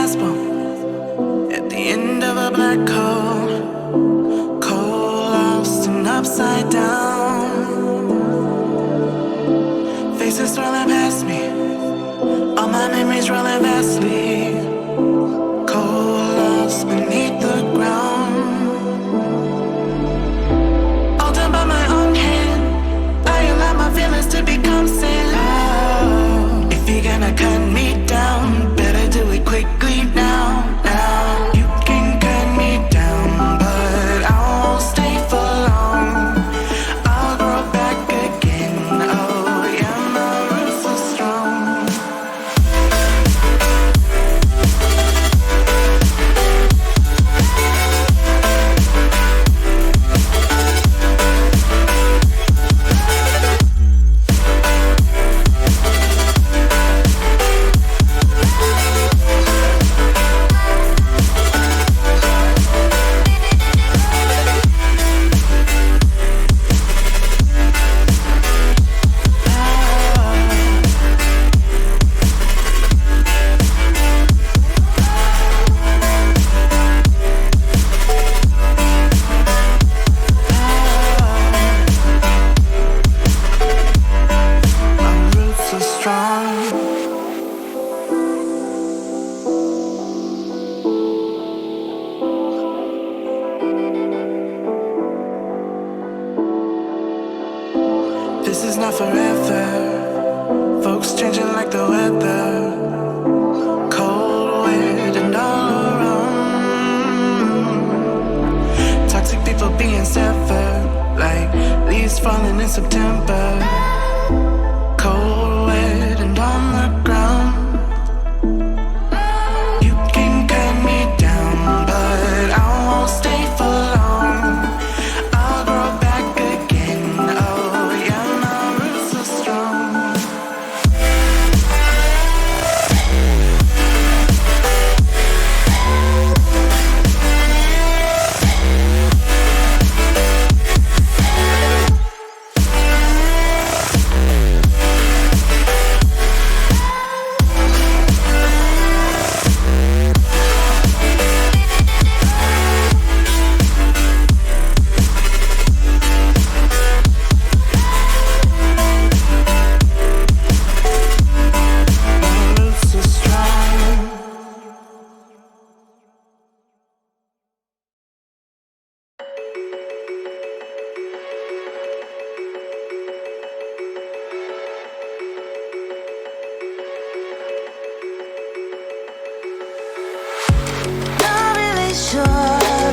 gospel at the end of a black hole, cold, lost and upside down. Faces swirling past me, all my memories rolling vastly, cold, lost beneath the ground. All done by my own hand, I allow my feelings to become sand. Oh, if you're gonna cut me down, better do it quickly now. Now you can cut me down, but I won't stay for long. I'll grow back again. Oh yeah, my roots are strong. This is not forever. Folks changing like the weather. Cold, wet, and all around. Toxic people being severed, like leaves falling in September. Cold, wet, and on the ground. You can cut me down, but I won't stay for long. I'll grow back again. Oh yeah, my roots are strong.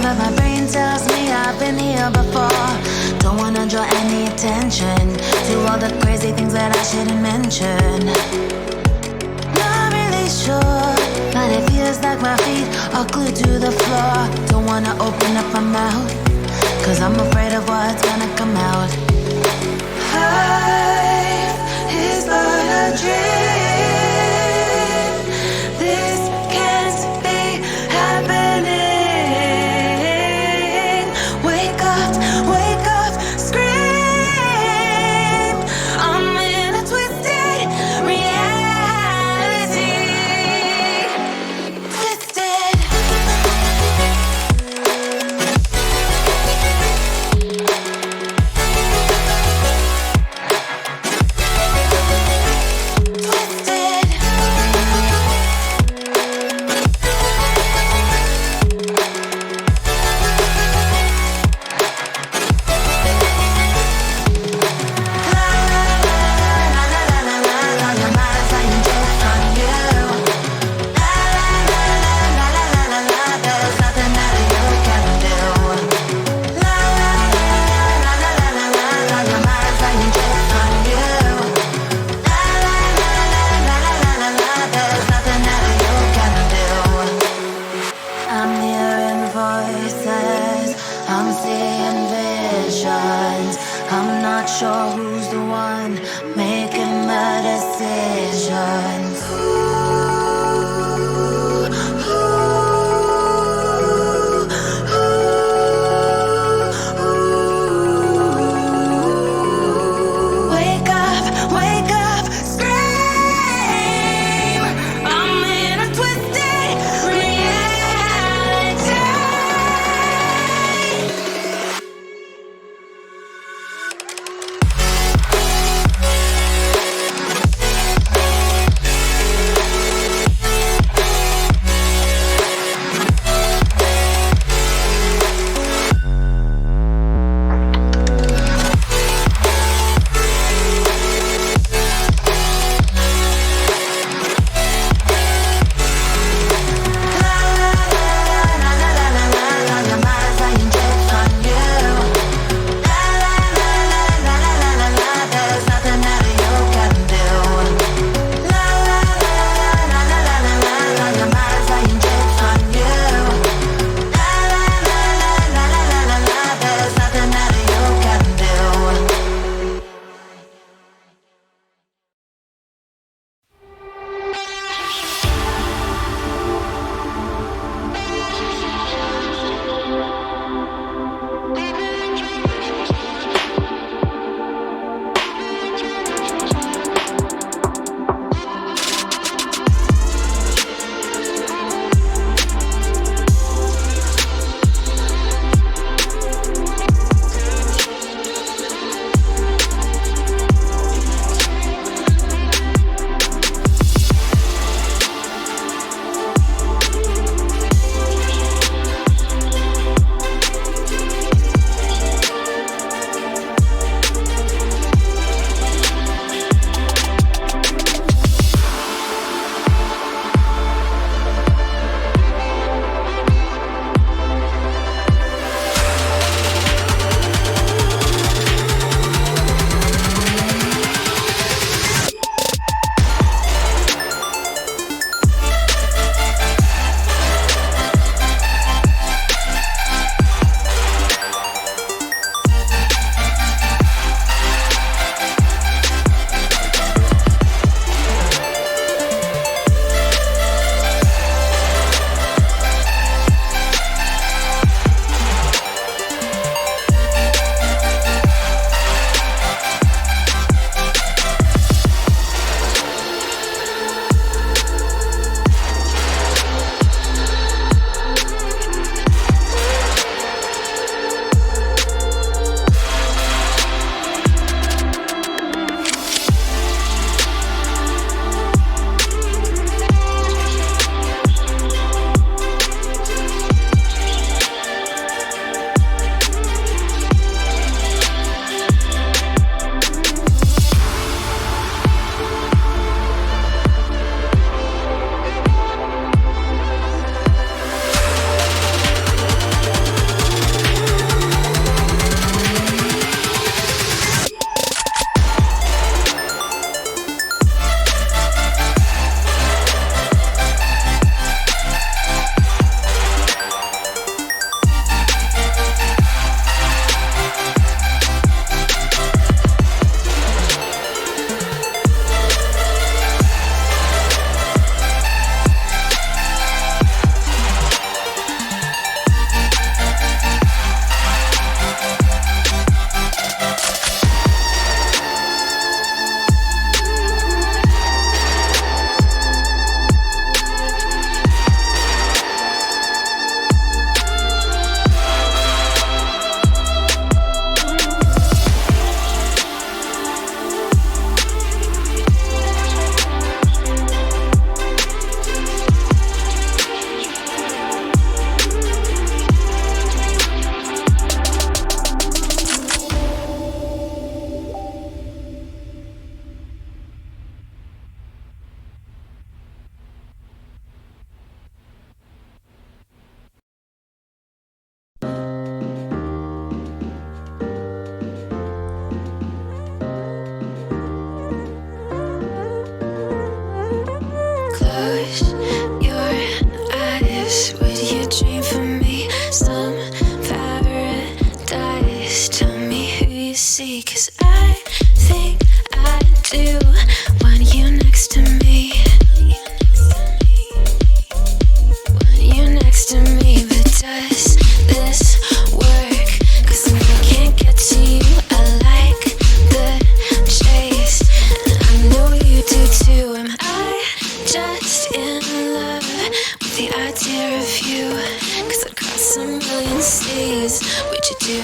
But my brain tells me I've been here before. Don't wanna draw any attention to all the crazy things that I shouldn't mention. Not really sure, but it feels like my feet are glued to the floor. Don't wanna open up my mouth, cause I'm afraid of what's gonna come out. Life is but a dream. This can't be happening. Wake up, scream. I'm in a twisted reality. Twisted.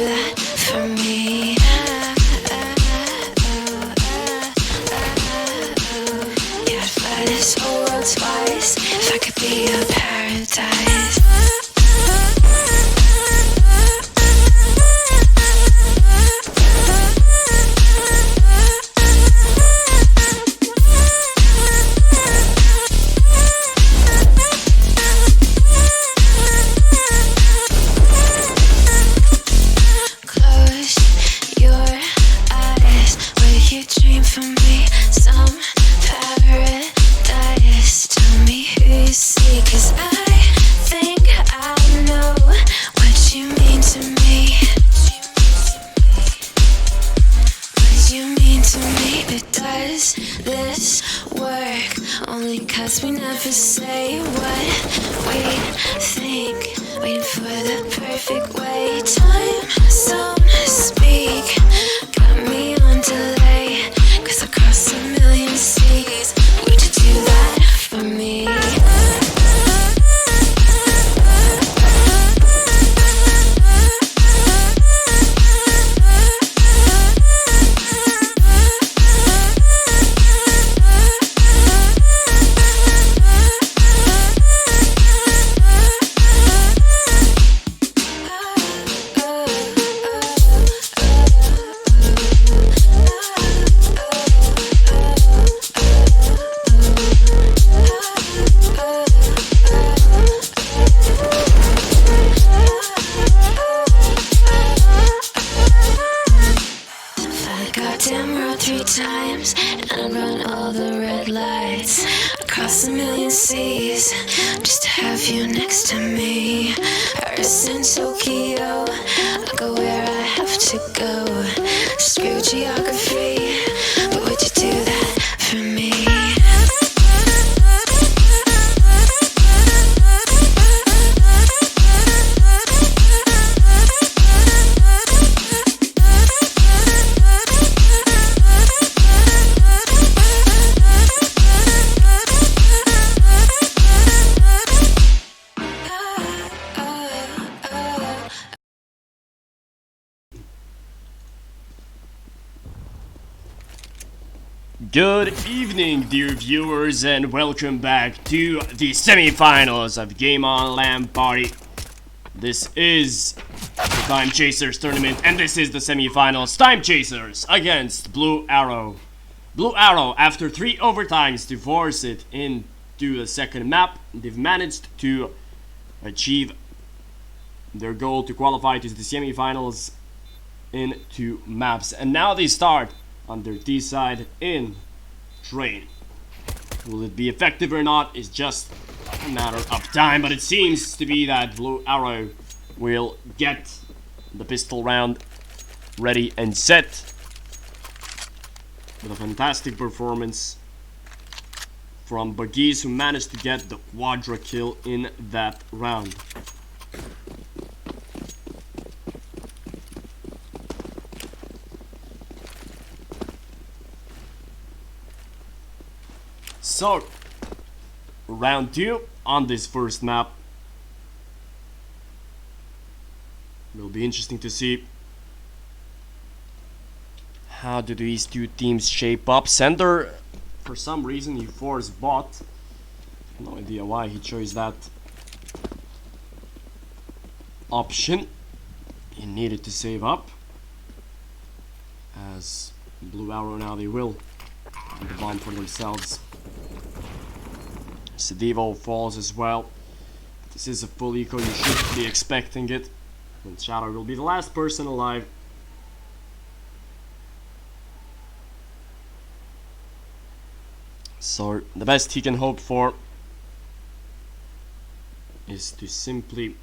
that for me? Yeah, I'd fly this whole world twice if I could be your paradise. Good evening, dear viewers, and welcome back to the semi-finals of GameOn Lan party. This is the Timechasers tournament, and this is the semi-finals. Timechasers against BlueArrow. BlueArrow, after 3 overtimes to force it into the second map, they've managed to achieve their goal to qualify to the semi-finals in 2 maps. And now they start on their D side in train. Will it be effective or not is just a matter of time, but it seems to be that BlueArrow will get the pistol round ready and set with a fantastic performance from Bleiz, who managed to get the quadra kill in that round. So, round 2 on this first map. Will be interesting to see how do these two teams shape up. Sender, for some reason, he forced bot. No idea why he chose that option. He needed to save up, as BlueArrow now they will find the bomb for themselves. Sedivo falls as well. This is a full eco, you should be expecting it. And Shadow will be the last person alive. So the best he can hope for is to simply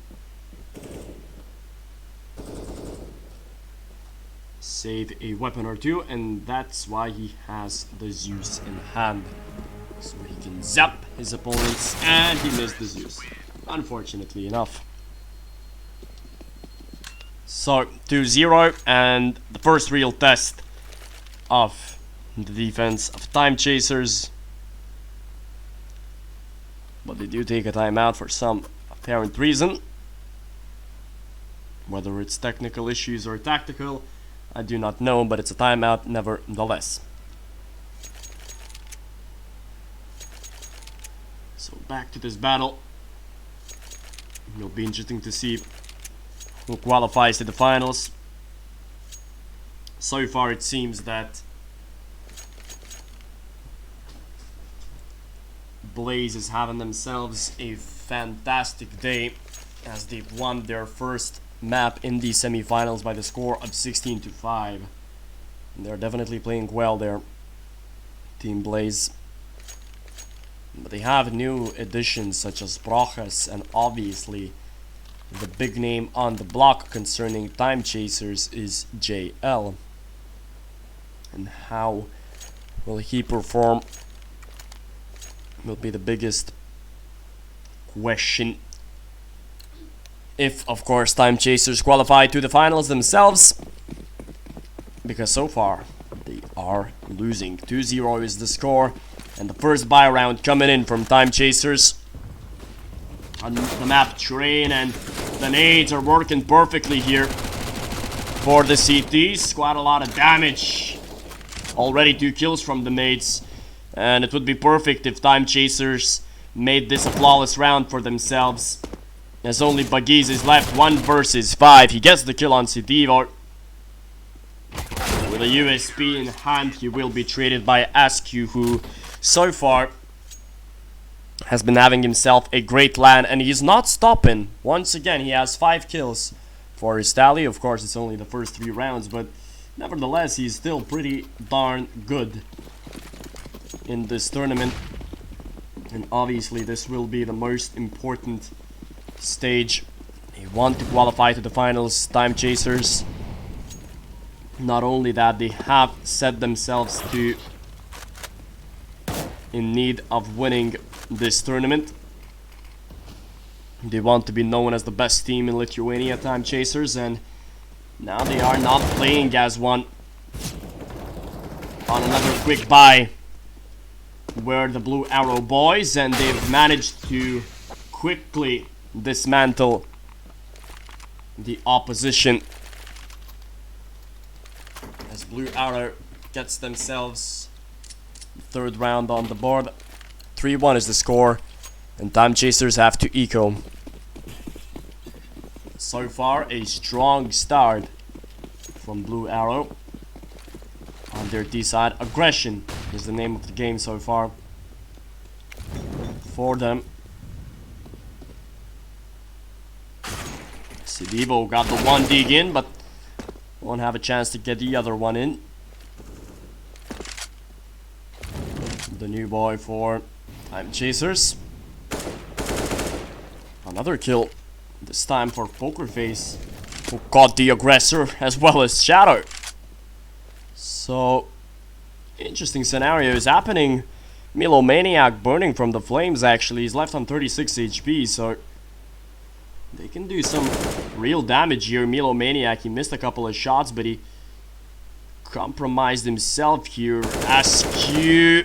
save a weapon or two, and that's why he has the Zeus in hand. So he can zap his opponents, and he missed the Zeus, unfortunately enough. So 2-0, and the first real test of the defense of Timechasers. But they do take a timeout for some apparent reason. Whether it's technical issues or tactical, I do not know, but it's a timeout nevertheless. So back to this battle. It'll be interesting to see who qualifies to the finals. So far it seems that Bleiz is having themselves a fantastic day as they've won their first map in the semi-finals by the score of 16-5. And they're definitely playing well there, Team Bleiz. But they have new additions such as Brochas, and obviously the big name on the block concerning Timechasers is JL. And how will he perform will be the biggest question. If, of course, Timechasers qualify to the finals themselves, because so far they are losing. 2-0 is the score, and the first buy round coming in from Timechasers on the map Train, and the nades are working perfectly here for the CTs. Quite a lot of damage. Already 2 kills from the nades, and it would be perfect if Timechasers made this a flawless round for themselves. As only Bleiz is left, 1 versus 5. He gets the kill on Sidivo. With a USP in hand, he will be traded by Askew, who so far has been having himself a great LAN, and he's not stopping. Once again, he has 5 kills for his tally. Of course, it's only the first 3 rounds, but nevertheless, he's still pretty darn good in this tournament. And obviously, this will be the most important stage. They want to qualify to the finals, Timechasers. Not only that, they have set themselves to in need of winning this tournament. They want to be known as the best team in Lithuania, Timechasers, and now they are not playing as one. On another quick buy were the BlueArrow boys, and they've managed to quickly dismantle the opposition as BlueArrow gets themselves the 3rd round on the board. 3-1 is the score, and Timechasers have to eco. So far, a strong start from BlueArrow on their D side. Aggression is the name of the game so far for them. Sidivo got the 1 dig in, but won't have a chance to get the other one in. The new boy for Timechasers. Another kill, this time for Pokerface, who caught the aggressor as well as Shadow. So, interesting scenario is happening. Milomaniac burning from the flames actually. He's left on 36 HP, so they can do some real damage here. Milomaniac, he missed a couple of shots, but he compromised himself here. Askew,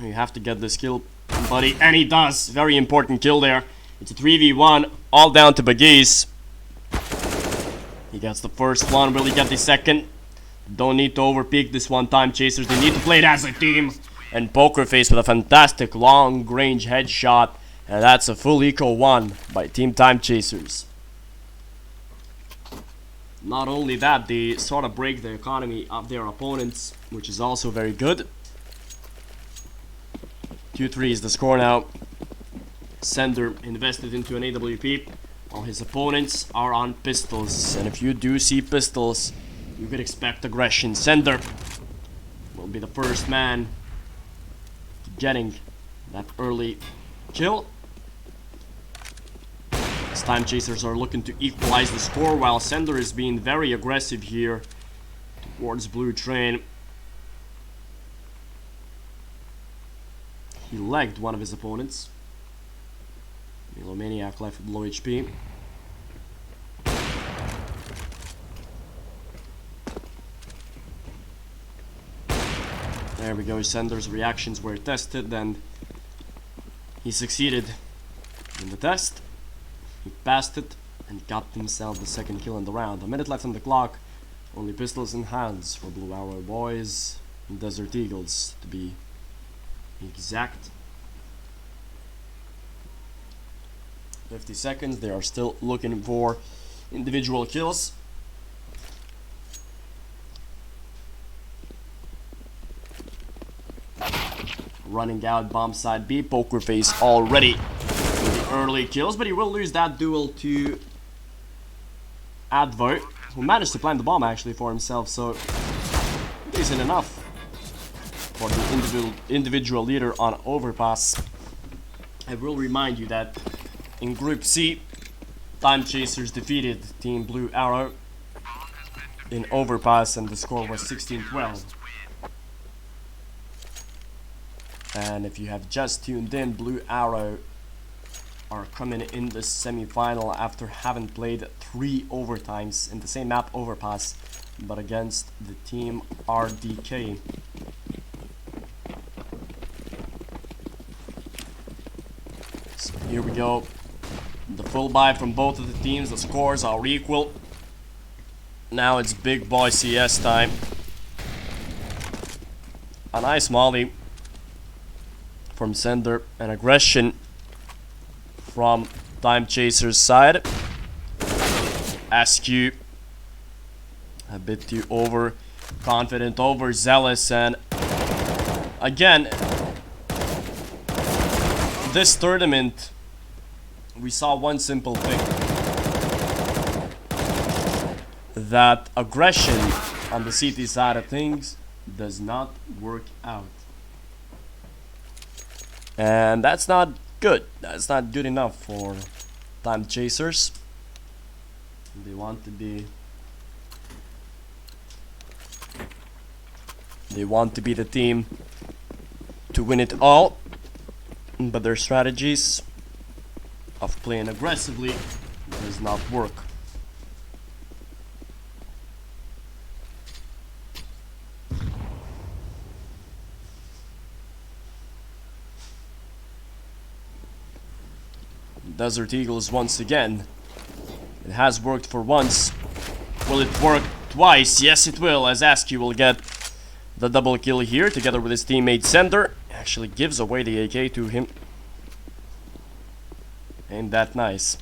you have to get this kill, buddy, and he does. Very important kill there. It's a 3v1, all down to Bleiz. He gets the first one, will he get the second? Don't need to overpeak this one, Timechasers. They need to play it as a team. And Pokerface with a fantastic long-range headshot. And that's a full eco 1 by Team Timechasers. Not only that, they sort of break the economy of their opponents, which is also very good. 2-3 is the score now. Sender invested into an AWP, while his opponents are on pistols. And if you do see pistols, you could expect aggression. Sender will be the first man getting that early kill. As Timechasers are looking to equalize the score, while Sender is being very aggressive here towards Blue Train. He legged one of his opponents. Milomaniac left with low HP. There we go, Sender's reactions were tested and he succeeded in the test. He passed it and got themselves the second kill in the round. A minute left on the clock. Only pistols in hands for BlueArrow boys and Desert Eagles to be exact. 50 seconds. They are still looking for individual kills. Running out bomb side B. Poker Face already with the early kills, but he will lose that duel to Advo, who managed to plant the bomb actually for himself, so decent enough for the individual leader on overpass. I will remind you that in Group C, Timechasers defeated Team BlueArrow in overpass and the score was 16-12. And if you have just tuned in, BlueArrow are coming in the semi-final after having played 3 overtimes in the same map, overpass, but against the team RDK. So here we go. The full buy from both of the teams. The scores are equal. Now it's big boy CS time. A nice molly from Sender, and aggression from Timechasers side. Askew a bit too overconfident, overzealous, and again, this tournament we saw one simple thing, that aggression on the CT side of things does not work out. And that's not good. That's not good enough for Timechasers. They want to be the team to win it all, but their strategies of playing aggressively does not work. Desert Eagles once again. It has worked for once. Will it work twice? Yes, it will, as Askew will get the double kill here together with his teammate Sender. Actually gives away the AK to him. Ain't that nice.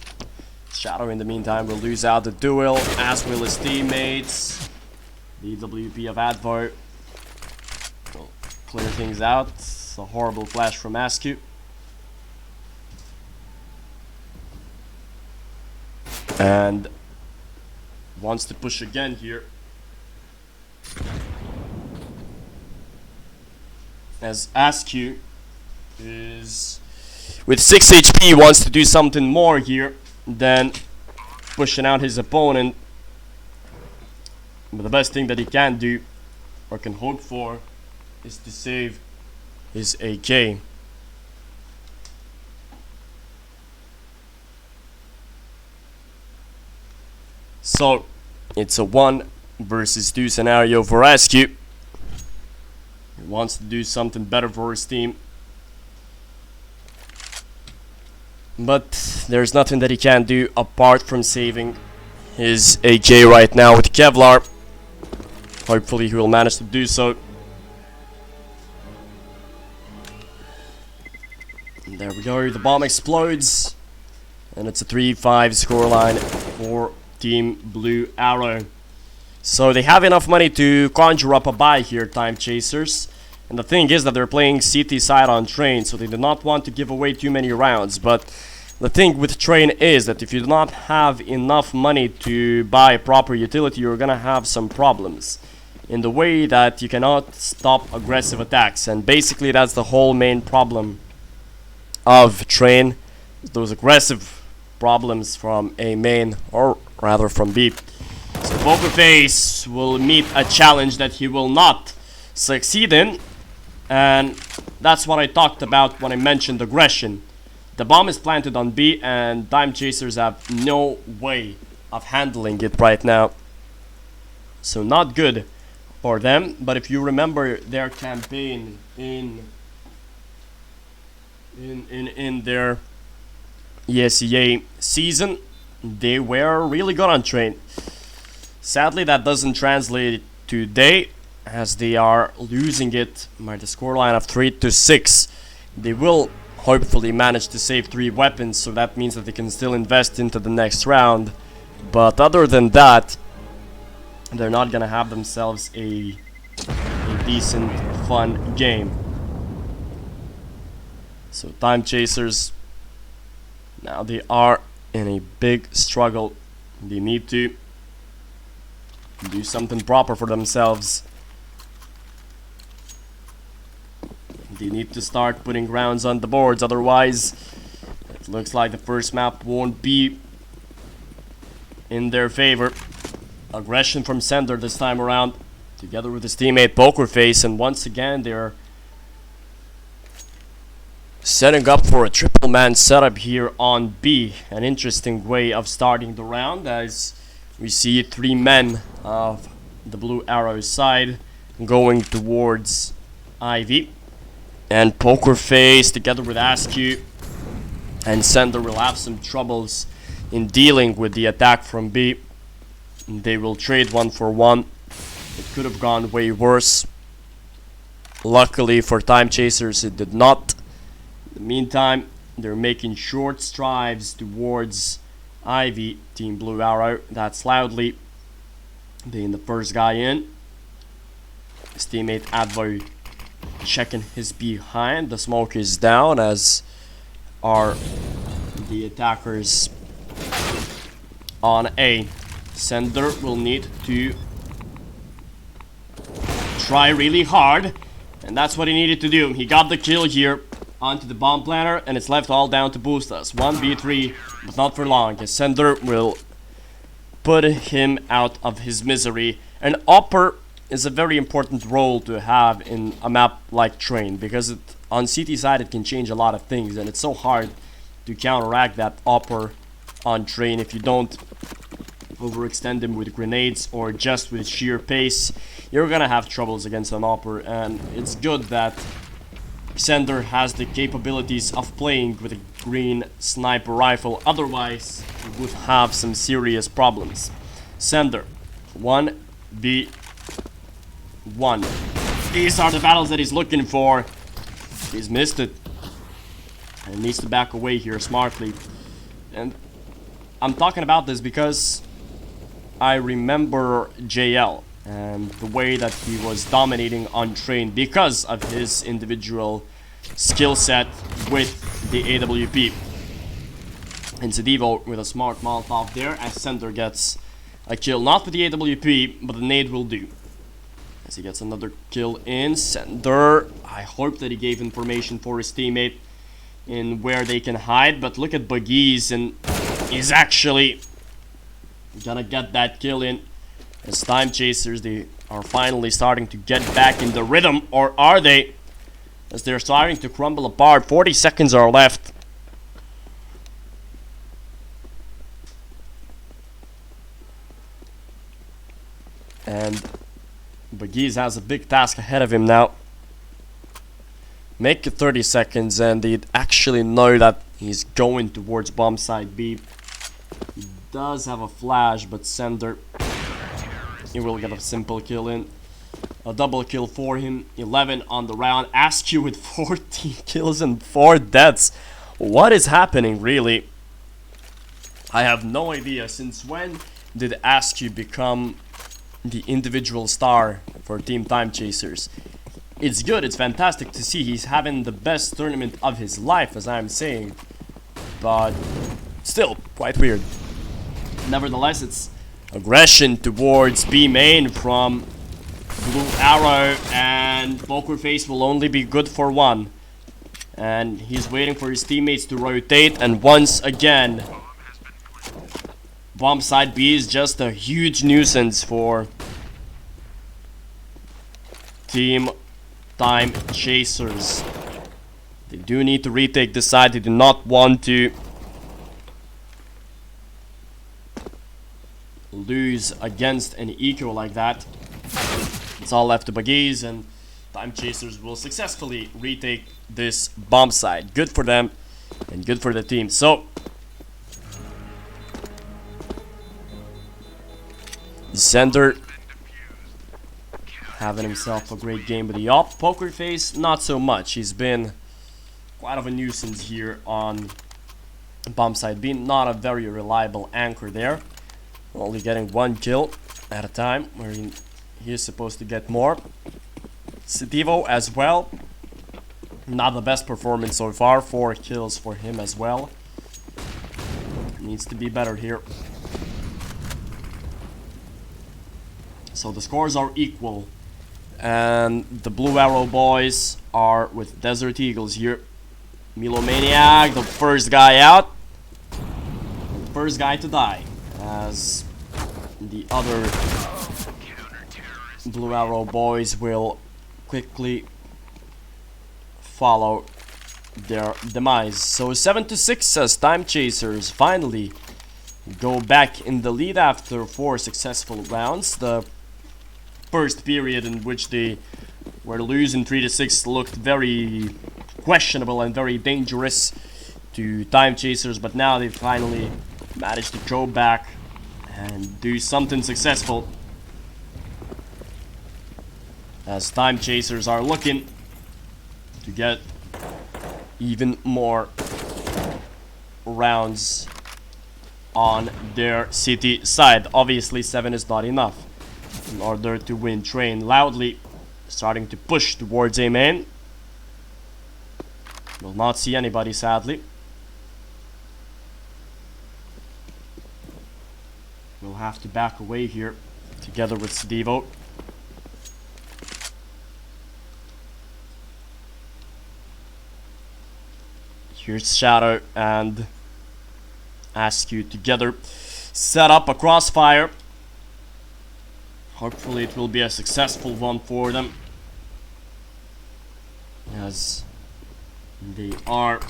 Shadow in the meantime will lose out the duel, as will his teammates. The WP of Advo will clear things out. It's a horrible flash from Askew. And wants to push again here, as Askew is with 6 HP, wants to do something more here than pushing out his opponent. But the best thing that he can do or can hope for is to save his AK. So it's a 1 versus 2 scenario for Askew. He wants to do something better for his team, but there's nothing that he can do apart from saving his AK right now with Kevlar. Hopefully he will manage to do so. And there we go, the bomb explodes, and it's a 3-5 scoreline for Team BlueArrow. So they have enough money to conjure up a buy here, Timechasers. And the thing is that they're playing CT side on Train, so they do not want to give away too many rounds. But the thing with Train is that if you do not have enough money to buy a proper utility, you're gonna have some problems. In the way that you cannot stop aggressive attacks. And basically that's the whole main problem of Train. Those aggressive problems from A main, or rather from B. So Poker Face will meet a challenge that he will not succeed in, and that's what I talked about when I mentioned aggression. The bomb is planted on B and Timechasers have no way of handling it right now. So not good for them, but if you remember their campaign in their ESEA season, they were really good on train. Sadly, that doesn't translate today, as they are losing it by the scoreline of 3-6. They will hopefully manage to save 3 weapons, so that means that they can still invest into the next round. But other than that, they're not gonna have themselves a decent, fun game. So Timechasers, now they are in a big struggle. They need to do something proper for themselves. They need to start putting rounds on the boards, otherwise it looks like the first map won't be in their favor. Aggression from Sender this time around, together with his teammate Pokerface, and once again they're setting up for a triple man setup here on B. An interesting way of starting the round, as we see 3 men of the BlueArrow side going towards Ivy. And Pokerface together with Askew and Sender will have some troubles in dealing with the attack from B. They will trade 1 for 1. It could have gone way worse. Luckily for Timechasers, it did not. In the meantime, they're making short strides towards Ivy, Team BlueArrow. That's Loudly being the first guy in. His teammate Advo checking his behind. The smoke is down, as are the attackers on A. Sender will need to try really hard, and that's what he needed to do. He got the kill here onto the bomb planter, and it's left all down to Boostas. 1v3, but not for long, as Sender will put him out of his misery. An upper is a very important role to have in a map like Train, because on CT side it can change a lot of things, and it's so hard to counteract that upper on Train if you don't overextend him with grenades or just with sheer pace. You're gonna have troubles against an upper, and it's good that Sender has the capabilities of playing with a green sniper rifle, otherwise he would have some serious problems. Sender, 1v1. These are the battles that he's looking for. He's missed it and needs to back away here smartly. And I'm talking about this because I remember JL and the way that he was dominating on Train because of his individual skill set with the AWP. And Zedivo with a smart Molotov there, as Sender gets a kill, not with the AWP, but the nade will do. As he gets another kill in, Sender, I hope that he gave information for his teammate in where they can hide, but look at Bleiz, and he's actually gonna get that kill in. As Timechasers, they are finally starting to get back in the rhythm, or are they? As they're starting to crumble apart. 40 seconds are left. And Bleiz has a big task ahead of him now. Make it 30 seconds, and they actually know that he's going towards bomb side B. He does have a flash, but Sender, he will get a simple kill in. A double kill for him. 11 on the round. Askew with 14 kills and 4 deaths. What is happening, really? I have no idea. Since when did Askew become the individual star for Team Timechasers? It's good, it's fantastic to see. He's having the best tournament of his life, as I'm saying. But still, quite weird. Nevertheless, it's aggression towards B main from BlueArrow, and Pokerface will only be good for 1. And he's waiting for his teammates to rotate, and once again, bomb side B is just a huge nuisance for Team Timechasers. They do need to retake this side. They do not want to lose against an eco like that. It's all left to Bleiz, and Timechasers will successfully retake this bomb side. Good for them and good for the team. So Center having himself a great game with the op. Poker Face, not so much. He's been quite of a nuisance here on bomb side B. Not a very reliable anchor there. Only getting 1 kill at a time, where he is supposed to get more. Sedivo as well. Not the best performance so far. 4 kills for him as well. Needs to be better here. So the scores are equal. And the BlueArrow boys are with Desert Eagles here. Milomaniac, the first guy out. First guy to die. As the other BlueArrow boys will quickly follow their demise. So 7-6 as Timechasers finally go back in the lead after 4 successful rounds. The first period in which they were losing 3-6 looked very questionable and very dangerous to Timechasers, but now they finally managed to go back and do something successful, as Timechasers are looking to get even more rounds on their city side. Obviously 7 is not enough in order to win. Train loudly starting to push towards A main. Will not see anybody, sadly. We'll have to back away here together with Sedivo. Here's Shadow and Askew together. Set up a crossfire. Hopefully it will be a successful one for them, as they are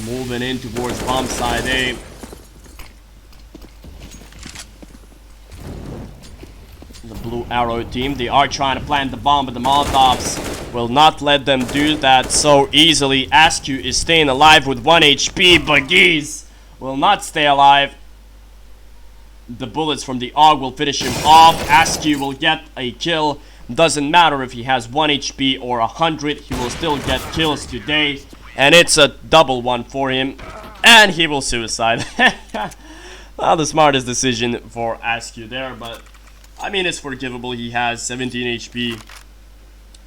moving in towards bomb side A. The BlueArrow team, they are trying to plant the bomb, but the Molotovs will not let them do that so easily. Askew is staying alive with 1 HP, but Bleiz will not stay alive. The bullets from the AUG will finish him off. Askew will get a kill. Doesn't matter if he has 1 HP or 100, he will still get kills today. And it's a double one for him. And he will suicide. Not the smartest decision for Askew there, but I mean, it's forgivable. He has 17 HP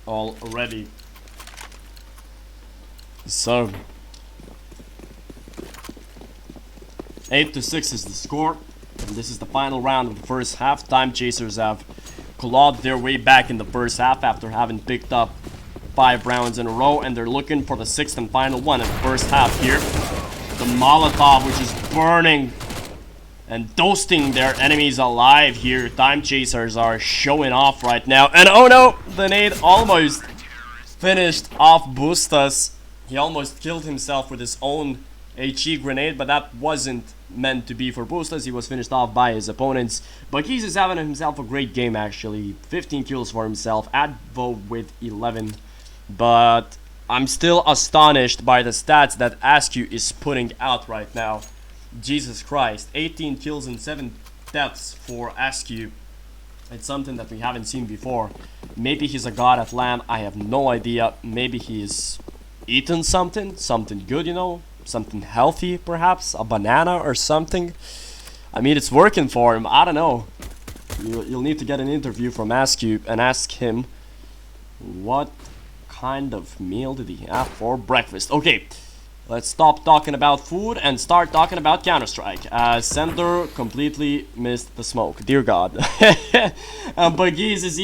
already. So 8-6 is the score. And this is the final round of the first half. Timechasers have clawed their way back in the first half after having picked up 5 rounds in a row, and they're looking for the 6th and final one in the first half here. The Molotov, which is burning and toasting their enemies alive here. Timechasers are showing off right now. And oh no, the nade almost finished off Bustas. He almost killed himself with his own HE grenade, but that wasn't meant to be for Bustas. He was finished off by his opponents. But Bleiz is having himself a great game, actually. 15 kills for himself, Advo with 11. But I'm still astonished by the stats that Askew is putting out right now. Jesus Christ, 18 kills and 7 deaths for Askew. It's something that we haven't seen before. Maybe he's a god at LAN, I have no idea. Maybe he's eaten something good, you know, something healthy perhaps, a banana or something. I mean, it's working for him, I don't know. You'll need to get an interview from Askew and ask him what kind of meal did he have for breakfast. Okay, let's stop talking about food and start talking about Counter-Strike. Sender completely missed the smoke, dear god. But Bleiz is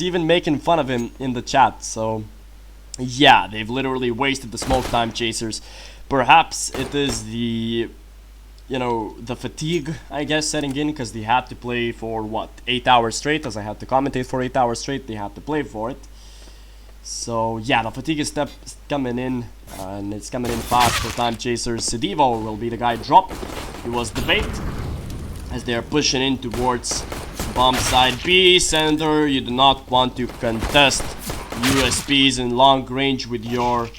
even making fun of him in the chat, so yeah, they've literally wasted the smoke. Timechasers. Perhaps it is the, you know, the fatigue, I guess, setting in, because they had to play for what, 8 hours straight, as I had to commentate for 8 hours straight. They had to play for it. So yeah, the fatigue is coming in, and it's coming in fast for Timechasers. Sedivo will be the guy dropped. He was the bait, as they are pushing in towards bomb side B. Sender, you do not want to contest USPs in long range with your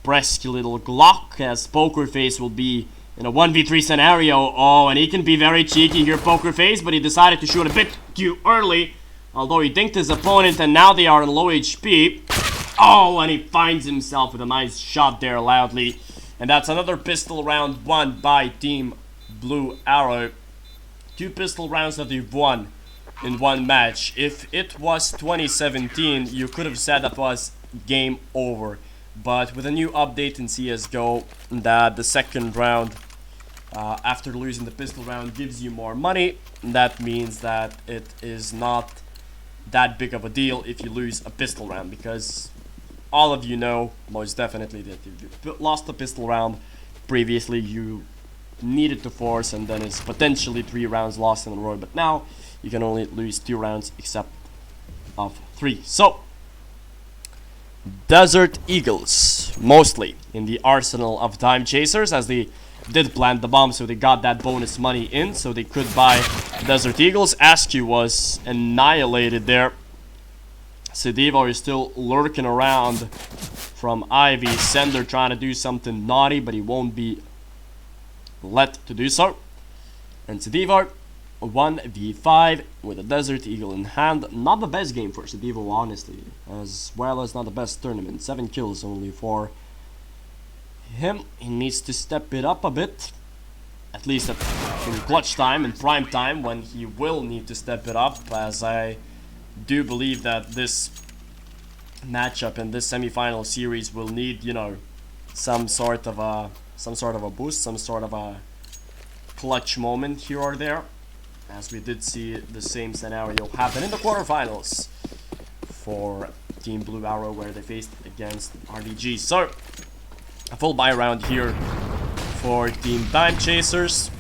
presky little Glock, as Poker Face will be in a 1v3 scenario. Oh, and he can be very cheeky here, Poker Face, but he decided to shoot a bit too early. Although he dinked his opponent, and now they are in low HP. Oh, and he finds himself with a nice shot there loudly. And that's another pistol round won by Team BlueArrow. 2 pistol rounds that they've won in one match. If it was 2017, you could have said that was game over. But with a new update in CSGO, that the second round, after losing the pistol round, gives you more money. That means that it is not that big of a deal if you lose a pistol round, because all of you know most definitely that if you lost a pistol round previously, you needed to force, and then it's potentially 3 rounds lost in a row. But now you can only lose 2 rounds except of 3. So Desert Eagles mostly in the arsenal of Timechasers, as they did plant the bomb, so they got that bonus money in, so they could buy Desert Eagles. Askew was annihilated there. Sedivor is still lurking around from Ivy. Sender trying to do something naughty, but he won't be let to do so. And Sedivor 1v5 with a Desert Eagle in hand. Not the best game for Sedivor, honestly, as well as not the best tournament. 7 kills only for him. He needs to step it up a bit, at least in clutch time and prime time, when he will need to step it up, as I do believe that this matchup and this semi-final series will need, you know, some sort of a boost, some sort of a clutch moment here or there, as we did see the same scenario happen in the quarterfinals for Team BlueArrow, where they faced against RDG. So a full buy round here for Team Timechasers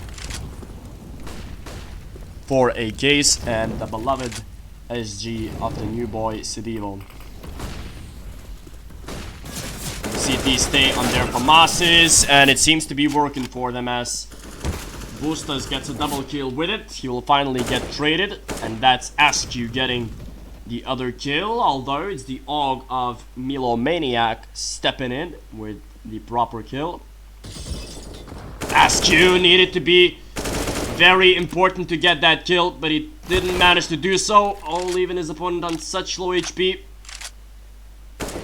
for a case and the beloved SG of the new boy Sedivor. CT stay on their FAMASes, and it seems to be working for them, as Bustos gets a double kill with it. He will finally get traded, and that's Askew getting the other kill, although it's the AUG of Milomaniac stepping in with the proper kill. Askew needed to be very important to get that kill, but he didn't manage to do so, all leaving his opponent on such low HP.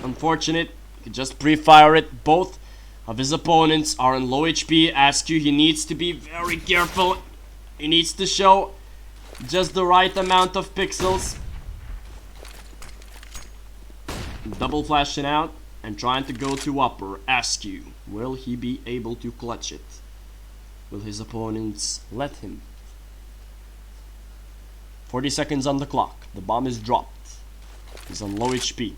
Unfortunate. He could just pre-fire it. Both of his opponents are on low HP. Askew, he needs to be very careful. He needs to show just the right amount of pixels. Double flashing out and trying to go to upper. Askew, will he be able to clutch it? Will his opponents let him? 40 seconds on the clock. The bomb is dropped. He's on low HP.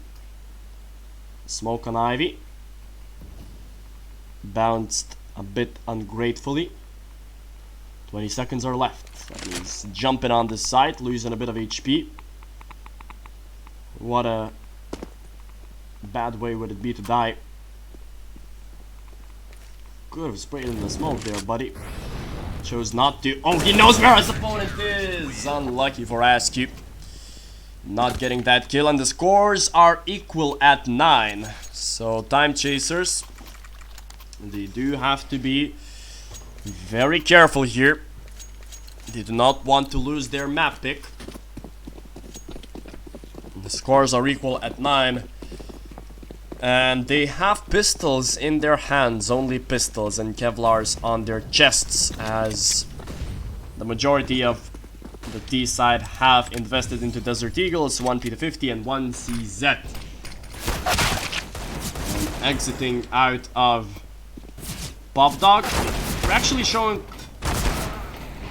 Smoke on Ivy. Bounced a bit ungratefully. 20 seconds are left. And he's jumping on this side, losing a bit of HP. What a bad way would it be to die. Could have sprayed in the smoke there, buddy. Chose not to. Oh, he knows where his opponent is! Unlucky for Askew. Not getting that kill, and the scores are equal at 9. So Timechasers, they do have to be very careful here. They do not want to lose their map pick. The scores are equal at 9. And they have pistols in their hands, only pistols, and Kevlars on their chests, as the majority of the T side have invested into Desert Eagles, 1 P250 and 1 CZ. And exiting out of Pop Dog. We're actually showing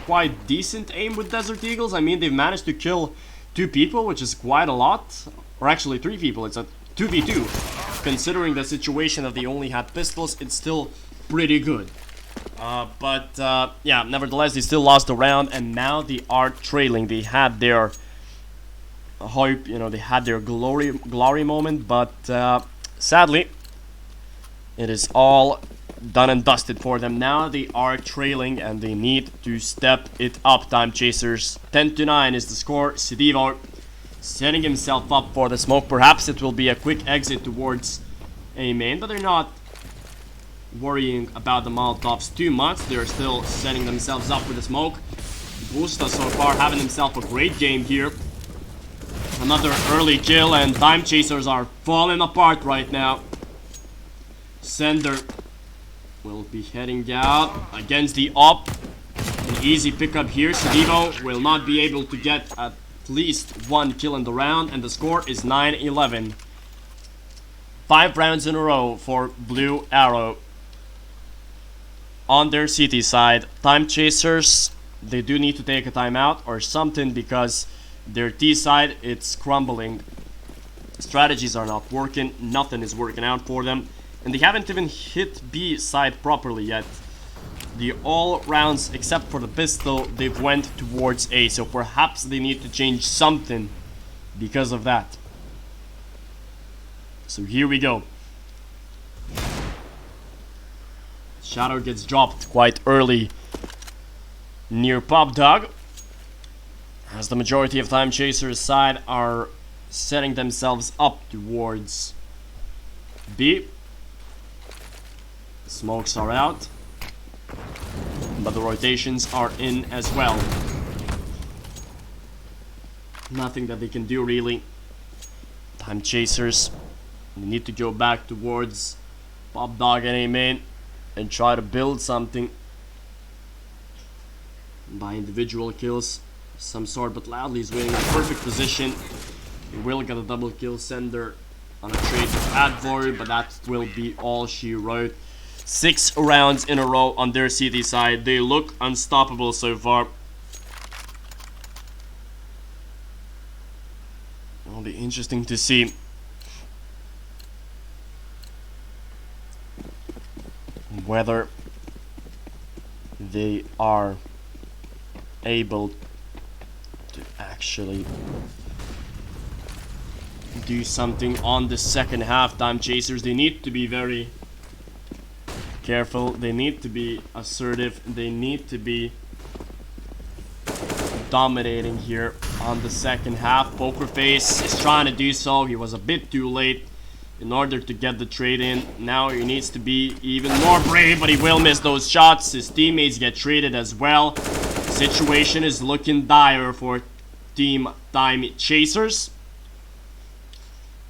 quite decent aim with Desert Eagles. I mean, they've managed to kill 2 people, which is quite a lot. Or actually 3 people, it's a 2v2. Considering the situation that they only had pistols, it's still pretty good. Yeah, nevertheless, they still lost the round, and now they are trailing. They had their hope, you know, they had their glory moment, but sadly, it is all done and dusted for them. Now they are trailing, and they need to step it up. Timechasers, 10-9 is the score. Sedivor setting himself up for the smoke. Perhaps it will be a quick exit towards a main, but they're not worrying about the Molotovs too much. They're still setting themselves up with the smoke. Busta so far having himself a great game here. Another early kill, and Timechasers are falling apart right now. Sender will be heading out against the op. An easy pickup here. Sedivo will not be able to get at least one kill in the round, and the score is 9-11. 5 rounds in a row for BlueArrow. On their CT side, Timechasers, they do need to take a timeout or something, because their T side, it's crumbling. Strategies are not working, nothing is working out for them, and they haven't even hit B side properly yet. The all rounds except for the pistol, they've went towards A, so perhaps they need to change something because of that. So here we go. Shadow gets dropped quite early near Pop Dog, as the majority of Timechasers' side are setting themselves up towards B. Smokes are out, but the rotations are in as well. Nothing that they can do really. Timechasers need to go back towards Pop Dog and A-Main and try to build something by individual kills some sort, but Loudly is waiting in a perfect position. He will get a double kill. Sender on a trade with Advor, but that will be all she wrote. 6 rounds in a row on their CT side. They look unstoppable so far. It'll be interesting to see whether they are able to actually do something on the second half. Timechasers, they need to be very careful, they need to be assertive, they need to be dominating here on the second half. Pokerface is trying to do so. He was a bit too late in order to get the trade in. Now he needs to be even more brave, but he will miss those shots. His teammates get traded as well. Situation is looking dire for Team Timechasers.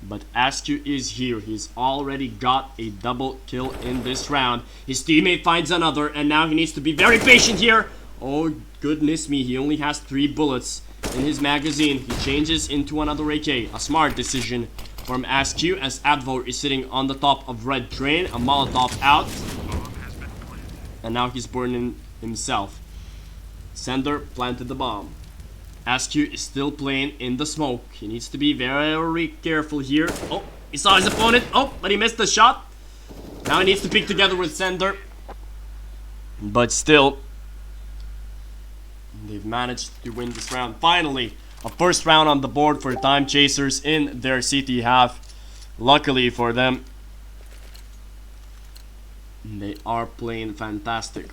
But Askew is here. He's already got a double kill in this round. His teammate finds another, and now he needs to be very patient here. Oh goodness me, he only has 3 bullets in his magazine. He changes into another AK. A smart decision from Askew, as Advor is sitting on the top of Red Train. A Molotov out, and now he's burning himself. Sender planted the bomb. Askew is still playing in the smoke. He needs to be very careful here. Oh, he saw his opponent. Oh, but he missed the shot. Now he needs to pick together with Sender. But still, they've managed to win this round. Finally, a first round on the board for Timechasers in their CT half. Luckily for them, they are playing fantastic.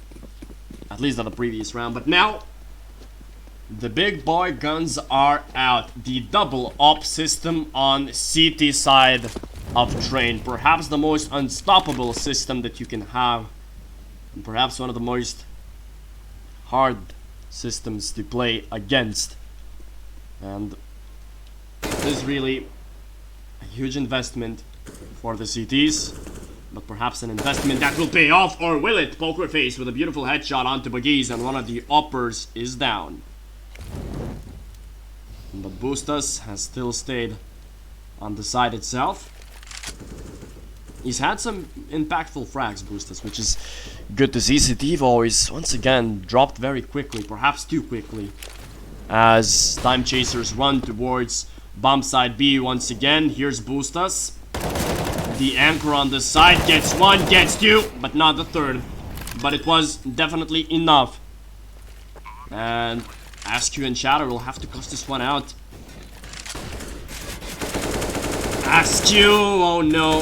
At least on the previous round. But now, the big boy guns are out. The double op system on CT side of Train. Perhaps the most unstoppable system that you can have. And perhaps one of the most hard systems to play against. And it is really a huge investment for the CTs. But perhaps an investment that will pay off, or will it? Pokerface with a beautiful headshot onto Bleiz, and one of the uppers is down. But Bustas has still stayed on the side itself. He's had some impactful frags, Bustas, which is good to see. Sedivo is once again dropped very quickly, perhaps too quickly, as Timechasers run towards bomb side B once again. Here's Bustas. The anchor on the side gets 1, gets 2, but not the 3rd. But it was definitely enough. And Askew and Shadow will have to cuss this one out. Askew! Oh no.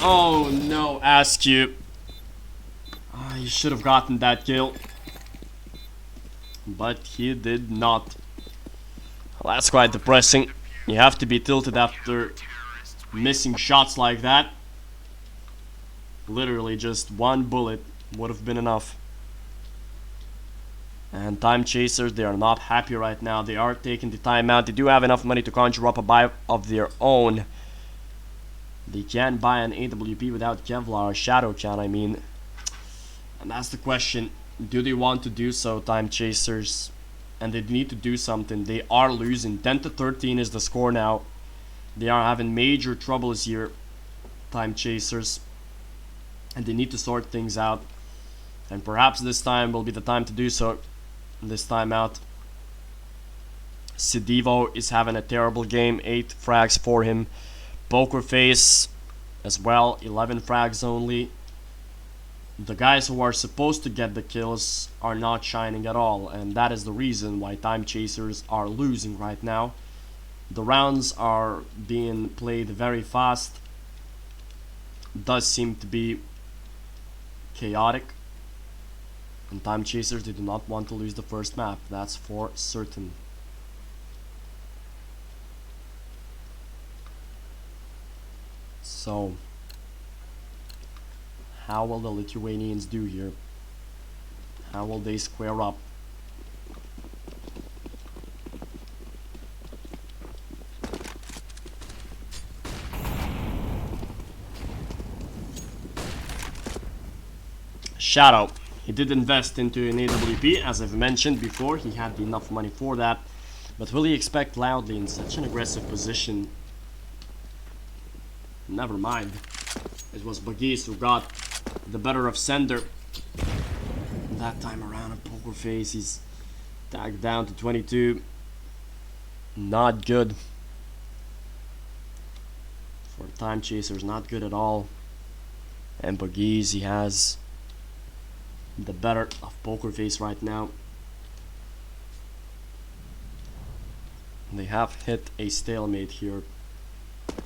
Oh no, Askew. You should have gotten that kill. But he did not. Well, that's quite depressing. You have to be tilted after missing shots like that. Literally just one bullet would have been enough. And Timechasers, they are not happy right now. They are taking the timeout. They do have enough money to conjure up a buy of their own. They can buy an AWP without Kevlar, Shadow can, I mean. And that's the question. Do they want to do so, Timechasers? And they need to do something. They are losing. 10-13 is the score now. They are having major troubles here, Timechasers. And they need to sort things out. And perhaps this time will be the time to do so. This time out. Sidivo is having a terrible game. 8 frags for him. Pokerface as well. 11 frags only. The guys who are supposed to get the kills are not shining at all. And that is the reason why Timechasers are losing right now. The rounds are being played very fast. Does seem to be chaotic. And Timechasers, they do not want to lose the first map. That's for certain. So, how will the Lithuanians do here? How will they square up? Shadow. He did invest into an AWP, as I've mentioned before. He had enough money for that. But will he expect Loudly in such an aggressive position? Never mind. It was Bleiz who got the better of Sender. That time around a Pokerface, he's tagged down to 22. Not good. For Timechasers, not good at all. And Bleiz, he has the better of Pokerface right now. They have hit a stalemate here.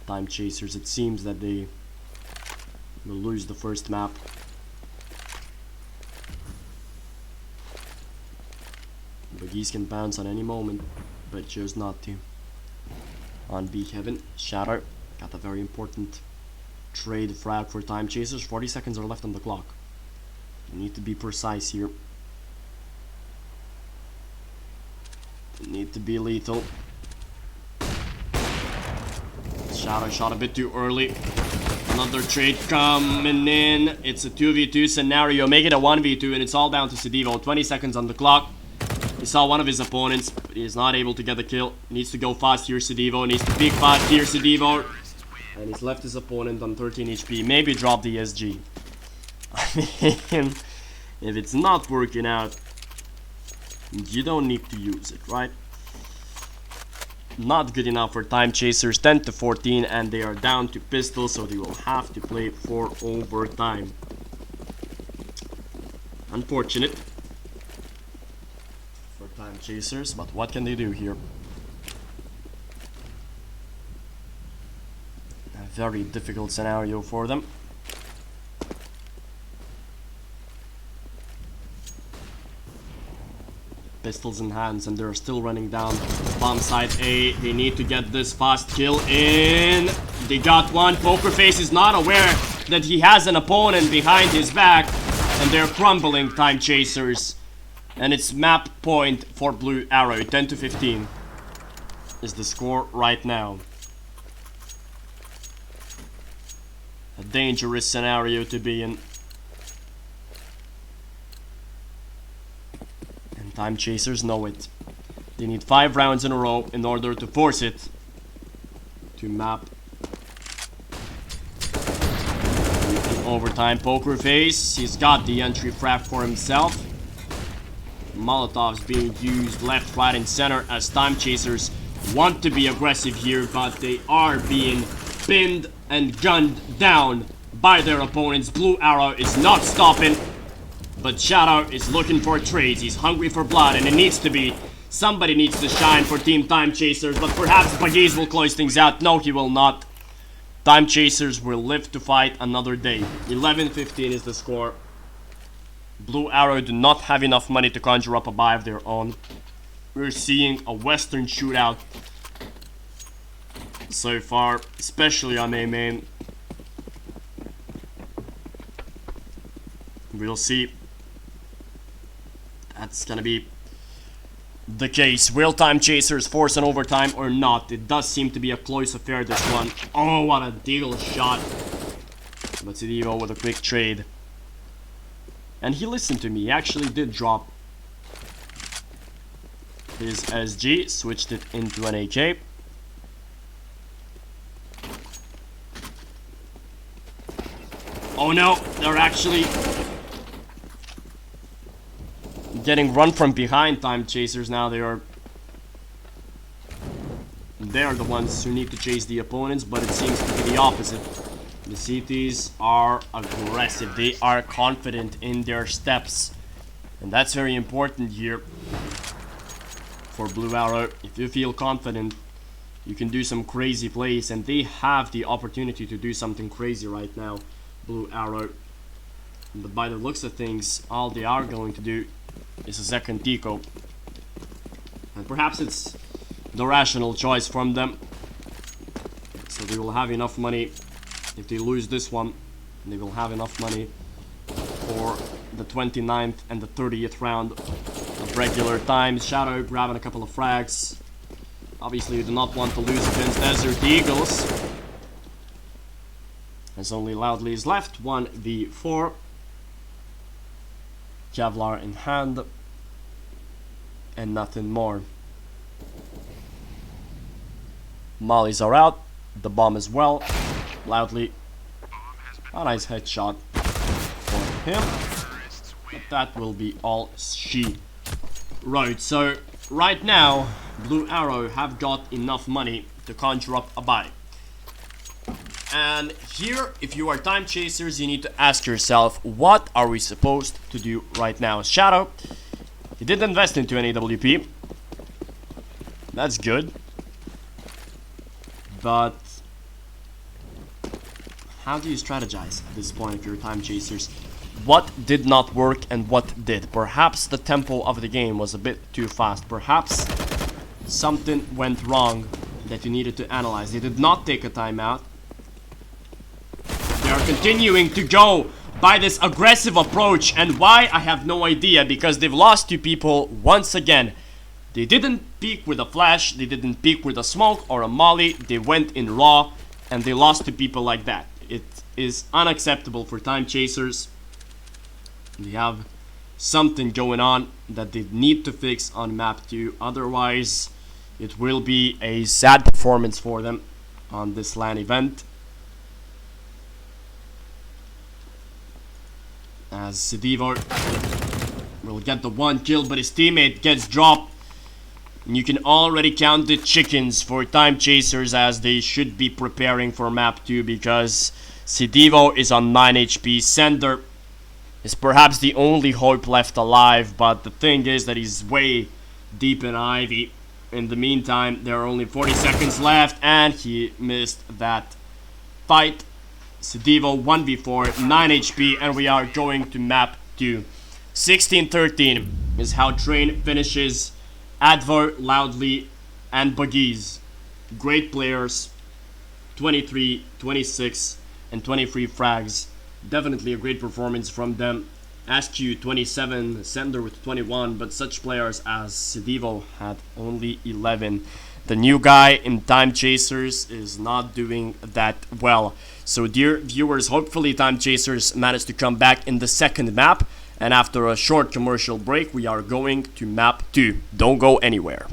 Timechasers, it seems that they will lose the first map. Bleiz can bounce on any moment, but chose not to. On B Heaven, Shadow got a very important trade frag for Timechasers. 40 seconds are left on the clock. You need to be precise here. You need to be lethal. Shadow shot a bit too early. Another trade coming in. It's a 2v2 scenario. Make it a 1v2 and it's all down to Sidivo. 20 seconds on the clock. He saw one of his opponents, but he is not able to get the kill. Needs to go fast here, Sidivo. Needs to peek fast here, Sidivo. And he's left his opponent on 13 HP. Maybe drop the SG. I mean, if it's not working out, you don't need to use it, right? Not good enough for Timechasers. 10-14, and they are down to pistol, so they will have to play for overtime. Unfortunate for Timechasers, but what can they do here? A very difficult scenario for them. Pistols in hands, and they're still running down bomb side A. They need to get this fast kill in. They got one. Pokerface is not aware that he has an opponent behind his back, and they're crumbling, Timechasers. And it's map point for BlueArrow. 10-15 is the score right now. A dangerous scenario to be in. Timechasers know it. They need 5 rounds in a row in order to force it to map. In overtime, Pokerface, he's got the entry frag for himself. Molotovs being used left, right, and center as Timechasers want to be aggressive here, but they are being pinned and gunned down by their opponents. BlueArrow is not stopping. But Shadow is looking for trades. He's hungry for blood, and it needs to be. Somebody needs to shine for Team Timechasers, but perhaps Bleiz will close things out. No, he will not. Timechasers will live to fight another day. 11-15 is the score. BlueArrow do not have enough money to conjure up a buy of their own. We're seeing a Western shootout so far, especially on A main. We'll see. That's gonna be the case. Will Timechasers force an overtime or not? It does seem to be a close affair, this one. Oh, what a deal shot. But Sidivo with a quick trade. And he listened to me. He actually did drop his SG, switched it into an AK. Oh no, they're actually getting run from behind, Timechasers. Now they are the ones who need to chase the opponents, but it seems to be the opposite. The CTs are aggressive. They are confident in their steps, and that's very important here for BlueArrow. If you feel confident, you can do some crazy plays, and they have the opportunity to do something crazy right now, BlueArrow. But by the looks of things, all they are going to do is a second Tico, and perhaps it's the rational choice from them. So they will have enough money. If they lose this one, they will have enough money for the 29th and the 30th round of regular time. Shadow grabbing a couple of frags. Obviously you do not want to lose against Desert Eagles, as only Loudly is left. 1v4. Kevlar in hand and nothing more. Mollies are out, the bomb as well. Loudly, a nice headshot for him, but that will be all she wrote. So right now BlueArrow have got enough money to conjure up a buy. And here, if you are Timechasers, you need to ask yourself, what are we supposed to do right now? Shadow, he did invest into an AWP. That's good. But how do you strategize at this point if you're Timechasers? What did not work and what did? Perhaps the tempo of the game was a bit too fast. Perhaps something went wrong that you needed to analyze. They did not take a timeout. They are continuing to go by this aggressive approach, and why, I have no idea, because they've lost 2 people once again. They didn't peek with a flash, they didn't peek with a smoke or a molly, they went in raw, and they lost 2 people like that. It is unacceptable for Timechasers. They have something going on that they need to fix on map 2, otherwise it will be a sad performance for them on this LAN event. As Sidivo will get the 1 kill, but his teammate gets dropped. And you can already count the chickens for Timechasers, as they should be preparing for map 2, because Sidivo is on 9 HP. Sender is perhaps the only hope left alive, but the thing is that he's way deep in Ivy. In the meantime, there are only 40 seconds left, and he missed that fight. Sidivo 1v4, 9 HP, and we are going to map 2. 16-13 is how Train finishes. Advo, Loudly, and Buggies. Great players. 23, 26, and 23 frags. Definitely a great performance from them. SQ 27, Sender with 21, but such players as Sidivo had only 11. The new guy in Timechasers is not doing that well. So dear viewers, hopefully Timechasers manage to come back in the second map. And after a short commercial break, we are going to map 2. Don't go anywhere.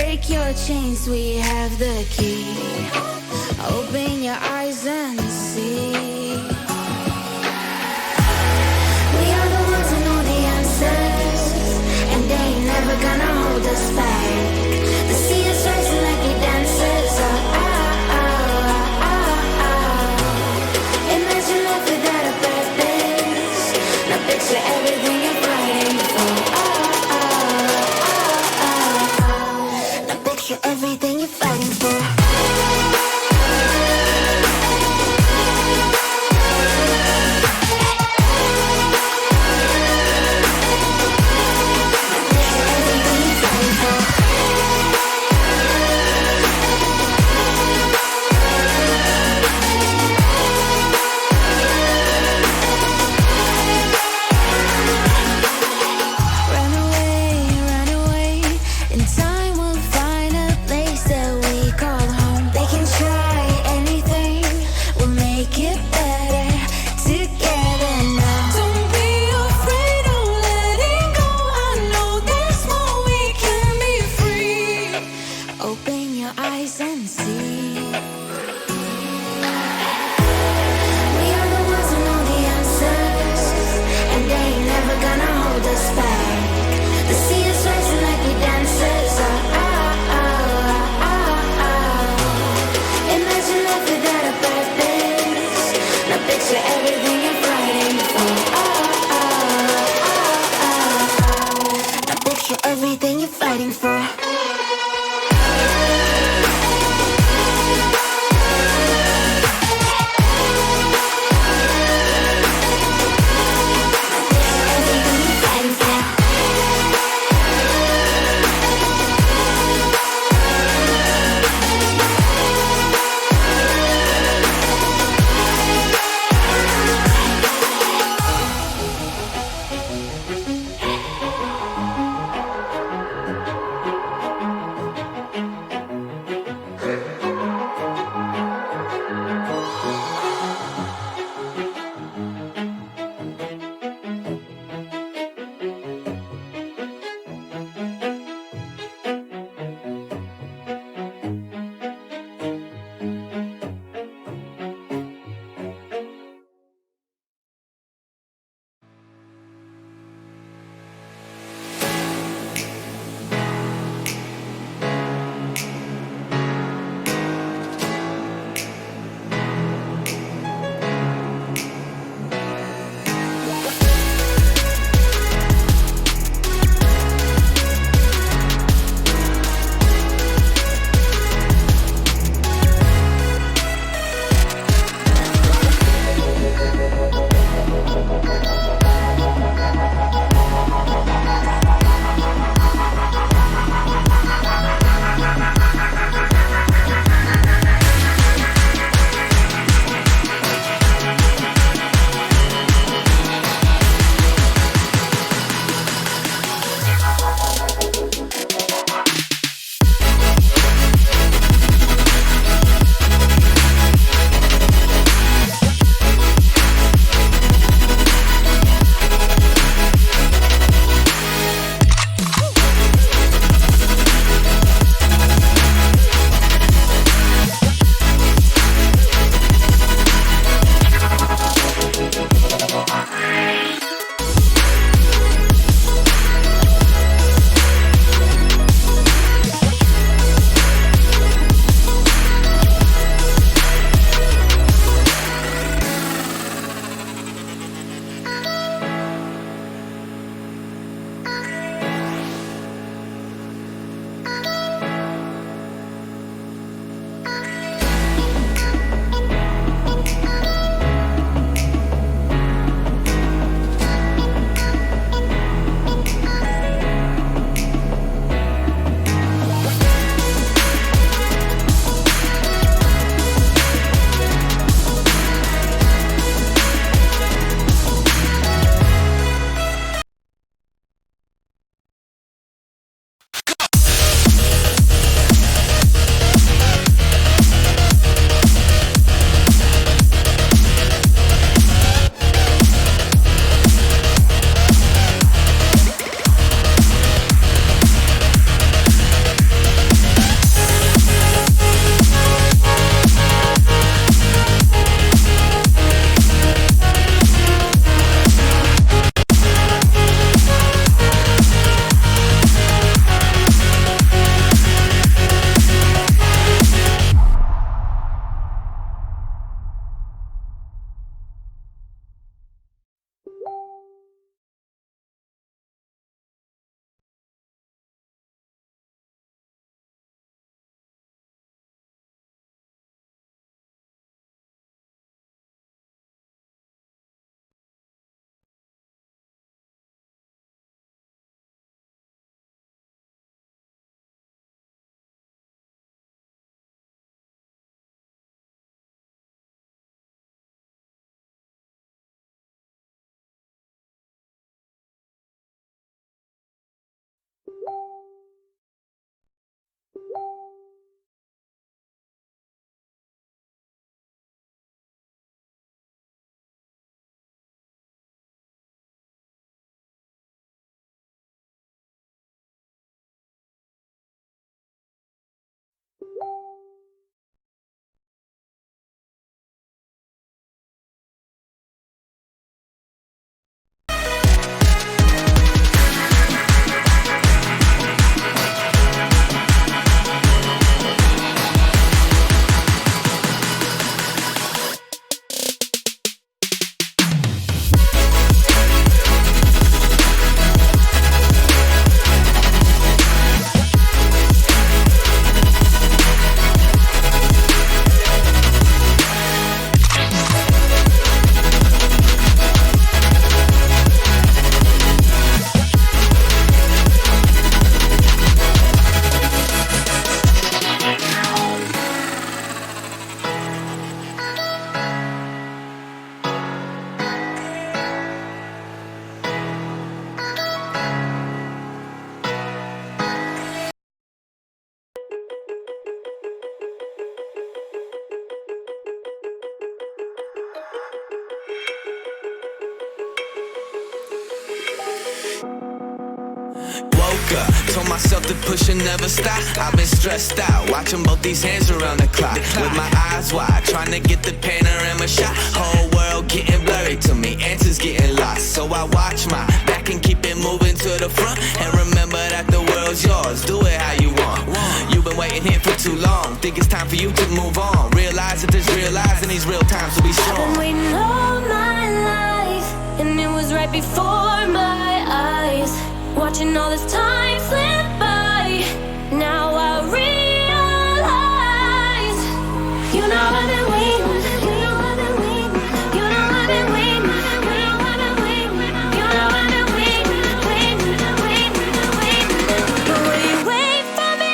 break your chains, we have the key. Open your eyes and see. We are the ones who know the answers, and they ain't never gonna hold us back. The sea is rising like we dancers. Imagine life without a purpose. Now picture everything you're fighting for. Now picture everything you're fighting for. Run away, and time will find a place wake up. Told myself to push and never stop. I've been stressed out, watching both these hands around the clock. With my eyes wide, trying to get the panorama shot. Whole world getting blurry to me, answers getting lost. So I watch my back and keep it moving to the front. And remember that the world's yours, do it how you want. You've been waiting here for too long, think it's time for you to move on. Realize that there's real lies in these real times, so be strong. I've been waiting all my life, and it was right before my eyes. Watching all this time slip by, now I realize. You know I've been waiting, you know I've been waiting, you know I've been waiting, you know I've been waiting, you know I've been waiting, waiting. But will you wait for me?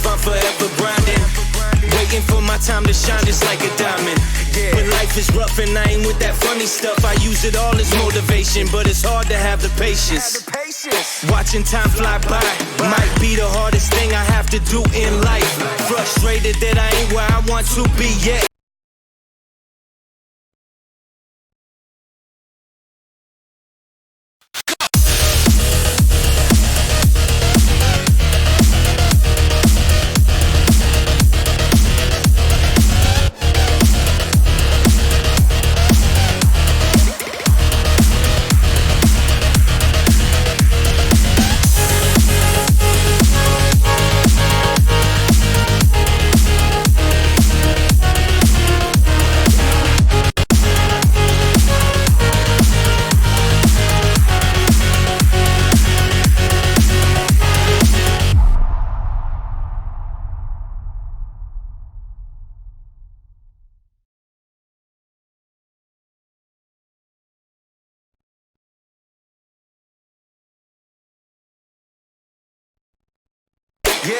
I'm forever grinding, waiting for my time to shine just like a diamond. But life is rough and I ain't with that funny stuff. I use it all as motivation, but it's hard to have the patience. Watching time fly by might be the hardest thing I have to do in life. Frustrated that I ain't where I want to be yet.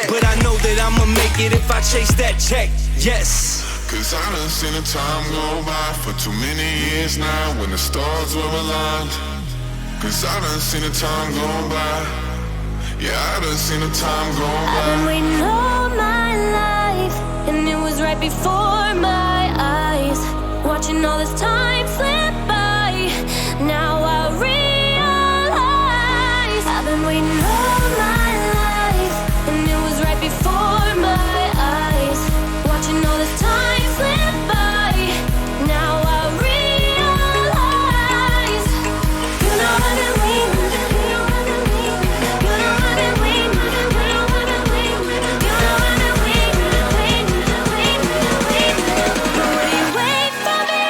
But I know that I'ma make it if I chase that check, yes. Cause I done seen the time go by for too many years now when the stars were aligned. Cause I done seen the time go by. Yeah, I done seen the time go by. I've been waiting all my life, and it was right before my eyes. Watching all this time slip by, now I realize. I've been waiting all my life, and it was right before my eyes. Watching all this time slip by, now I realize. You know I've been waiting, you know I've been waiting, you know I've been waiting, you know I've been waiting, you know I've been waiting. But will you wait for me?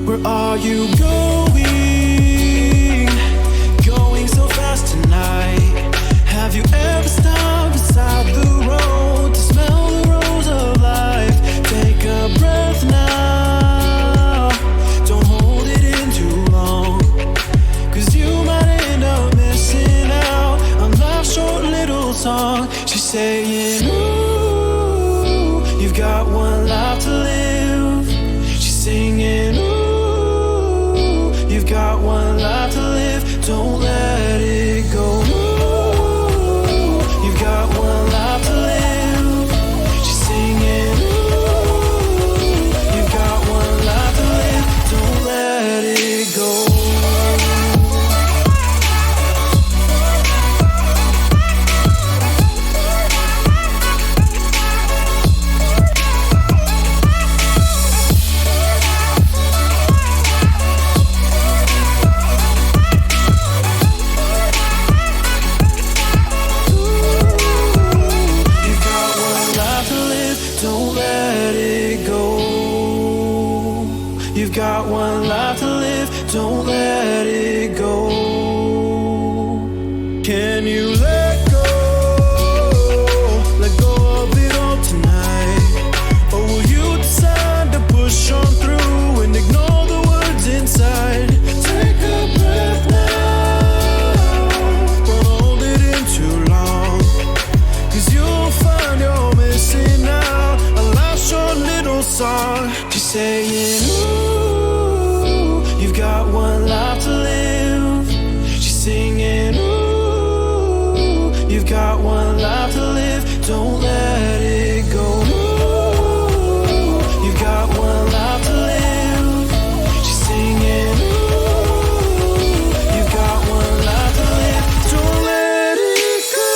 Where are you going? Going so fast tonight. Have you ever stopped beside the road to smell the rose of life? Take a breath now. Don't hold it in too long, 'cause you might end up missing out on life's short little song. She's saying, ooh, you've got one life to live. She's singing, ooh, you've got one life to live. Don't let it go. got one life to live, don't let it go. You got one life to live. She's singing. You got one life to live, don't let it go.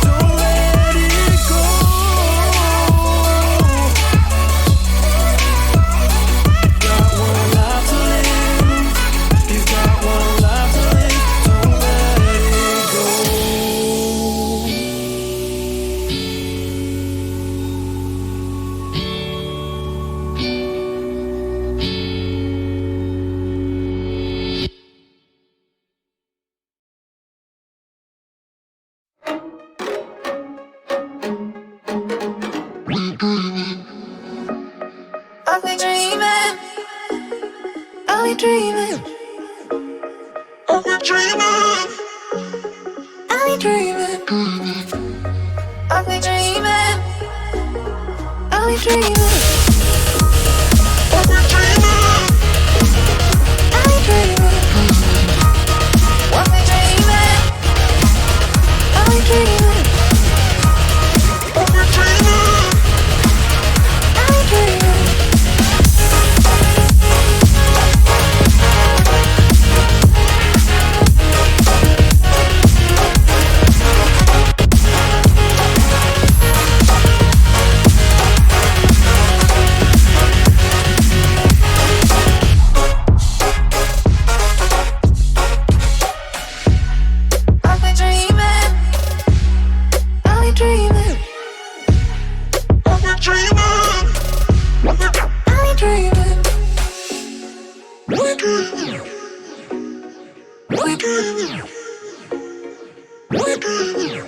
Don't let it go. Got one life to live. You got one life to live. Don't let it go. I've been dreaming. I've been dreaming. I've been dreaming. I've been dreaming. I've been dreaming. I've been dreaming. I've been dreaming. I've been dreaming. I've been dreaming. I've been dreaming. I've been dreaming. I've been dreaming. I've been dreaming. I've been dreaming. I've been dreaming. I've been dreaming. We're dreaming. We're dreaming. We're dreaming.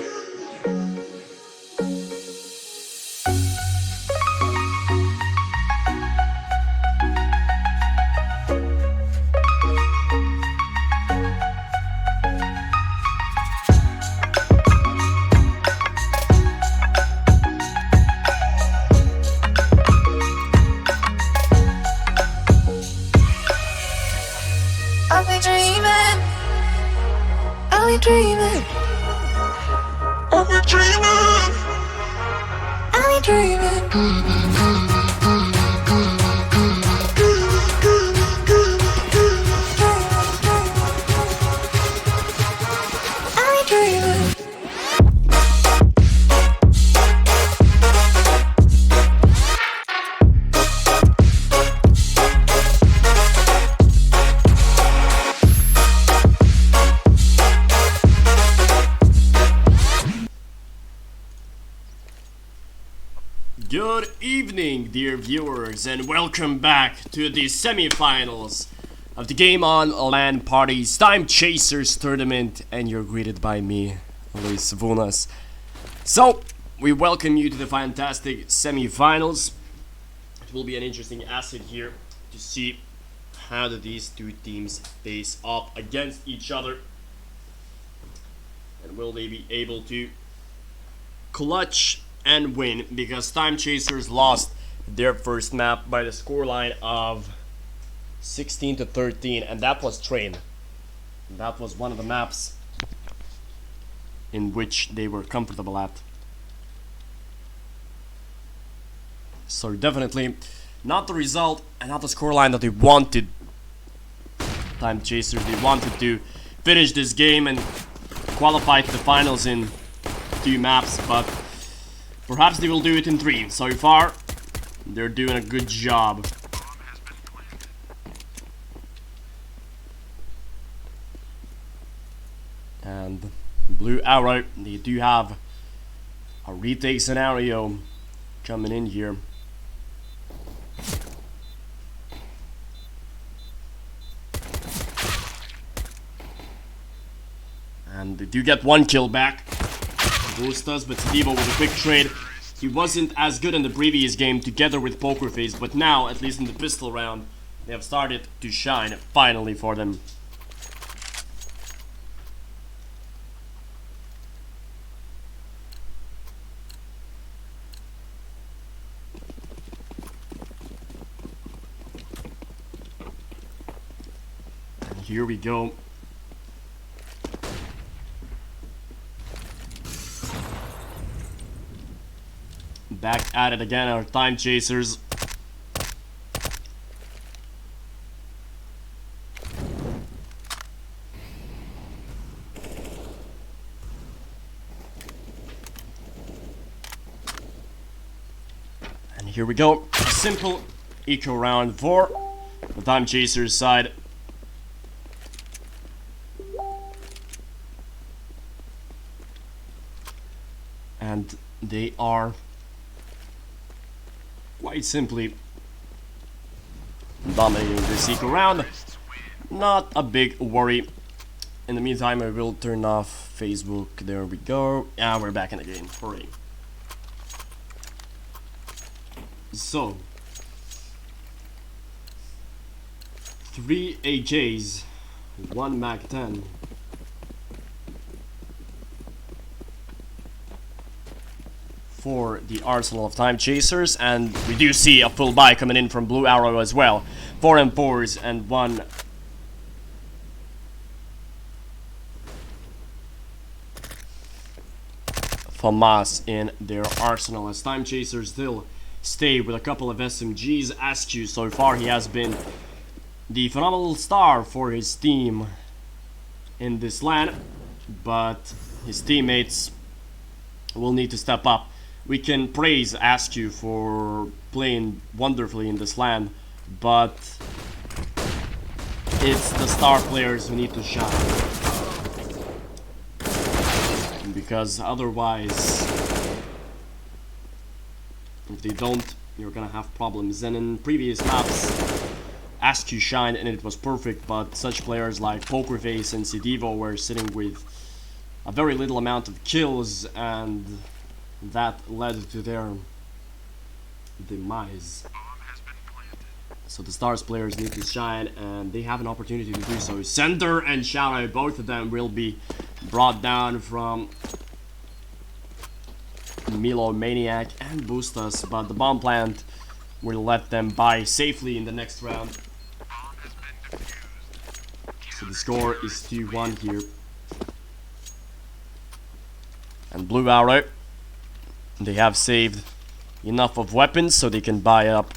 I've been dreaming. I've been dreaming. I've been dreaming. I've been dreaming. I've been dreaming. Good evening, dear viewers, and welcome back to the semi-finals of the GameOn Lan Party's Timechasers tournament, and you're greeted by me, Laisvūnas. So, we welcome you to the fantastic semi-finals. It will be an interesting asset here to see how do these two teams face up against each other, and will they be able to clutch and win, because Timechasers lost their first map by the scoreline of 16-13, and that was Train. That was one of the maps in which they were comfortable at. So definitely not the result and not the scoreline that they wanted. Timechasers, they wanted to finish this game and qualify to the finals in 2 maps, but perhaps they will do it in 3. So far, they're doing a good job. And BlueArrow, they do have a retake scenario coming in here. And they do get 1 kill back. Ghostas, but Steve-O with a quick trade. He wasn't as good in the previous game together with Pokerface, but now, at least in the pistol round, they have started to shine finally for them. here we go. Back at it again, our Timechasers. And here we go. A simple eco round for the Timechasers side. And they are quite simply dominating this eco round. Not a big worry. In the meantime, I will turn off Facebook. There we go. Yeah, we're back in the game. Hooray. So, 3 AJs, 1 Mac 10. For the arsenal of Timechasers, and we do see a full buy coming in from BlueArrow as well. 4 M4s and 1 FAMAS in their arsenal, as Timechasers still stay with a couple of SMGs. Askew, so far he has been the phenomenal star for his team in this LAN, but his teammates will need to step up. We can praise Askew for playing wonderfully in this LAN, but it's the star players who need to shine. Because otherwise, if they don't, you're gonna have problems. And in previous maps, Askew shined and it was perfect, but such players like Pokerface and Sidivo were sitting with a very little amount of kills, and that led to their demise. So the stars players need to shine, and they have an opportunity to do so. Center and Shadow, both of them will be brought down from Milo Maniac and Boostas, but the bomb plant will let them buy safely in the next round. So the score is 2-1 here. And BlueArrow, they have saved enough of weapons so they can buy up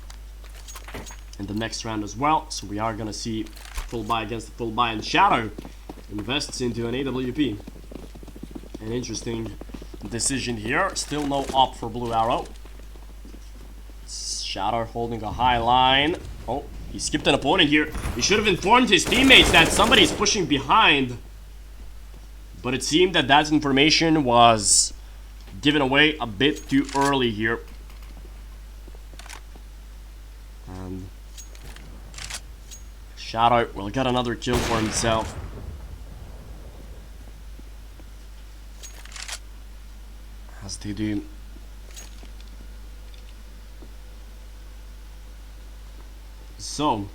in the next round as well. So we are gonna see full buy against the full buy, and Shadow invests into an AWP. An interesting decision here. Still no op for BlueArrow. Shadow holding a high line. Oh, he skipped an opponent here. He should have informed his teammates that somebody's pushing behind. But it seemed that that information was given away a bit too early here. And Shadow will get another kill for himself. As they do. So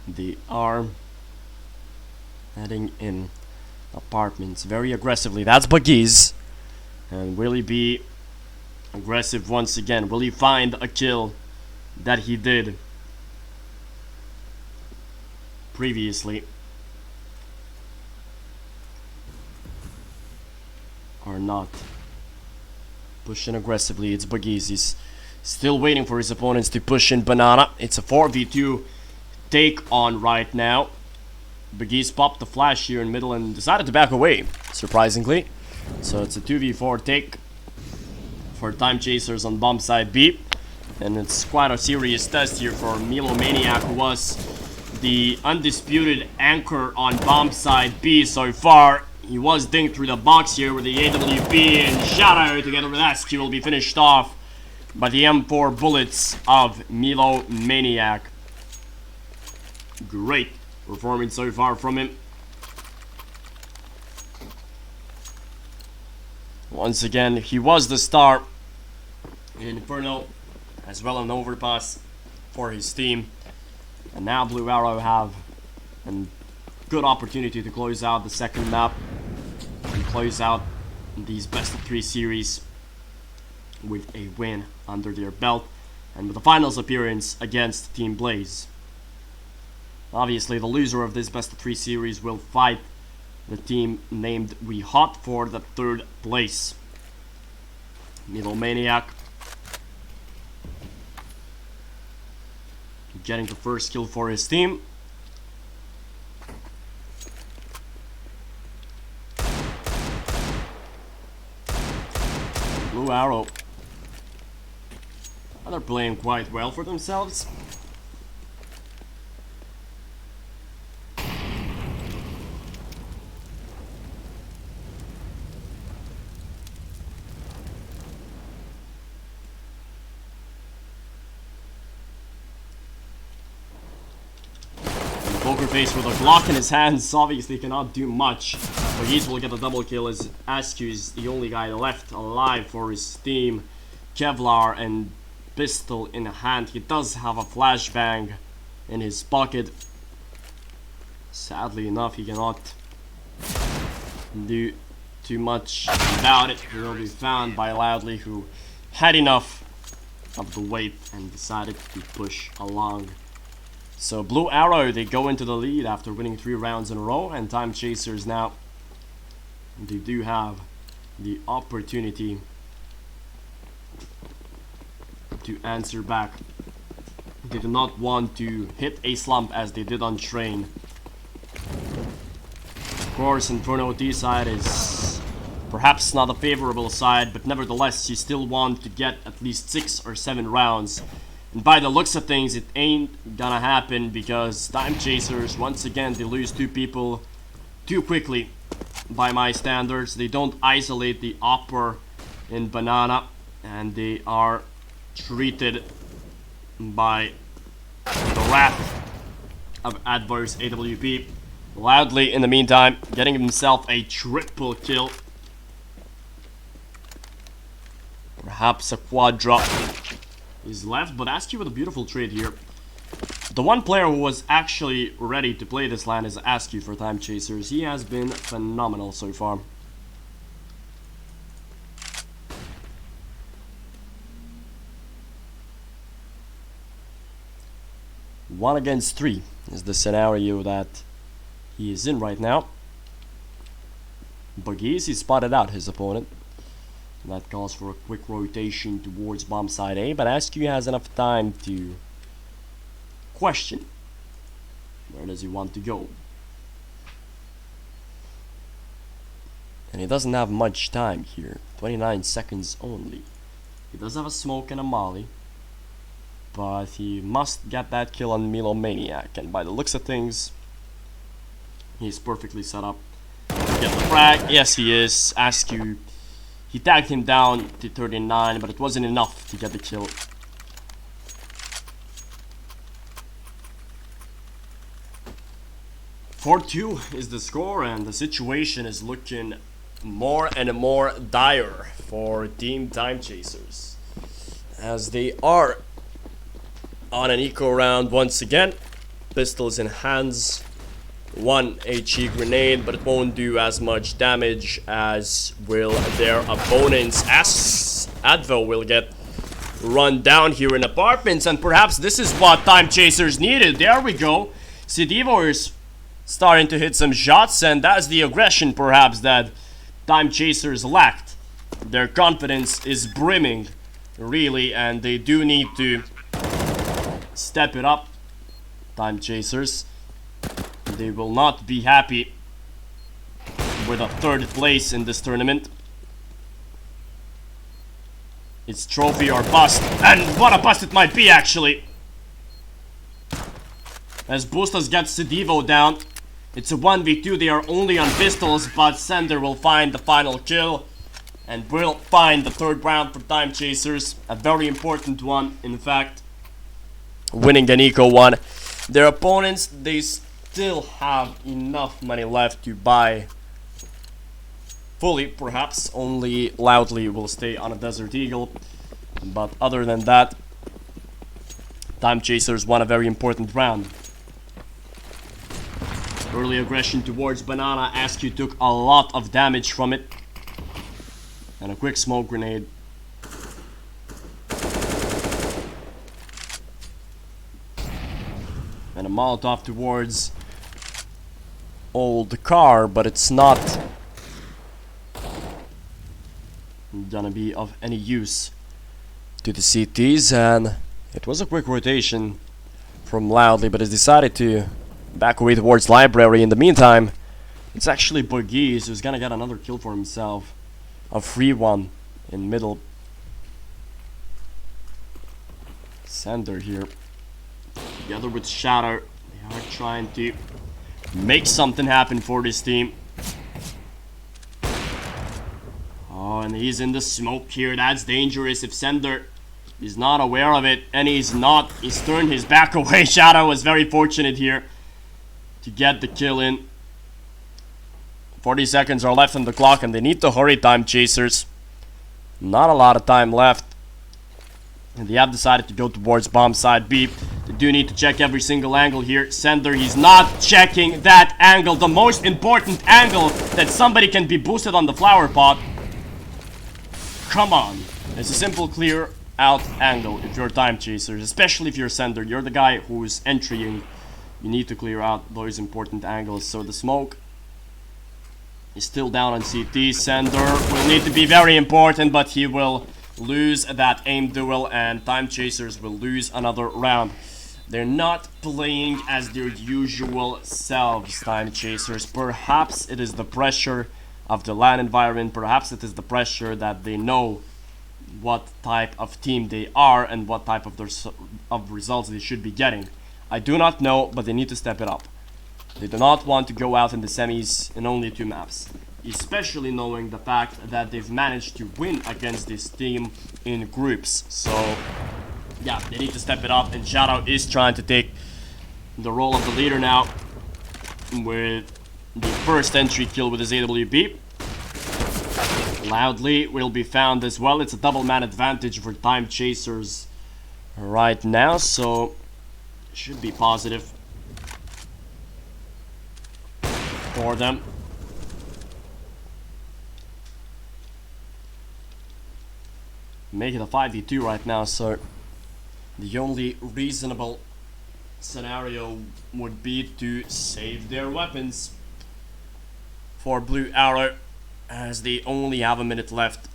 they are heading in apartments very aggressively. That's Bleiz. And will he be aggressive once again? Will he find a kill that he did previously? Or not? Pushing aggressively, it's Bleiz. He's still waiting for his opponents to push in banana. It's a 4v2 take on right now. Bleiz popped the flash here in middle and decided to back away, surprisingly. So it's a 2v4 take for Timechasers on bomb side B. And it's quite a serious test here for Milo Maniac, who was the undisputed anchor on bomb side B so far. He was dinged through the box here with the AWP, and Shadow together with Askew will be finished off by the M4 bullets of Milo Maniac. Great performance so far from him. Once again, he was the star in Inferno, as well an overpass for his team. And now BlueArrow have a good opportunity to close out the second map and close out these best of 3 series with a win under their belt. and with the finals appearance against Team Bleiz. Obviously, the loser of this best of 3 series will fight the team named We Hot for the 3rd place. Maniac getting the first kill for his team. BlueArrow. They're playing quite well for themselves. Poker face with a Glock in his hands obviously cannot do much. Bleiz will get a double kill as Askew is the only guy left alive for his team. Kevlar and pistol in hand. He does have a flashbang in his pocket. Sadly enough, he cannot do too much about it. He will be found by Loudly, who had enough of the weight and decided to push along. So BlueArrow, they go into the lead after winning 3 rounds in a row, and Timechasers now, they do have the opportunity to answer back. They do not want to hit a slump as they did on Train. Of course, Inferno T side is perhaps not a favorable side, but nevertheless, you still want to get at least 6 or 7 rounds. And by the looks of things, it ain't gonna happen because Timechasers, once again, they lose 2 people too quickly by my standards. They don't isolate the upper in Banana, and they are treated by the wrath of adverse AWP. Loudly, in the meantime, getting himself a triple kill. Perhaps a quadra is left, but Askew with a beautiful trade here. The one player who was actually ready to play this LAN is Askew for Timechasers. He has been phenomenal so far. One against 3 is the scenario that he is in right now. Bleiz, he spotted out his opponent. That calls for a quick rotation towards bomb side A, but Askew has enough time to question where does he want to go. And he doesn't have much time here, 29 seconds only. He does have a smoke and a molly, but he must get that kill on Maniac, and by the looks of things, he's perfectly set up to get the frag. Yes, he is. Askew, he tagged him down to 39, but it wasn't enough to get the kill. "4-2 is the score, and the situation is looking more and more dire for Team Timechasers, as they are on an eco round once again. Pistols in hands, 1 HE grenade, but it won't do as much damage as will their opponents, as Advo will get run down here in apartments, and perhaps this is what Timechasers needed. There we go. Sidivo is starting to hit some shots, and that's the aggression perhaps that Timechasers lacked. Their confidence is brimming, really, and they do need to step it up. Timechasers, they will not be happy with a 3rd place in this tournament. It's trophy or bust, and what a bust it might be actually. As Boostas gets Sidivo down, it's a 1v2, they are only on pistols, but Sender will find the final kill and will find the 3rd round for Timechasers, a very important one in fact, winning an eco one. Their opponents, they still have enough money left to buy fully, perhaps only Loudly will stay on a Desert Eagle, but other than that, Timechasers won a very important round. Early aggression towards Banana, Askew took a lot of damage from it, and a quick smoke grenade. And a Molotov towards old car, but it's not gonna be of any use to the CTs, and it was a quick rotation from Loudly, but has decided to back away towards Library. In the meantime, it's actually Bleiz who's gonna get another kill for himself. A free one in middle. Sender here, together with Shadow, they are trying to make something happen for this team. Oh, and he's in the smoke here. That's dangerous if Sender is not aware of it, and he's turned his back away. Shadow was very fortunate here to get the kill in. 40 seconds are left on the clock, and they need to hurry, Timechasers. Not a lot of time left. And they have decided to go towards bomb side B. They do need to check every single angle here. Sender, he's not checking that angle. The most important angle that somebody can be boosted on the flower pot. Come on. It's a simple clear out angle if you're Timechasers. Especially if you're Sender. You're the guy who's entering. You need to clear out those important angles. So the smoke is still down on CT. Sender will need to be very important, but he will lose that aim duel, and Timechasers will lose another round. They're not playing as their usual selves, Timechasers. Perhaps it is the pressure of the LAN environment. Perhaps it is the pressure that they know what type of team they are and what type of results they should be getting. I do not know, but they need to step it up. They do not want to go out in the semis in only 2 maps. Especially knowing the fact that they've managed to win against this team in groups. So, yeah, they need to step it up, and Shadow is trying to take the role of the leader now with the first entry kill with his AWP. Loudly will be found as well. It's a double man advantage for Timechasers right now, so should be positive for them. Make it a 5v2 right now, so the only reasonable scenario would be to save their weapons for BlueArrow, as they only have a minute left.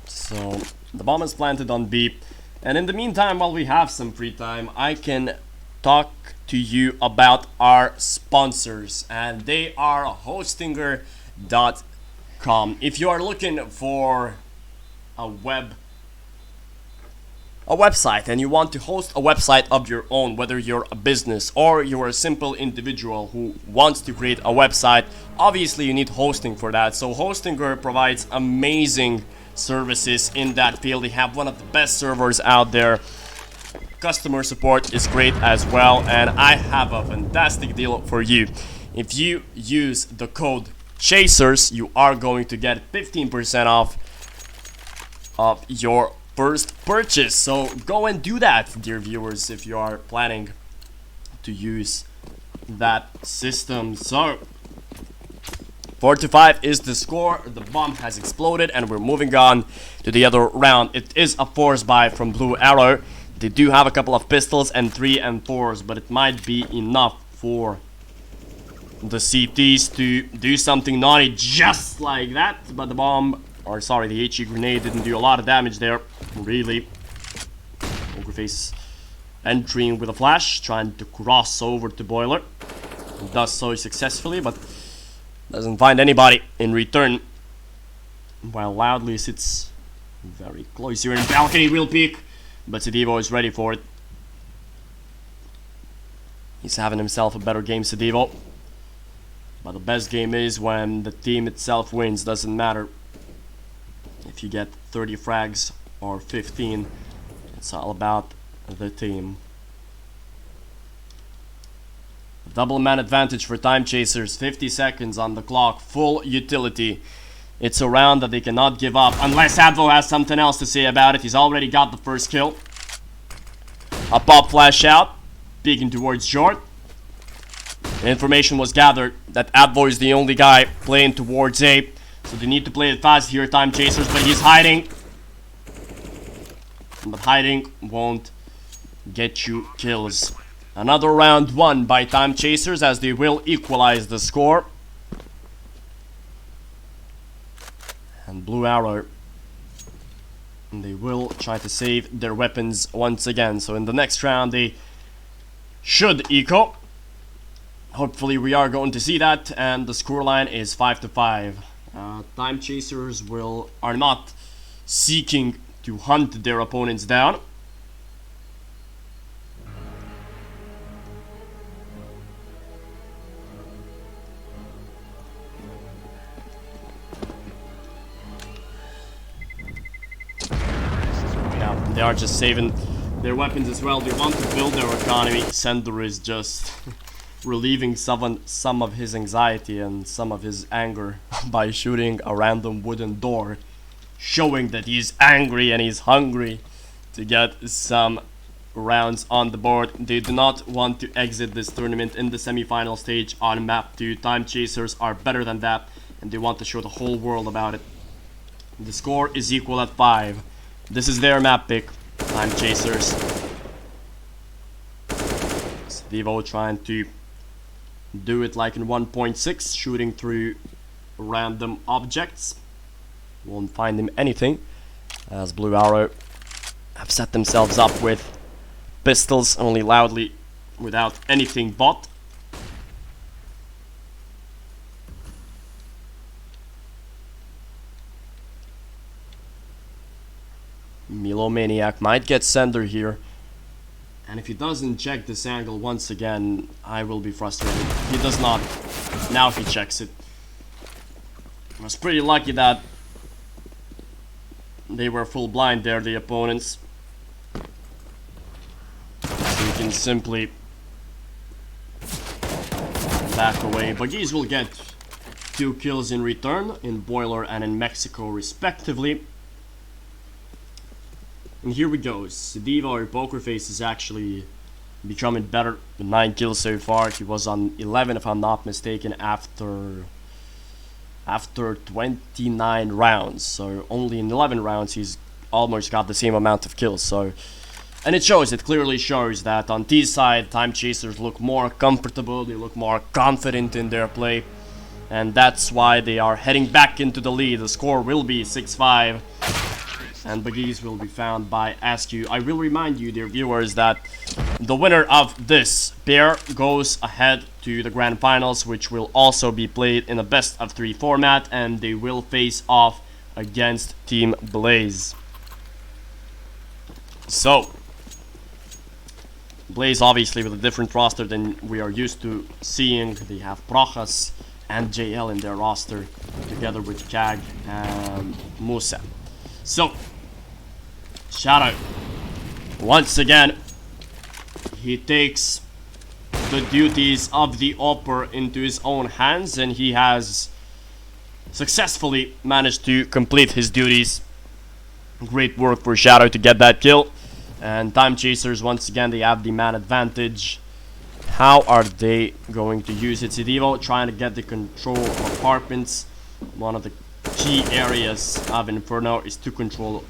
So the bomb is planted on B. And in the meantime, while we have some free time, I can talk to you about our sponsors, and they are Hostinger.com. If you are looking for a website and you want to host a website of your own, whether you're a business or you're a simple individual who wants to create a website, obviously you need hosting for that. So Hostinger provides amazing services in that field. They have one of the best servers out there. Customer support is great as well, and I have a fantastic deal for you. If you use the code CHASERS, you are going to get 15% off of your first purchase. So go and do that, dear viewers, if you are planning to use that system. So 4-5 is the score. The bomb has exploded, and we're moving on to the other round. It is a force buy from BlueArrow. They do have a couple of pistols and 3 and 4s, but it might be enough for the CTs to do something naughty just like that. But the bomb, or sorry, the HE grenade didn't do a lot of damage there, really. Pokerface entering with a flash, trying to cross over to Boiler. Does so successfully, but doesn't find anybody in return. While Loudly sits very close here in balcony, will peek, but Sedivo is ready for it. He's having himself a better game, Sedivo. But the best game is when the team itself wins. Doesn't matter if you get 30 frags or 15. It's all about the team. Double man advantage for Timechasers. 50 seconds on the clock. Full utility. It's a round that they cannot give up unless Advo has something else to say about it. He's already got the first kill. A pop flash out. Peeking towards short. Information was gathered that Advo is the only guy playing towards A. So they need to play it fast here, Timechasers, but he's hiding. But hiding won't get you kills. Another round won by Timechasers as they will equalize the score. And BlueArrow, they will try to save their weapons once again. So in the next round they should eco. Hopefully we are going to see that, and the scoreline is 5-5. Timechasers are not seeking to hunt their opponents down. Yeah, they are just saving their weapons as well. They want to build their economy. Sender is just relieving some of his anxiety and some of his anger by shooting a random wooden door, showing that he's angry and he's hungry to get some rounds on the board. They do not want to exit this tournament in the semi-final stage on map 2. Timechasers are better than that, and they want to show the whole world about it. The score is equal at 5. This is their map pick, Timechasers. Stevo trying to do it like in 1.6, shooting through random objects. Won't find him anything, as BlueArrow have set themselves up with pistols only loudly without anything but. Milomaniac might get Sender here. And if he doesn't check this angle once again, I will be frustrated. He does not. Now he checks it. I was pretty lucky that they were full blind there, the opponents. So you can simply back away. Bleiz will get 2 kills in return, in Boiler and in Mexico respectively. And here we go. Stevo, or Pokerface, is actually becoming better with 9 kills so far. He was on 11 if I'm not mistaken after 29 rounds. So only in 11 rounds he's almost got the same amount of kills. So, and it clearly shows that on T side Timechasers look more comfortable, they look more confident in their play. And that's why they are heading back into the lead. The score will be 6-5. And Bleiz will be found by Askew. I will remind you, dear viewers, that the winner of this pair goes ahead to the grand finals, which will also be played in a best of 3 format, and they will face off against Team Bleiz. So, Bleiz obviously with a different roster than we are used to seeing. They have Prochas and JL in their roster, together with Kag and Musa. So, shout out. Once again, he takes the duties of the Opera into his own hands, and he has successfully managed to complete his duties. Great work for Shadow to get that kill. And Timechasers, once again, they have the man advantage. How are they going to use it? Stevo trying to get the control of apartments. One of the key areas of Inferno is to control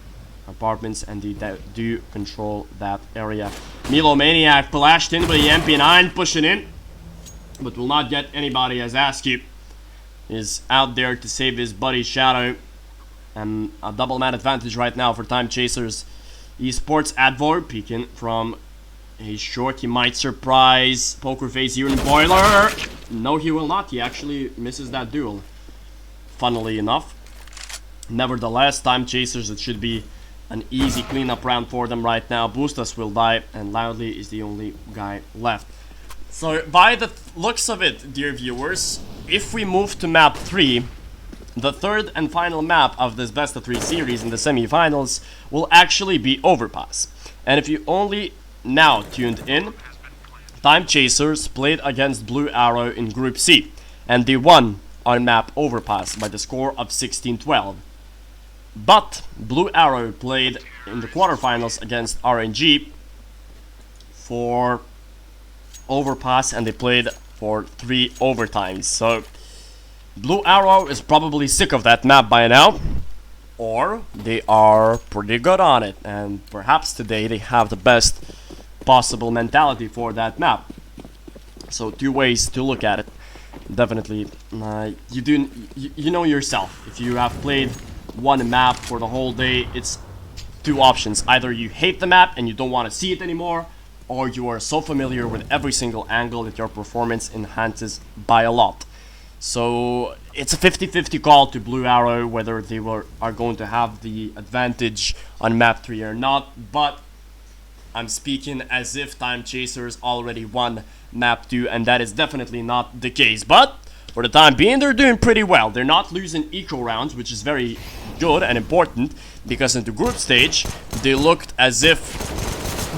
apartments, and they do control that area. Milomaniac flashed in with the MP9, pushing in, but will not get anybody, as Askew is out there to save his buddy Shadow. And a double man advantage right now for Timechasers. Esports Advor peeking from a short. He might surprise Pokerface here in Boiler. No, he will not. He actually misses that duel, funnily enough. Nevertheless, Timechasers, it should be an easy cleanup round for them right now. Boostas will die, and Loudly is the only guy left. So, by the looks of it, dear viewers, if we move to map 3, the third and final map of this best of 3 series in the semi-finals will actually be Overpass. And if you only now tuned in, Timechasers played against BlueArrow in Group C, and they won on map Overpass by the score of 16-12. But BlueArrow played in the quarterfinals against RNG for Overpass, and they played for 3 overtimes. So BlueArrow is probably sick of that map by now, or they are pretty good on it, and perhaps today they have the best possible mentality for that map. So 2 ways to look at it. Definitely, you know yourself. If you have played one map for the whole day, it's 2 options. Either you hate the map and you don't want to see it anymore, or you are so familiar with every single angle that your performance enhances by a lot. So it's a 50-50 call to BlueArrow whether they are going to have the advantage on map 3 or not, but I'm speaking as if Timechasers already won map 2, and that is definitely not the case. But for the time being, they're doing pretty well. They're not losing eco rounds, which is very good and important, because in the group stage they looked as if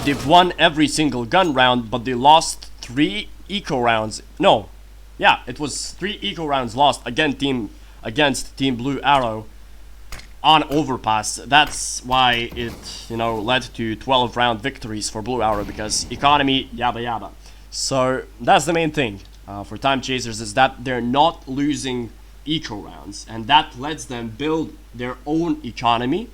they've won every single gun round, but they lost 3 eco rounds. No, yeah, it was 3 eco rounds lost against Team BlueArrow on overpass. That's why it, led to 12 round victories for BlueArrow, because economy, yada yada. So that's the main thing for Timechasers, is that they're not losing eco rounds, and that lets them build their own economy.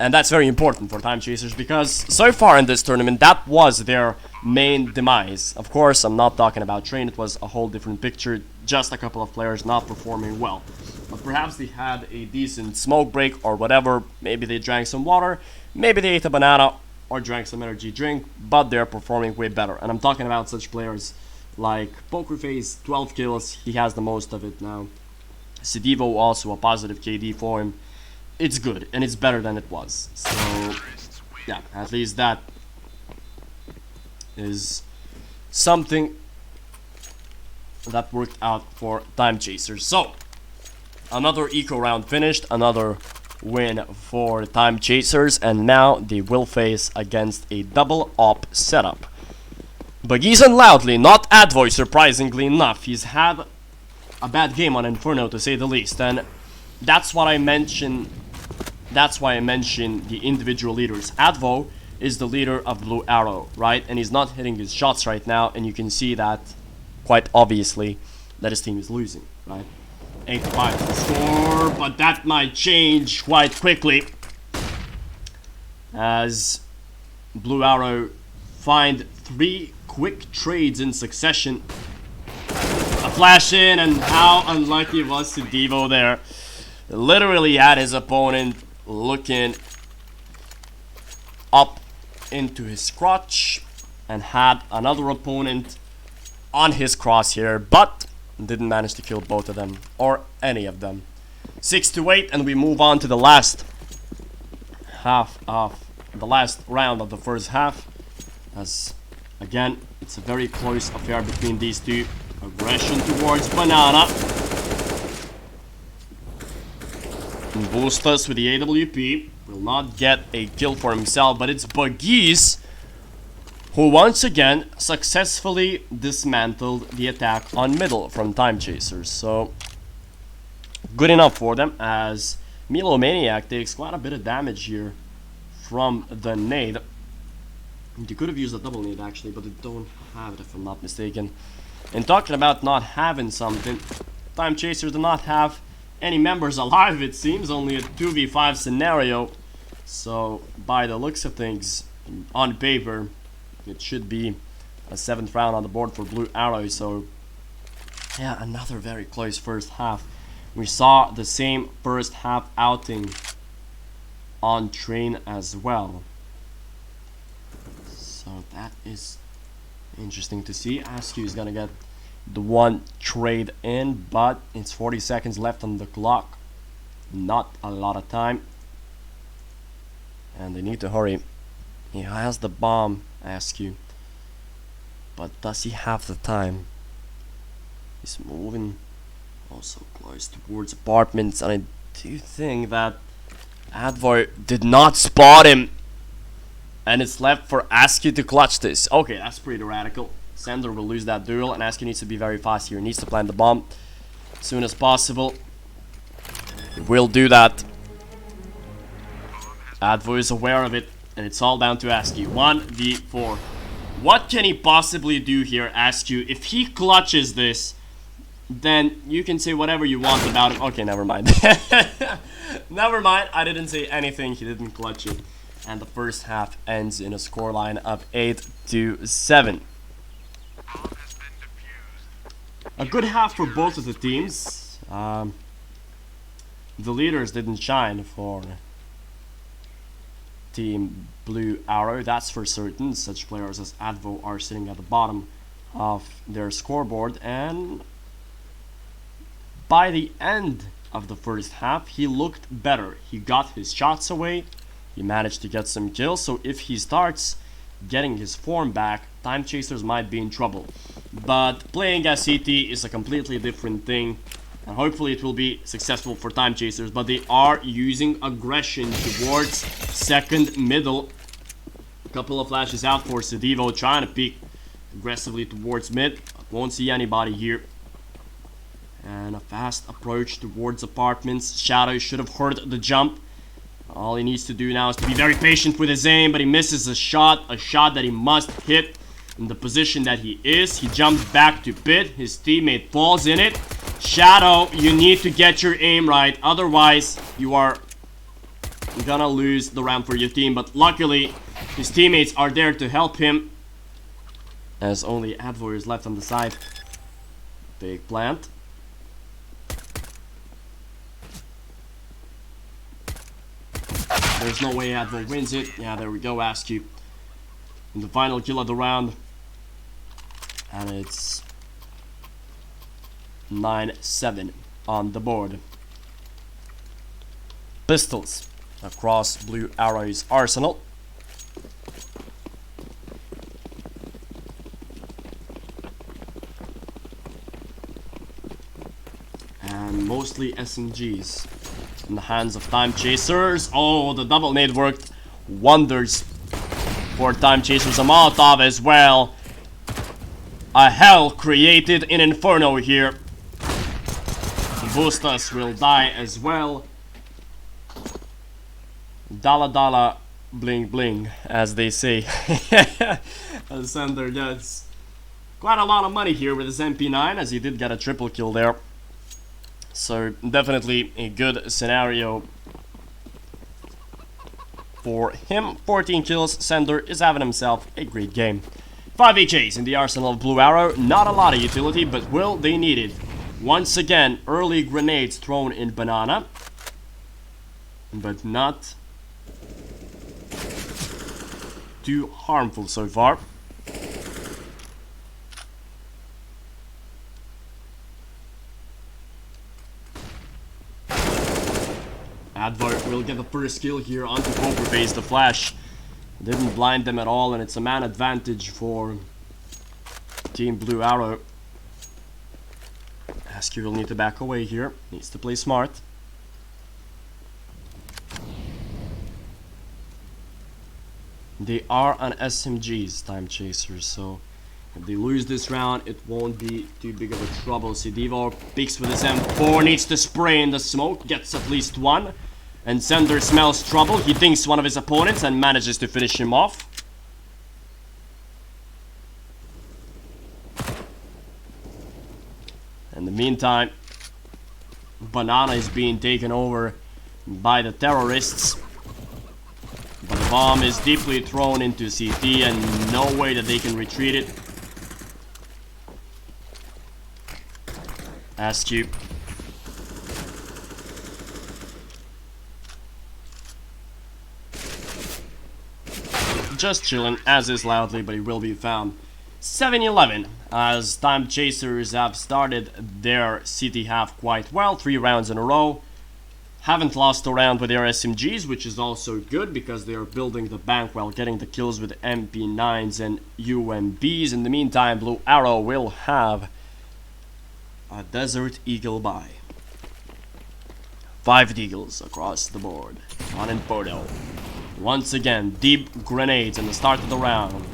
And that's very important for Timechasers, because so far in this tournament, that was their main demise. Of course, I'm not talking about Train, it was a whole different picture, just a couple of players not performing well. But perhaps they had a decent smoke break or whatever, maybe they drank some water, maybe they ate a banana or drank some energy drink, but they're performing way better. And I'm talking about such players like Pokerface, 12 kills, he has the most of it now. Sedivo, also a positive KD for him. It's good, and it's better than it was. So, yeah, at least that is something that worked out for Timechasers. So, another eco round finished, another win for Timechasers, and now they will face against a double op setup. Bleiz and Loudly, not Advoy, surprisingly enough. He's had a bad game on Inferno, to say the least, and that's what I mentioned. That's why I mentioned the individual leaders. Advo is the leader of BlueArrow, right? And he's not hitting his shots right now, and you can see that quite obviously that his team is losing, right? 85 to score, but that might change quite quickly as BlueArrow find 3 quick trades in succession. A flash in, and how unlucky was Sedivo there. Literally had his opponent looking up into his crotch and had another opponent on his crosshair, but didn't manage to kill both of them or any of them. 6-8, and we move on to the last round of the first half, as again it's a very close affair between these two. Aggression towards Banana. Boostas with the AWP will not get a kill for himself, but it's Bleiz who once again successfully dismantled the attack on middle from Timechasers. So good enough for them, as Milomaniac takes quite a bit of damage here from the nade. They could have used a double nade actually, but they don't have it if I'm not mistaken. And talking about not having something, Timechasers do not have any members alive, it seems, only a 2v5 scenario. So by the looks of things, on paper, it should be a 7th round on the board for BlueArrow. So yeah, another very close first half. We saw the same first half outing on Train as well. So that is interesting to see. Askew is gonna get the 1 trade in, but it's 40 seconds left on the clock. Not a lot of time, and they need to hurry. He has the bomb, Askew, but does he have the time? He's moving also close towards apartments, and I do think that Advoy did not spot him, and it's left for Askew to clutch this. Okay, that's pretty radical. Sander will lose that duel, and Askew needs to be very fast here. He needs to plant the bomb as soon as possible. He will do that. Advo is aware of it, and it's all down to Askew. 1v4. What can he possibly do here, ask you? If he clutches this, then you can say whatever you want about him. Okay, never mind. Never mind, I didn't say anything, he didn't clutch it. And the first half ends in a scoreline of 8-7. A good half for both of the teams. The leaders didn't shine for Team BlueArrow, that's for certain. Such players as Advo are sitting at the bottom of their scoreboard, and by the end of the first half, he looked better. He got his shots away, he managed to get some kills, so if he starts getting his form back, Timechasers might be in trouble. But playing as CT is a completely different thing, and hopefully it will be successful for Timechasers, but they are using aggression towards second middle. A couple of flashes out for Sedivo, trying to peek aggressively towards mid. Won't see anybody here. And a fast approach towards apartments. Shadow should have heard the jump. All he needs to do now is to be very patient with his aim, but he misses a shot that he must hit in the position that he is. He jumps back to pit, his teammate falls in it. Shadow, you need to get your aim right, otherwise you are gonna lose the round for your team. But luckily, his teammates are there to help him, as only Advo is left on the side. Big plant. There's no way Advo wins it. Yeah, there we go, ask you. And the final kill of the round. And it's 9-7 on the board. Pistols across BlueArrow's arsenal. And mostly SMGs in the hands of Timechasers. Oh, the double nade worked wonders for Timechasers. A Molotov as well. A hell created in Inferno here. Boostas will die as well. Dala dala bling bling, as they say. Sander gets quite a lot of money here with his MP9, as he did get a triple kill there. So definitely a good scenario for him. 14 kills. Sender is having himself a great game. 5 HAs in the arsenal of BlueArrow. Not a lot of utility, but will they need it? Once again, early grenades thrown in Banana, but not too harmful so far. Advo will get the first kill here onto Poker Face. The flash didn't blind them at all, and it's a man advantage for Team BlueArrow. Askew will need to back away here. Needs to play smart. They are on SMGs, Timechasers, so if they lose this round, it won't be too big of a trouble. Sedivo peeks with his M4, needs to spray in the smoke, gets at least one. And Sender smells trouble. He thinks one of his opponents and manages to finish him off. In the meantime, Banana is being taken over by the terrorists. But the bomb is deeply thrown into CT and no way that they can retreat it. Askew. Just chilling, as is Loudly, but he will be found. 7-11, as Timechasers have started their CT half quite well, 3 rounds in a row. Haven't lost a round with their SMGs, which is also good because they are building the bank while getting the kills with MP9s and UMBs. In the meantime, BlueArrow will have a Desert Eagle buy. 5 Deagles across the board. On in photo. Once again, deep grenades in the start of the round.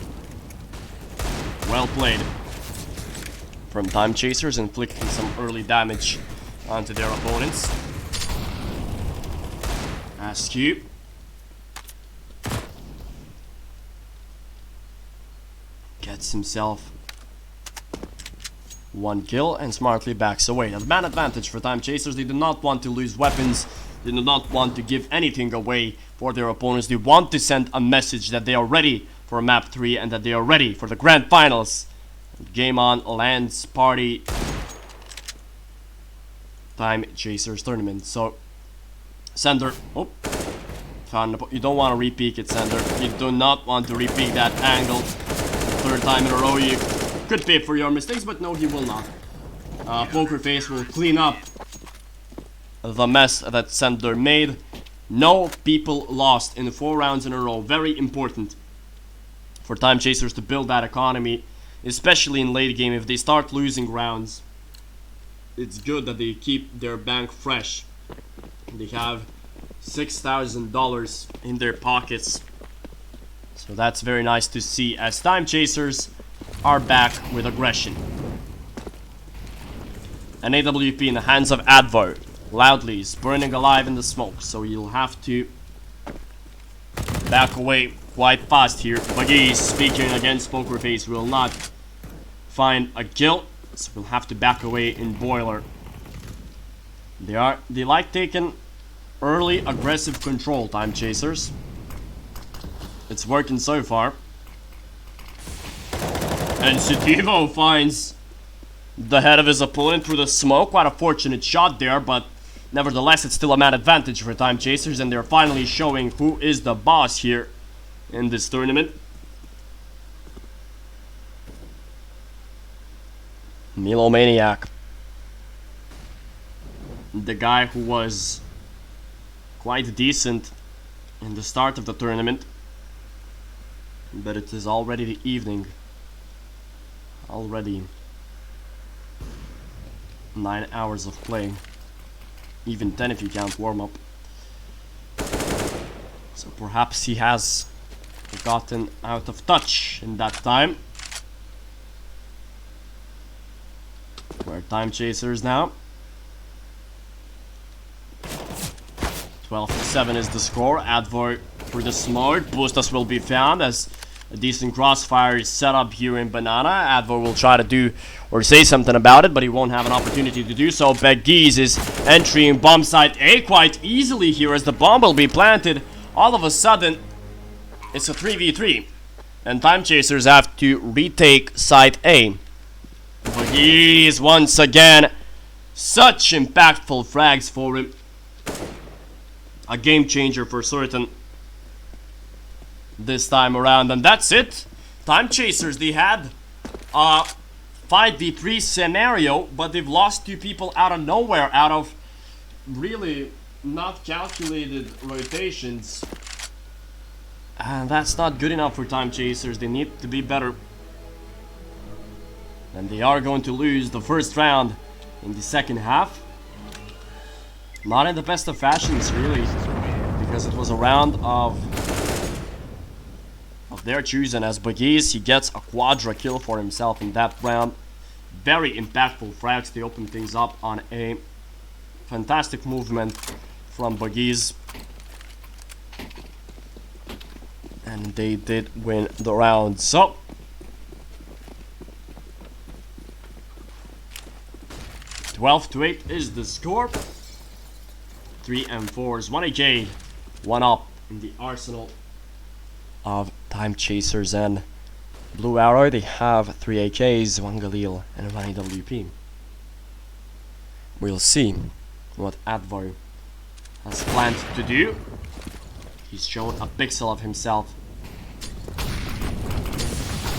Well played from Timechasers, inflicting some early damage onto their opponents. Askew. gets himself 1 kill and smartly backs away. The man advantage for Timechasers. They do not want to lose weapons. They do not want to give anything away for their opponents. They want to send a message that they are ready for map 3 and that they are ready for the grand finals. GameOn Lan's party Timechasers tournament. So Sender, oh, found you don't want to repeat it, Sender. You do not want to repeat that angle. Third time in a row. You could pay for your mistakes, but no, he will not. Poker Face will clean up the mess that Sender made. No people lost in 4 rounds in a row. Very important for Timechasers to build that economy, especially in late game. If they start losing rounds, it's good that they keep their bank fresh. They have $6,000 in their pockets, so that's very nice to see as Timechasers are back with aggression. An AWP in the hands of Advo. Loudly is burning alive in the smoke, so you'll have to back away quite fast here. Bleiz, speaking against Poker Face, will not find a kill, so we'll have to back away in Boiler. They like taking early aggressive control, Timechasers. It's working so far. And Sutivo finds the head of his opponent through the smoke. Quite a fortunate shot there, but nevertheless, it's still a man advantage for Timechasers, and they're finally showing who is the boss here in this tournament. Milomaniac, the guy who was quite decent in the start of the tournament, but it is already the evening. Already 9 hours of playing, even 10 if you count warm-up. So perhaps he has gotten out of touch in that time. We're Timechasers now. 12-7 is the score. Advo for the smoke. Boostas will be found as a decent crossfire is set up here in Banana. Advo will try to do or say something about it, but he won't have an opportunity to do so. Bleiz is entering bomb site A quite easily here as the bomb will be planted. All of a sudden, it's a 3v3, and Timechasers have to retake site A. Bleiz once again, such impactful frags for him. A game changer for certain this time around, and that's it. Timechasers, they had a 5v3 scenario, but they've lost 2 people out of nowhere, out of really not calculated rotations, and that's not good enough for Timechasers. They need to be better, and they are going to lose the first round in the second half. Not in the best of fashions, really, because it was a round of their choosing. As Bleiz, he gets a quadra kill for himself in that round. Very impactful frags. They open things up on A. Fantastic movement from Bleiz, and they did win the round. So 12-8 is the score. 3 and 4s, 1 AK, 1 up in the arsenal of Timechasers and BlueArrow. They have 3 AKs, 1 Galil, and 1 AWP. We'll see what Advo has planned to do. He's shown a pixel of himself,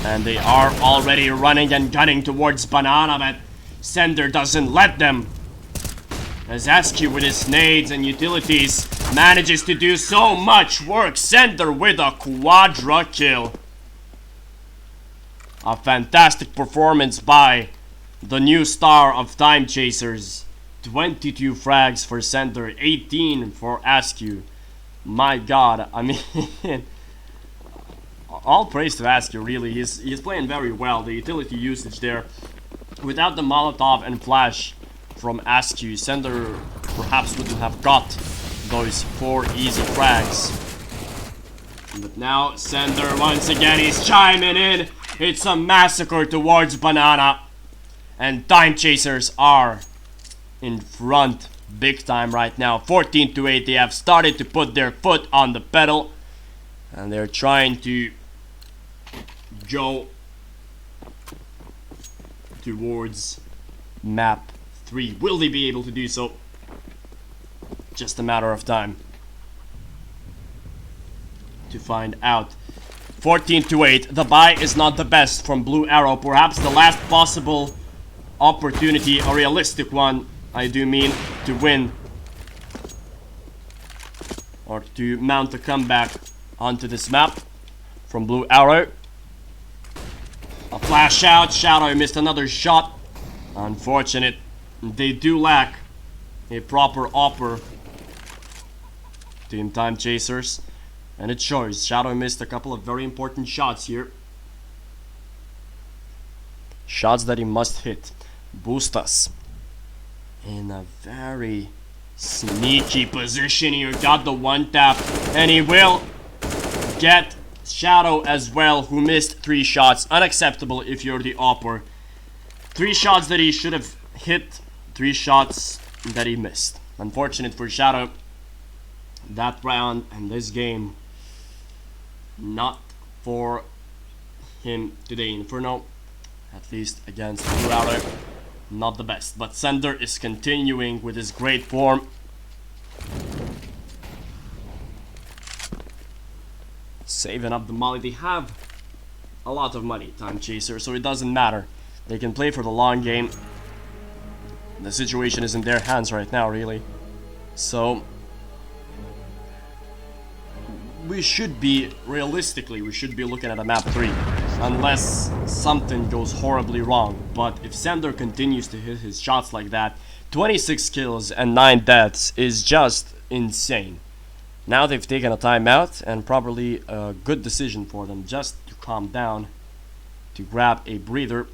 and they are already running and gunning towards Banana, but Sender doesn't let them. As Askew with his nades and utilities manages to do so much work. Sender with a quadra kill. A fantastic performance by the new star of Timechasers. 22 frags for Sender, 18 for Askew. My god, I mean, all praise to Askew, really. He's playing very well. The utility usage there, without the Molotov and Flash from Askew, Sender perhaps wouldn't have got those 4 easy frags. But now Sender once again is chiming in It's a massacre towards Banana. And Timechasers are in front big time right now. 14-8. They have started to put their foot on the pedal. And they're trying to go towards map 3. Will they be able to do so? Just a matter of time to find out. 14-8. The buy is not the best from BlueArrow. Perhaps the last possible opportunity, a realistic one, I do mean, to win or to mount a comeback onto this map from BlueArrow. A flash out. Shadow missed another shot. Unfortunate. They do lack a proper upper. Team Timechasers. And it shows. Shadow missed a couple of very important shots here. Shots that he must hit. Boost us in a very sneaky position here. Got the one tap. And he will get Shadow as well, who missed 3 shots. Unacceptable if you're the upper. 3 shots that he should have hit. 3 shots that he missed. Unfortunate for Shadow. That round and this game, not for him today. Inferno, at least against BlueArrow, not the best. But Sender is continuing with his great form. Saving up the molly. They have a lot of money, Timechaser, so it doesn't matter. They can play for the long game. The situation is in their hands right now, really. So we should be, realistically, we should be looking at a map 3. Unless something goes horribly wrong. But if Sender continues to hit his shots like that, 26 kills and 9 deaths is just insane. Now they've taken a timeout, and probably a good decision for them just to calm down, to grab a breather,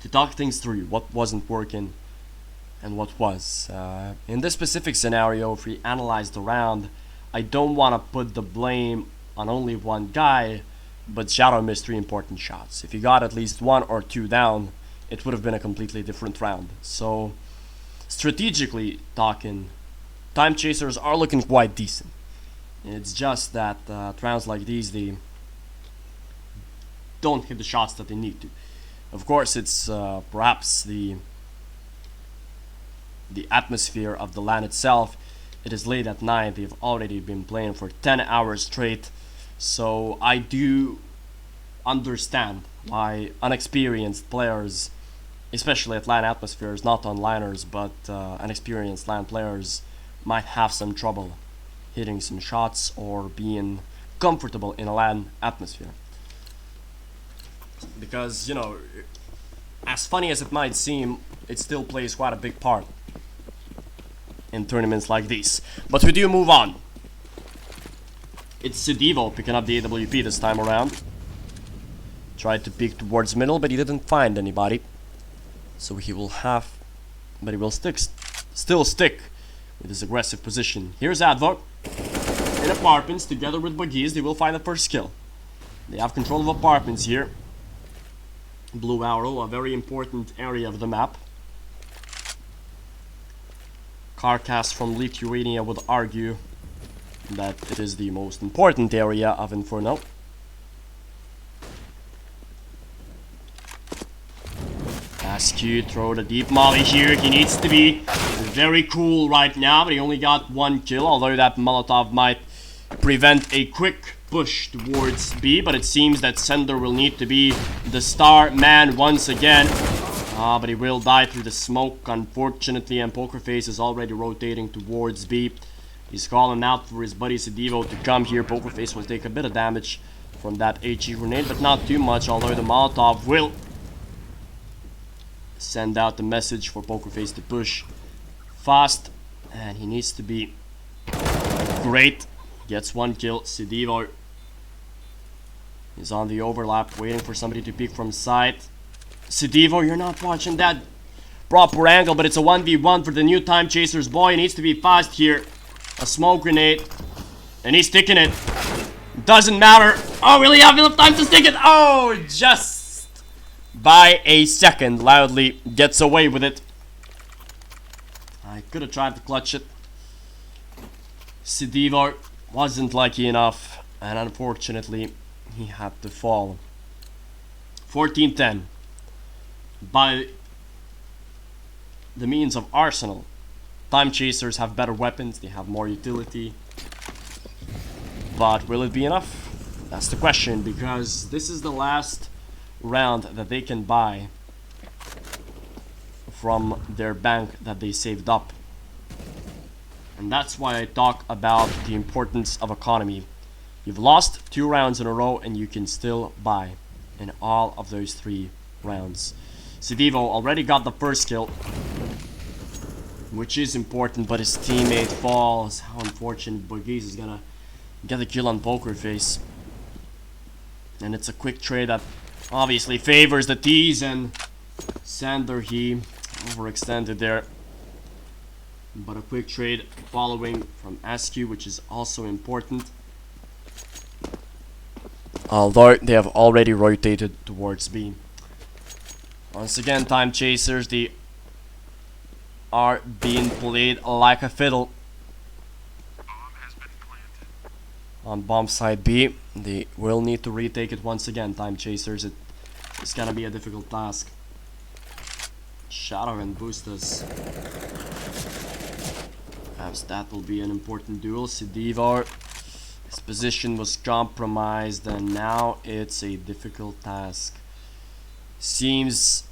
to talk things through, what wasn't working and what was. In this specific scenario, if we analyze the round, I don't want to put the blame on only one guy, but Shadow missed 3 important shots. If he got at least 1 or 2 down, it would have been a completely different round. So, strategically talking, Timechasers are looking quite decent. It's just that rounds like these, they don't hit the shots that they need to. Of course, it's perhaps the atmosphere of the LAN itself. It is late at night. They've already been playing for 10 hours straight. So I do understand why unexperienced players, especially at LAN atmospheres, not onliners, but unexperienced LAN players, might have some trouble hitting some shots or being comfortable in a LAN atmosphere. Because, you know, as funny as it might seem, it still plays quite a big part in tournaments like these. But we do move on. It's Sidivo picking up the AWP this time around. Tried to peek towards middle, but he didn't find anybody. So he will have, but he will still stick with his aggressive position. Here's Advo in apartments together with Bleiz. They will find the first kill. They have control of apartments here. BlueArrow, a very important area of the map. Carcast from Lithuania would argue that it is the most important area of Inferno. Askew throw the deep molly here. He needs to be very cool right now, but he only got 1 kill, although that Molotov might prevent a quick push towards B, but it seems that Sender will need to be the star man once again. But he will die through the smoke, unfortunately, and Pokerface is already rotating towards B. He's calling out for his buddy Sidivo to come here. Pokerface will take a bit of damage from that HE grenade, but not too much, although the Molotov will send out the message for Pokerface to push fast, and he needs to be great. Gets 1 kill. Sidivo is on the overlap, waiting for somebody to peek from side. Sidivo, you're not watching that proper angle, but it's a 1v1 for the new Timechasers boy. He needs to be fast here. A smoke grenade, and he's sticking it. Doesn't matter. Oh, really have enough time to stick it. Oh, just by a second. Loudly gets away with it. I could have tried to clutch it. Sidivo wasn't lucky enough, and unfortunately, he had to fall. 14-10. By the means of Arsenal, Timechasers have better weapons, they have more utility. But will it be enough? That's the question, because this is the last round that they can buy from their bank that they saved up. And that's why I talk about the importance of economy. You've lost 2 rounds in a row and you can still buy in all of those 3 rounds. Sidivo already got the first kill, which is important, but his teammate falls. How unfortunate. Bleiz is gonna get the kill on Poker Face. And it's a quick trade that obviously favors the T's, and Sander, he overextended there. But a quick trade following from SQ, which is also important. Although they have already rotated towards B. Once again, Timechasers, they are being played like a fiddle. On bomb side B, they will need to retake it once again. Timechasers, it's gonna be a difficult task. Shadow and Boosters. Perhaps that will be an important duel. Sidivo, his position was compromised, and now it's a difficult task. Seems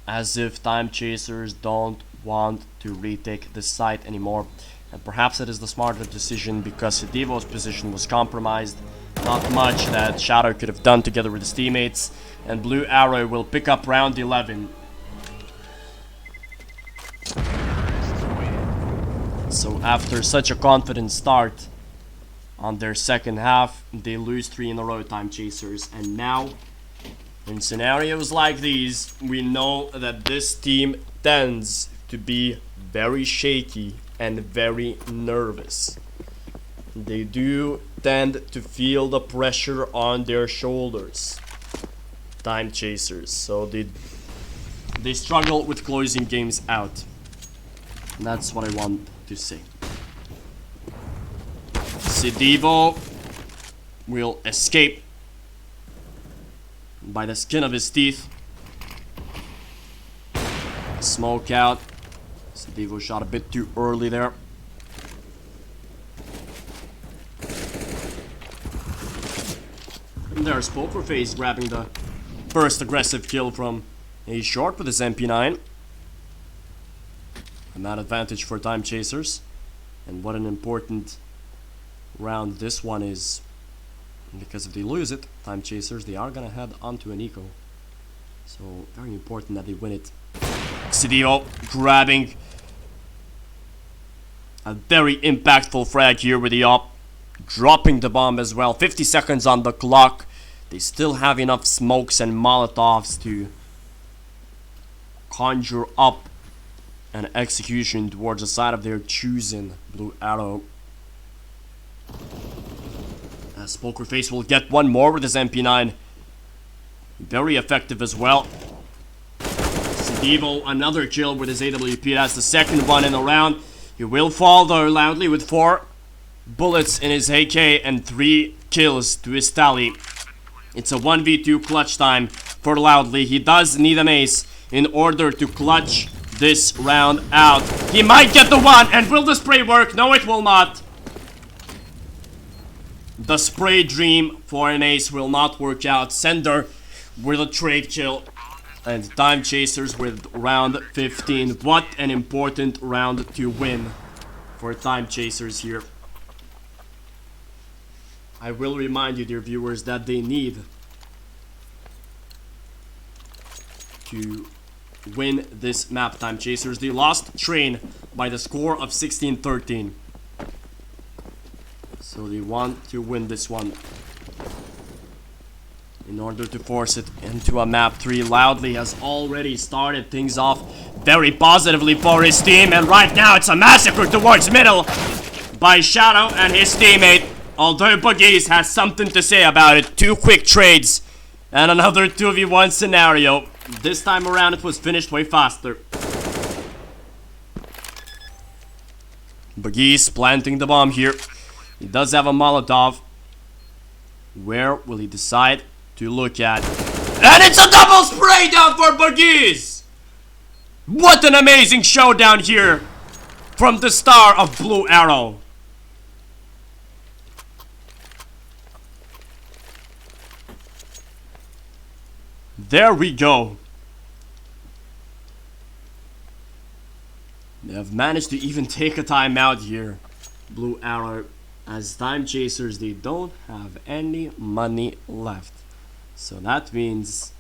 as if Timechasers don't want to retake this site anymore. And perhaps it is the smarter decision, because Sidivo's position was compromised. Not much that Shadow could have done together with his teammates. And BlueArrow will pick up round 11. So after such a confident start on their second half, they lose 3 in a row, Timechasers. And now, in scenarios like these, we know that this team tends to be very shaky and very nervous. They do tend to feel the pressure on their shoulders, Timechasers. So they struggle with closing games out. And that's what I want to say. Sidivo will escape by the skin of his teeth. Smoke out. Sidivo shot a bit too early there. And there's Poker Face grabbing the first aggressive kill from a short with his MP9. And that advantage for Timechasers. And what an important round this one is. Because if they lose it, Timechasers, they are gonna head onto an eco. So very important that they win it. Sidivo grabbing a very impactful frag here with the op. Dropping the bomb as well. 50 seconds on the clock. They still have enough smokes and molotovs to conjure up an execution towards the side of their choosing. BlueArrow. As Poker Face will get one more with his MP9. Very effective as well. Sidivo, another kill with his AWP. That's the second one in the round. He will fall though loudly with 4 bullets in his AK and 3 kills to his tally. It's a 1v2 clutch time for Loudly. He does need an ace in order to clutch this round out. He might get the one, and will the spray work? No, it will not. The spray dream for an ace will not work out. Sender with a trade kill. And Timechasers with round 15. What an important round to win for Timechasers here. I will remind you, dear viewers, that they need to win this map, Timechasers. They lost Train by the score of 16-13. So they want to win this one in order to force it into a map 3. Loudly has already started things off very positively for his team, and right now it's a massacre towards middle by Shadow and his teammate. Although Bleiz has something to say about it. 2 quick trades and another 2v1 scenario. This time around it was finished way faster. Bleiz planting the bomb here. He does have a Molotov. Where will he decide to look at? And it's a double spray down for Bleiz! What an amazing showdown here from the star of BlueArrow. There we go. They have managed to even take a timeout here. BlueArrow, as Timechasers, they don't have any money left. So that means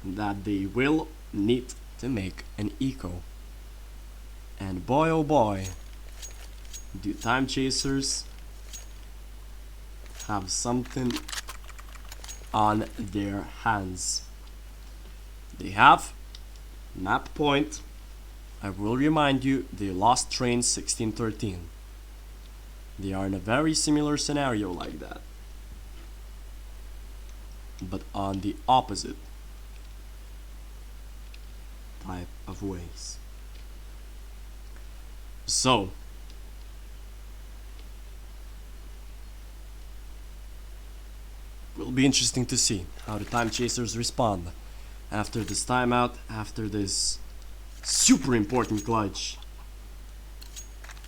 that they will need to make an eco. And boy oh boy, do Timechasers have something on their hands. They have map point. I will remind you, they lost train 1613. They are in a very similar scenario like that, but on the opposite type of ways. So will be interesting to see how the Timechasers respond after this timeout, after this super important clutch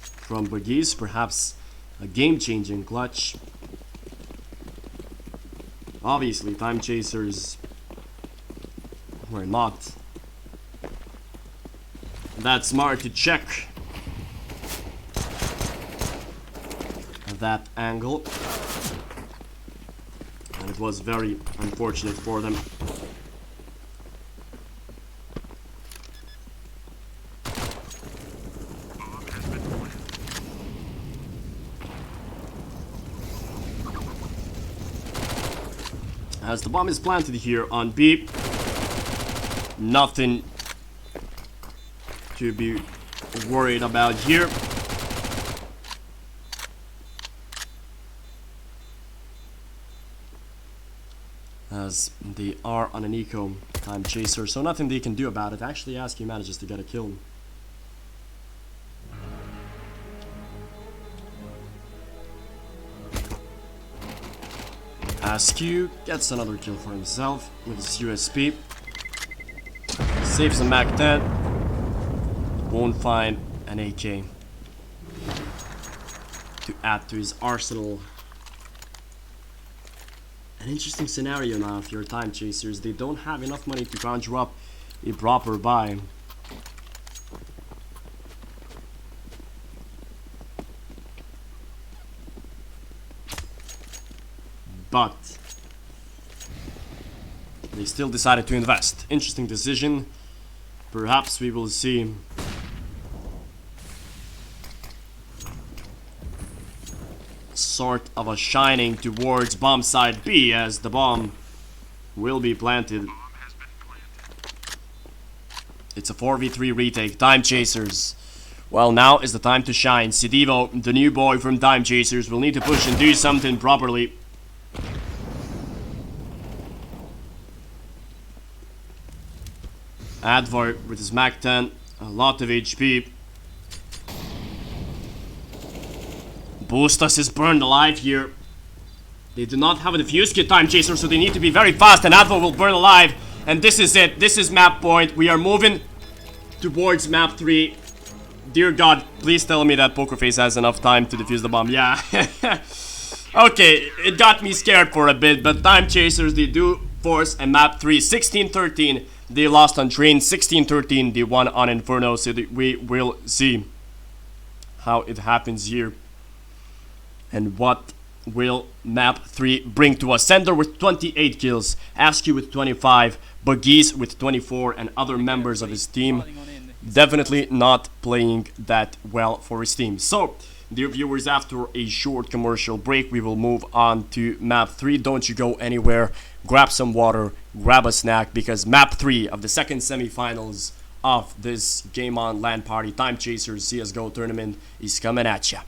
from Bleiz, perhaps a game-changing clutch. Obviously, Timechasers were not that smart to check that angle, and it was very unfortunate for them. As the bomb is planted here on B, nothing to be worried about here. As they are on an eco Timechaser, so nothing they can do about it. Actually, Askew manages to get a kill. Askew gets another kill for himself with his USP. Saves the Mac 10. Won't find an AK to add to his arsenal. An interesting scenario now if you're Timechasers. They don't have enough money to conjure up a proper buy. But they still decided to invest. Interesting decision. Perhaps we will see sort of a shining towards bomb side B as the bomb will be planted. It's a 4v3 retake. Timechasers. Well, now is the time to shine. Sidivo, the new boy from Timechasers, will need to push and do something properly. Advar with his Mac 10, a lot of HP. Boostas is burned alive here. They do not have a defuse kit, Timechaser, so they need to be very fast, and Advar will burn alive. And this is it. This is map point. We are moving towards map 3. Dear God, please tell me that Pokerface has enough time to defuse the bomb. Yeah. Okay, it got me scared for a bit, but Timechasers, they do force a map 3. 16-13. They lost on train. 16-13. They won on Inferno. So we will see how it happens here. And what will map 3 bring to us? Sender with 28 kills. Askew with 25. Bleiz with 24. And other members of his team definitely not playing that well for his team. So, dear viewers, after a short commercial break, we will move on to map 3. Don't you go anywhere. Grab some water, grab a snack, because map 3 of the second semifinals of this GameOn Lan Party Timechasers CSGO tournament is coming at ya.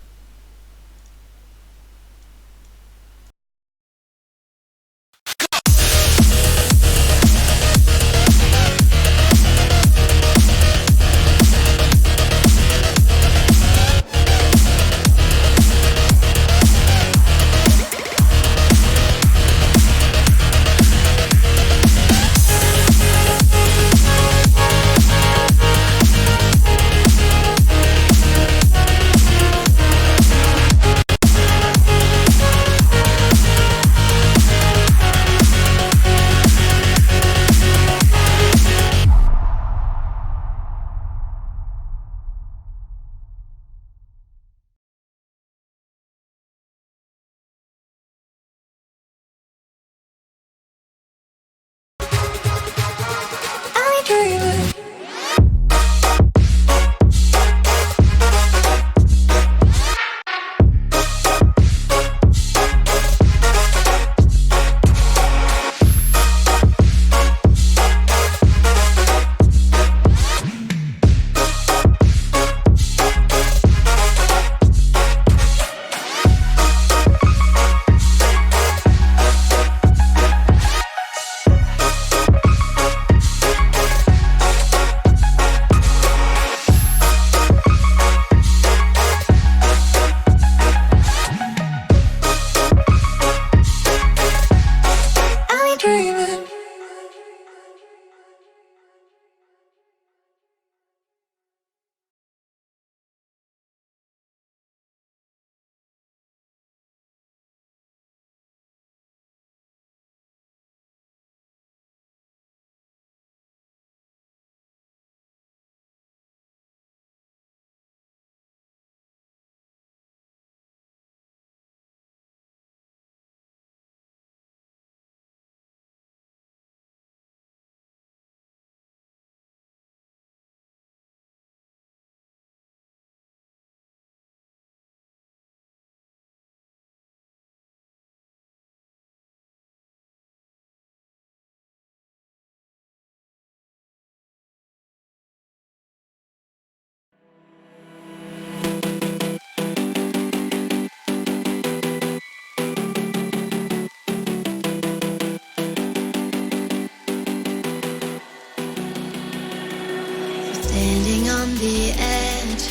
the edge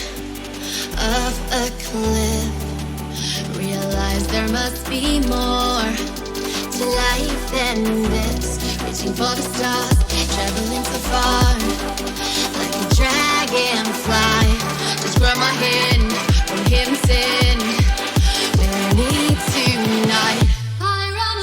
of a cliff. Realize there must be more to life than this. Reaching for the stars, traveling so far, like a dragonfly. Just grab my hand from hidden sin. We'll need tonight. I run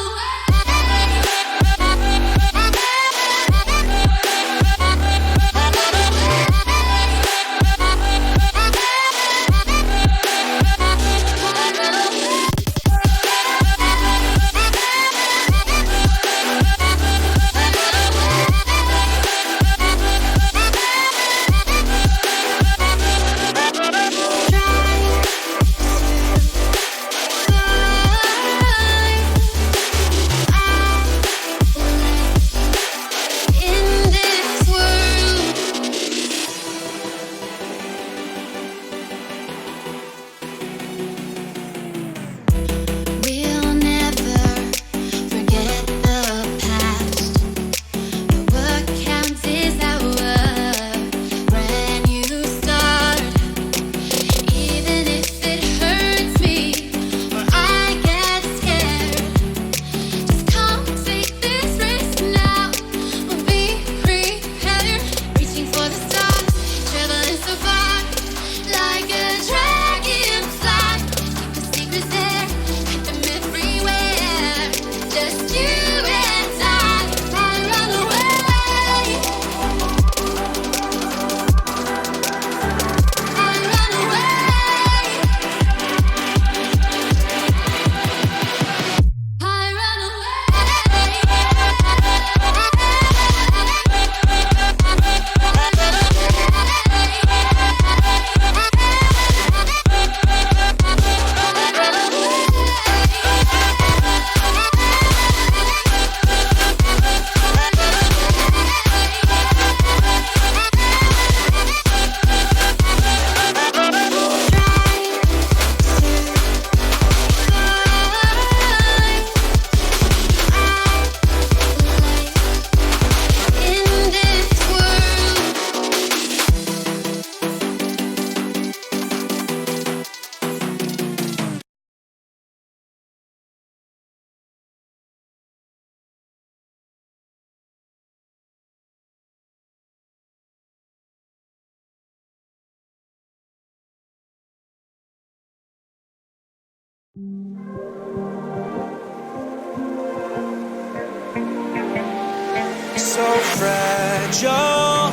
So fragile,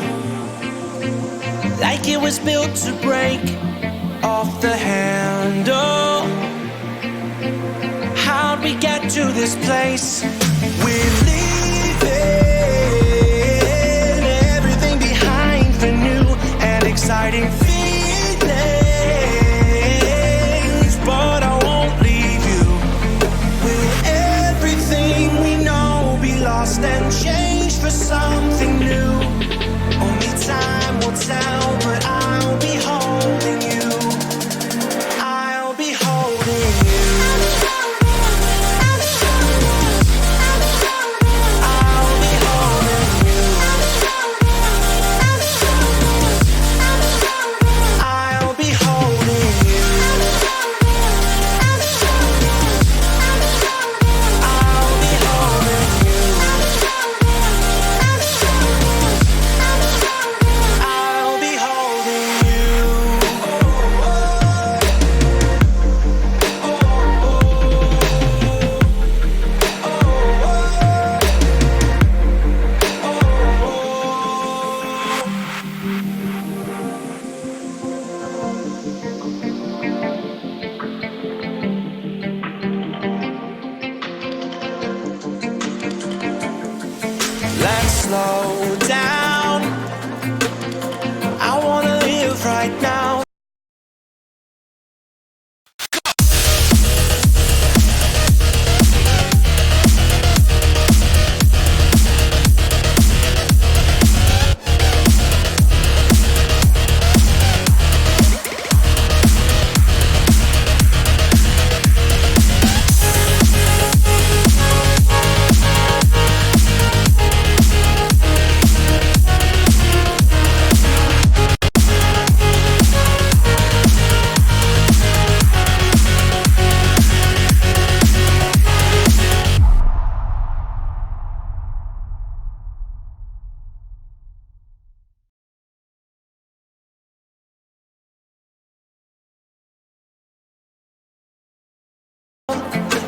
like it was built to break off the handle. How'd we get to this place? We're leaving everything behind for new and exciting feelings, but I won't leave you. Will everything we know be lost and changed for something new? Only time will tell, but I'll be holding you. I'll be holding you. I'll be holding you.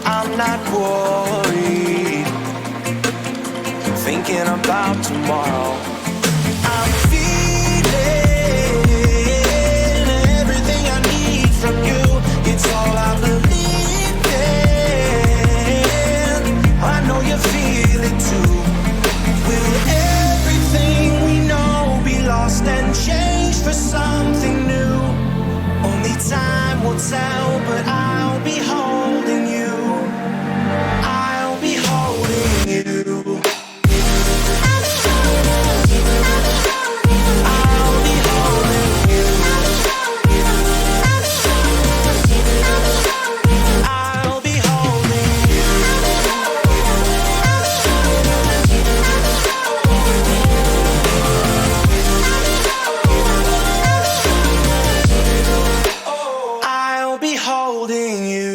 I'm not worried, thinking about tomorrow. I'm feeling everything I need from you. It's all I believe in. I know you feel it too. Will everything we know be lost and changed for something new? Only time will tell, but I'll be holding you. I'll be holding you. I'll be holding you. I'll be holding you. I'll be holding you.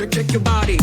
Check your body.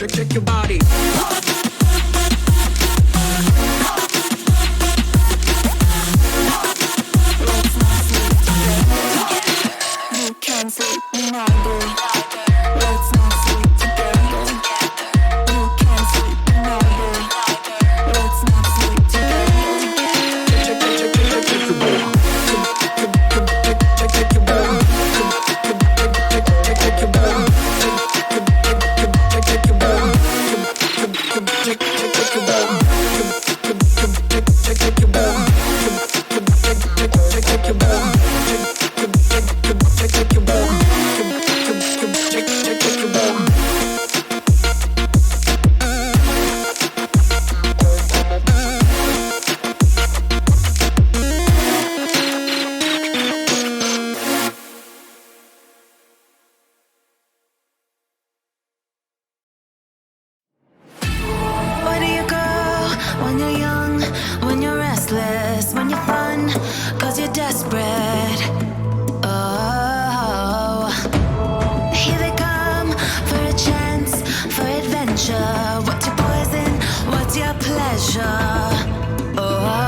Check your body. Where do you go when you're young, when you're restless, when you're fun, 'cause you're desperate? Oh, here they come for a chance, for adventure. What's your poison? What's your pleasure? Oh,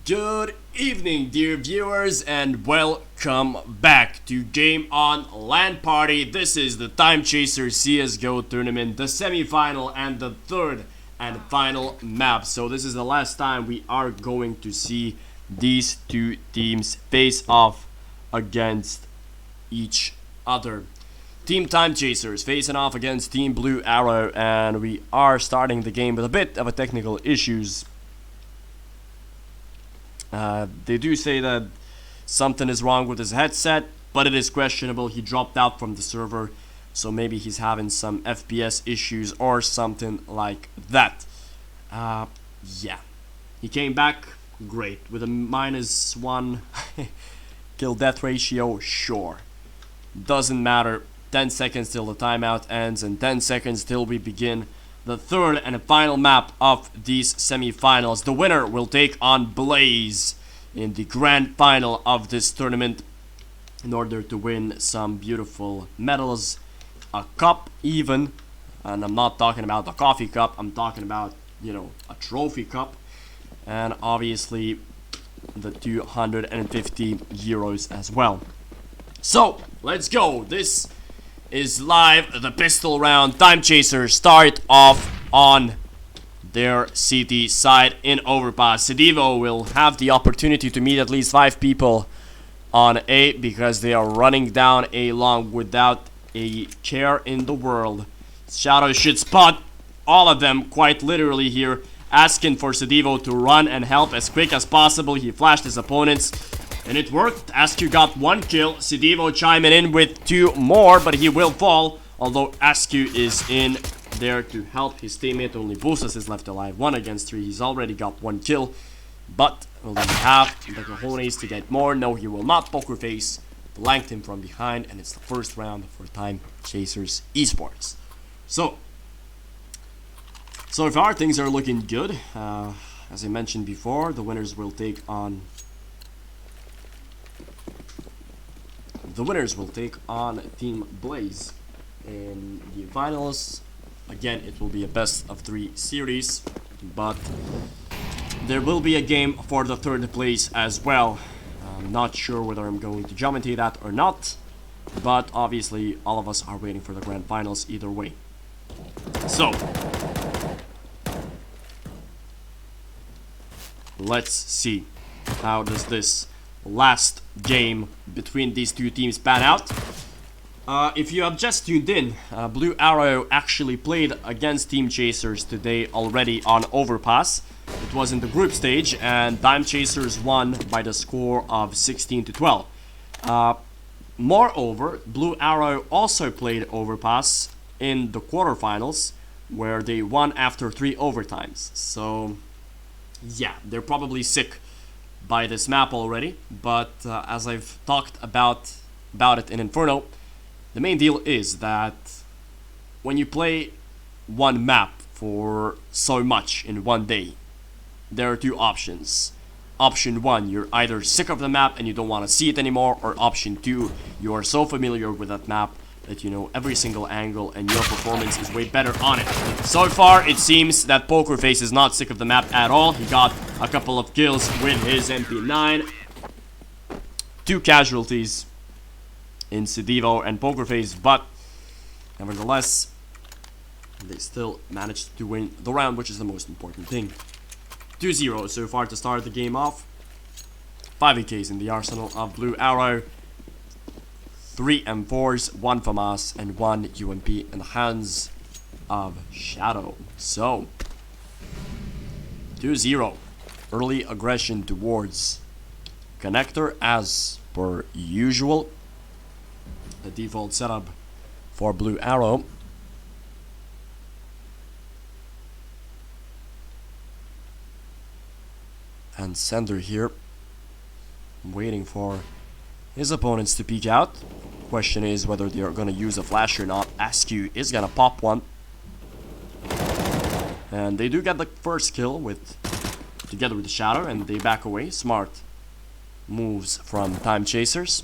Good evening, dear viewers, and welcome back to GameOn Lan Party. This is the Timechasers CSGO tournament, the semi-final and the third and final map. So this is the last time we are going to see these two teams face off against each other. Team Timechasers facing off against Team BlueArrow, and we are starting the game with a bit of a technical issues. They do say that something is wrong with his headset, but it is questionable. He dropped out from the server, so maybe he's having some FPS issues or something like that. Yeah. He came back great with a -1 kill death ratio, sure. Doesn't matter. 10 seconds till the timeout ends and 10 seconds till we begin the third and final map of these semi-finals. The winner will take on Bleiz in the grand final of this tournament in order to win some beautiful medals, a cup even, and I'm not talking about the coffee cup, I'm talking about, you know, a trophy cup, and obviously the 250 euros as well. So, let's go. This is live, the pistol round. Timechasers start off on their CT side in overpass. Sedivo will have the opportunity to meet at least 5 people on A because they are running down A long without a care in the world. Shadow should spot all of them quite literally here, asking for Sedivo to run and help as quick as possible. He flashed his opponents, and it worked. Askew got 1 kill. Sedivo chiming in with 2 more, but he will fall. Although Askew is in there to help his teammate. Only Busas is left alive. 1 against 3. He's already got 1 kill. But will he have the cojones to get more? No, he will not. Poker Face blanked him from behind, and it's the first round for Timechasers Esports. So far things are looking good. As I mentioned before, the winners will take on Team Bleiz in the finals. Again, it will be a best of 3 series, but there will be a game for the 3rd place as well. I'm not sure whether I'm going to commentate that or not, but obviously all of us are waiting for the grand finals either way. So let's see how does this last game between these two teams pan out. If you have just tuned in, BlueArrow actually played against Timechasers today already on Overpass. It was in the group stage, and Timechasers won by the score of 16-12. Moreover, BlueArrow also played Overpass in the quarterfinals, where they won after 3 overtimes. So yeah, they're probably sick by this map already, but as I've talked about it in Inferno, the main deal is that when you play one map for so much in one day, there are 2 options. Option 1, you're either sick of the map and you don't want to see it anymore, or option 2, you are so familiar with that map that you know every single angle and your performance is way better on it. So far, it seems that Poker Face is not sick of the map at all. He got a couple of kills with his MP9. 2 casualties in Sedivo and Poker Face, but nevertheless, they still managed to win the round, which is the most important thing. 2-0 so far to start the game off. 5 EKs in the arsenal of BlueArrow. 3 M4s, 1 FAMAS, and 1 UMP in the hands of Shadow. So 2-0. Early aggression towards Connector as per usual. The default setup for BlueArrow. And Sender here, waiting for his opponents to peek out. Question is whether they are going to use a flash or not. Askew is going to pop one. And they do get the first kill together with the Shadow, and they back away. Smart moves from Timechasers.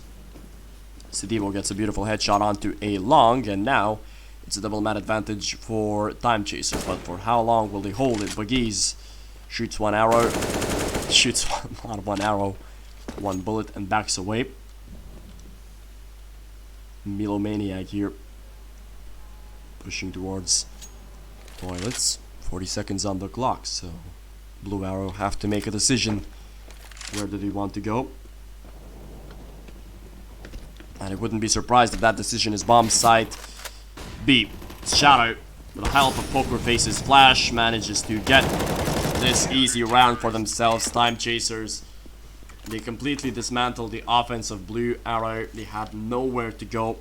Sedivo gets a beautiful headshot onto a long, and now it's a double man advantage for Timechasers. But for how long will they hold it? Bleiz shoots 1 arrow, shoots out one arrow, one bullet, and backs away. Milomaniac here, pushing towards toilets. 40 seconds on the clock, so BlueArrow have to make a decision. Where do they want to go? And I wouldn't be surprised if that decision is bomb site B. Shadow, with the help of Pokerface's flash, manages to get this easy round for themselves. Timechasers, they completely dismantled the offense of BlueArrow. They had nowhere to go.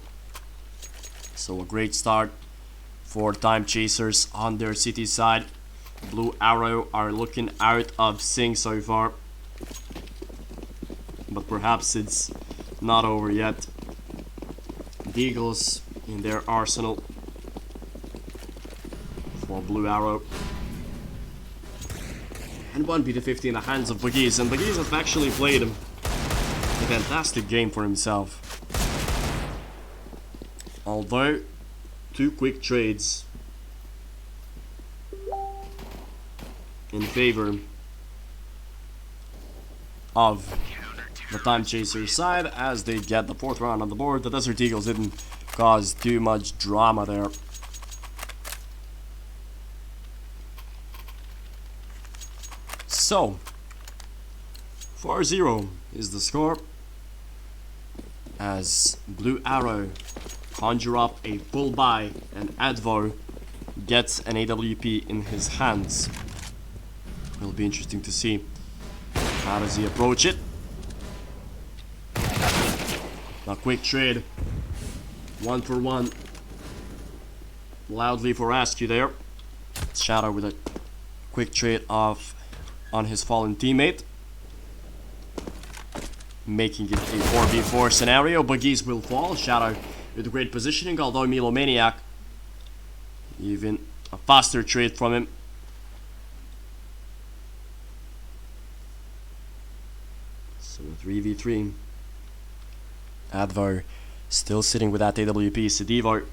So a great start for Timechasers on their city side. BlueArrow are looking out of sync so far, but perhaps it's not over yet. Deagles in their arsenal for BlueArrow. And 1v50 in the hands of Bleiz, and Bleiz has actually played a fantastic game for himself. Although, 2 quick trades in favor of the Timechasers side as they get the 4th round on the board. The Desert Eagles didn't cause too much drama there. So, 4-0 is the score as BlueArrow conjure up a full buy and Advo gets an AWP in his hands. It'll be interesting to see how does he approach it. A quick trade, 1 for 1, loudly for Askew there. Shadow with a quick trade off on his fallen teammate, making it a 4v4 scenario. Bleiz will fall. Shadow with great positioning, although Milomaniac, even a faster trade from him. So 3v3. Advar still sitting with that AWP. Sedivo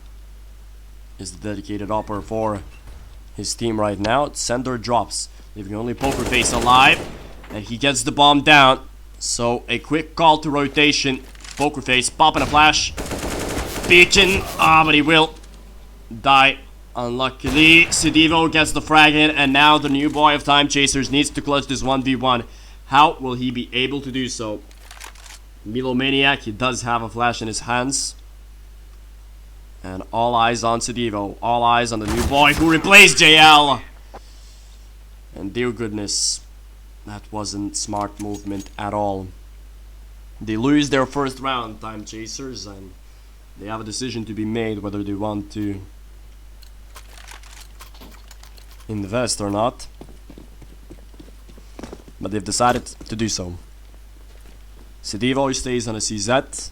is the dedicated upper for his team right now. Sender drops, leaving only Pokerface alive, and he gets the bomb down. So a quick call to rotation. Pokerface popping a flash. Beacon, but he will die. Unluckily, Sedivo gets the frag in, and now the new boy of Timechasers needs to clutch this 1v1. How will he be able to do so? Milomaniac, he does have a flash in his hands. And all eyes on Sedivo. All eyes on the new boy who replaced JL. And dear goodness, that wasn't smart movement at all. They lose their 1st round, Timechasers, and they have a decision to be made whether they want to invest or not. But they've decided to do so. Sedivo stays on a CZ.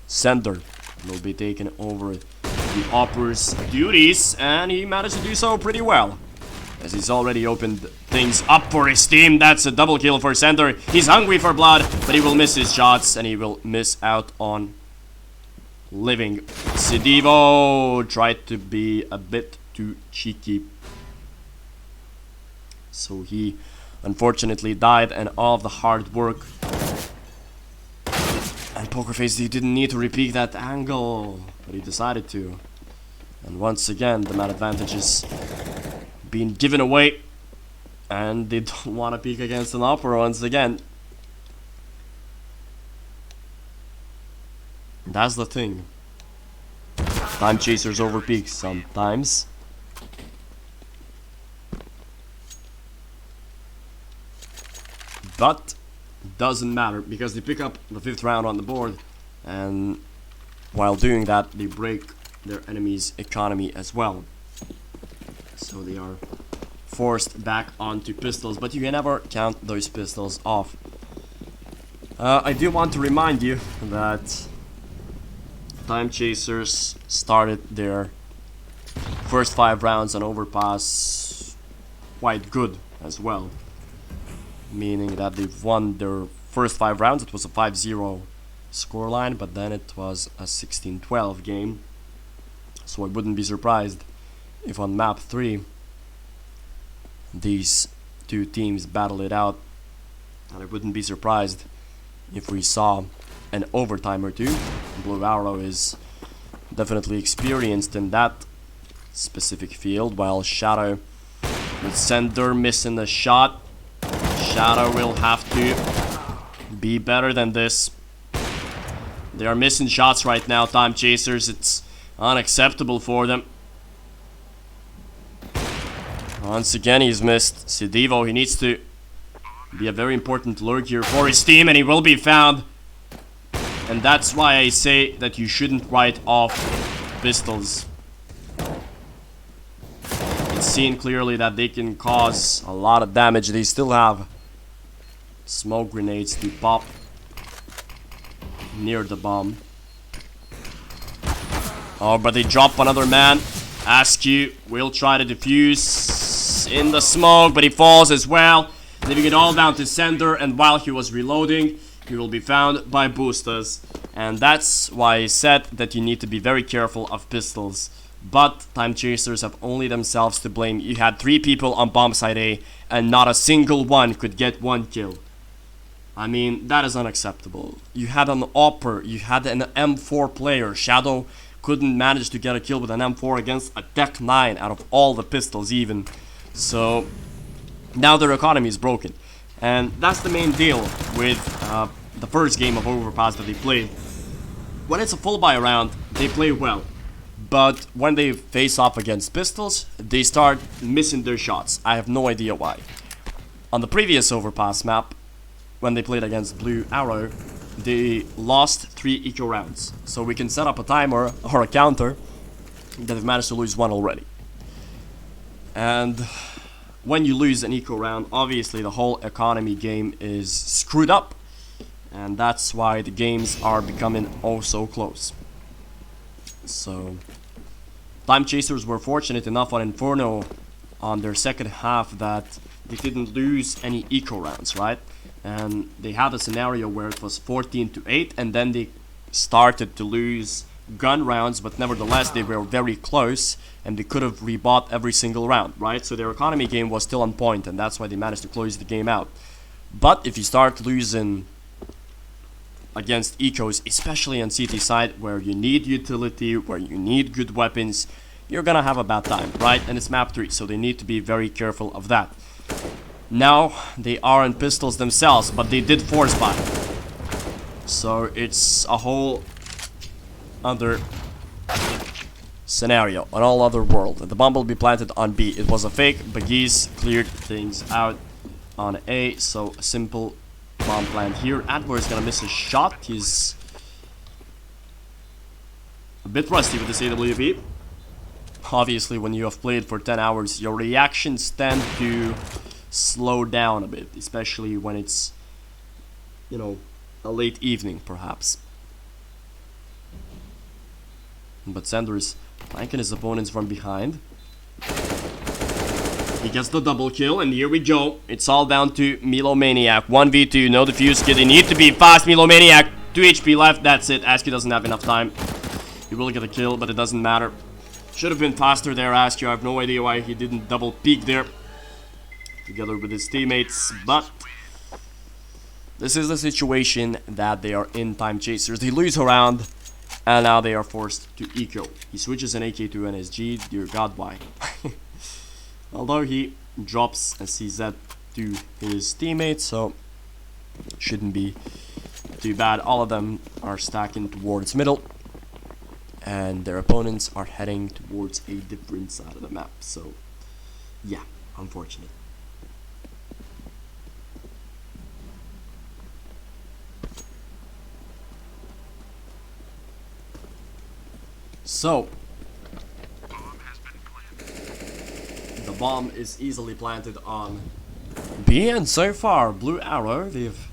Sender will be taking over the Opper's duties, and he managed to do so pretty well, as he's already opened things up for his team. That's a double kill for Sender. He's hungry for blood, but he will miss his shots, and he will miss out on living. Sedivo tried to be a bit too cheeky, so he unfortunately died, and all of the hard work. And Pokerface, he didn't need to repeat that angle, but he decided to. And once again, the man advantage is being given away, and they don't want to peek against an opera once again. That's the thing. Timechasers over peaks sometimes. But doesn't matter, because they pick up the 5th round on the board, and while doing that they break their enemy's economy as well. So they are forced back onto pistols, but you can never count those pistols off. I do want to remind you that Timechasers started their first 5 rounds on overpass quite good as well, meaning that they've won their first 5 rounds. It was a 5-0 scoreline, but then it was a 16-12 game. So I wouldn't be surprised if on map 3 these two teams battle it out And I wouldn't be surprised if we saw an overtime or two. BlueArrow is definitely experienced in that specific field, while Shadow with Sender missing the shot. Shadow will have to be better than this. They are missing shots right now, Timechasers. It's unacceptable for them. Once again, he's missed Sidivo. He needs to be a very important lurk here for his team, and he will be found. And that's why I say that you shouldn't write off pistols. It's seen clearly that they can cause a lot of damage. They still have smoke grenades to pop near the bomb. Oh, but they drop another man. Askew will try to defuse in the smoke, but he falls as well, leaving it all down to Sender. And while he was reloading, he will be found by boosters. And that's why I said that you need to be very careful of pistols. But Timechasers have only themselves to blame. You had 3 people on bomb site A, and not a single one could get 1 kill. I mean, that is unacceptable. You had an Opper, you had an M4 player. Shadow couldn't manage to get a kill with an M4 against a Tech 9 out of all the pistols even. So now their economy is broken. And that's the main deal with the first game of Overpass that they played. When it's a full buy round, they play well. But when they face off against pistols, they start missing their shots. I have no idea why. On the previous Overpass map, when they played against BlueArrow, they lost 3 eco rounds. So we can set up a timer or a counter that they've managed to lose 1 already. And when you lose an eco round, obviously the whole economy game is screwed up. And that's why the games are becoming oh so close. So Timechasers were fortunate enough on Inferno on their second half that they didn't lose any eco rounds, right? And they had a scenario where it was 14-8, and then they started to lose gun rounds, but nevertheless they were very close, and they could have rebought every single round, right? So their economy game was still on point, and that's why they managed to close the game out. But if you start losing against ecos, especially on CT side, where you need utility, where you need good weapons, you're gonna have a bad time, right? And it's map 3, so they need to be very careful of that. Now they are in pistols themselves, but they did force buy, so it's a whole other scenario, an all other world. The bomb will be planted on B. It was a fake. Bleiz cleared things out on A, so a simple bomb plant here. Adler is gonna miss a shot. He's a bit rusty with this AWP. Obviously, when you have played for 10 hours, your reactions tend to slow down a bit, especially when it's, you know, a late evening perhaps. But Sender is flanking his opponents from behind. He gets the double kill, and here we go. It's all down to Milomaniac. 1v2, no defuse kit. They need to be fast. Milomaniac, 2 HP left. That's it. Askew doesn't have enough time. He will get a kill, but it doesn't matter. Should have been faster there, Askew. I have no idea why he didn't double peek there together with his teammates, but this is the situation that they are in. Timechasers, they lose a round, and now they are forced to eco. He switches an AK to NSG. Dear God, why? Although he drops a CZ to his teammates, so shouldn't be too bad. All of them are stacking towards middle, and their opponents are heading towards a different side of the map. So yeah, unfortunate. So the bomb is easily planted on B, and so far BlueArrow, they've,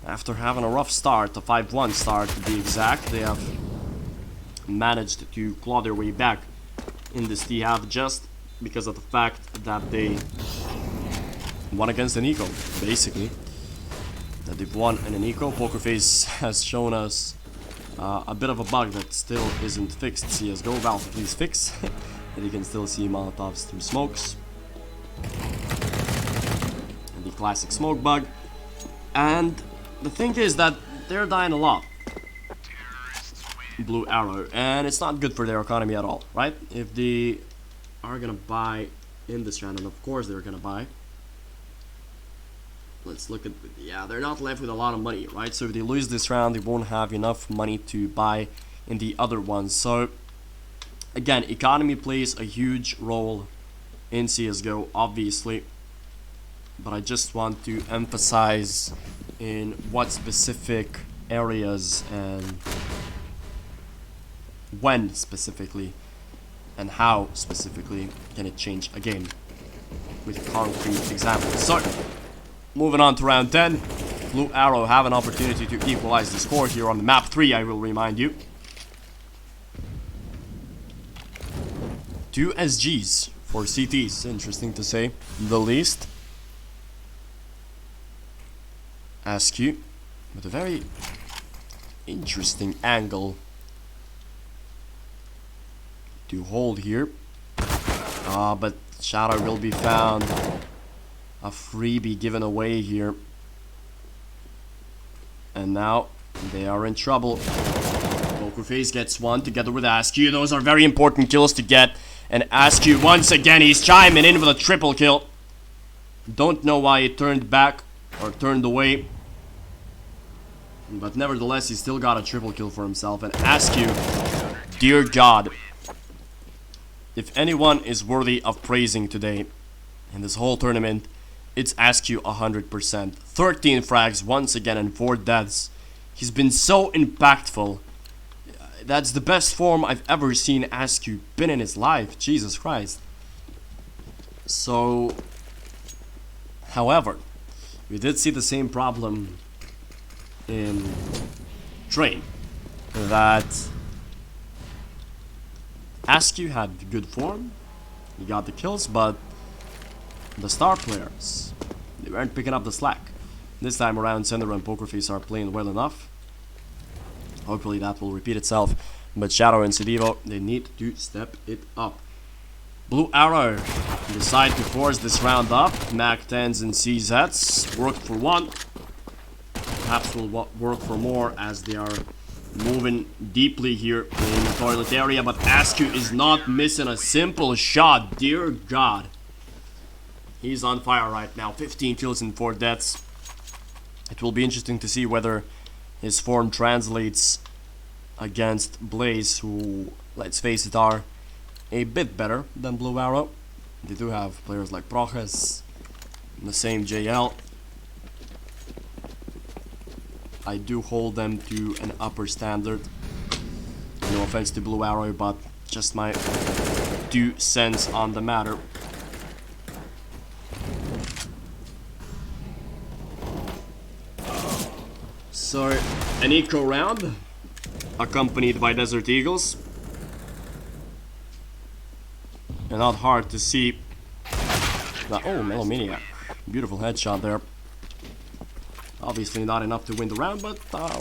after having a rough start, a 5-1 start to be exact, they have managed to claw their way back in this T-half just because of the fact that they won against an eco, basically. That they've won in an eco. Pokerface has shown us a bit of a bug that still isn't fixed. CSGO, Valve, please fix. And you can still see Molotovs through smokes. And the classic smoke bug. And the thing is that they're dying a lot. BlueArrow, and it's not good for their economy at all, right? If they are gonna buy in this round, and of course they're gonna buy. Let's look at, yeah, they're not left with a lot of money, right? So if they lose this round, they won't have enough money to buy in the other ones. So again, economy plays a huge role in CSGO, obviously, but I just want to emphasize in what specific areas and when specifically and how specifically can it change a game with concrete examples. So moving on to round 10, BlueArrow have an opportunity to equalize the score here on the map 3, I will remind you. 2 SGs for CTs, interesting to say the least. Ask you with a very interesting angle to hold here. But Shadow will be found. A freebie given away here. And now they are in trouble. Pokerface gets one together with Askew. Those are very important kills to get. And Askew once again, he's chiming in with a triple kill. Don't know why he turned back or turned away. But nevertheless, he still got a triple kill for himself. And Askew, dear God, if anyone is worthy of praising today in this whole tournament, it's Askew 100%. 13 frags once again and 4 deaths. He's been so impactful. That's the best form I've ever seen Askew been in his life. Jesus Christ. So, however, we did see the same problem in Train, that Askew had good form, he got the kills, but the star players, they weren't picking up the slack. This time around, Sender and Pokerface are playing well enough. Hopefully that will repeat itself, but Shadow and Sedivo, they need to step it up. BlueArrow decide to force this round up. Mac 10s and CZs worked for one. Perhaps will work for more as they are moving deeply here in the toilet area, but Askew is not missing a simple shot. Dear God, he's on fire right now. 15 kills and 4 deaths. It will be interesting to see whether his form translates against Bleiz, who, let's face it, are a bit better than BlueArrow. They do have players like Proches, the same JL. I do hold them to an upper standard. No offense to BlueArrow, but just my 2 cents on the matter. So, an eco round, accompanied by Desert Eagles. And not hard to see. Oh, Melomaniac. Beautiful headshot there. Obviously not enough to win the round, but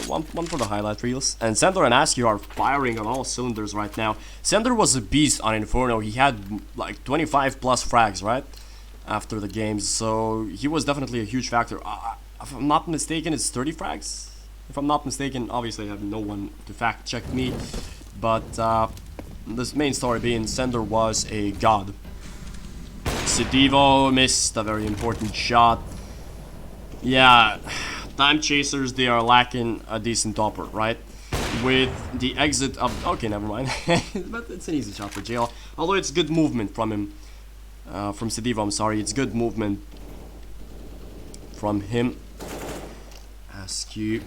one for the highlight reels. And Sender and Askew are firing on all cylinders right now. Sender was a beast on Inferno. He had like 25 plus frags, right? After the games, so he was definitely a huge factor. If I'm not mistaken, it's 30 frags. If I'm not mistaken, obviously I have no one to fact check me. But this main story being Sender was a god. Sedivo missed a very important shot. Yeah, Timechasers, they are lacking a decent topper, right? With the exit of... Okay, never mind. But it's an easy shot for JL. Although it's good movement from him. From Sedivo, I'm sorry. It's good movement from him. Askew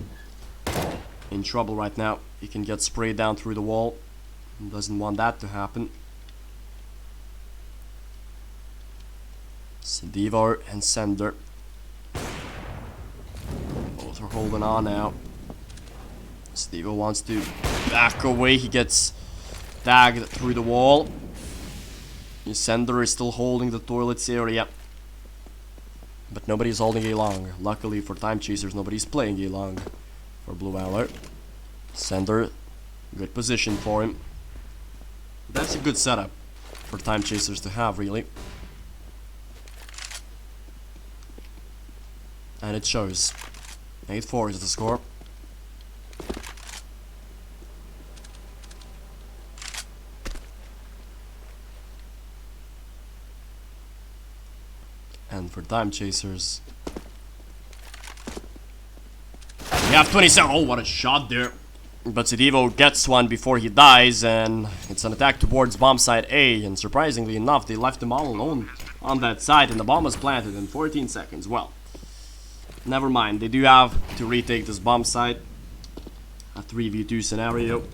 in trouble right now. He can get sprayed down through the wall. Doesn't want that to happen. Sedivo and Sender. Both are holding on now. Sedivo wants to back away. He gets tagged through the wall. Sender is still holding the toilets area. But nobody's holding A long. Luckily for Timechasers, nobody's playing A long for BlueArrow. Sender, good position for him. That's a good setup for Timechasers to have, really. And it shows. 8-4 is the score. And for Timechasers, we have 27. Oh, what a shot there. But Sidivo gets one before he dies, and it's an attack towards bomb site A, and surprisingly enough, they left him all alone on that side, and the bomb was planted in 14 seconds. Well, never mind, they do have to retake this bomb site. A 3v2 scenario.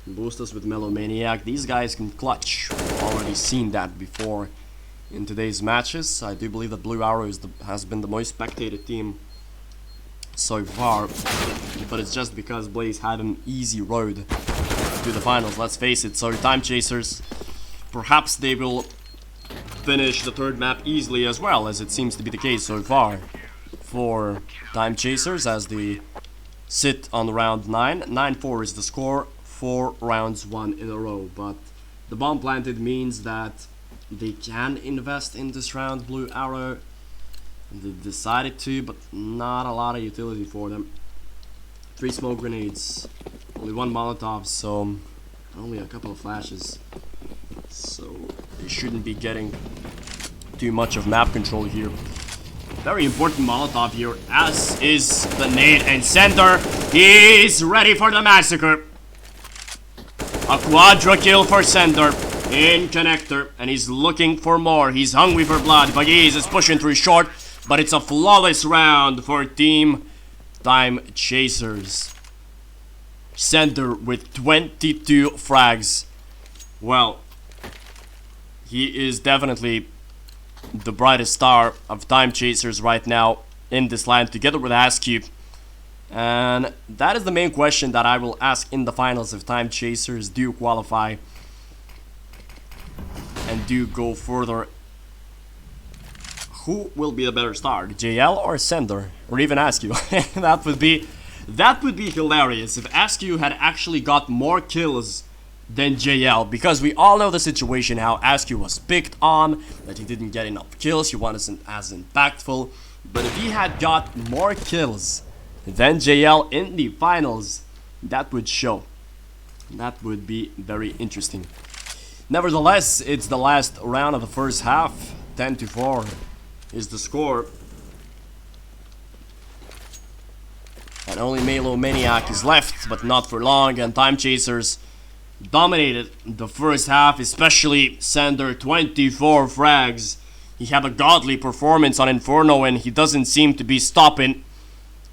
Boost us with Melomaniac. These guys can clutch. We've already seen that before in today's matches. I do believe that BlueArrow has been the most spectated team so far, but it's just because Bleiz had an easy road to the finals, let's face it. So Timechasers, perhaps they will finish the third map easily as well, as it seems to be the case so far for Timechasers, as they sit on round 9. 9-4 is the score, 4 rounds won in a row, but the bomb planted means that they can invest in this round, BlueArrow. They decided to, but not a lot of utility for them. 3 smoke grenades, only 1 Molotov, so only a couple of flashes. So they shouldn't be getting too much of map control here. Very important Molotov here, as is the nade, and Center is ready for the massacre. A quadra kill for Center in connector, and he's looking for more. He's hungry for blood. Bleiz is pushing through short, but it's a flawless round for Team Timechasers. Center with 22 frags. Well, he is definitely the brightest star of Timechasers right now in this line, together with Askew. And that is the main question that I will ask in the finals if Timechasers do qualify and do go further. Who will be the better star, JL or Sender, or even Askew? that would be hilarious if Askew had actually got more kills than JL, because we all know the situation, how Askew was picked on, that he didn't get enough kills, he wasn't as impactful. But if he had got more kills than JL in the finals, that would show. That would be very interesting. Nevertheless, it's the last round of the first half. 10-4 is the score. And only Melomaniac is left, but not for long, and Timechasers dominated the first half, especially Sander, 24 frags. He had a godly performance on Inferno, and he doesn't seem to be stopping.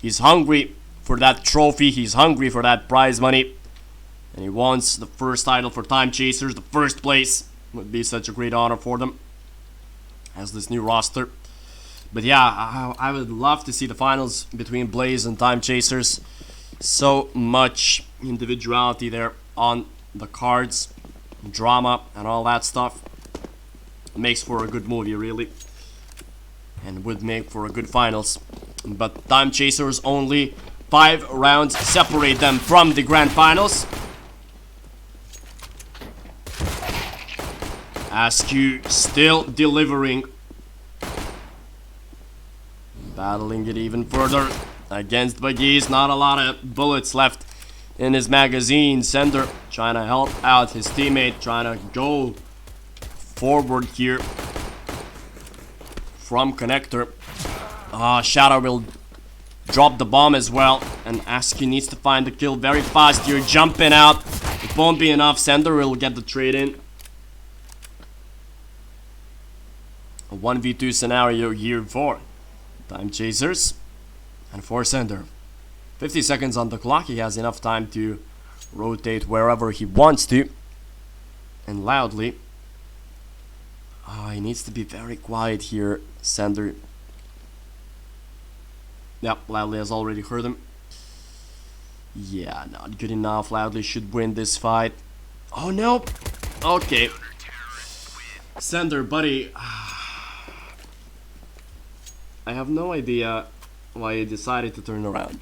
He's hungry for that trophy, he's hungry for that prize money, and he wants the first title for Timechasers. The first place would be such a great honor for them as this new roster. But yeah, I would love to see the finals between Bleiz and Timechasers. So much individuality there on the cards, drama and all that stuff. It makes for a good movie, really, and would make for a good finals. But Timechasers, only 5 rounds separate them from the grand finals. Askew still delivering, battling it even further against Bleiz. Not a lot of bullets left in his magazine. Sender trying to help out his teammate, trying to go forward here from connector. Shadow will drop the bomb as well, and Askew needs to find the kill very fast here, jumping out. It won't be enough. Sender will get the trade in. A 1v2 scenario here for Timechasers and for Sender. 50 seconds on the clock. He has enough time to rotate wherever he wants to, and loudly. He needs to be very quiet here, Sender. Yep, Loudly has already heard him. Yeah, not good enough. Loudly should win this fight. Oh, no. Okay. Sender, buddy. I have no idea why he decided to turn around.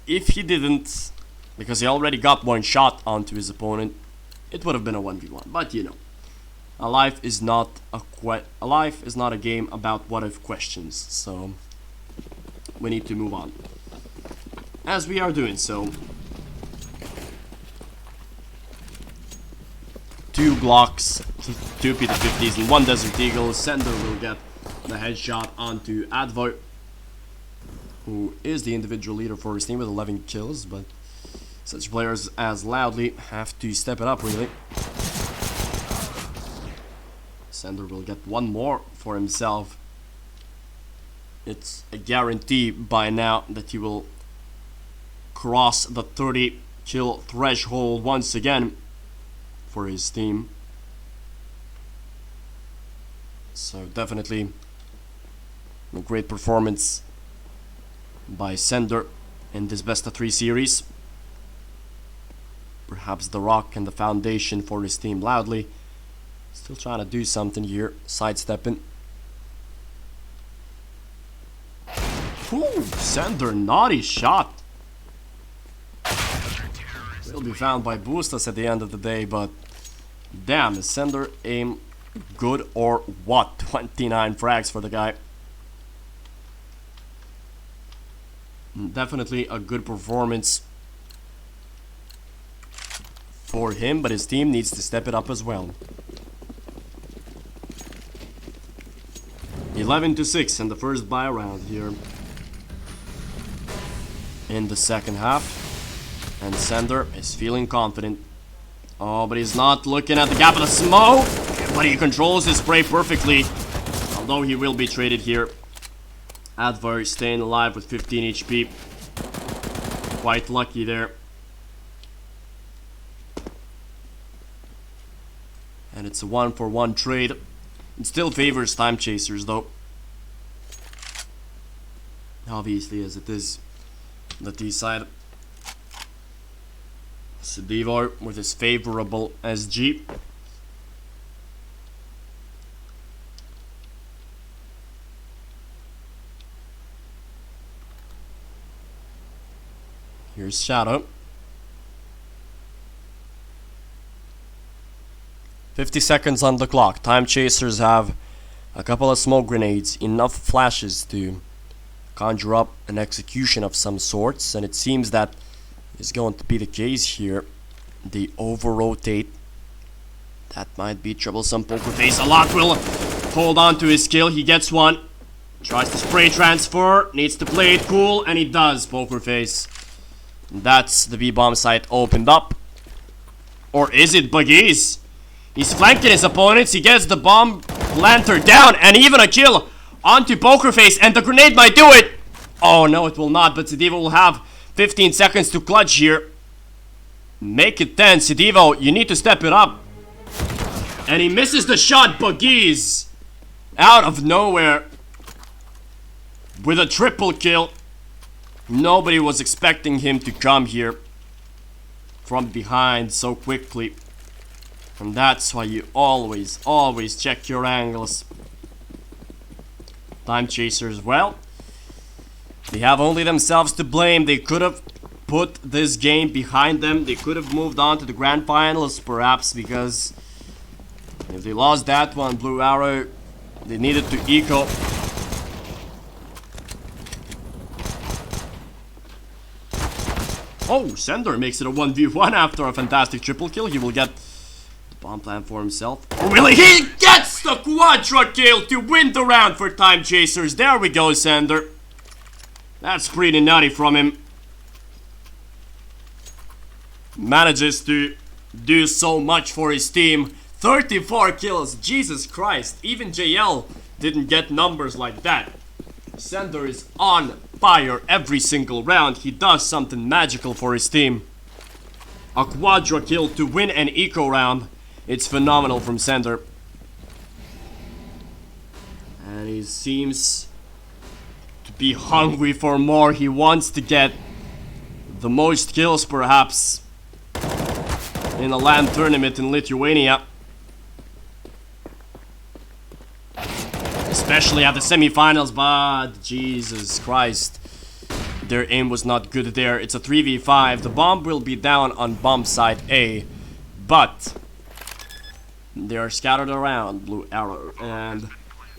If he didn't, because he already got one shot onto his opponent, it would have been a 1v1. But you know, a life is not a game about what if questions. So we need to move on. As we are doing so. 2 Glocks, 2 P250s, and 1 Desert Eagle. Sender will get the headshot onto Advo, who is the individual leader for his team with 11 kills, but such players as Loudly have to step it up, really. Sender will get 1 more for himself. It's a guarantee by now that he will cross the 30 kill threshold once again for his team. So definitely a great performance by Sender in this best of 3 series. Perhaps the rock and the foundation for his team. Loudly still trying to do something here, sidestepping. Ooh, Sender, naughty shot. Will be found by Boostas at the end of the day, but damn, is Sender aim good or what? 29 frags for the guy. Definitely a good performance for him, but his team needs to step it up as well. 11-6 in the first buy round here in the second half. And Sender is feeling confident. Oh, but he's not looking at the gap of the smoke. But he controls his spray perfectly. Although he will be traded here. Adver staying alive with 15 HP. Quite lucky there. And it's a 1-for-1 trade. It still favors Timechasers though. Obviously, as it is the T side. Sedivo with his favorable SG. Here's Shadow. 50 seconds on the clock. Timechasers have a couple of smoke grenades, enough flashes to conjure up an execution of some sorts, and it seems that is going to be the case here. They over-rotate. That might be troublesome. Poker Face a lot will hold on to his kill. He gets one. Tries to spray transfer. Needs to play it cool, and he does. Poker Face. That's the B-bomb site opened up. Or is it Bleiz? He's flanking his opponents. He gets the bomb planter down, and even a kill onto Poker Face, and the grenade might do it. Oh no, it will not, but Sedivo will have 15 seconds to clutch here. Make it 10. Sedivo, you need to step it up. And he misses the shot. Bleiz out of nowhere with a triple kill. Nobody was expecting him to come here from behind so quickly. And that's why you always check your angles. Timechasers, well, they have only themselves to blame. They could have put this game behind them. They could have moved on to the grand finals, perhaps, because if they lost that one, BlueArrow, they needed to eco. Oh, Sender makes it a 1v1 after a fantastic triple kill. He will get the bomb plant for himself. Or will he gets the quadra kill to win the round for Timechasers. There we go, Sender. That's pretty nutty from him. Manages to do so much for his team. 34 kills, Jesus Christ. Even JL didn't get numbers like that. Sender is on fire every single round. He does something magical for his team. A quadra kill to win an eco round. It's phenomenal from Sender. And he seems to be hungry for more. He wants to get the most kills perhaps in a LAN tournament in Lithuania. Especially at the semifinals, but Jesus Christ. Their aim was not good there. It's a 3v5. The bomb will be down on bomb site A, but they are scattered around, BlueArrow, and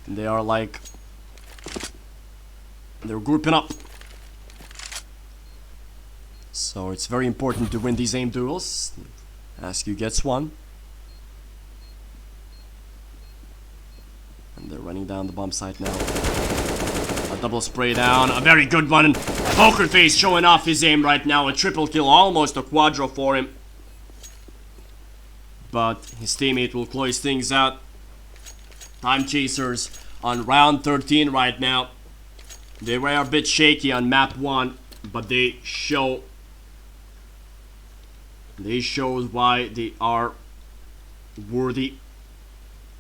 they are like, they're grouping up So it's very important to win these aim duels. Askew gets one. And they're running down the bomb site now. A double spray down, a very good one. Poker Face showing off his aim right now. A triple kill, almost a quadro for him. But his teammate will close things out. Timechasers on round 13 right now. They were a bit shaky on map 1, but they showed why they are worthy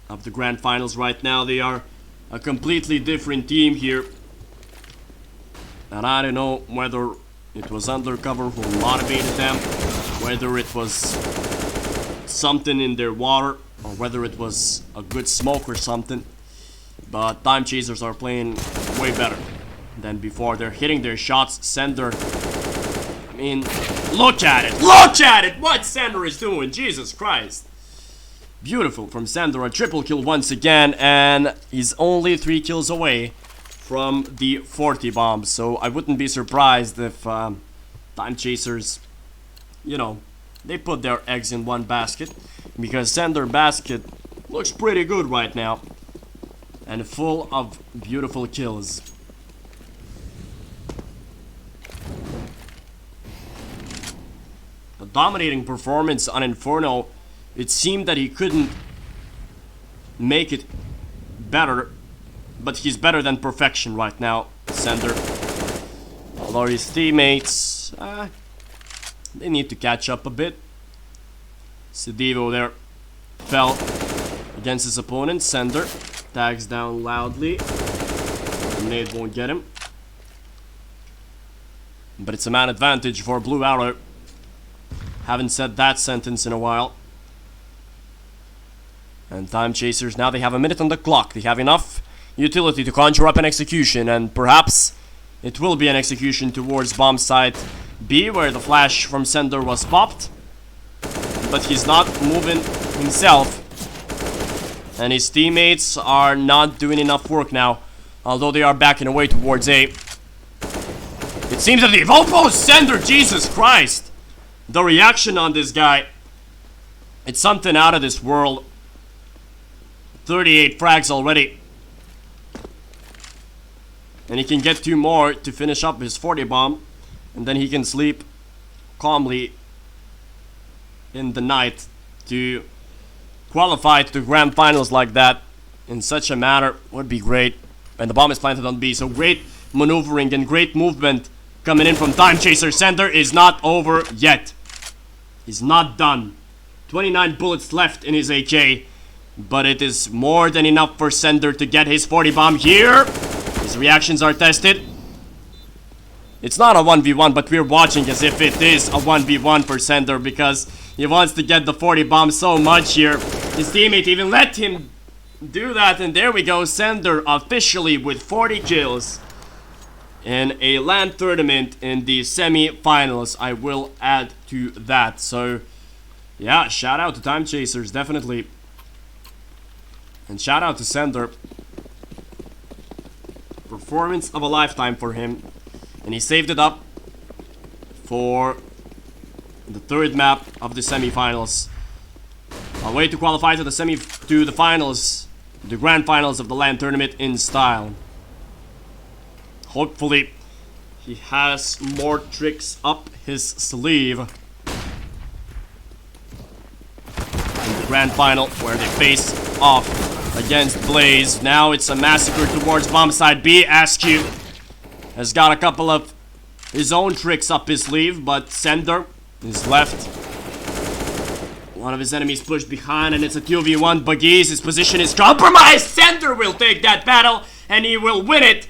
of the grand finals right now. They are a completely different team here. And I don't know whether it was undercover who motivated them, whether it was something in their water, or whether it was a good smoke or something. But Timechasers are playing way better than before. They're hitting their shots. Sender, I mean, look at it! Look at it! What Sender is doing! Jesus Christ! Beautiful from Sender. A triple kill once again, and he's only 3 kills away from the 40 bomb. So I wouldn't be surprised if Timechasers, you know, they put their eggs in one basket, because Sender basket looks pretty good right now and full of beautiful kills. A dominating performance on Inferno. It seemed that he couldn't make it better, but he's better than perfection right now, Sender. Although his teammates, they need to catch up a bit. Sedivo there fell against his opponent. Sender tags down loudly. Nade won't get him. But it's a man advantage for BlueArrow. Haven't said that sentence in a while. And Timechasers, now they have a minute on the clock. They have enough utility to conjure up an execution, and perhaps it will be an execution towards bomb site B, where the flash from Sender was popped. But he's not moving himself. And his teammates are not doing enough work now, although they are backing away towards A. It seems that they've outposed Sender. Jesus Christ! The reaction on this guy, it's something out of this world. 38 frags already. And he can get 2 more to finish up his 40 bomb. And then he can sleep calmly in the night. To qualify to the grand finals like that in such a manner would be great. And the bomb is planted on B. So great maneuvering and great movement coming in from Timechaser. Sender is not over yet. He's not done. 29 bullets left in his AK. But it is more than enough for Sender to get his 40 bomb here. His reactions are tested. It's not a 1v1, but we're watching as if it is a 1v1 for Sender, because he wants to get the 40 bomb so much here. His teammate even let him do that, and there we go. Sender officially with 40 kills in a LAN tournament in the semi-finals. I will add to that. So, yeah, shout out to Timechasers, definitely. And shout out to Sender. Performance of a lifetime for him. And he saved it up for the 3rd map of the semi-finals. A way to qualify to the finals, the grand finals of the LAN tournament in style. Hopefully, he has more tricks up his sleeve. In the grand final, where they face off against Bleiz. Now it's a massacre towards bomb side B. Askew has got a couple of his own tricks up his sleeve, but Sender is left. One of his enemies pushed behind, and it's a 2v1. Buggies, his position is compromised. Sender will take that battle, and he will win it.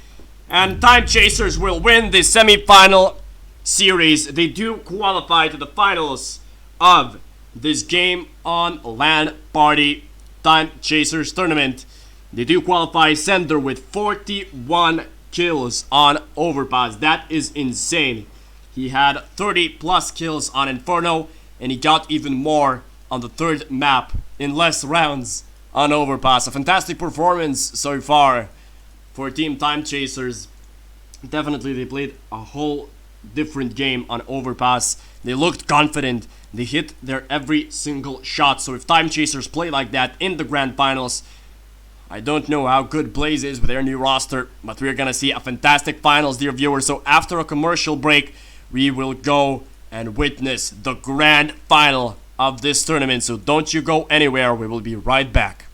And Timechasers will win the semi-final series. They do qualify to the finals of this GameOn Lan party Timechasers tournament. They do qualify. Sender with 41 kills on Overpass. That is insane. He had 30 plus kills on Inferno, and he got even more on the 3rd map in less rounds on Overpass. A fantastic performance so far for Team Timechasers. Definitely they played a whole different game on overpass. They looked confident. They hit their every single shot. So if Timechasers play like that in the grand finals, I don't know how good Bleiz is with their new roster, but we're gonna see a fantastic finals, dear viewers. So after a commercial break, we will go and witness the grand final of this tournament. So don't you go anywhere. We will be right back.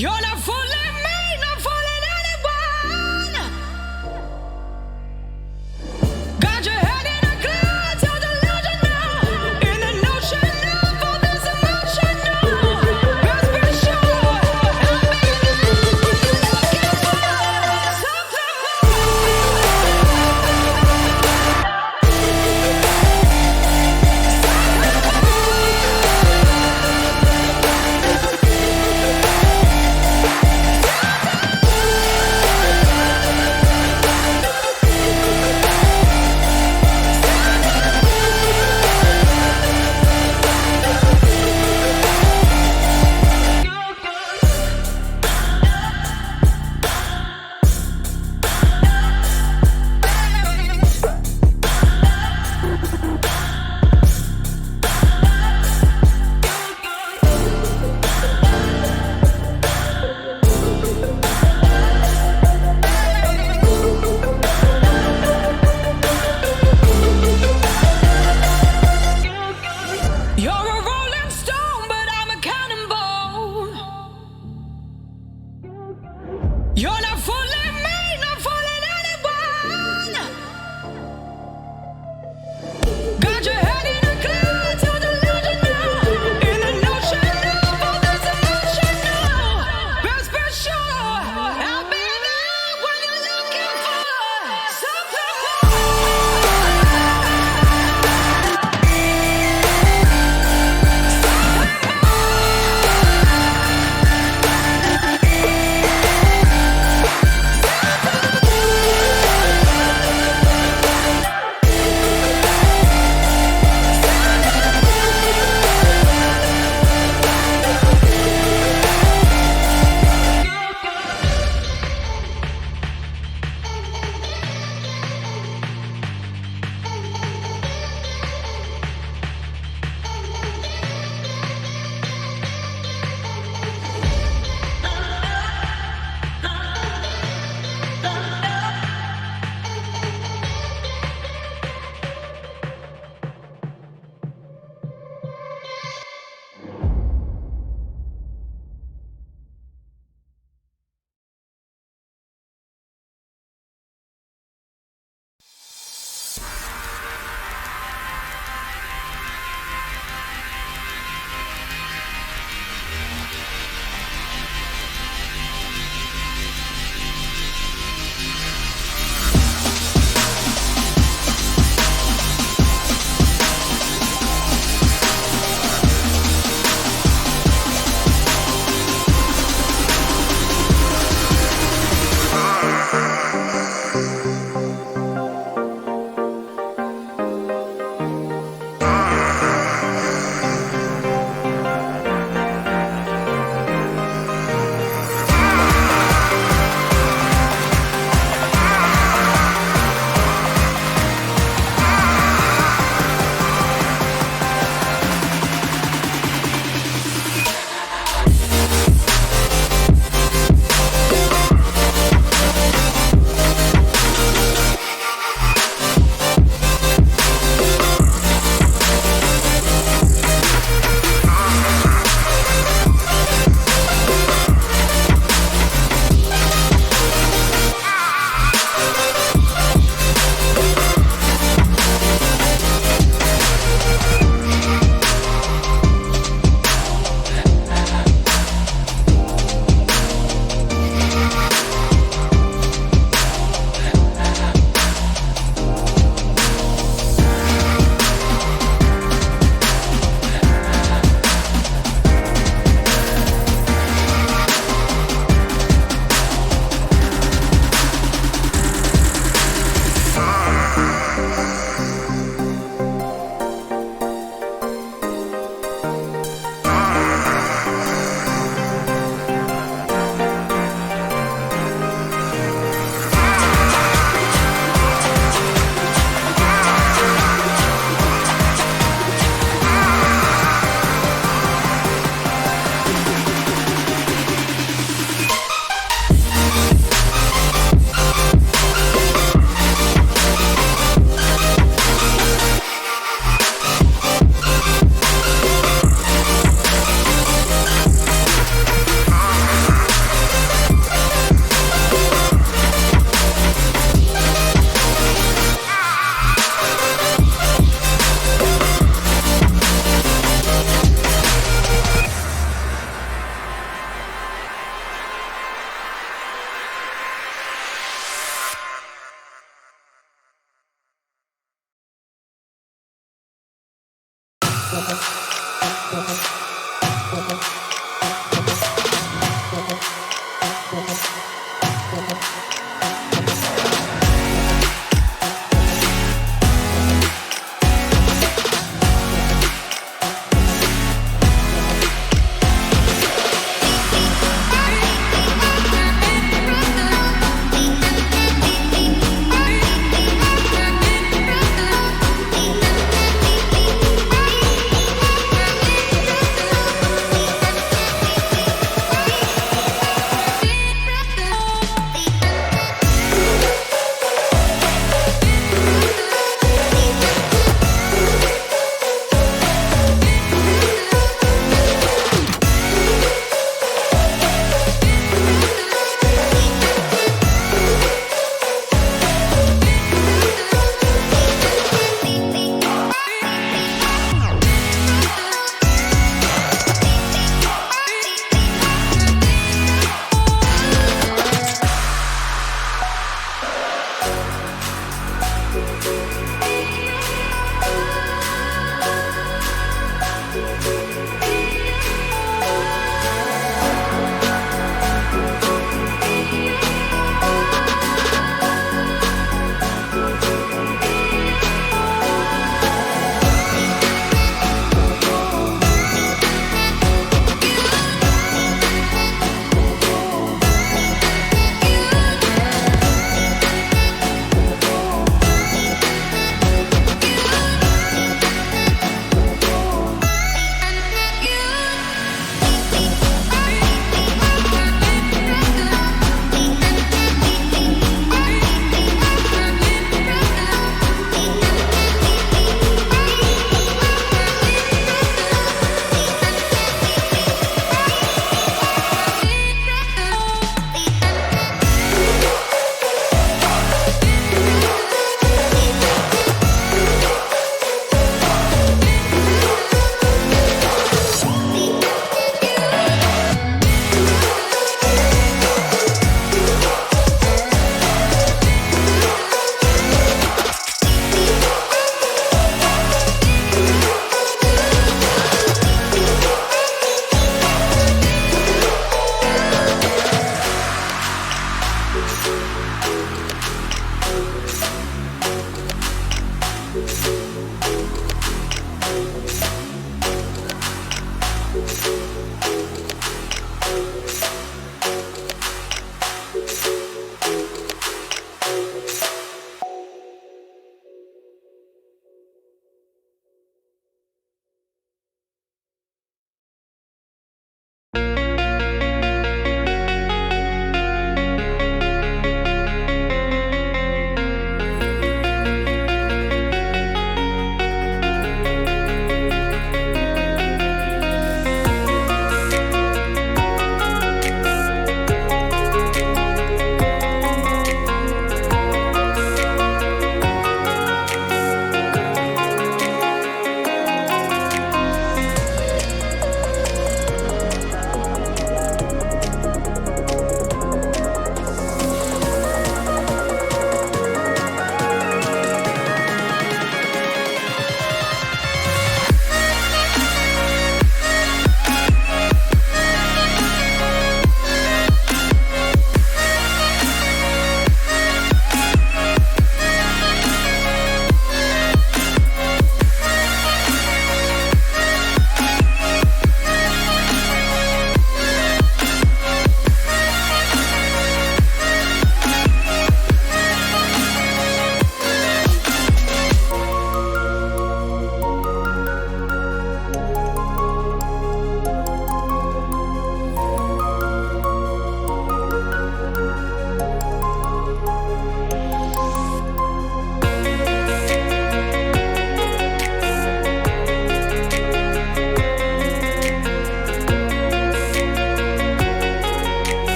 You're not fooling me, not fooling anyone. Got your head in a cloud, so delusional. In the notion of all this emotional. Rest be sure, I'll be there when you're looking for something more.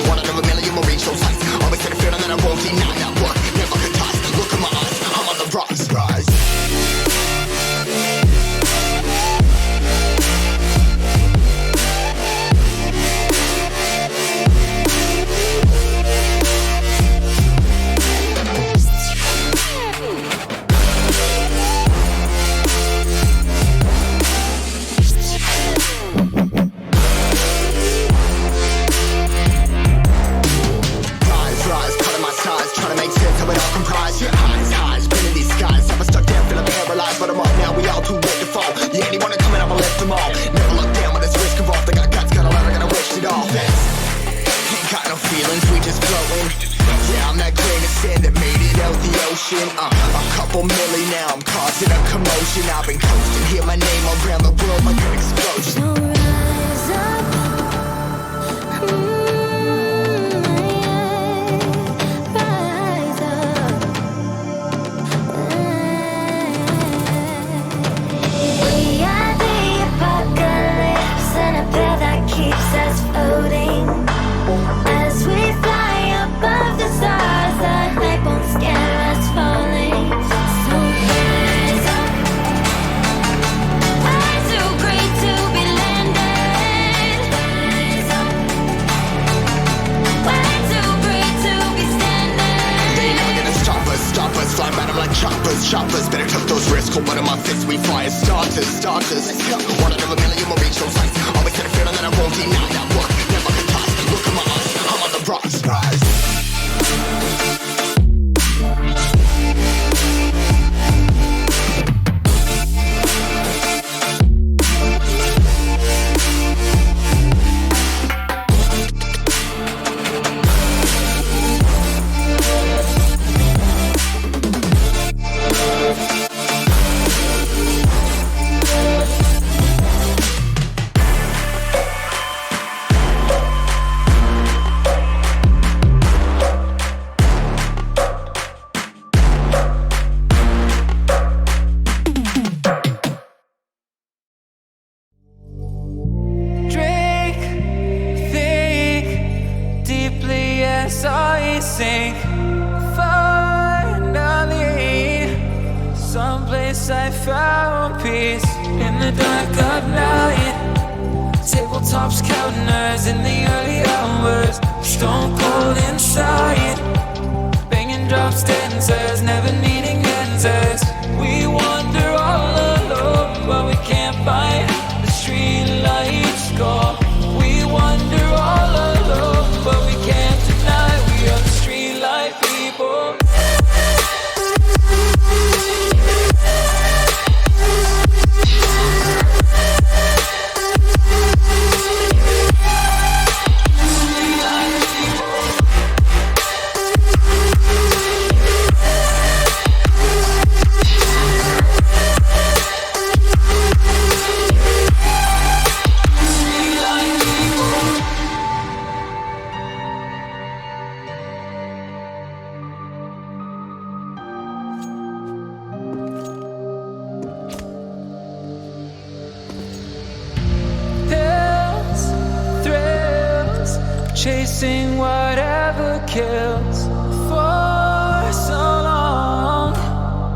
One of them a million will reach those heights. Always to the won't deny that work. Never could toss. Look at my eyes, I'm on the rise. A couple milli now, I'm causing a commotion. I've been coasting, hear my name around the world like an explosion. So rise up, rise up. We are the apocalypse, and a pill that keeps us floating. As we fly above the stars, the night won't scare us falling. So rise up. We're too great to be landed. Rise up. We're too great to be standing. They ain't never gonna stop us, flying by them like choppers. Better tuck those risks, hold one of my fists, we fire starters. Let's go. One out of a million will reach those heights. Always had a feeling that I won't deny that work. Never could toss. Look at my eyes, I'm on the rise. sink. Finally, someplace I found peace in the dark of night. Tabletops counting hours in the early hours. Stone cold inside, banging drop stanzas, never needing answers. We wander all alone, but we can't find the street lights go. We wander all alone, but we can't deny we are the street light people. Chasing whatever kills. For so long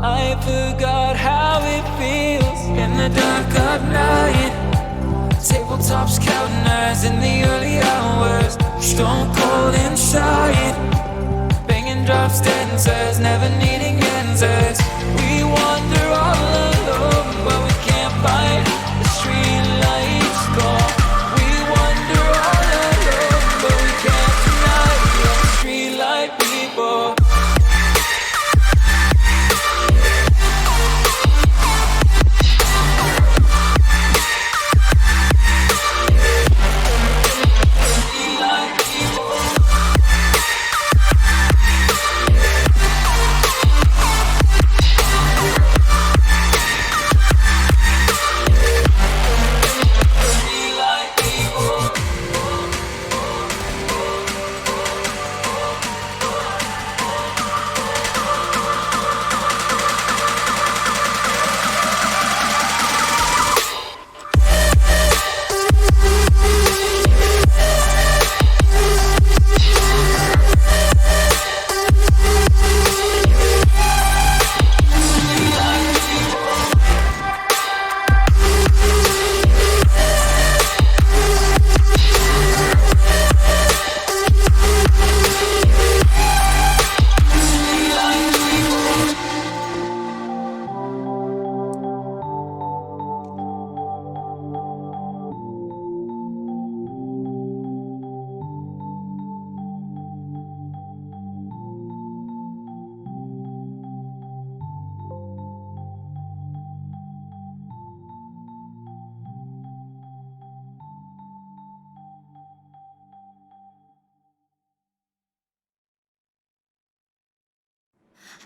I forgot how it feels in the dark of night. Tabletops counting hours in the early hours. Stone cold inside, banging drop stanzas, never needing answers. We wander all alone, but we can't find the street lights go. We wander all alone, but we can't deny we are the street light people.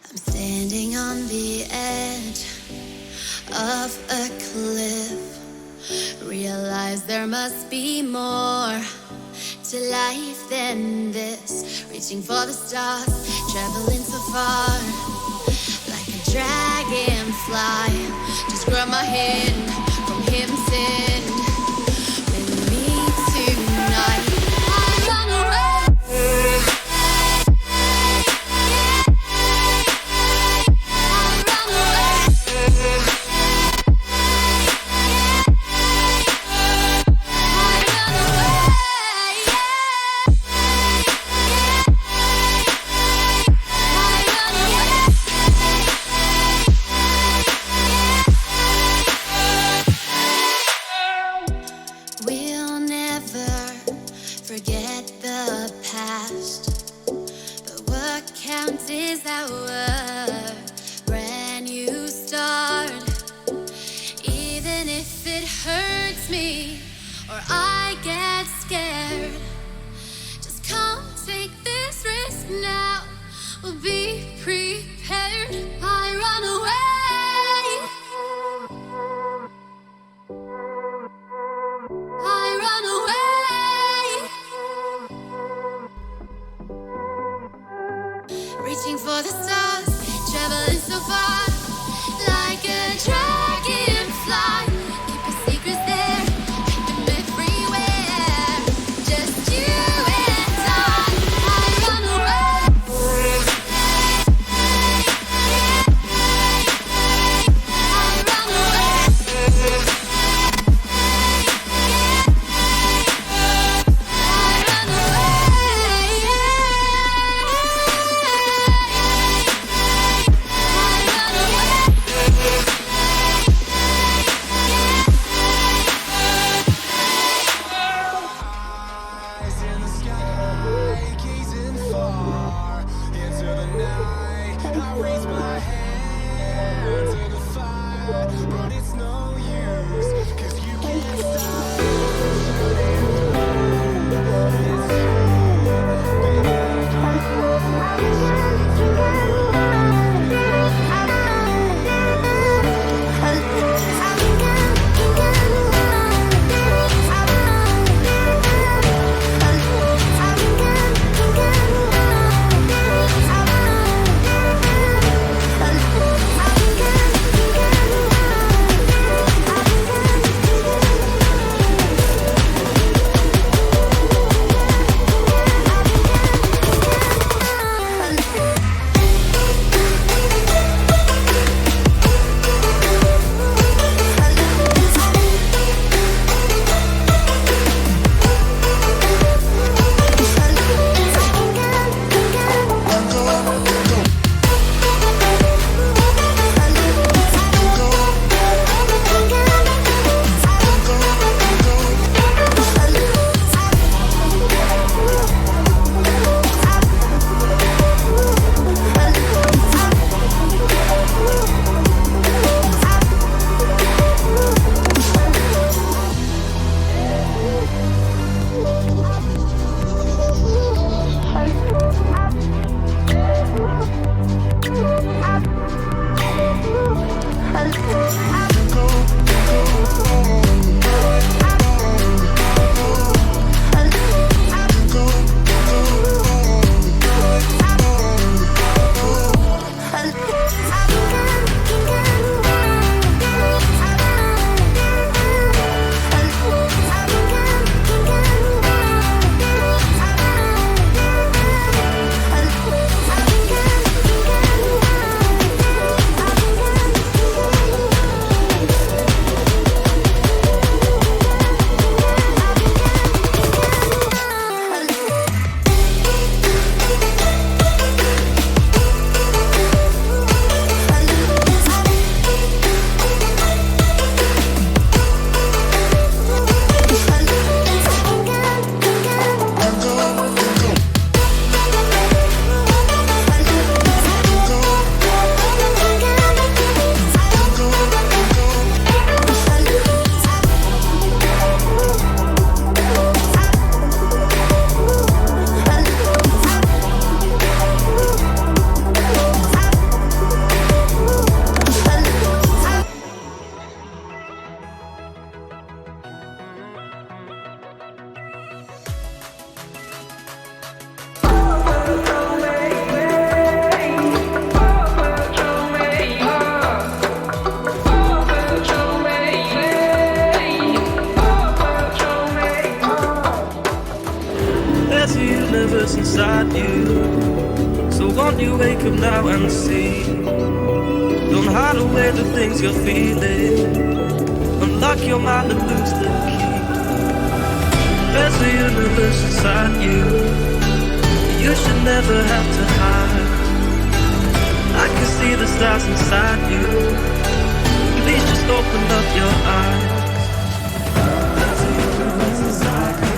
I'm standing on the edge of a cliff. Realize there must be more to life than this. Reaching for the stars, traveling so far, like a dragonfly. Just grab my hand from heaven's end. With me tonight, I run away. We'll never forget the past, but what counts is our brand new start. Even if it hurts me or I get scared, just come take this risk now. We'll be prepared. I run away. I run away. Reaching for the stars, traveling so far, like a dragonfly. Keep your secrets there, keep them everywhere. Just you and I run away. I run away. Eyes in the sky, gazing far into the night. I raise my hand to the fire, but it's no use, 'cause you can't stop won't you wake up now and see? Don't hide away the things you're feeling. Unlock your mind and lose the key. There's a universe inside you. You should never have to hide. I can see the stars inside you. Please just open up your eyes. There's a universe inside you.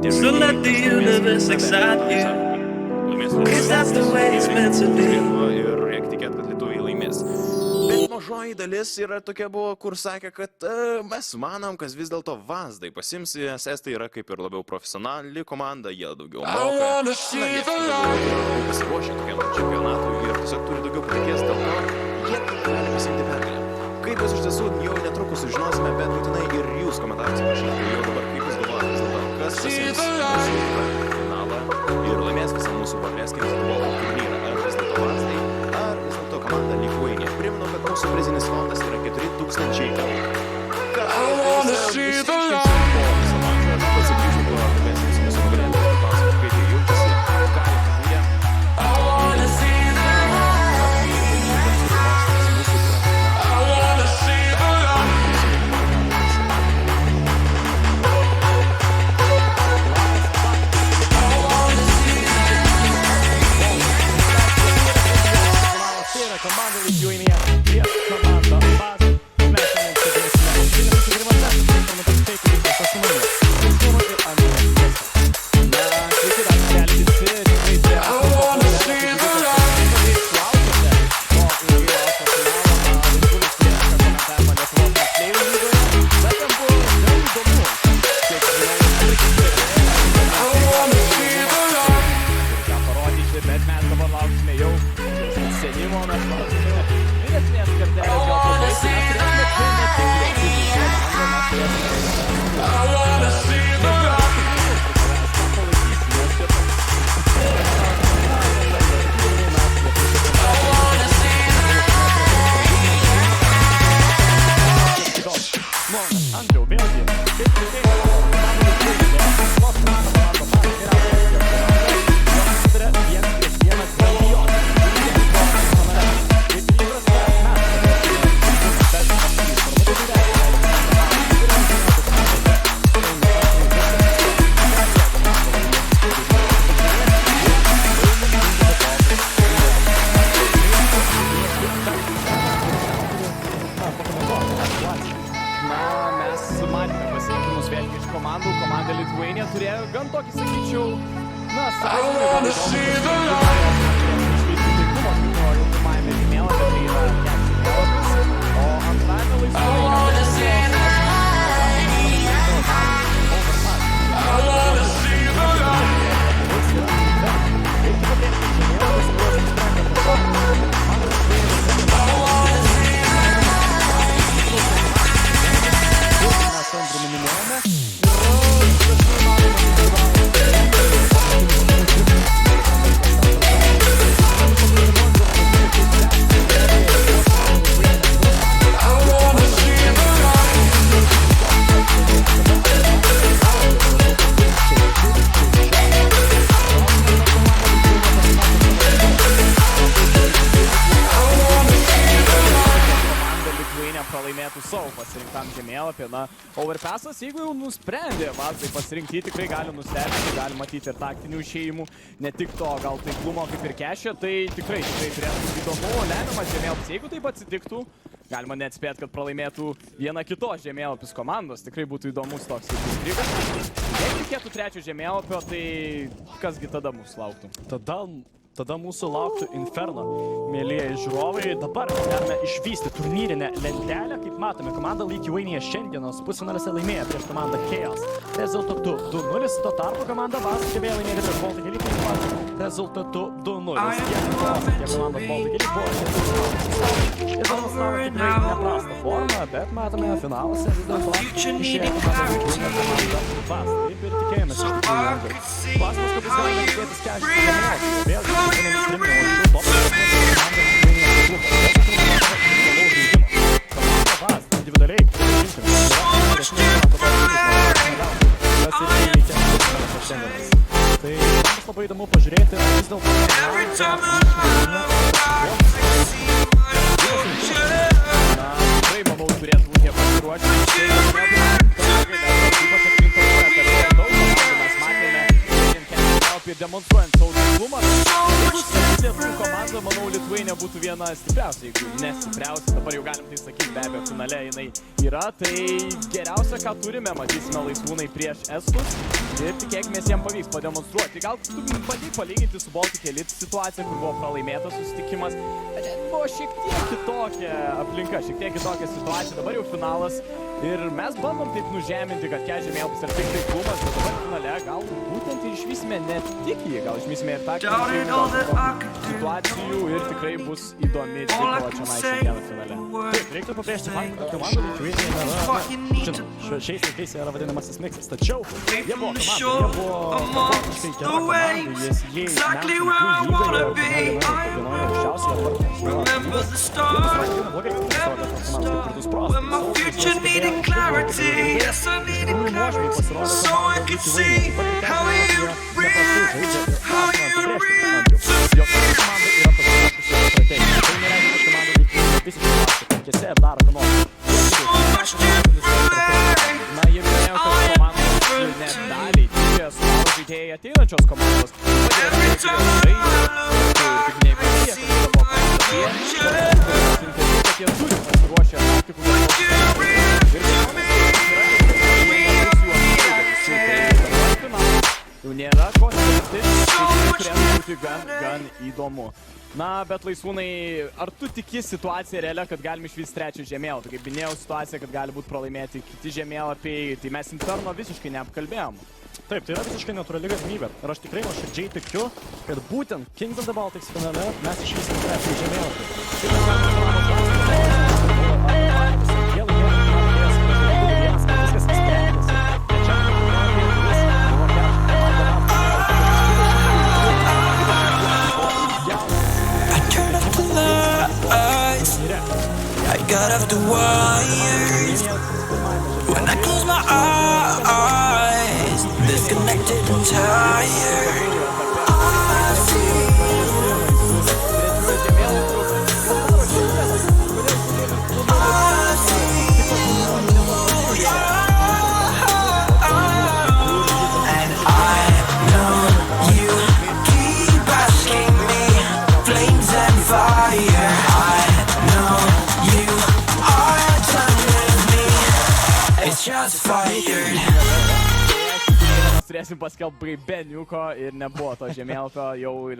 So let the universe excite you, 'cause that's the way it's meant to be. Ir reikia tikėti, kad lietuviai laimės. Bet mažoji dalis yra tokia buvo, kur sakė, kad mes manom, kad vis dėlto Vazdai pasims, nes estai yra kaip ir labiau profesionali komanda, jie daugiau moka. Na, jie daugiau pasiruošę tokiam čempionatui ir tiesiog turi daugiau patikės, dėl to jie gali pasimti pergalę. Kaip jūs iš tiesų jau netrukus sužinosime, bet būtinai ir jūs komentaruose parašykite jau dabar, kaip jūs galvojate vis dėlto, kas pasims mūsų finalą ir laimės visą mūsų Bleiz futbolo turnyrą. Ar vis dėlto Vazdai, ar vis dėlto komanda Laisvūnas. Primenu, kad mūsų prizinis fondas yra 4000 eurų. Ką su savo pasirinktam žemėlapį. Na, Overpassas, jeigu jau nusprendė Vazdai pasirinkti, tikrai gali nustebinti, gali matyti ir taktinių išėjimų, ne tik to gal taiklumo kaip ir kešė, tai tikrai turėtų būti įdomu, lemiamas žemėlapis. Jeigu taip atsitiktų, galima net spėti, kad pralaimėtų viena kitos žemėlapis komandos. Tikrai būtų įdomus toks kaip intrigas. Jeigu reikėtų trečio žemėlapio, tai kasgi tada mūsų lauktų? Tada mūsų lauktų Inferno, mėlyjeji žiūrovai. Dabar galime išvysti turnyrinę lentelę. Kaip matome, komanda Lithuania šiandienos pusfinaliuose laimėjo prieš komandą Chaos rezultatu 2-0. Tuo tarpu komanda Vazas gebėjo laimėti prieš Baltic Elite taip pat rezultatu 2-0. Tiek komandos Baltic Elite buvo ir demonstravo tikrai neprastą formą, bet matome finaluose vis dėlto išėjo komanda Vazas. Taip ir tikėjomės iš tikrųjų lengvai. Klausimas, kad jis gali tikėtis kešti vėlgi. Tai bus labai įdomu pažiūrėti, vis dėlto tikrai manau turėtų būti jie pasiruošę. Mes matėme ir demonstruojant savo teiklumą. Jeigu lietuvių komanda, manau, Lithuania būtų viena stipriausia, jeigu nestipriausia. Dabar jau galim tai sakyti, be abejo, finale jinai yra. Tai geriausia, ką turime, matysime Laisvūnai prieš Estus. Ir tikėkimės jiems pavyks pademonstruoti. Gal tu bandyk palyginti su Baltic Elite situacija, kur buvo pralaimėtas susitikimas. Bet buvo šiek tiek kitokia aplinka, šiek tiek kitokia situacija. Dabar jau finalas. Ir mes bandom taip nužeminti, kad žemėlapis ir tik taiklumas, bet dabar finale gal būtent ir išvysime ne tik jį, gal išvysime ir taktinių situacijų ir tikrai bus įdomi dvikova čionai šiandieną finale. Taip, reiktų pabrėžti faktą, kad komanda Lithuania nėra, šiais laikais yra vadinamasis miksas, tačiau jie buvo komanda, jie buvo faktiškai gera komanda, jie metų lygoje vienoje aukščiausiai Clarity, yes, I needed clarity, so I could see how you react, how you react. Ateinančios komandos. Jau nėra ko stebėtis, turėtų būti gan įdomu. Na, bet Laisvūnai, ar tu tiki situaciją realią, kad galim išvysti trečią žemėlapį? Kaip minėjau, situacija, kad gali būti pralaimėti kiti žemėlapiai, tai mes Inferno visiškai neapkalbėjom. Taip, tai yra visiškai natūrali galimybė. Ir aš tikrai nuoširdžiai tikiu, kad būtent Kings of the Baltics finale mes išvysime trečią žemėlapį. I got off the wires when I close my eyes, disconnected and tired. I see and I know you keep asking me, flames and fire. Just fired. Turėsim paskelbti be niuko ir nebuvo to žemėlapio jau ir...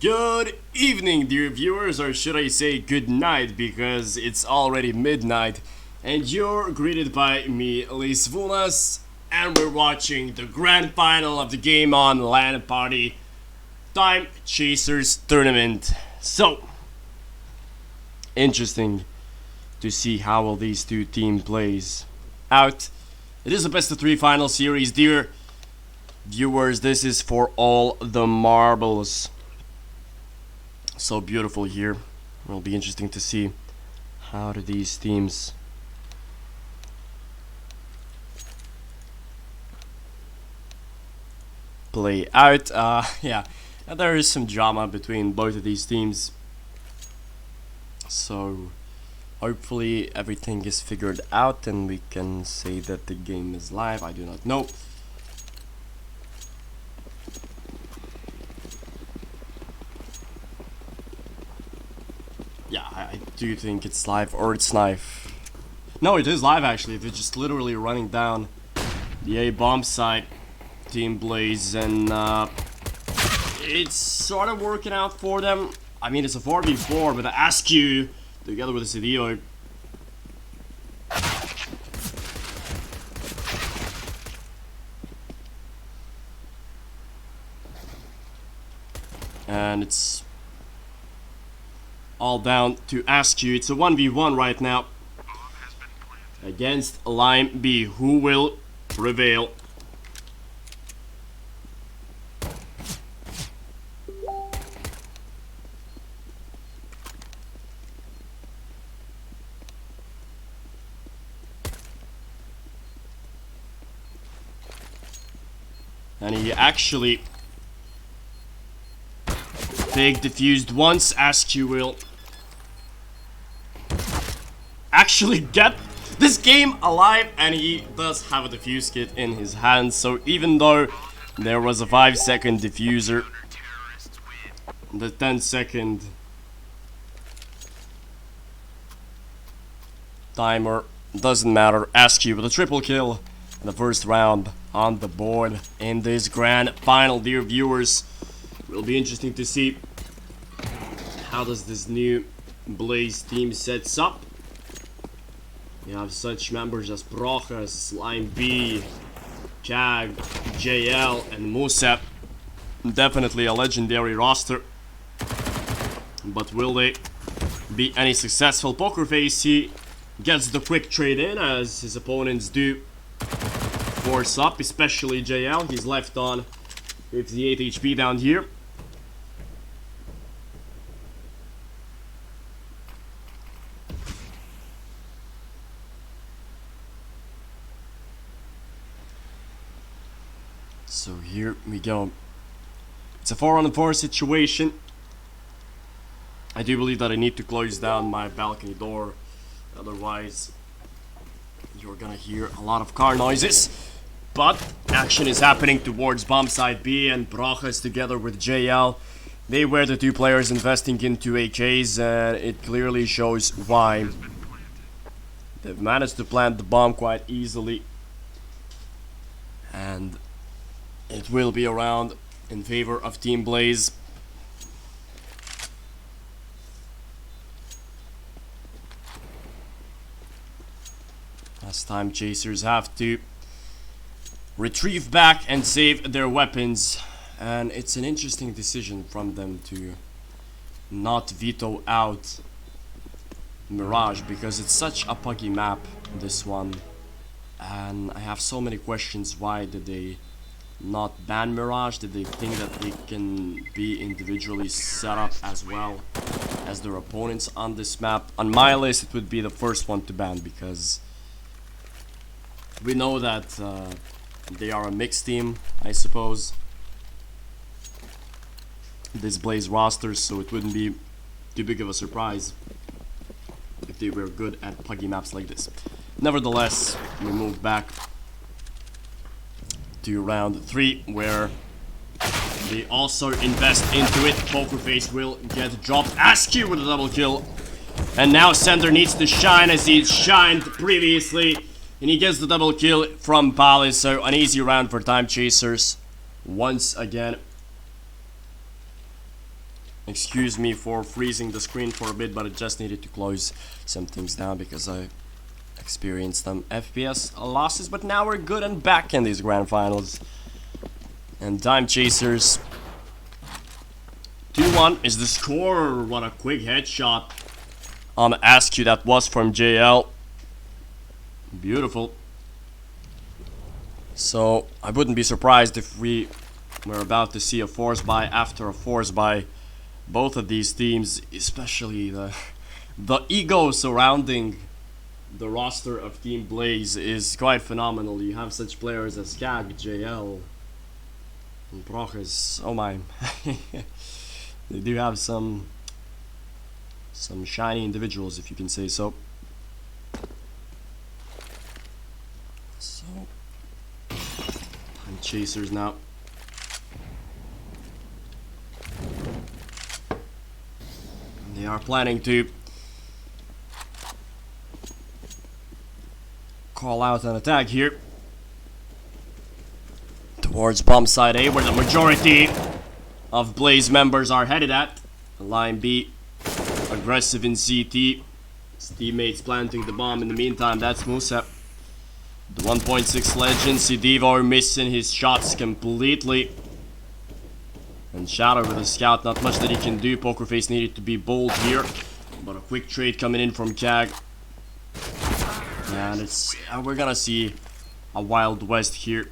Good evening, dear viewers, or should I say good night, because it's already midnight. And you're greeted by me, Laisvūnas, and we're watching the grand final of the GameOn Lan party Timechasers tournament. So, interesting to see how will these two teams plays out. It is a best of 3 final series, dear viewers. This is for all the marbles. So beautiful here. It will be interesting to see how do these teams play out. Yeah, there is some drama between both of these teams. So hopefully everything is figured out and we can say that the game is live. I do not know. Yeah, I do think it's live, or it's live. No, it is live actually. They're just literally running down the A bomb site, Team Bleiz, and it's sort of working out for them. I mean, it's a 4v4, but I ask you, together with the CDO. And it's all down to ask you. It's a 1v1 right now against Lime B. Who will prevail? And he actually big diffused once. Ask you will actually get this game alive, and he does have a diffuse kit in his hands. So even though there was a 5-second diffuser, the 10-second timer doesn't matter. Ask you with a triple kill in the first round on the board in this grand final. Dear viewers, will be interesting to see how does this new Bleiz team sets up. You have such members as Brochas, Slime B, Jag, JL, and Musa. Definitely a legendary roster. But will they be any successful? Pokerface, he gets the quick trade in as his opponents do force up, especially JL. He's left on 58 HP down here. So here we go. It's a 4-on-4 situation. I do believe that I need to close down my balcony door, otherwise you're gonna hear a lot of car noises. But action is happening towards bomb site B, and Brochas together with JL. They were the two players investing into AKs, and it clearly shows why. They've managed to plant the bomb quite easily, and it will be around in favor of Team Bleiz. As Timechasers have to retrieve back and save their weapons, and it's an interesting decision from them to not veto out Mirage, because it's such a puggy map, this one, and I have so many questions. Why did they not ban Mirage? Did they think that they can be individually set up as well as their opponents on this map? On my list, it would be the first one to ban, because we know that they are a mixed team, I suppose, this Bleiz roster, so it wouldn't be too big of a surprise if they were good at puggy maps like this. Nevertheless, we move back to round 3, where they also invest into it. Pokerface will get dropped. Askew with a double kill, and now Sender needs to shine as he shined previously, and he gets the double kill from Palace. So an easy round for Timechasers once again. Excuse me for freezing the screen for a bit, but I just needed to close some things down because I experienced some FPS losses. But now we're good and back in these grand finals. And Timechasers 2-1 is the score. What a quick headshot on Askew that was from JL. Beautiful. So I wouldn't be surprised if we were about to see a force buy after a force buy. Both of these teams, especially the ego surrounding the roster of Team Bleiz, is quite phenomenal. You have such players as Skag, JL, And Prochas, oh my. They do have some shiny individuals, if you can say so. So, Timechasers now. They are planning to call out an attack here towards bomb side A, where the majority of Bleiz members are headed at. Line B, aggressive in CT. His teammates planting the bomb in the meantime. That's Musa. The 1.6 legend, Sidivo missing his shots completely. And Shadow with a scout, not much that he can do. Pokerface needed to be bold here. But a quick trade coming in from Kag. And it's we're gonna see a Wild West here.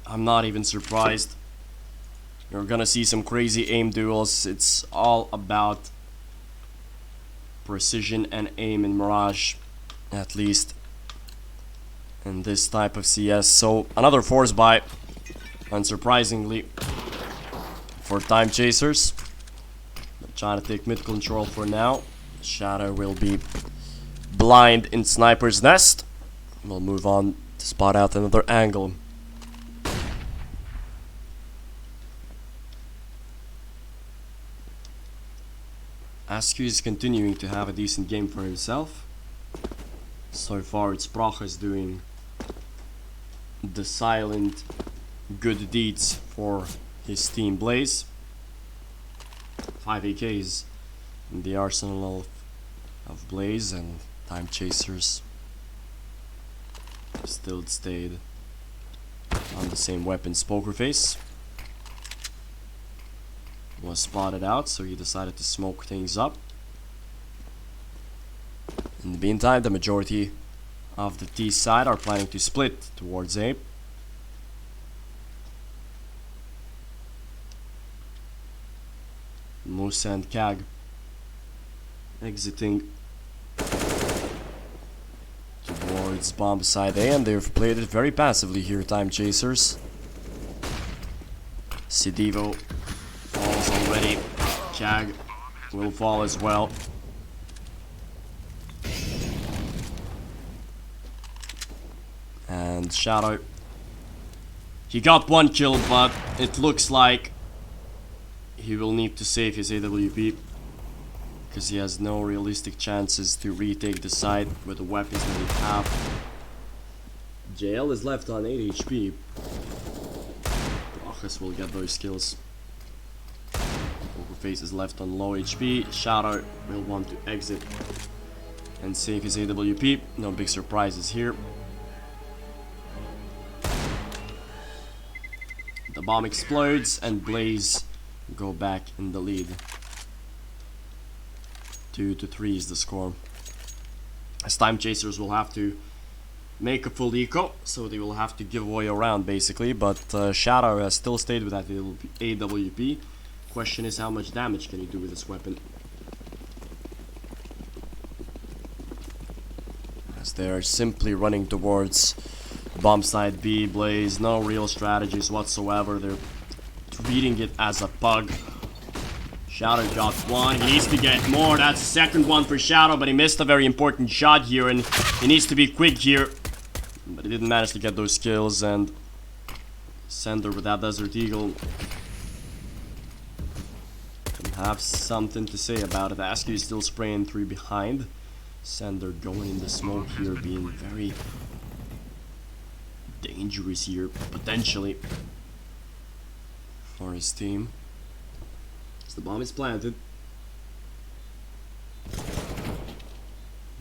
I'm not even surprised. You're gonna see some crazy aim duels. It's all about precision and aim in Mirage, at least in this type of CS. So another force buy, unsurprisingly, for Timechasers. They're trying to take mid control for now. Shadow will be blind in Sniper's Nest. We'll move on to spot out another angle. Askew is continuing to have a decent game for himself. So far it's Prochas doing the silent good deeds for his team Bleiz. 5 AKs in the arsenal of Bleiz, and Timechasers still stayed on the same weapons. Pokerface was spotted out, so he decided to smoke things up. In the meantime, the majority of the T side are planning to split towards A. Musa and Kag exiting towards bomb side A, and they've played it very passively here, Timechasers. Sidivo falls already. Kag will fall as well. And Shadow, he got one kill, but it looks like he will need to save his AWP, because he has no realistic chances to retake the site with the weapons that he have. JL is left on 8 HP. Prochas will get those kills. Pokerface is left on low HP. Shadow will want to exit and save his AWP. No big surprises here. The bomb explodes and Bleiz go back in the lead. 2-3 is the score. As Timechasers will have to make a full eco, so they will have to give away a round basically, but Shadow has still stayed with that AWP. Question is, how much damage can he do with this weapon? As they're simply running towards bomb side B. Bleiz, no real strategies whatsoever. They're treating it as a bug. Shadow got one. He needs to get more. That's the second one for Shadow, but he missed a very important shot here, and he needs to be quick here. But he didn't manage to get those kills, and Sender with that Desert Eagle can have something to say about it. Askew is still spraying through behind. Sender going in the smoke here, being very dangerous here, potentially, for his team. As the bomb is planted,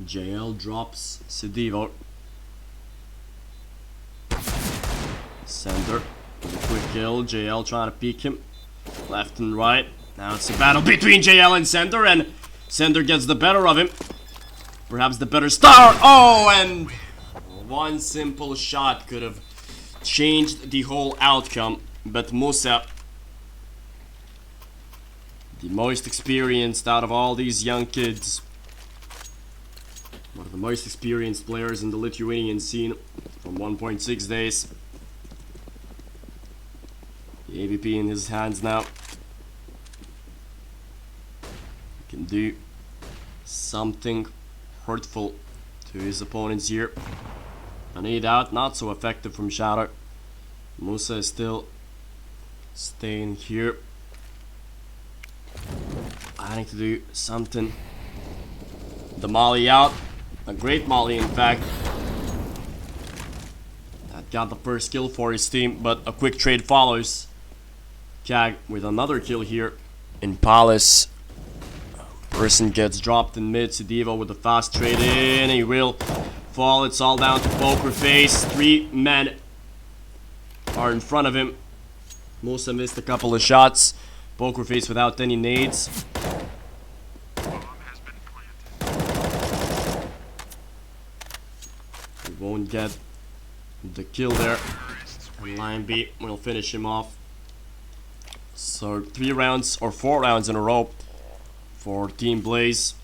JL drops Sidivo. Sender with a quick kill. JL trying to peek him left and right. Now it's a battle between JL and Sender, and Sender gets the better of him. Perhaps the better start. Oh, and one simple shot could have changed the whole outcome, but Musa, the most experienced out of all these young kids, one of the most experienced players in the Lithuanian scene from 1.6 days, The AVP in his hands now. He can do something hurtful to his opponents here. A nade out, not so effective from Shadow. Musa is still staying here. I need to do something. The molly out. A great molly, in fact. That got the first kill for his team, but a quick trade follows. Kag with another kill here in Palace. Person gets dropped in mid. Sidivo with a fast trade in. He will fall. It's all down to Poker Face. 3 men are in front of him. Musa missed a couple of shots. Poker Face without any nades. He won't get the kill there. And Line B will finish him off. So 3 rounds or 4 rounds in a row for Team Bleiz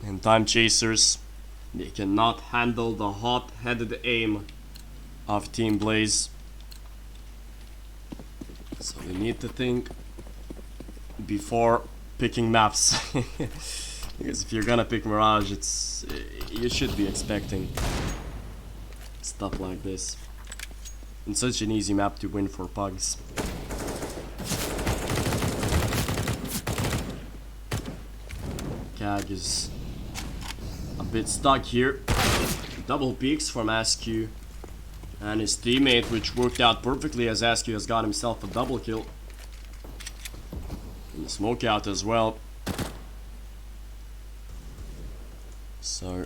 and Timechasers. They cannot handle the hot-headed aim of Team Bleiz. So they need to think before picking maps. Because if you're gonna pick Mirage, you should be expecting stuff like this. It's such an easy map to win for Pugs. Kag is a bit stuck here. Double peaks from Askew and his teammate, which worked out perfectly as Askew has got himself a double kill. And the smoke out as well. So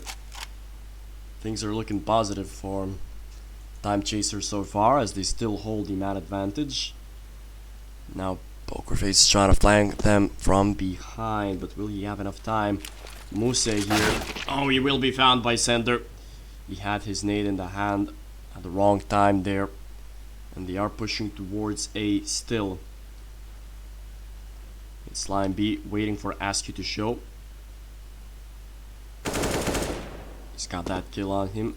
things are looking positive for Timechasers so far, as they still hold the man advantage. Now Pokerface is trying to flank them from behind, but will he have enough time? Musa here. Oh, he will be found by Sender. He had his nade in the hand at the wrong time there. And they are pushing towards A still. It's Line B waiting for Askew to show. He's got that kill on him.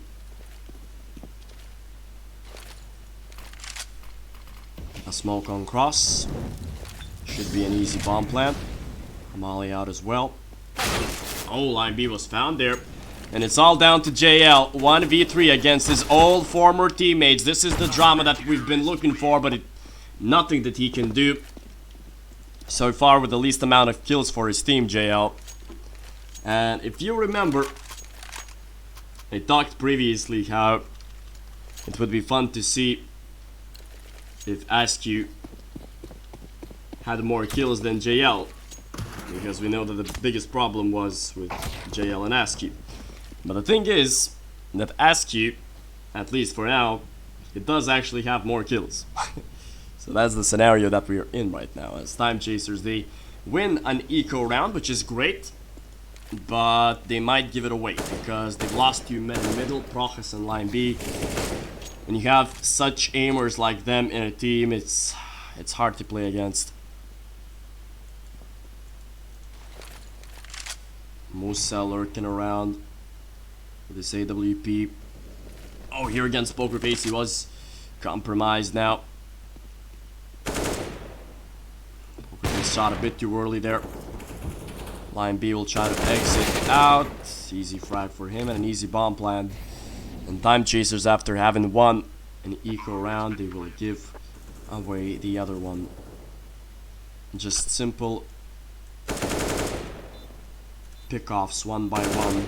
A smoke on cross. Should be an easy bomb plant. Molly out as well. Oh, Line B was found there. And it's all down to JL. 1v3 against his old former teammates. This is the drama that we've been looking for, but nothing that he can do so far with the least amount of kills for his team, JL. And if you remember, I talked previously how it would be fun to see if Askew had more kills than JL, because we know that the biggest problem was with JL and Askew. But the thing is that Askew, at least for now, it does actually have more kills. So that's the scenario that we're in right now. As Timechasers, they win an eco round, which is great, but they might give it away because they've lost 2 men in middle, Prochas and Line B. When you have such aimers like them in a team, it's hard to play against. Musa lurking around with his AWP. Oh, here against Poker Face, he was compromised now. Poker Face shot a bit too early there. Line B will try to exit out. Easy frag for him and an easy bomb plant. And Timechasers, after having won an eco round, they will give away the other one. Just simple pickoffs one by one.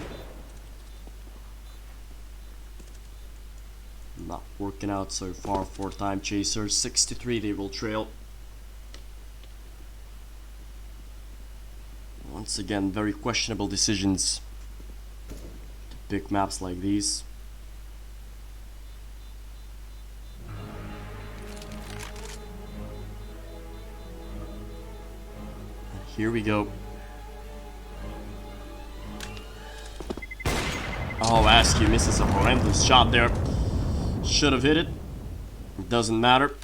Not working out so far for Timechasers. 63 they will trail. Once again, very questionable decisions to pick maps like these. Here we go. Oh, Askew misses a horrendous shot there. Should have hit it. It doesn't matter.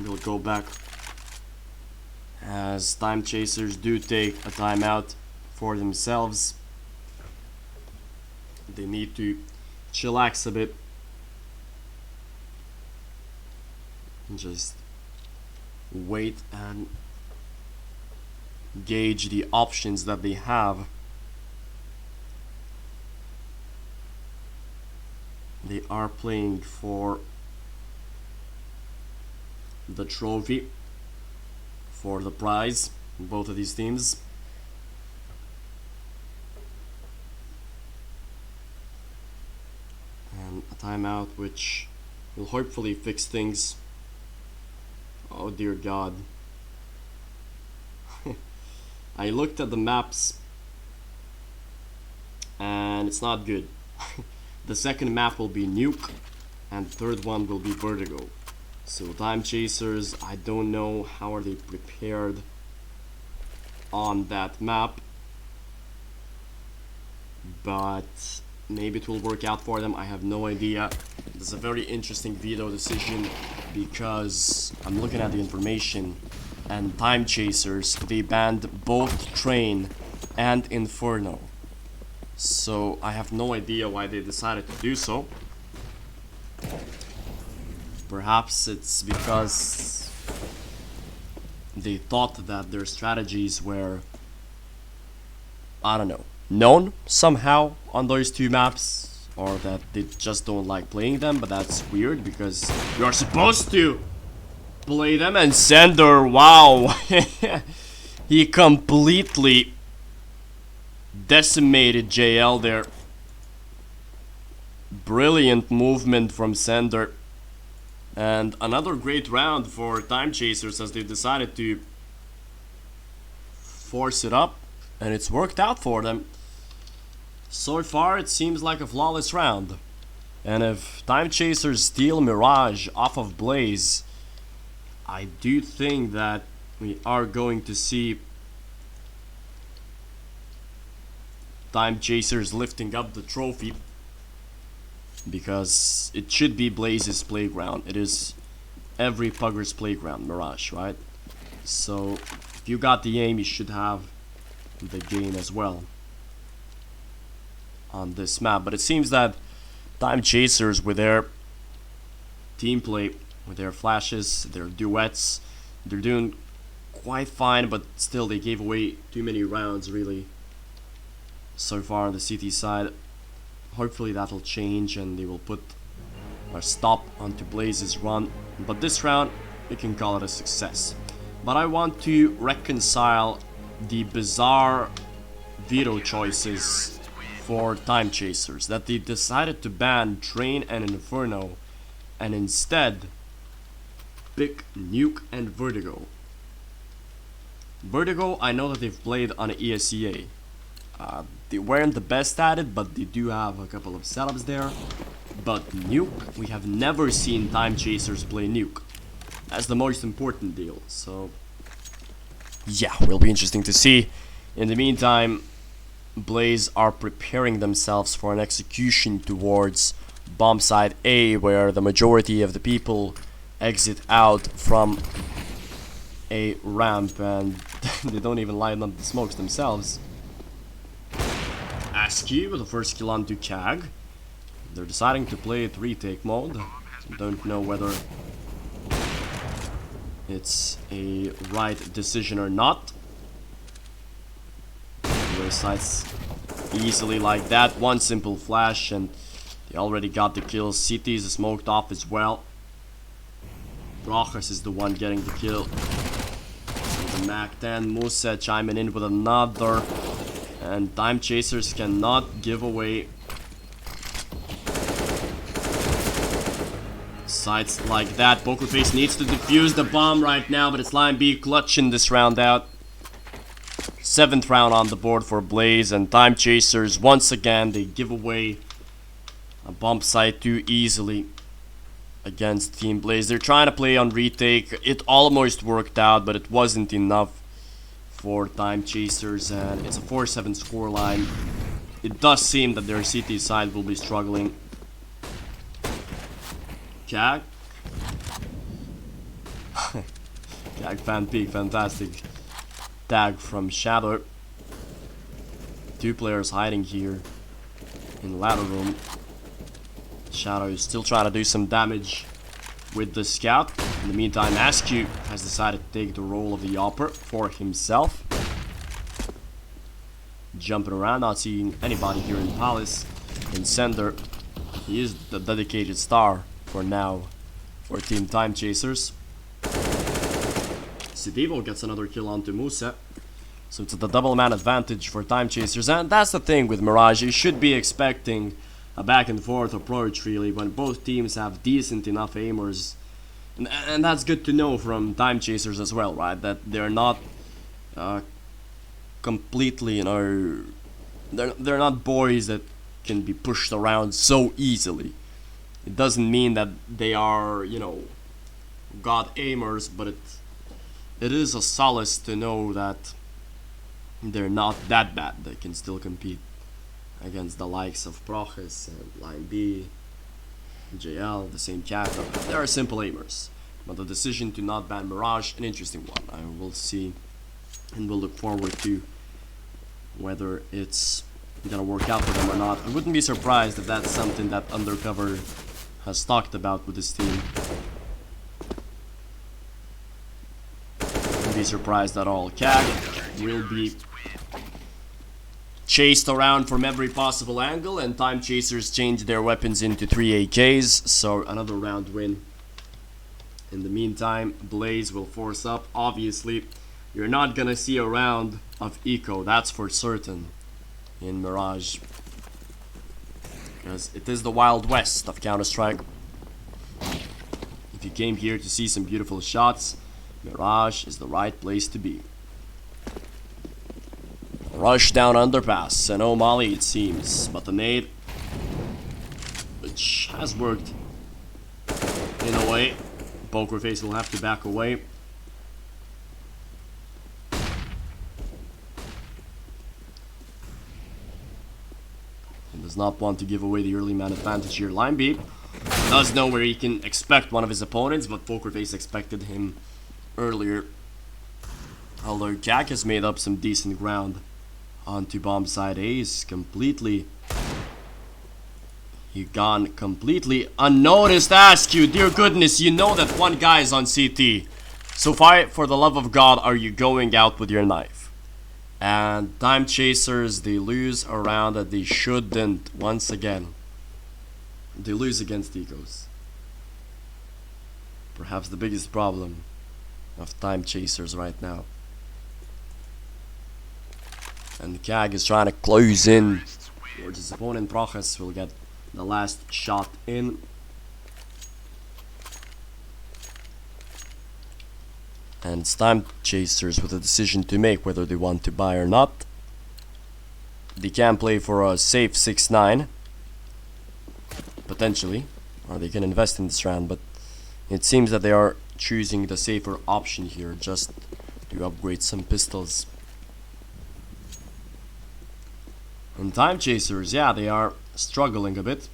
We'll go back. As Timechasers do take a timeout for themselves. They need to chillax a bit. And just wait and gauge the options that they have. They are playing for the trophy, for the prize, both of these teams. And a timeout which will hopefully fix things. Oh dear God. I looked at the maps and it's not good. The second map will be Nuke and the third one will be Vertigo. So Timechasers, I don't know how are they prepared on that map, but maybe it will work out for them. I have no idea. This is a very interesting veto decision because I'm looking at the information, and Timechasers, they banned both Train and Inferno. So I have no idea why they decided to do so. Perhaps it's because they thought that their strategies were, I don't know, known somehow on those two maps, or that they just don't like playing them. But that's weird because you're supposed to play them. And Sender, wow, he completely decimated JL there. Brilliant movement from Sender. And another great round for Timechasers as they decided to force it up, and it's worked out for them. So far it seems like a flawless round. And if Timechasers steal Mirage off of Bleiz, I do think that we are going to see Timechasers lifting up the trophy, because it should be Bleiz's playground. It is every pugger's playground, Mirage, right? So if you got the aim, you should have the gain as well on this map. But it seems that Timechasers, with their team play, with their flashes, their duets, they're doing quite fine, but still they gave away too many rounds really so far on the CT side. Hopefully that'll change and they will put a stop onto Bleiz's run. But this round, we can call it a success. But I want to reconcile the bizarre veto choices for Timechasers. That they decided to ban Train and Inferno and instead pick Nuke and Vertigo. Vertigo, I know that they've played on ESEA. They weren't the best at it, but they do have a couple of setups there. But Nuke, we have never seen Timechasers play Nuke. That's the most important deal. So yeah, will be interesting to see. In the meantime, Bleiz are preparing themselves for an execution towards bomb site A, where the majority of the people exit out from a ramp, and they don't even light up the smokes themselves. Askew with the first kill onto Kag. They're deciding to play it retake mode. Don't know whether it's a right decision or not. Sites easily like that. One simple flash and they already got the kill. CT is smoked off as well. Brochus is the one getting the kill. The Mac 10, Musa chiming in with another. And Timechasers cannot give away sites like that. Pokerface needs to defuse the bomb right now, but it's Line B clutching this round out. 7th round on the board for Bleiz, and Timechasers once again they give away a bomb site too easily against Team Bleiz. They're trying to play on retake. It almost worked out, but it wasn't enough for Timechasers, and it's a 4-7 scoreline. It does seem that their CT side will be struggling. Kag. Kag fan peek, fantastic tag from Shadow. 2 players hiding here in the ladder room. Shadow is still trying to do some damage with the scout. In the meantime, Askew has decided to take the role of the Yopper for himself. Jumping around, not seeing anybody here in Palace. In center, he is the dedicated star for now for Team Timechasers. Sidivo gets another kill onto Musa. So it's the double man advantage for Timechasers, and that's the thing with Mirage. You should be expecting a back and forth approach really when both teams have decent enough aimers. And that's good to know from Timechasers as well, right? That they're not completely, you know, they're not boys that can be pushed around so easily. It doesn't mean that they are, you know, god aimers, but it is a solace to know that they're not that bad. They can still compete against the likes of Proches and Line B, JL, the same chapter. They are simple aimers. But the decision to not ban Mirage, an interesting one. I will see and we'll look forward to whether it's gonna work out for them or not. I wouldn't be surprised if that's something that Undercover has talked about with his team. Wouldn't be surprised at all. CAG will be chased around from every possible angle, and Timechasers change their weapons into 3 AKs, so another round win. In the meantime, Bleiz will force up. Obviously, you're not gonna see a round of eco, that's for certain, in Mirage, because it is the Wild West of Counter-Strike. If you came here to see some beautiful shots, Mirage is the right place to be. Rush down underpass, and O'Malley it seems, but the nade, which has worked in a way. Pokerface will have to back away. He does not want to give away the early man advantage here. Line B does know where he can expect one of his opponents, but Pokerface expected him earlier. Although Jack has made up some decent ground onto bomb side A, is completely gone completely unnoticed. Askew, dear goodness, you know that one guy is on CT. So far, for the love of God, are you going out with your knife? And Timechasers, they lose a round that they shouldn't once again. They lose against Ecos. Perhaps the biggest problem of Timechasers right now. And CAG is trying to close in towards his opponent. Proches will get the last shot in. And it's Timechasers with a decision to make whether they want to buy or not. They can play for a safe 6-9. Potentially. Or they can invest in this round, but it seems that they are choosing the safer option here, just to upgrade some pistols. And Timechasers, yeah, they are struggling a bit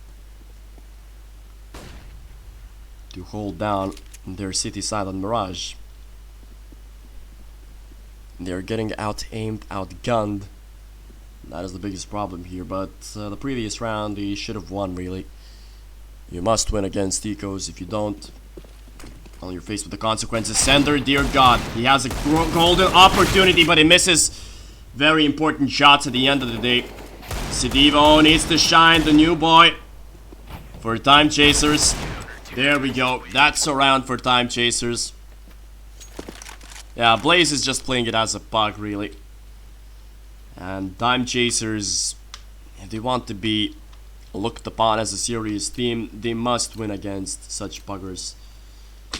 to hold down their city side on Mirage. They're getting out-aimed, out-gunned. That is the biggest problem here, but the previous round they should have won, really. You must win against Ecos. If you don't, well, you're faced with the consequences. Sender, dear God, he has a golden opportunity, but he misses very important shots at the end of the day. Sidivo needs to shine, the new boy for Timechasers. There we go. That's a round for Timechasers. Yeah, Bleiz is just playing it as a bug, really. And Timechasers, if they want to be looked upon as a serious team, they must win against such buggers.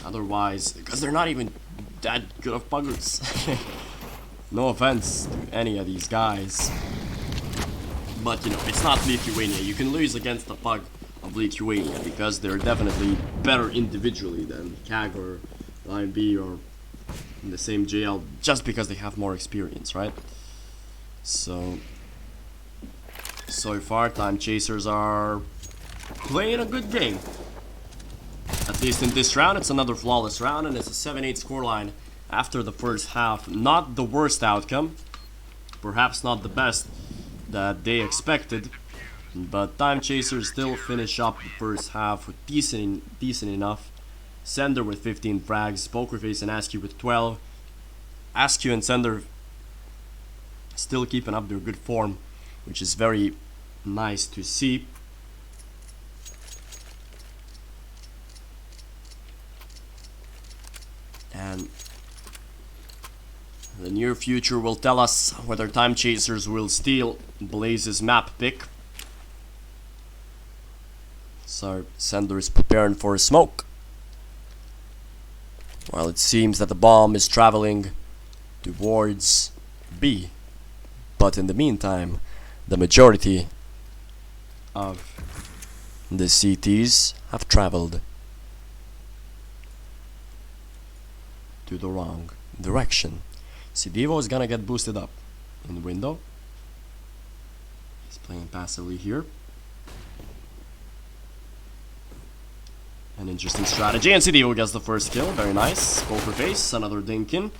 Otherwise, because they're not even that good of buggers. No offense to any of these guys. But, you know, it's not Lithuania. You can lose against the pug of Lithuania because they're definitely better individually than CAG or Line B or in the same JL, just because they have more experience, right? So far, Timechasers are playing a good game. At least in this round, it's another flawless round, and it's a 7-8 scoreline after the first half. Not the worst outcome, perhaps not the best that they expected, but Timechasers still finish up the first half with decent enough Sender with 15 frags, Pokerface and Askew with 12. Askew and Sender still keeping up their good form, which is very nice to see. And the near future will tell us whether Timechasers will steal Bleiz's map pick. So Sender is preparing for a smoke. While it seems that the bomb is traveling towards B. But in the meantime, the majority of the CTs have traveled to the wrong direction. Sidivo is gonna get boosted up in the window. He's playing passively here. An interesting strategy, and Sidivo gets the first kill. Very nice. Pokerface, another Dinkin.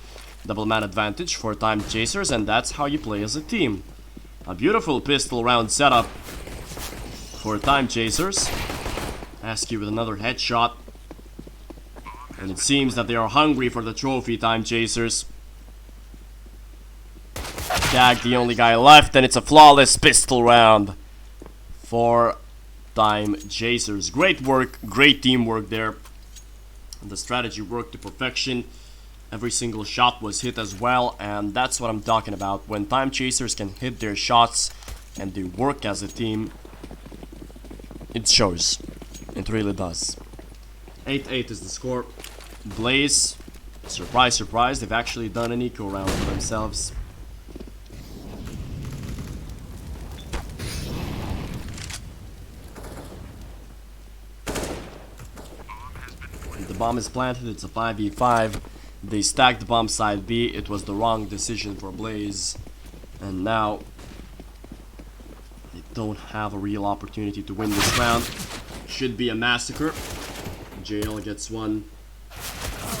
Double man advantage for Timechasers, and that's how you play as a team. A beautiful pistol round setup for Timechasers. Askew with another headshot. And it seems that they are hungry for the trophy, Timechasers. Dag, the only guy left, and it's a flawless pistol round for Timechasers. Great work, great teamwork there. And the strategy worked to perfection. Every single shot was hit as well, and that's what I'm talking about. When Timechasers can hit their shots and they work as a team, it shows. It really does. 8-8 is the score. Bleiz, surprise, surprise, they've actually done an eco round for themselves. The bomb is planted, it's a 5v5. They stacked the bomb side B, it was the wrong decision for Bleiz. And now they don't have a real opportunity to win this round. Should be a massacre. JL gets one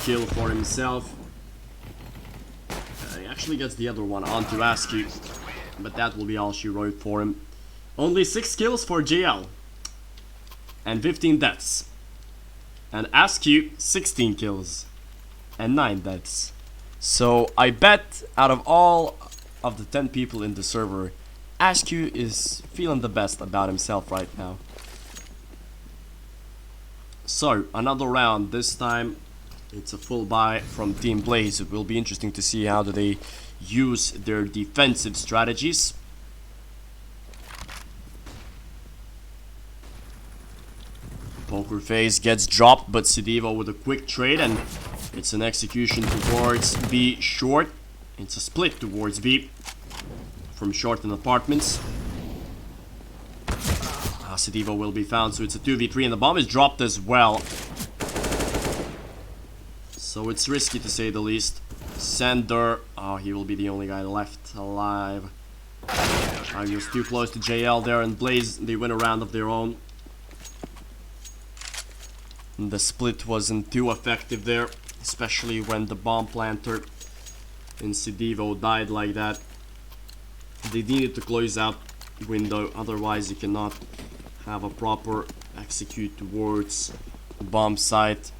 kill for himself. He actually gets the other one onto Askew, but that will be all she wrote for him. Only 6 kills for JL and 15 deaths. And Askew 16 kills and 9 deaths. So I bet out of all of the 10 people in the server, Askew is feeling the best about himself right now. So another round, this time it's a full buy from Team Bleiz. It will be interesting to see how do they use their defensive strategies. Pokerface gets dropped, but Sidivo with a quick trade, and it's an execution towards B short. It's a split towards B from short in apartments. Sidivo will be found, so it's a 2v3, and the bomb is dropped as well. So it's risky to say the least. Sender, oh, he will be the only guy left alive. He was too close to JL there, and Bleiz, they win a round of their own. And the split wasn't too effective there, especially when the bomb planter in Sidivo died like that. They needed to close out window, otherwise you cannot have a proper execute towards the bomb site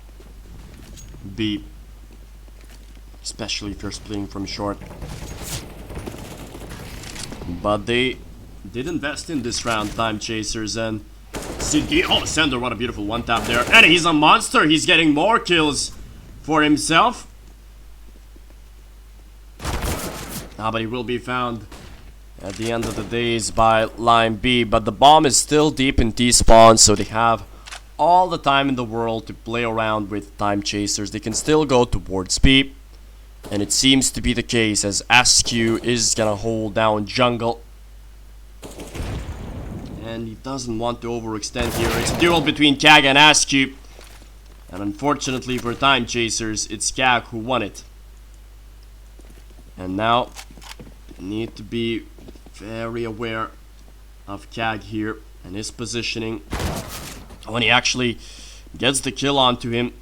B, especially if you're splitting from short. But they did invest in this round, Timechasers, and oh, Sender, what a beautiful one tap there, and he's a monster. He's getting more kills for himself. But he will be found at the end of the days by line B, but the bomb is still deep in T-spawn, so they have all the time in the world to play around with Timechasers. They can still go towards B, and it seems to be the case as Askew is gonna hold down jungle, and he doesn't want to overextend here. It's a duel between Kag and Askew, and unfortunately for Timechasers, it's Kag who won it. And now need to be very aware of Kag here and his positioning. When he actually gets the kill onto him,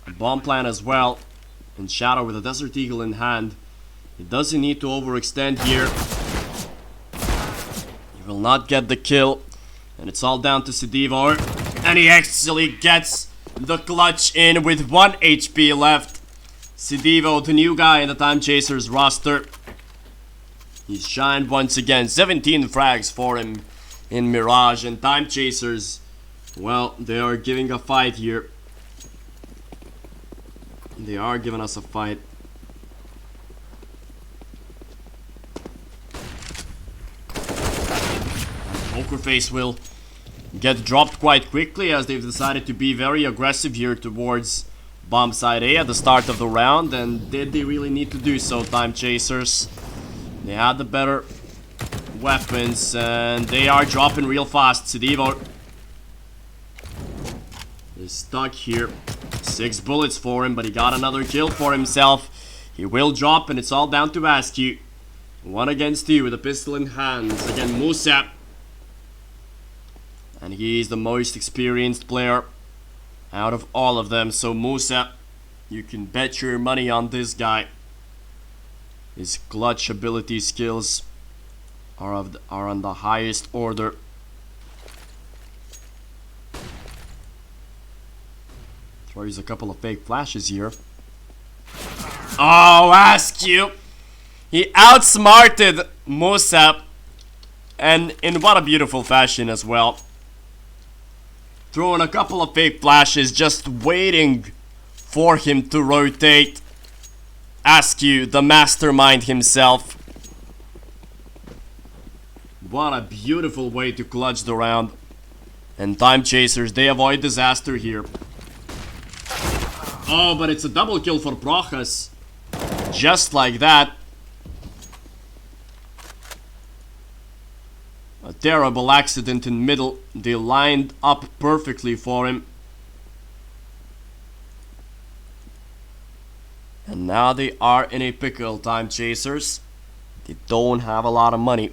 a bomb plan as well, and Shadow with a Desert Eagle in hand. He doesn't need to overextend here. He will not get the kill, and it's all down to Sidivo. And he actually gets the clutch in with 1 HP left. Sidivo, the new guy in the Timechasers roster. He's shined once again. 17 frags for him in Mirage. And Timechasers, well, they are giving a fight here. They are giving us a fight. Pokerface will get dropped quite quickly as they've decided to be very aggressive here towards bomb side A at the start of the round. And did they really need to do so, Timechasers? They had the better weapons and they are dropping real fast. Sidivo is stuck here. 6 bullets for him, but he got another kill for himself. He will drop and it's all down to Askew. 1 against 2 with a pistol in hands. Again, Musa. And he's the most experienced player out of all of them. So Musa, you can bet your money on this guy. His clutch ability skills are on the highest order. Throws a couple of fake flashes here. Oh, Askew! He outsmarted Musa. And in what a beautiful fashion as well. Throwing a couple of fake flashes, just waiting for him to rotate. Askew, the mastermind himself. What a beautiful way to clutch the round. And Timechasers, they avoid disaster here. Oh, but it's a double kill for Prochas. Just like that. A terrible accident in middle. They lined up perfectly for him. And now they are in a pickle, Timechasers. They don't have a lot of money.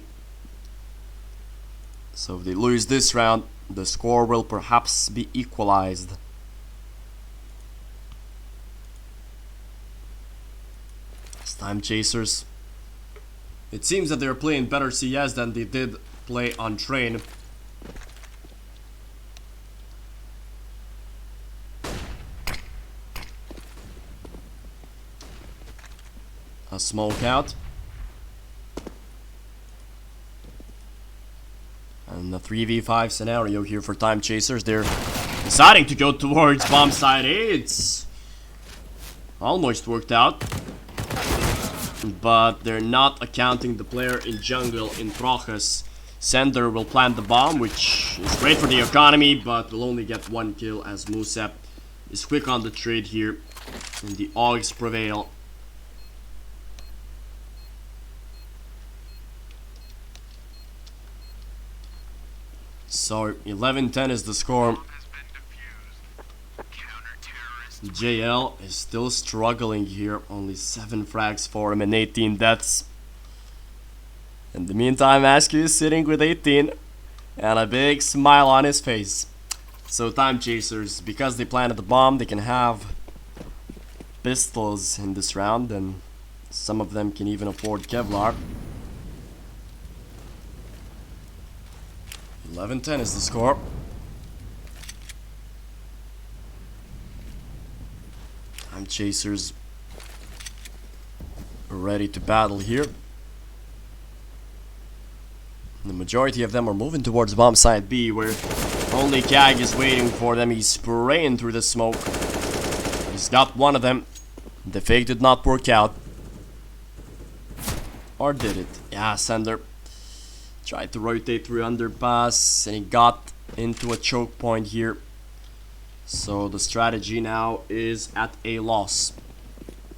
So if they lose this round, the score will perhaps be equalized. It's Timechasers. It seems that they're playing better CS than they did play on train. A smoke out. And a 3v5 scenario here for Timechasers. They're deciding to go towards bomb side A. It's almost worked out. But they're not accounting the player in jungle in Prochas. Sender will plant the bomb, which is great for the economy, but will only get 1 kill as Musep is quick on the trade here. And the Augs prevail. So 11-10 is the score. JL is still struggling here. Only 7 frags for him and 18 deaths. In the meantime, Askew is sitting with 18 and a big smile on his face. So Timechasers, because they planted the bomb, they can have pistols in this round, and some of them can even afford Kevlar. 11-10 is the score. Timechasers ready to battle here. The majority of them are moving towards bomb side B, where only Kag is waiting for them. He's spraying through the smoke. He's got one of them. The fake did not work out. Or did it? Yeah, Sender tried to rotate through underpass and he got into a choke point here. So the strategy now is at a loss.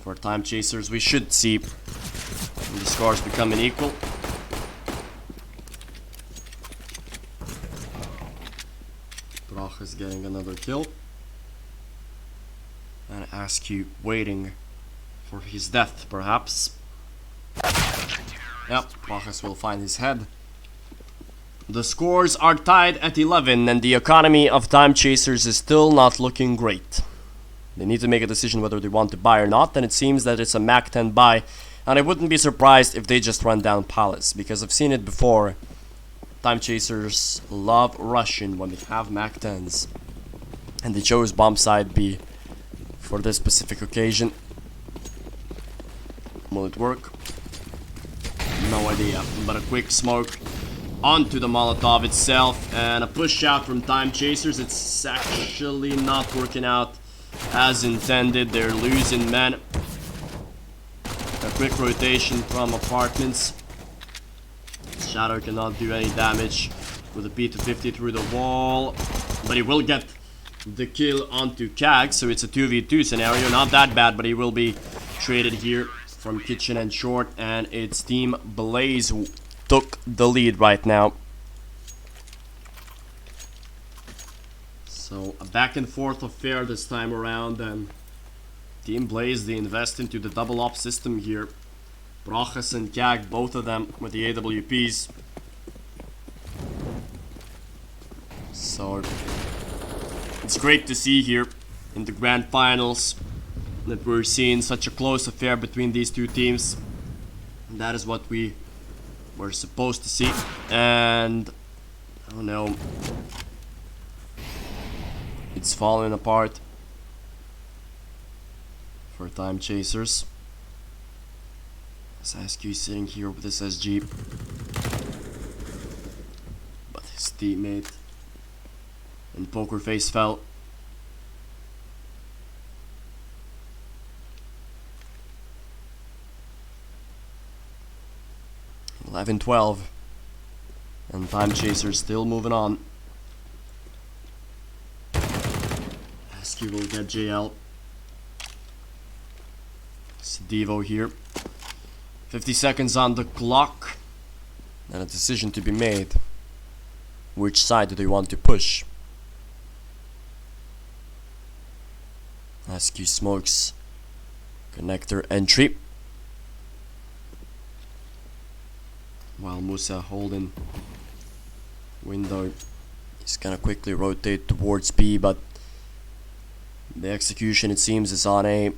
For Timechasers, we should see the scores becoming equal. Brach is getting another kill. And Askew waiting for his death, perhaps. Yep, Brachas will find his head. The scores are tied at 11, and the economy of Timechasers is still not looking great. They need to make a decision whether they want to buy or not, and it seems that it's a Mac 10 buy. And I wouldn't be surprised if they just run down Palace, because I've seen it before. Timechasers love Russian when they have Mac 10s. And they chose bomb side B for this specific occasion. Will it work? No idea, but a quick smoke onto the Molotov itself and a push out from Timechasers. It's actually not working out as intended. They're losing men. A quick rotation from apartments. Shadow cannot do any damage with a P250 through the wall, but he will get the kill onto Kag, so it's a 2v2 scenario. Not that bad, but he will be traded here from Kitchen and Short, and it's Team Bleiz who took the lead right now. So a back and forth affair this time around, and Team Bleiz, they invest into the double op system here. Brochus and Kag, both of them with the AWPs. So it's great to see here in the grand finals that we're seeing such a close affair between these two teams. And that is what we were supposed to see. And oh no, it's falling apart for Timechasers. SQ sitting here with this SG, but his teammate in Poker Face fell. (11-12), and Timechasers still moving on. SQ will get JL. Devo here. 50 seconds on the clock, and a decision to be made. Which side do they want to push? SQ smokes connector entry, while Musa holding window. He's gonna quickly rotate towards B, but the execution, it seems, is on A.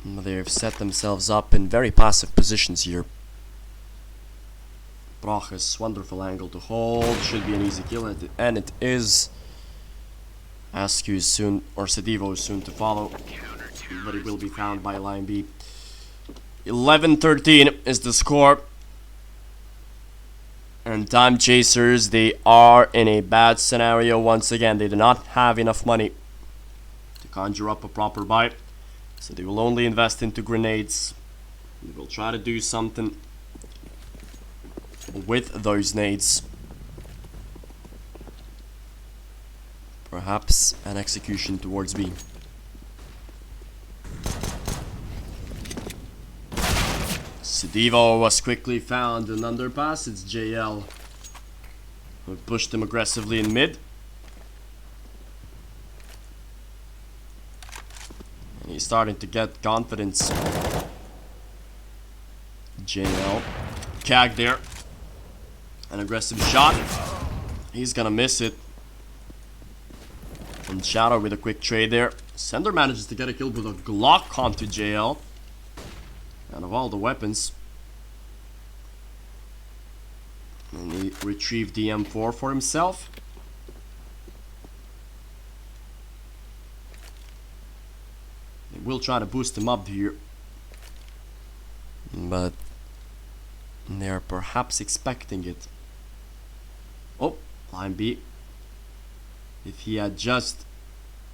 They've set themselves up in very passive positions here. Brochus, wonderful angle to hold. Should be an easy kill, and it is. SQ is soon, or Sedivo is soon to follow, but it will be found by line B. 11-13 is the score. And Timechasers, they are in a bad scenario once again. They do not have enough money to conjure up a proper buy. So they will only invest into grenades. They will try to do something with those nades. Perhaps an execution towards B. Sedivo was quickly found in underpass. It's JL who pushed him aggressively in mid. And he's starting to get confidence. JL. Kag there. An aggressive shot. He's gonna miss it. And Shadow with a quick trade there. Sender manages to get a kill with a Glock onto JL. And of all the weapons. And he retrieved the M4 for himself. They will try to boost him up here. But they are perhaps expecting it. Oh, line B. If he had just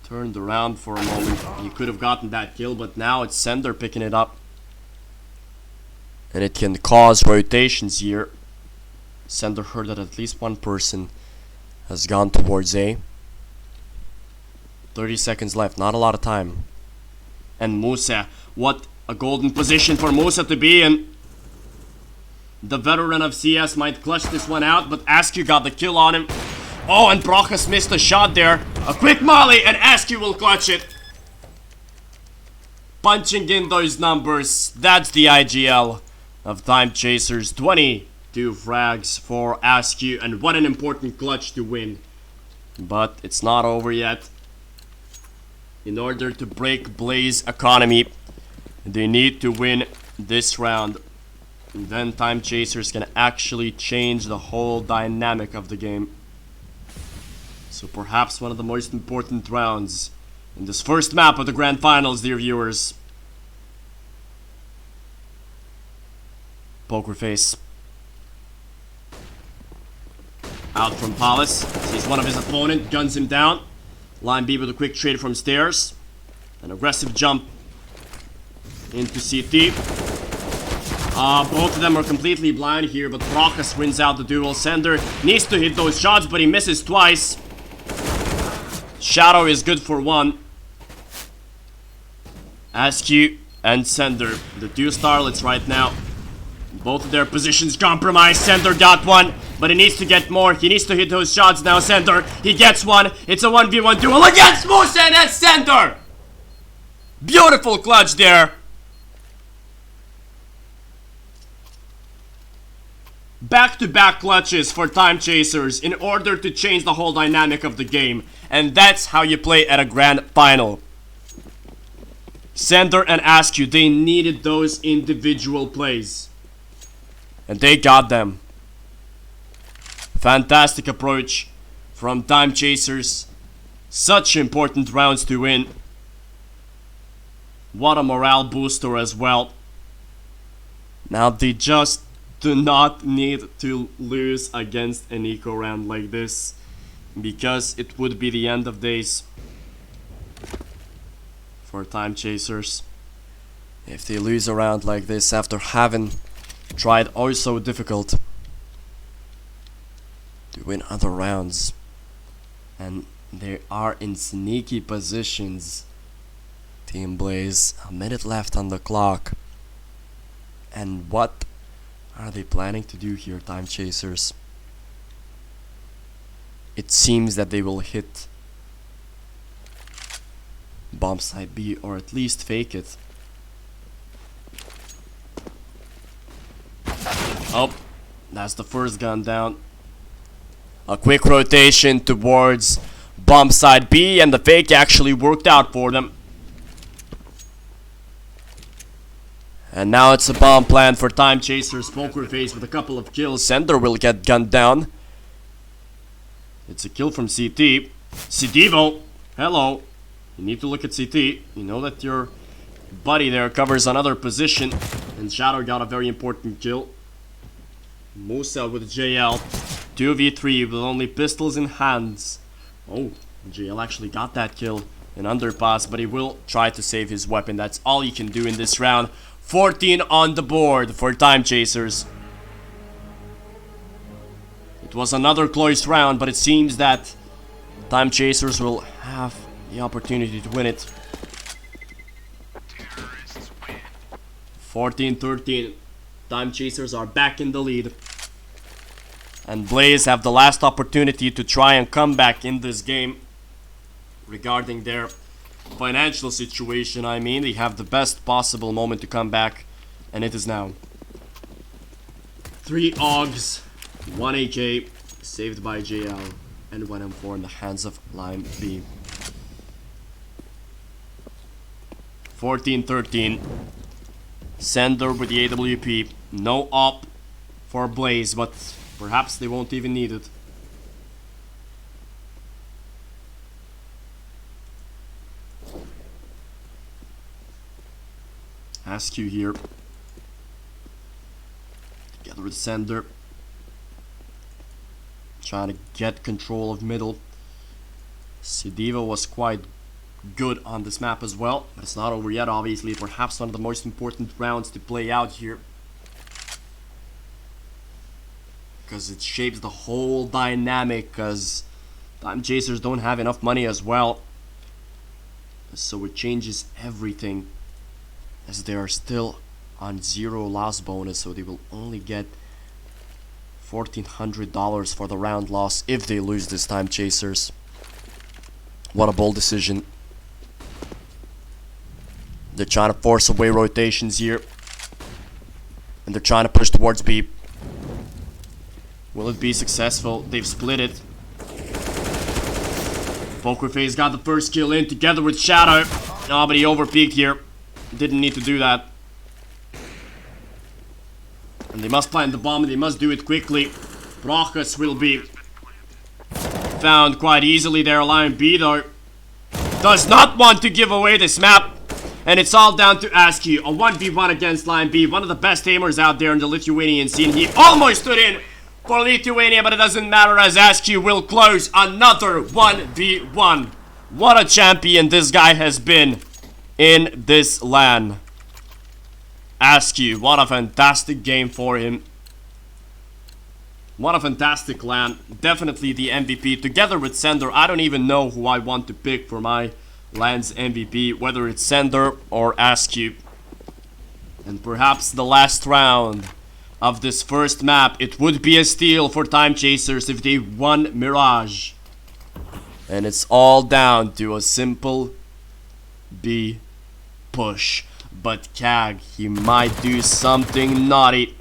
turned around for a moment, he could have gotten that kill, but now it's Sender picking it up. And it can cause rotations here. Sender heard that at least one person has gone towards A. 30 seconds left, not a lot of time. And Musa, what a golden position for Musa to be in. The veteran of CS might clutch this one out, but Askew got the kill on him. Oh, and Brochus missed a shot there. A quick molly, and Askew will clutch it. Punching in those numbers. That's the IGL of Timechasers. 22 frags for Askew, and what an important clutch to win. But it's not over yet. In order to break Bleiz economy, they need to win this round. And then Timechasers can actually change the whole dynamic of the game. So perhaps one of the most important rounds in this first map of the Grand Finals, dear viewers. Poker face. Out from Palace. Sees one of his opponent, guns him down. Line B with a quick trade from stairs. An aggressive jump into CT. Both of them are completely blind here, but Brokas wins out the duel. Sender needs to hit those shots, but he misses twice. Shadow is good for one. Askew and Sender, the two starlets right now. Both of their positions compromised. Sender got one, but he needs to get more. He needs to hit those shots now. Sender, he gets one. It's a 1v1 duel against Musa and Sender. Beautiful clutch there. Back-to-back clutches for Timechasers in order to change the whole dynamic of the game. And that's how you play at a grand final. Sender and Askew, they needed those individual plays. And they got them. Fantastic approach from Timechasers. Such important rounds to win. What a morale booster as well. Now they just do not need to lose against an eco round like this, because it would be the end of days for Timechasers if they lose a round like this after having tried oh so difficult to win other rounds. And they are in sneaky positions. Team Bleiz, a minute left on the clock. And what are they planning to do here, Timechasers? It seems that they will hit bomb site B, or at least fake it. Oh, that's the first gun down. A quick rotation towards bomb site B, and the fake actually worked out for them. And now it's a bomb plan for Timechasers. Poker face with a couple of kills. Sender will get gunned down. It's a kill from CT. Cdevo, hello. You need to look at CT. You know that your buddy there covers another position. And Shadow got a very important kill. Musa with JL. 2v3 with only pistols in hands. Oh, JL actually got that kill in underpass, but he will try to save his weapon. That's all he can do in this round. 14 on the board for Timechasers. It was another close round, but it seems that Timechasers will have the opportunity to win it. 14-13. Timechasers are back in the lead. And Bleiz have the last opportunity to try and come back in this game. Regarding their financial situation, I mean, they have the best possible moment to come back, and it is now. 3 AUGs, 1 AK, saved by JL, and 1 M4 in the hands of Line B. 14-13. Sender with the AWP. No op for Bleiz, but perhaps they won't even need it. Askew here. Together with Sender. Trying to get control of middle. Cdevo was quite good on this map as well, but it's not over yet, obviously. Perhaps one of the most important rounds to play out here, because it shapes the whole dynamic, because Timechasers don't have enough money as well, so it changes everything, as they are still on 0 loss bonus, so they will only get $1,400 for the round loss if they lose this Timechasers. What a bold decision. They're trying to force away rotations here, and they're trying to push towards B. Will it be successful? They've split it. Pokerface got the first kill in together with Shadow. Oh, but he overpeaked here. Didn't need to do that. And they must plant the bomb, and they must do it quickly. Brokas will be found quite easily there. Line B, though, does not want to give away this map. And it's all down to Askew. A 1v1 against Line B. One of the best aimers out there in the Lithuanian scene. He almost stood in for Lithuania, but it doesn't matter as Askew will close another 1v1. What a champion this guy has been in this LAN. Askew, what a fantastic game for him. What a fantastic LAN. Definitely the MVP. Together with Sender, I don't even know who I want to pick for my LAN's MVP, whether it's Sender or Askew. And perhaps the last round of this first map, it would be a steal for Timechasers if they won Mirage. And it's all down to a simple B push. But Kag, he might do something naughty.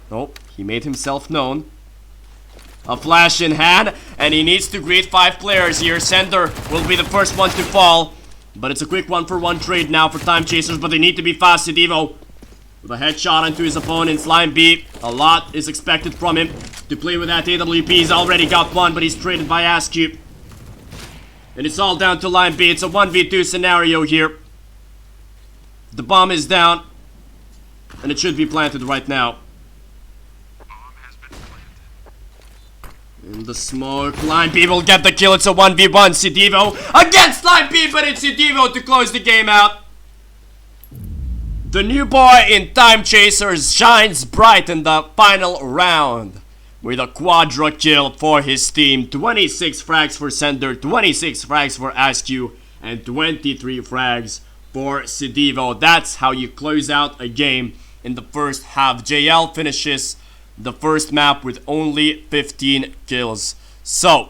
Nope, he made himself known. A flash in hand, and he needs to greet 5 players here. Sender will be the first one to fall. But it's a quick 1-for-1 trade now for Timechasers, but they need to be fast. Sidivo with a headshot onto his opponent's Line B. A lot is expected from him to play with that AWP. He's already got one, but he's traded by Askew. And it's all down to Line B. It's a 1v2 scenario here. The bomb is down, and it should be planted right now. In the smoke, Line B will get the kill. It's a 1v1. Sidivo against Line B, but it's Sidivo to close the game out. The new boy in Timechasers shines bright in the final round with a quadra kill for his team. 26 frags for Sender, 26 frags for Askew, and 23 frags for Sidivo. That's how you close out a game in the first half. JL finishes the first map with only 15 kills. So,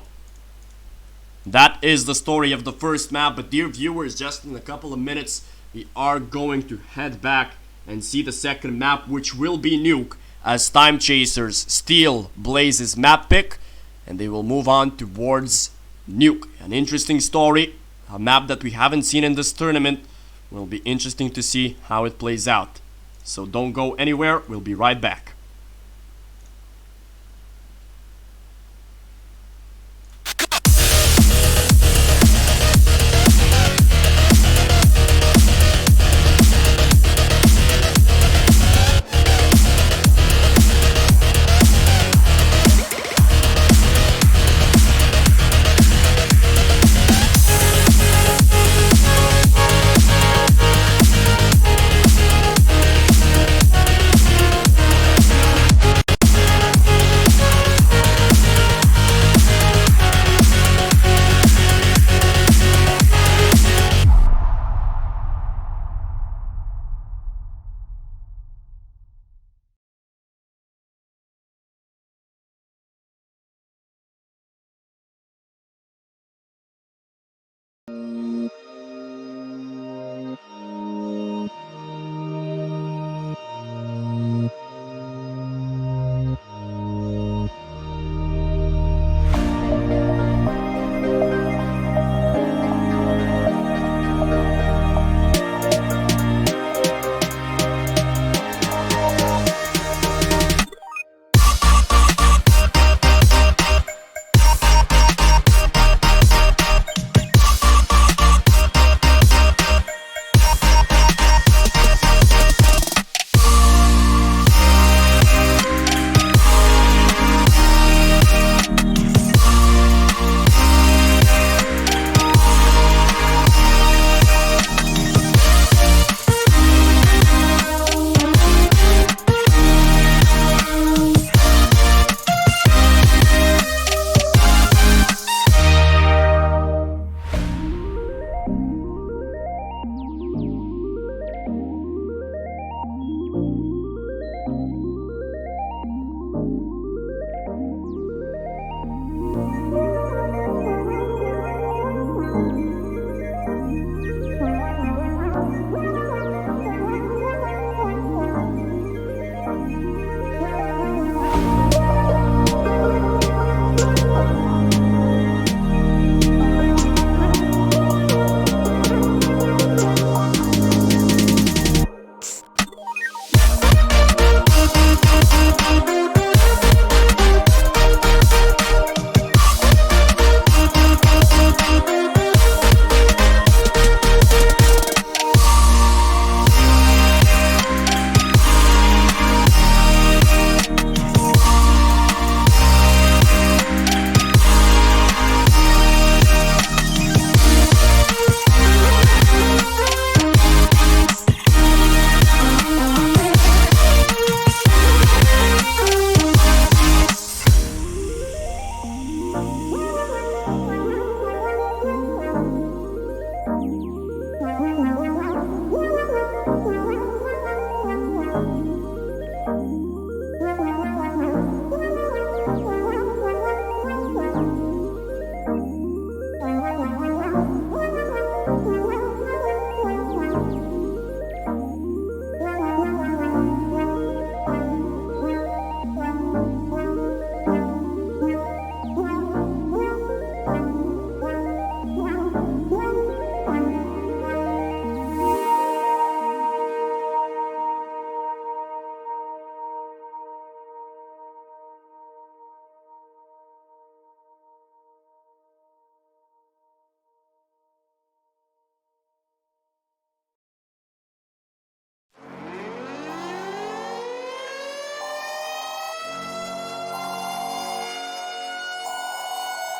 that is the story of the first map. But dear viewers, just in a couple of minutes, we are going to head back and see the second map, which will be Nuke, as Timechasers steal Bleiz's map pick, and they will move on towards Nuke. An interesting story, a map that we haven't seen in this tournament. Will be interesting to see how it plays out. So don't go anywhere, we'll be right back.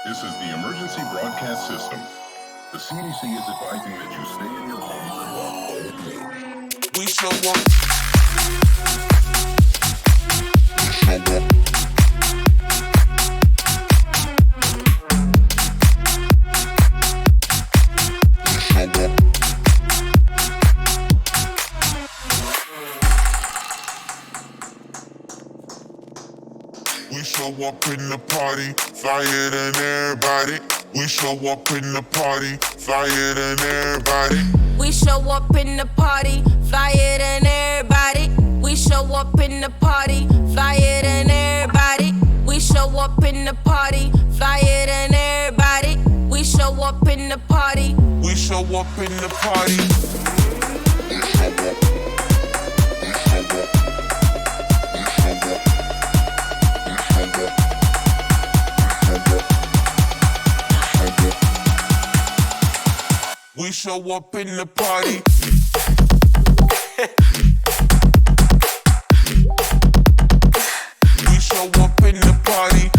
This is the emergency broadcast system. The CDC is advising that you stay in your home. We show up. We show up in the party, flyer than everybody. We show up in the party, flyer than everybody. We show up in the party, flyer than everybody. We show up in the party, flyer than everybody. We show up in the party, flyer than everybody. We show up in the party. We show up in the party. We show up in the party. We show up in the party.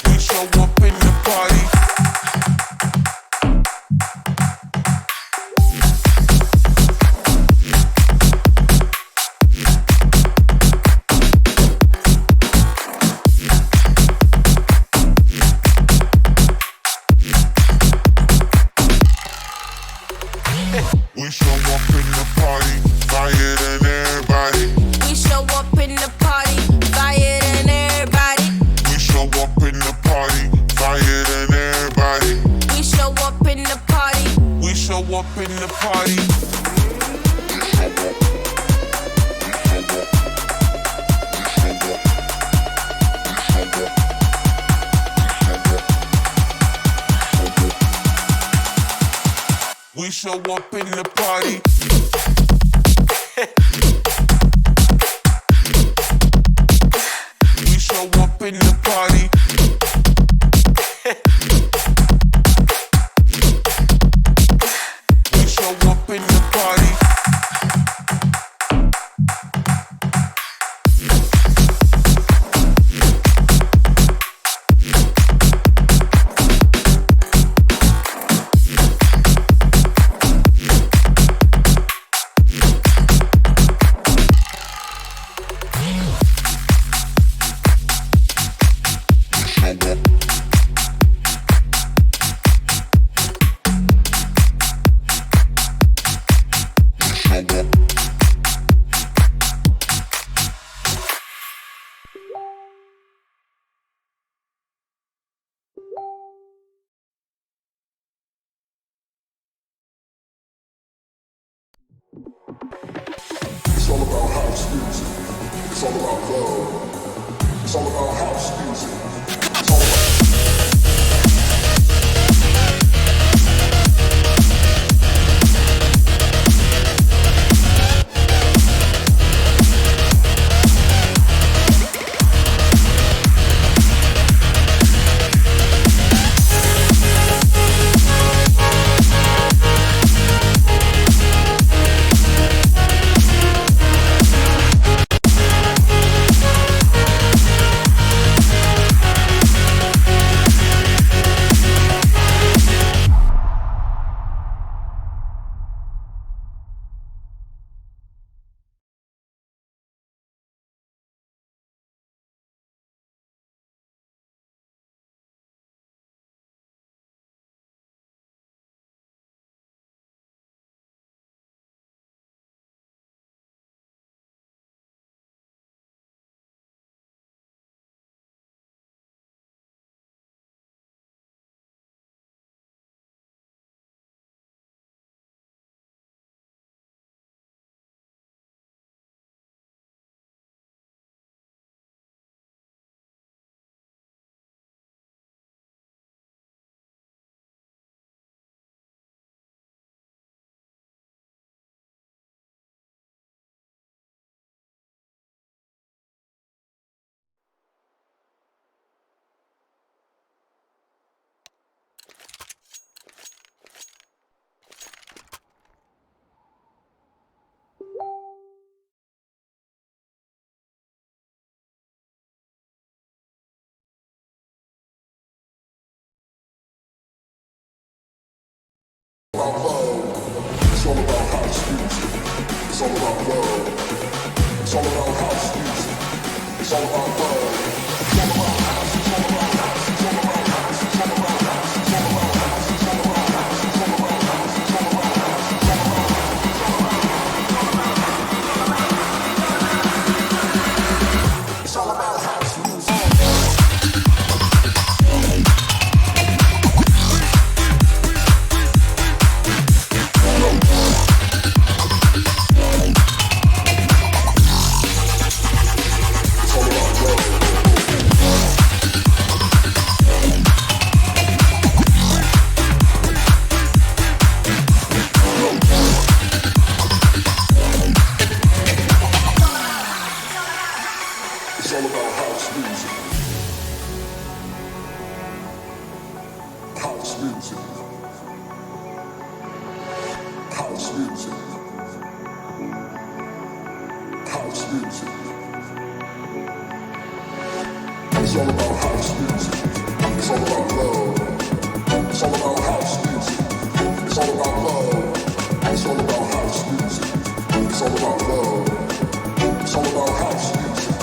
We show up in the party. We show up in the party, flyer than everybody. We show up in the party, flyer than everybody. We show up in the party, flyer than everybody. We show up in the party. We show up in the party. We show up in the party. We show up in the party. We show up in the party. It's all about house music. It's all about love. It's all about house music. It's all about about love. It's all about house music. It's all about love. It's all about house music. It's all about love. It's all about house. It's all about house. It's all about house. It's all about house. It's all about house. It's all about house. It's all about house. It's all about house. It's all about house. It's all about house music. It's all about house music. House music. House music. House music. It's all about house music. It's all about love. It's all about house music. It's all about love. It's all about house music. It's all about love. It's all about house music.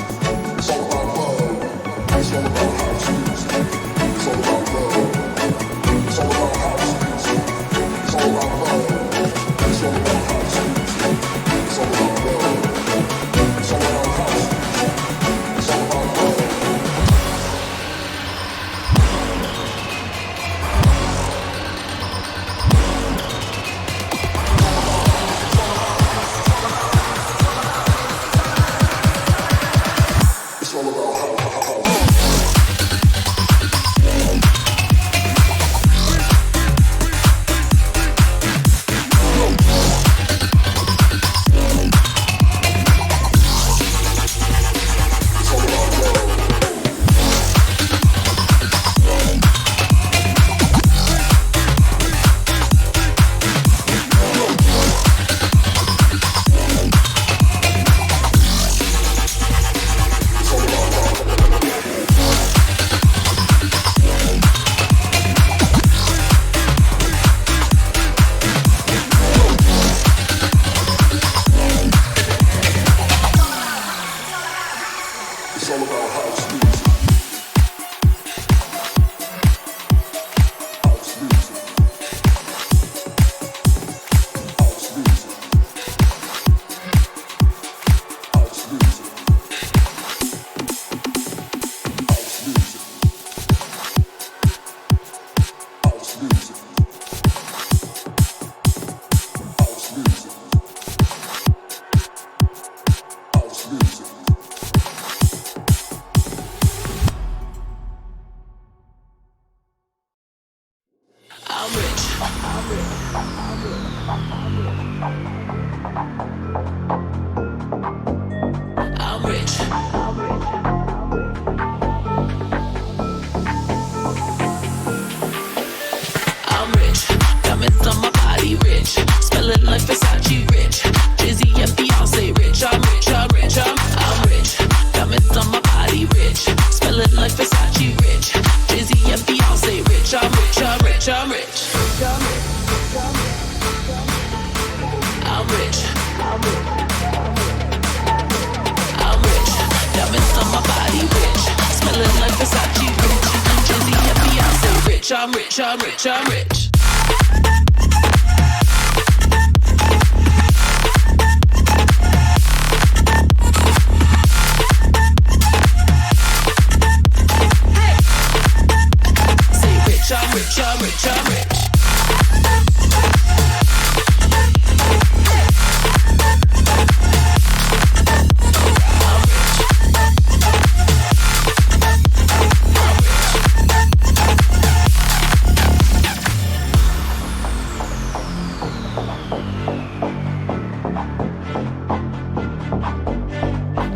It's all about love. It's all about house music. It's all about love. It's all about house music. It's all about love. It's all about house music. It's all about love. It's all about house music. It's all about love. It's all about house. It's all about house music. House music. House music. House music. House music. House music. House music. House music. I'm rich. I'm rich. I'm rich. Diamonds on my body rich. Smelling like Versace rich. Jay-Z and Beyonce rich. I'm rich. I'm rich. I'm rich. Diamonds on my body rich. Smelling like Versace rich. Jay-Z and Beyonce rich. I'm rich. I'm rich. I'm rich. I'm rich. I'm rich. Diamonds on my body rich. Smelling like Versace rich. Jay-Z and Beyonce rich. I'm rich. I'm rich. I'm rich. Say rich. I'm rich. I'm rich. I'm rich.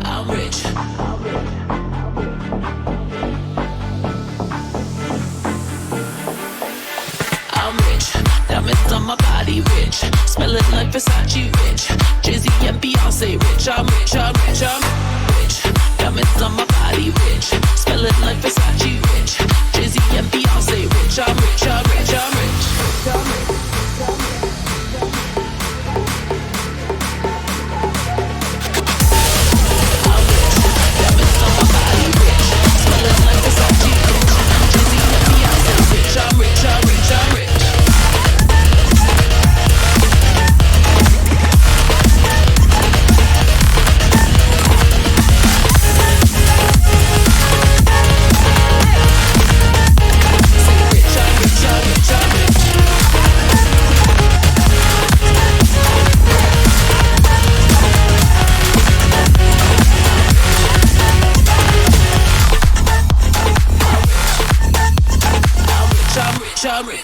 I'm rich. I'm rich. Diamonds on my body rich. Smelling like Versace rich. Jay-Z and Beyonce rich. I'm rich. I'm rich. I'm rich. Diamonds on my body rich. Smelling like Versace rich. Jay-Z and Beyonce rich. I'm rich. I'm rich. I'm rich.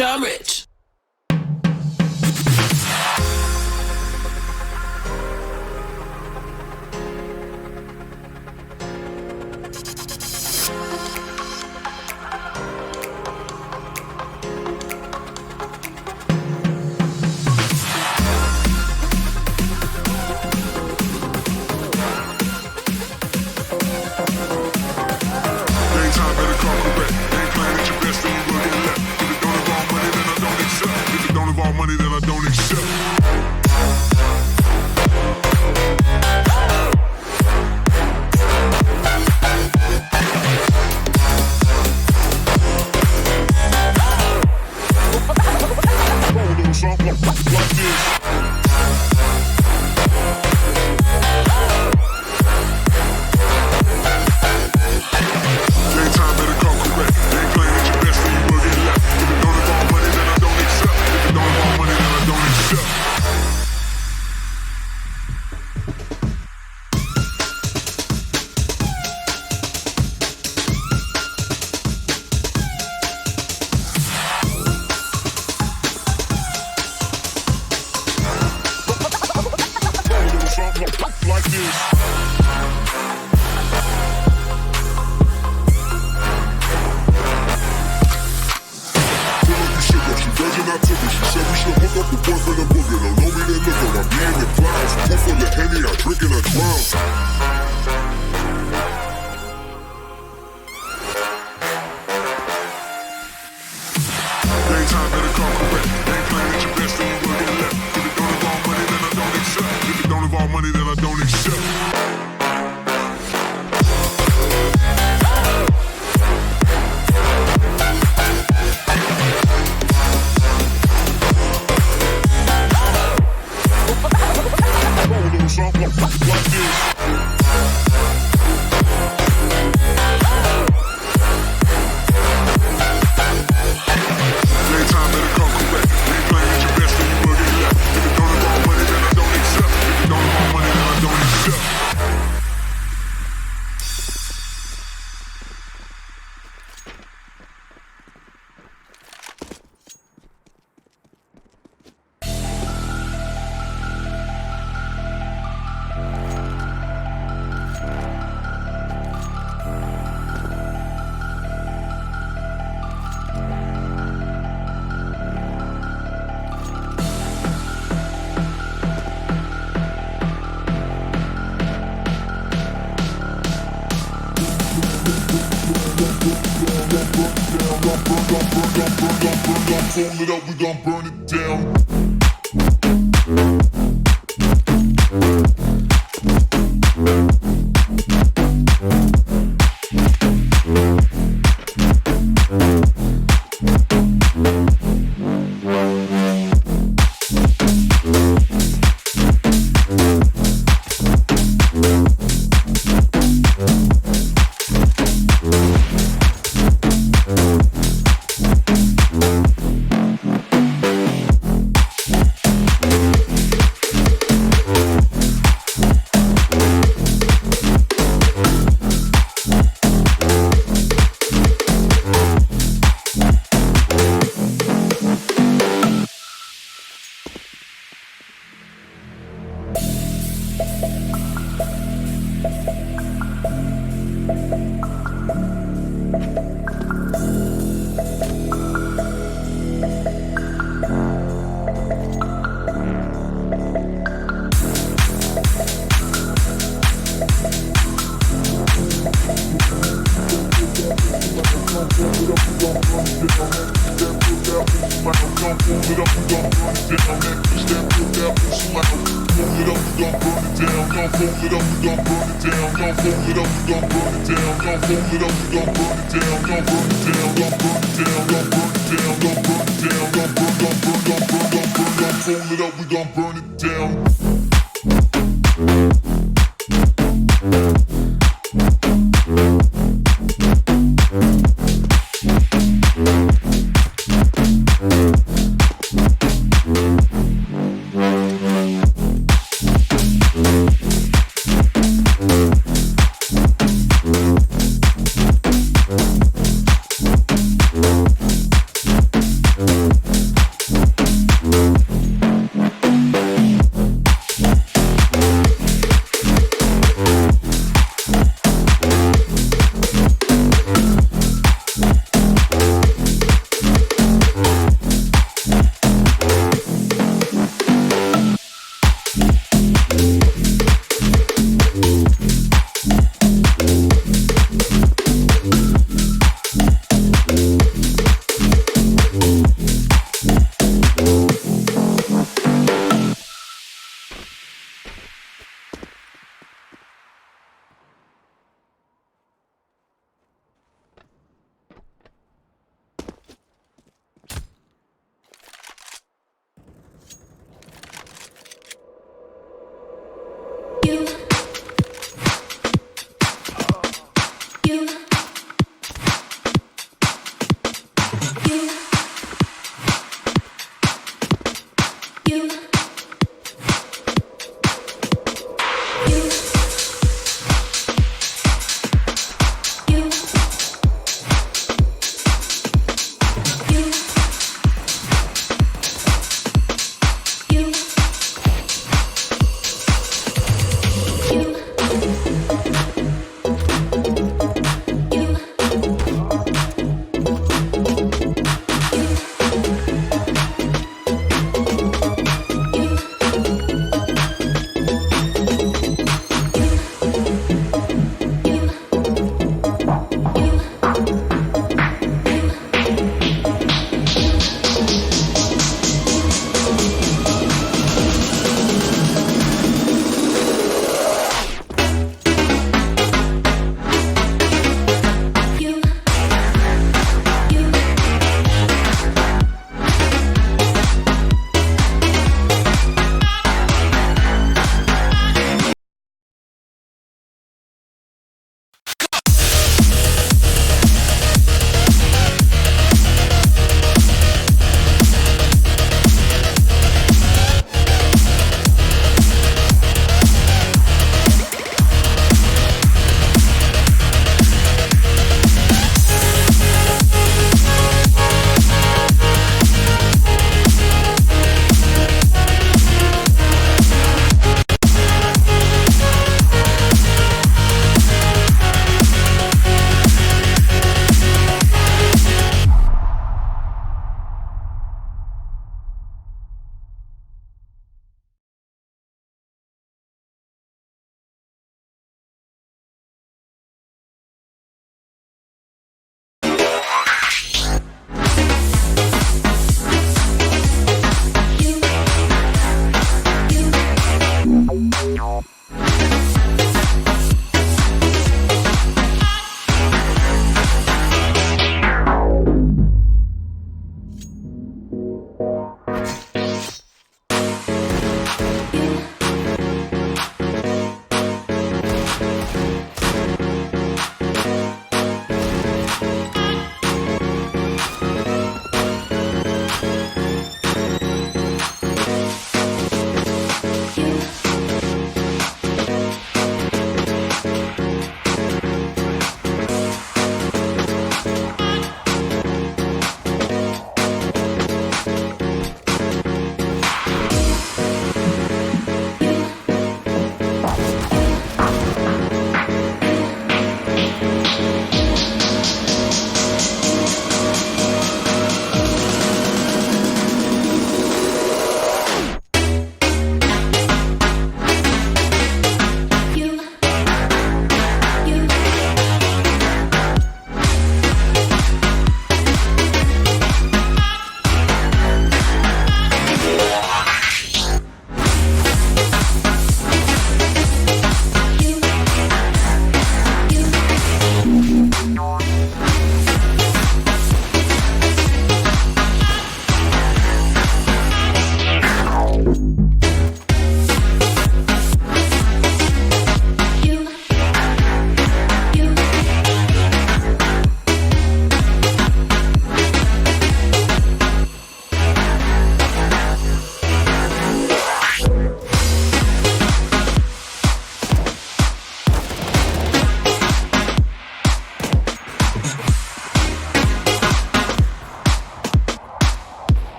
y'all rich. Daytime better come correct. Ain't playing at your best, then you will get left. If it don't involve money, then I don't accept. If it don't involve money, then I don't accept. Roll a little something like this. Daytime better come correct. Ain't playing at your best, then you will get left. If it don't involve money, then I don't accept. If it don't involve money, then I don't accept. Roll a little something like this. Feel like you sugar, she virgin, I took it. She said we should hook up with boyfriend and booger. Don't know me, then look her, I be in the clouds. Full full of Henny, I drink and I drown. Daytime better come correct. Ain't playing at your best, then you will get left. If it don't involve money, then I don't accept. If it don't involve money, then I don't accept. Roll a little something like this. Daytime better come correct. Ain't playing at your best, then you will get left. If it don't involve money, then I don't accept. If it don't involve money, then I don't accept. Fold it up, we gon' burn it down.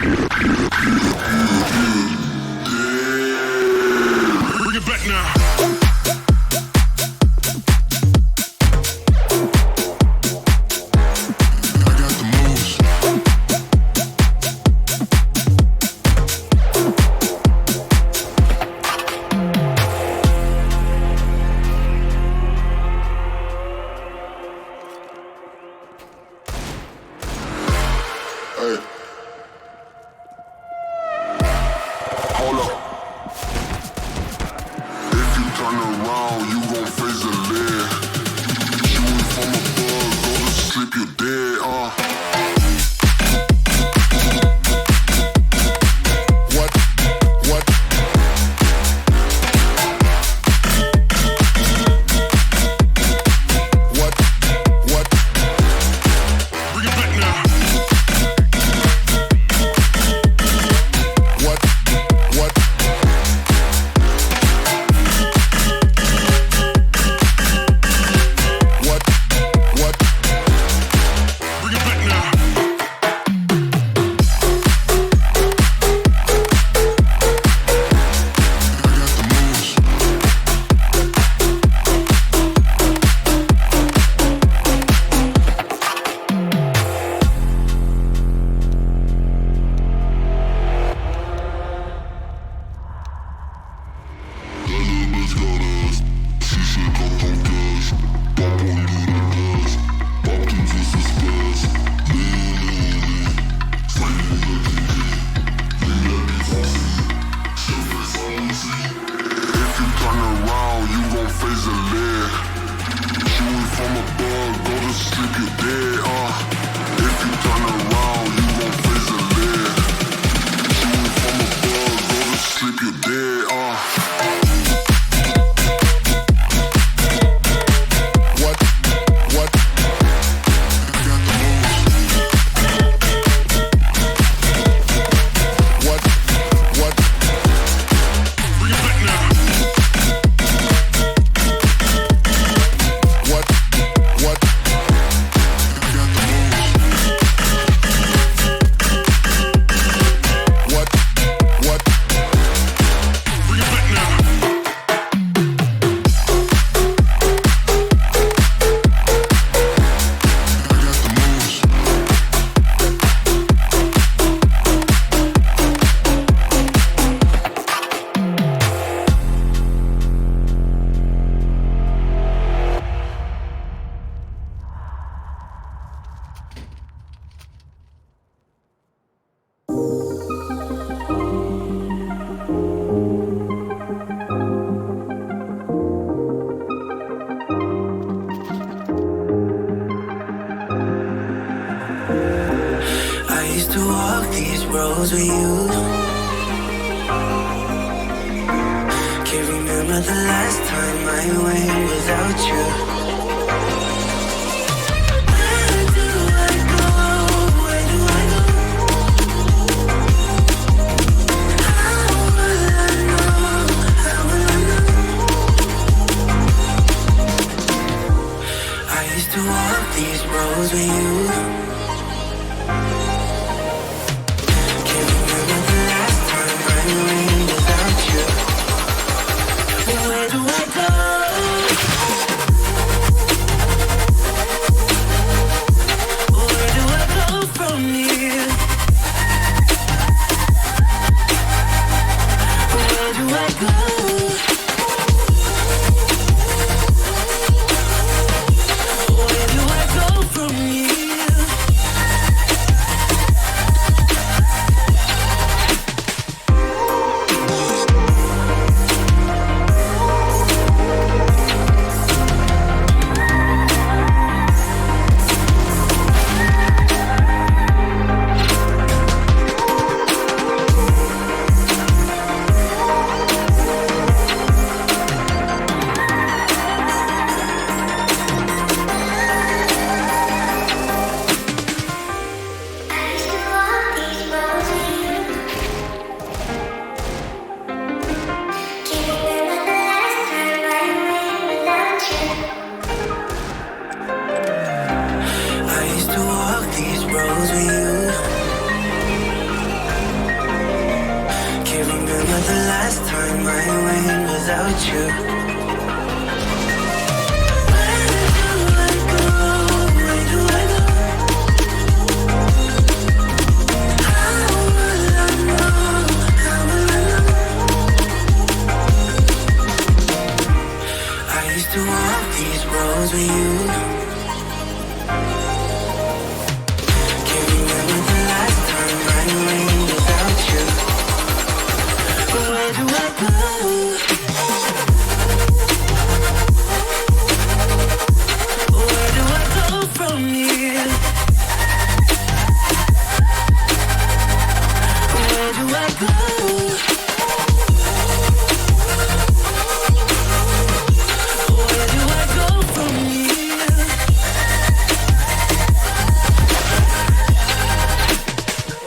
Bring it back now. roads with you. Can't remember the last time I went without you. Where do I go? Where do I go? How will I know? How will I know? I used to walk these roads with you. remember the last time I went without you? Where do I go? Where do I go? How will I know? How will I know? I used to walk these roads with you. Can't remember the last time I went without you. Where do I go? Where do I go from here? Where do I go? Where do I go from here?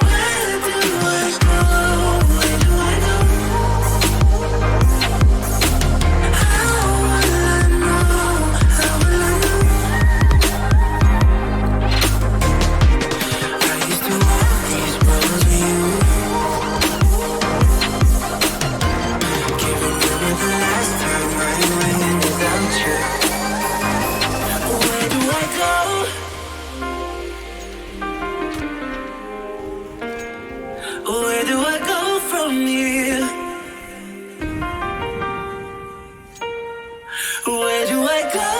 Where do I go? Where do I go? How will I know? How will I know? I used to walk these roads with you. Can't remember the last time I went without you. Where do I go? Where do I go from here? Where do I go?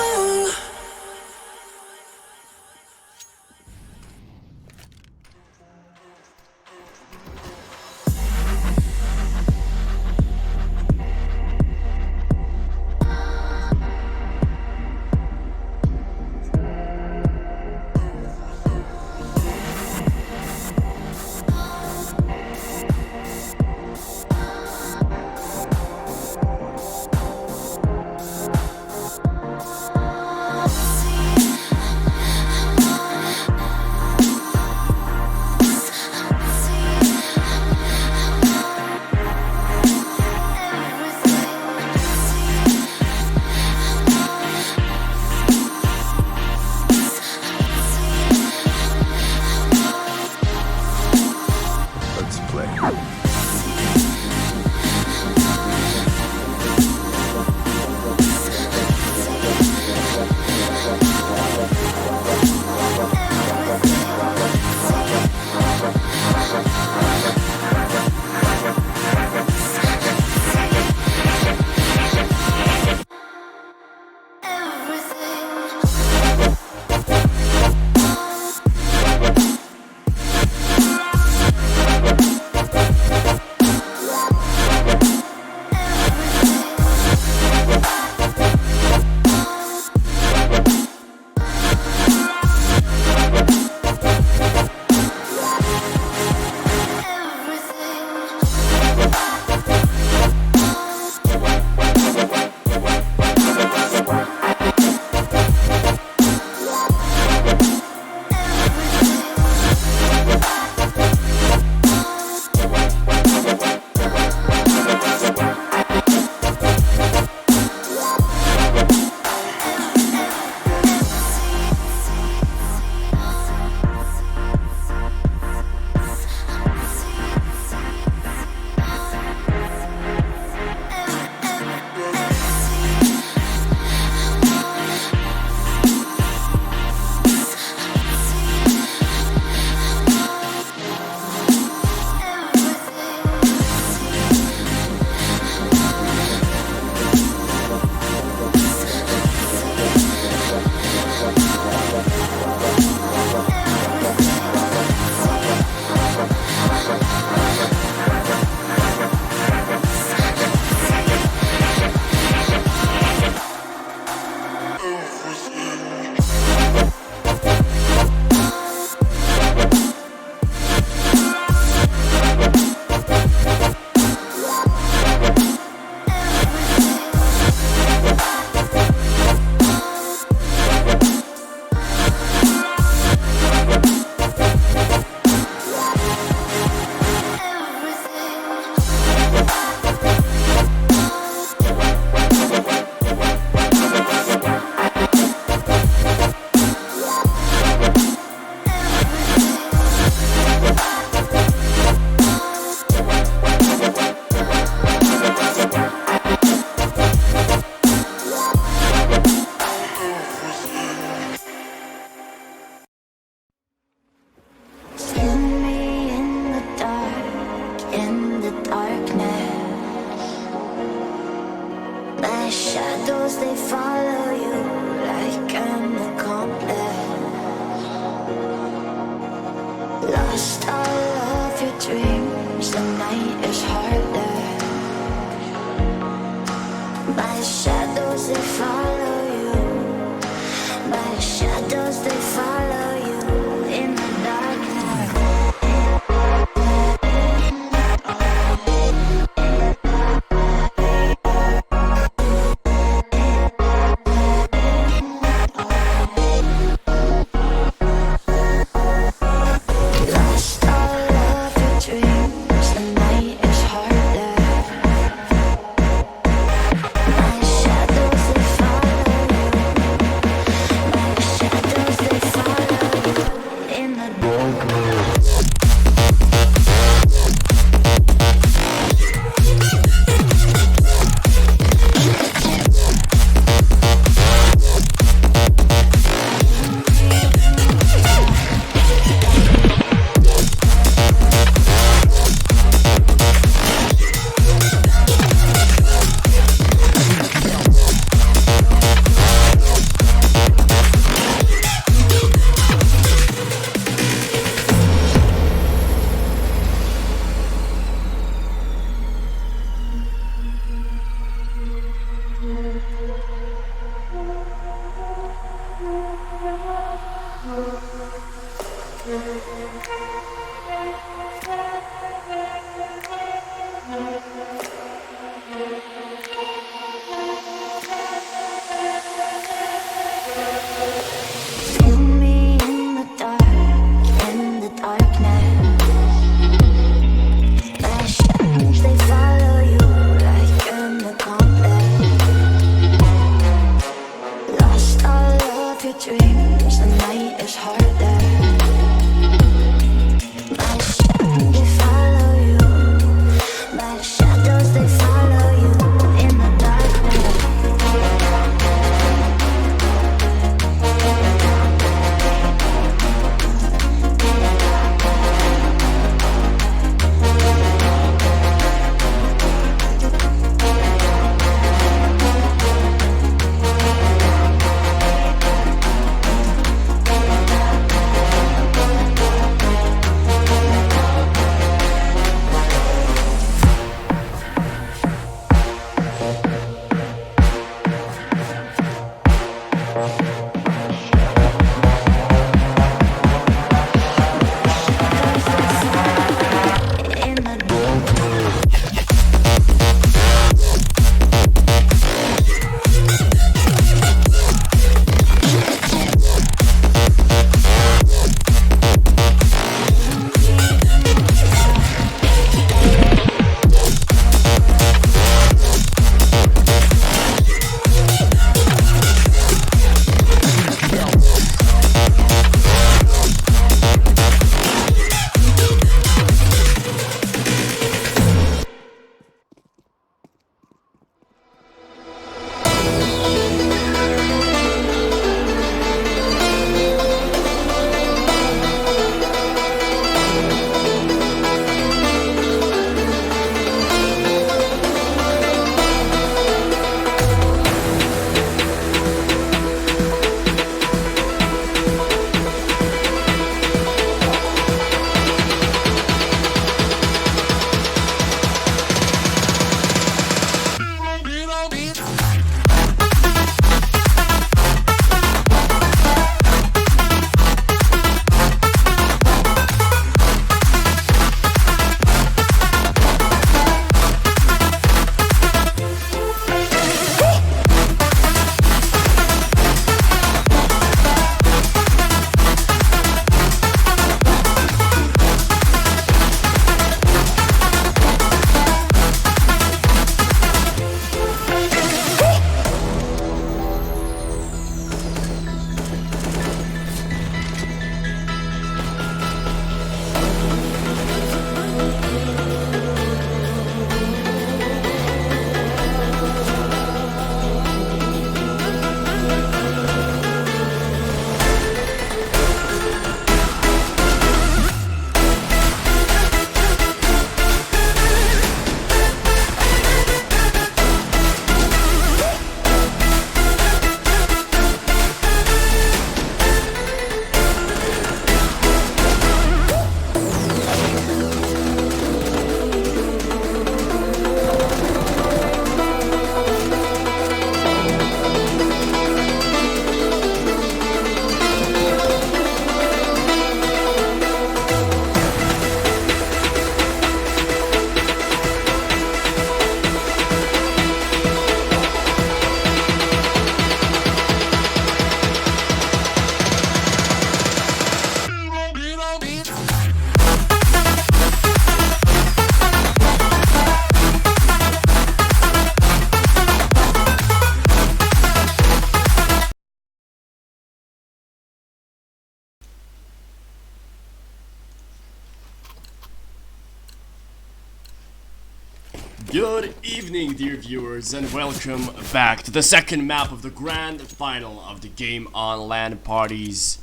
Good evening, dear viewers, and welcome back to the second map of the grand final of the GameOn Lan party's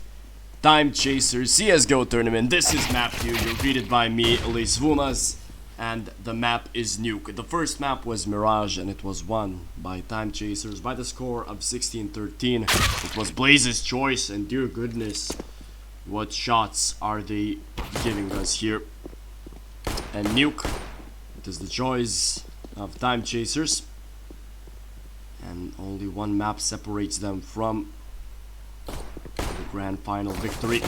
Timechasers CSGO tournament. This is map 2, you're greeted by me, Laisvūnas, and the map is Nuke. The first map was Mirage, and it was won by Timechasers by the score of 16-13. It was Bleiz's choice, and dear goodness, what shots are they giving us here? And Nuke, it is the choice of Timechasers, and only one map separates them from the grand final victory.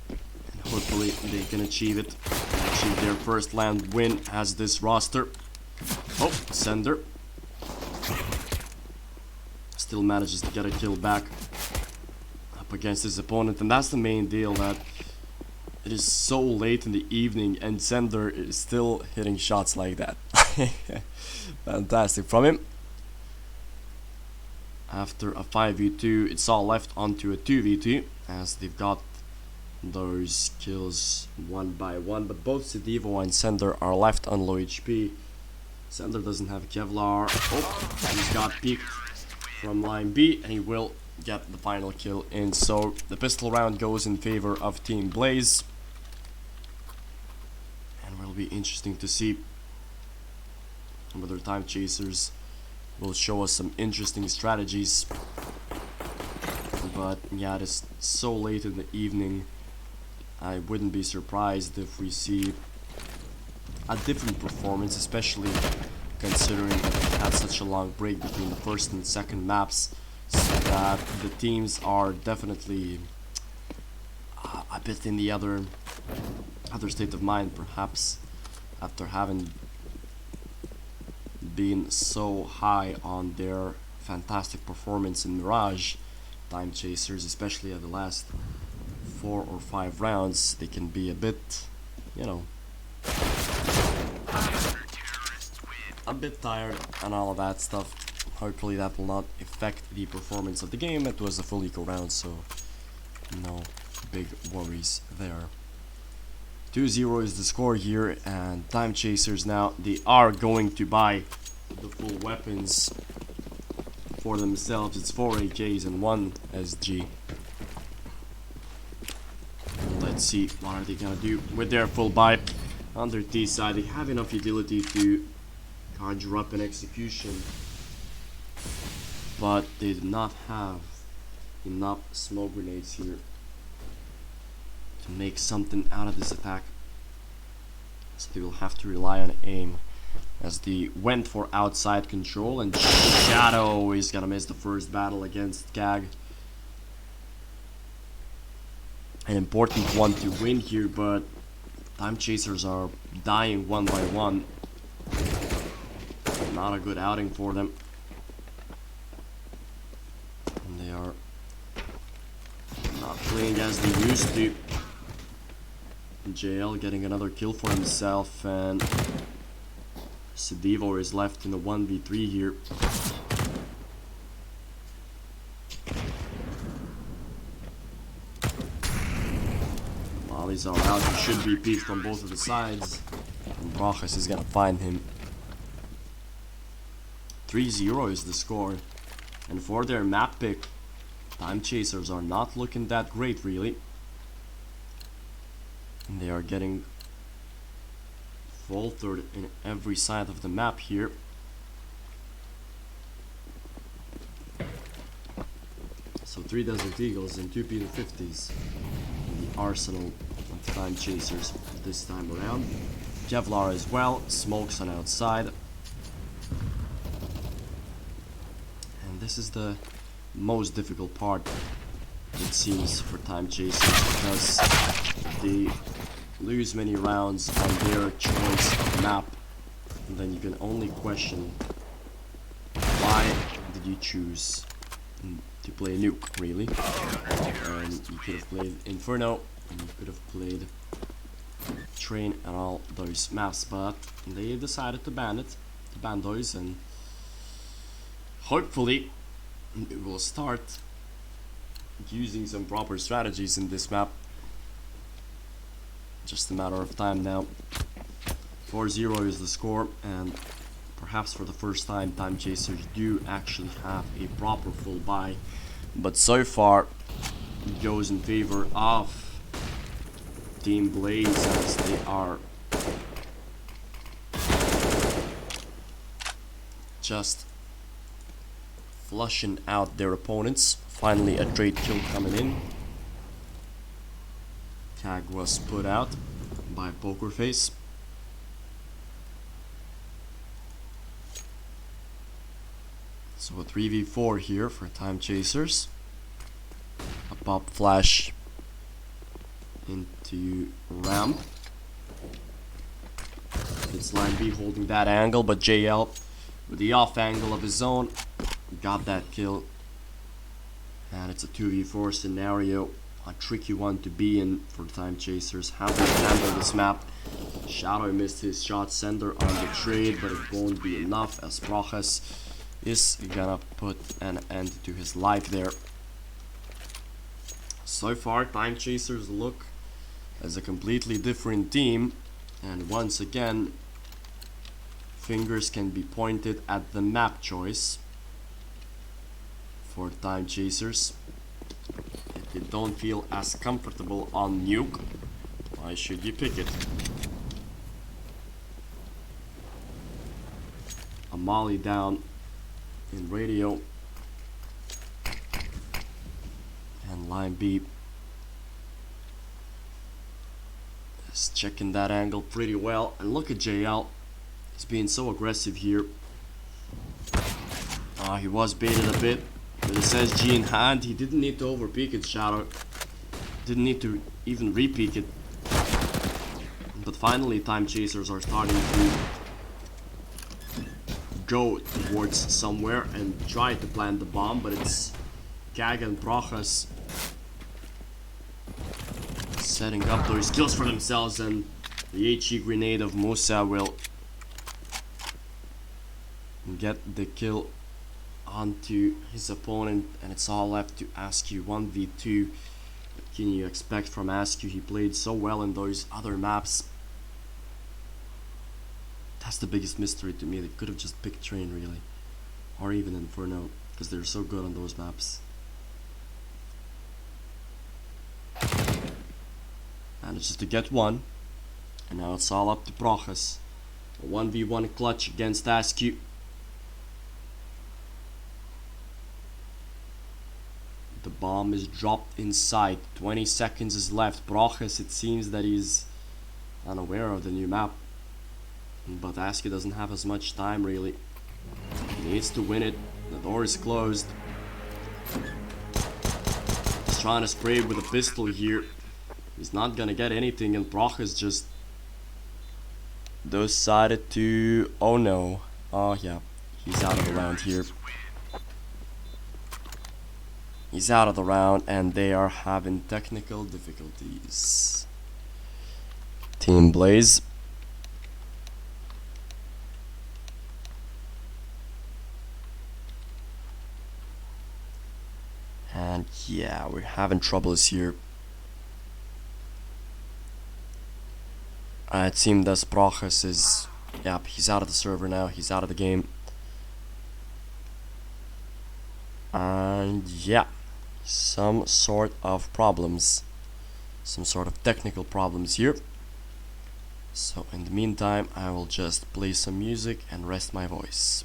And hopefully they can achieve it, achieve their first land win as this roster. Oh, Sender still manages to get a kill back up against his opponent, and that's the main deal, that it is so late in the evening and Sender is still hitting shots like that. Fantastic from him. After a 5v2, it's all left onto a 2v2 as they've got those kills one by one, but both Sedivo and Sender are left on low HP. Sender doesn't have Kevlar. Oh, he's got peeked from line B, and he will get the final kill in. So the pistol round goes in favor of Team Bleiz, and will be interesting to see whether Timechasers will show us some interesting strategies. But yeah, it is so late in the evening, I wouldn't be surprised if we see a different performance, especially considering that we had such a long break between the first and second maps, so that the teams are definitely a bit in the other state of mind, perhaps, after having been so high on their fantastic performance in Mirage. Timechasers, especially at the last 4 or 5 rounds, they can be a bit, you know, a bit tired and all of that stuff. Hopefully that will not affect the performance of the game. It was a full eco round, so no big worries there. 2-0 is the score here, and Timechasers now, they are going to buy the full weapons for themselves. It's 4 AKs and 1 SG. Let's see what are they gonna do with their full buy. On their T side, they have enough utility to conjure up an execution, but they do not have enough smoke grenades here to make something out of this attack, so they will have to rely on aim, as they went for outside control, and Shadow is gonna miss the first battle against Kag. An important one to win here, but Timechasers are dying one by one. Not a good outing for them. And they are not playing as they used to. JL getting another kill for himself, and Sedivo is left in a 1v3 here. Mollies are out, he should be peeked on both of the sides, and Brochus is gonna find him. 3-0 is the score, and for their map pick, Timechasers are not looking that great really. And they are getting faltered in every side of the map here. So 3 Desert Eagles and 2 P50s in the arsenal of Timechasers this time around. Kevlar as well, smokes on outside. And this is the most difficult part, it seems, for Timechasers, because they lose many rounds on their choice of map, and then you can only question, why did you choose to play Nuke, really? And you could have played Inferno, and you could have played Train and all those maps, but they decided to ban those, and hopefully it will start using some proper strategies in this map. Just a matter of time now. 4-0 is the score, and perhaps for the first time, Timechasers do actually have a proper full buy. But so far, it goes in favor of Team Bleiz, as they are just flushing out their opponents. Finally, a trade kill coming in. Tag was put out by Pokerface. So a 3v4 here for Timechasers. A pop flash into ramp. It's line B holding that angle, but JL with the off angle of his own got that kill. And it's a 2v4 scenario. A tricky one to be in for Timechasers. How to handle this map. Shadow missed his shot sender on the trade, but it won't be enough as Bleiz is gonna put an end to his life there. So far, Timechasers look as a completely different team, and once again, fingers can be pointed at the map choice for Timechasers. If you don't feel as comfortable on Nuke, why should you pick it? A molly down in radio, and line B is checking that angle pretty well. And look at JL, he's being so aggressive here. He was baited a bit with his SG in hand. He didn't need to overpeak it, Shadow. Didn't need to even repeak it. But finally, Timechasers are starting to go towards somewhere and try to plant the bomb, but it's Kag and Bleiz setting up those kills for themselves, and the HE grenade of Musa will get the kill onto his opponent, and it's all left to Askew 1v2. What can you expect from Askew? He played so well in those other maps. That's the biggest mystery to me. They could have just picked Train, really, or even Inferno, because they're so good on those maps. Manages to get one, and now it's all up to Bleiz. A 1v1 clutch against Askew. The bomb is dropped inside. 20 seconds is left. Bleiz, it seems that he's unaware of the new map, but Askew doesn't have as much time, really. He needs to win it. The door is closed. He's trying to spray with a pistol here. He's not gonna get anything, and Bleiz just decided to... oh no. Oh yeah, he's out of the round here. He's out of the round, and they are having technical difficulties. Team Bleiz. And yeah, we're having troubles here. It seems that Bleiz is... yep, he's out of the server now. He's out of the game. And yeah, some sort of problems. Some sort of technical problems here. So in the meantime, I will just play some music and rest my voice.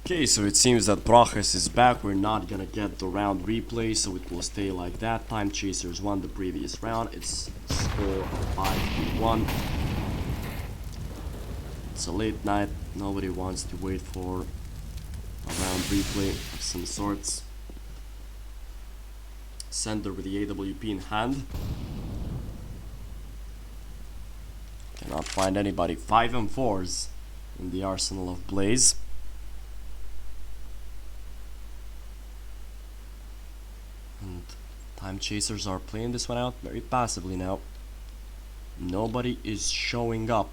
Okay, so it seems that Bleiz is back. We're not gonna get the round replay, so it will stay like that. Timechasers won the previous round. It's score of 5-1. It's a late night. Nobody wants to wait for a round replay of some sorts. Sender with the AWP in hand. Cannot find anybody. 5 and 4s in the arsenal of Bleiz. And Timechasers are playing this one out very passively now. Nobody is showing up.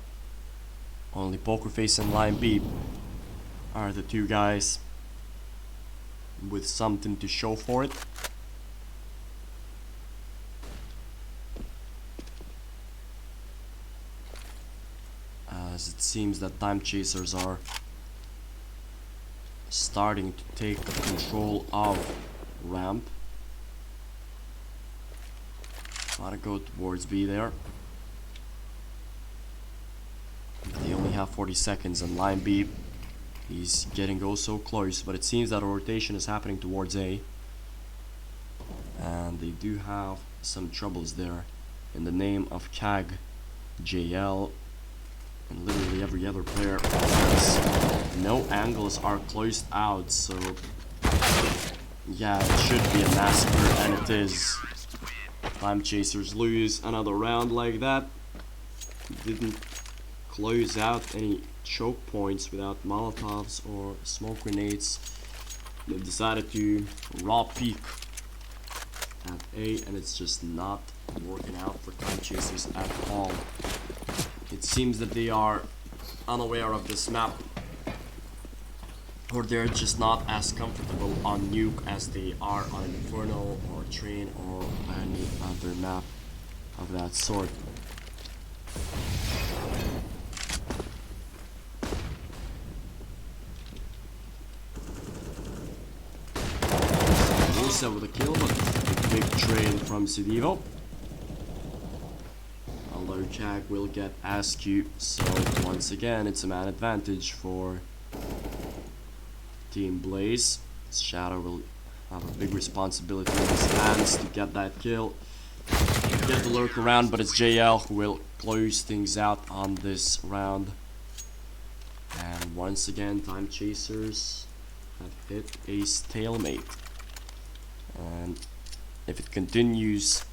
Only Pokerface and Line B are the two guys with something to show for it. As it seems that Timechasers are starting to take control of ramp. Gotta go towards B there. They only have 40 seconds and Line B is getting oh so close, but it seems that a rotation is happening towards A. And they do have some troubles there in the name of CAG, JL, and literally every other player. No angles are closed out, so yeah, it should be a massacre, and it is. Timechasers lose another round like that. Didn't close out any choke points without Molotovs or smoke grenades. They've decided to raw peek at A, and it's just not working out for Timechasers at all. It seems that they are unaware of this map, or they're just not as comfortable on Nuke as they are on Inferno or Train or any other map of that sort. Musa with a kill, but a big trade from Sidivo. Although Jack will get Askew, so once again it's a man advantage for Team Bleiz. Shadow will have a big responsibility in his hands to get that kill. Get the lurk around, but it's JL who will close things out on this round. And once again, Timechasers have hit a stalemate. And if it continues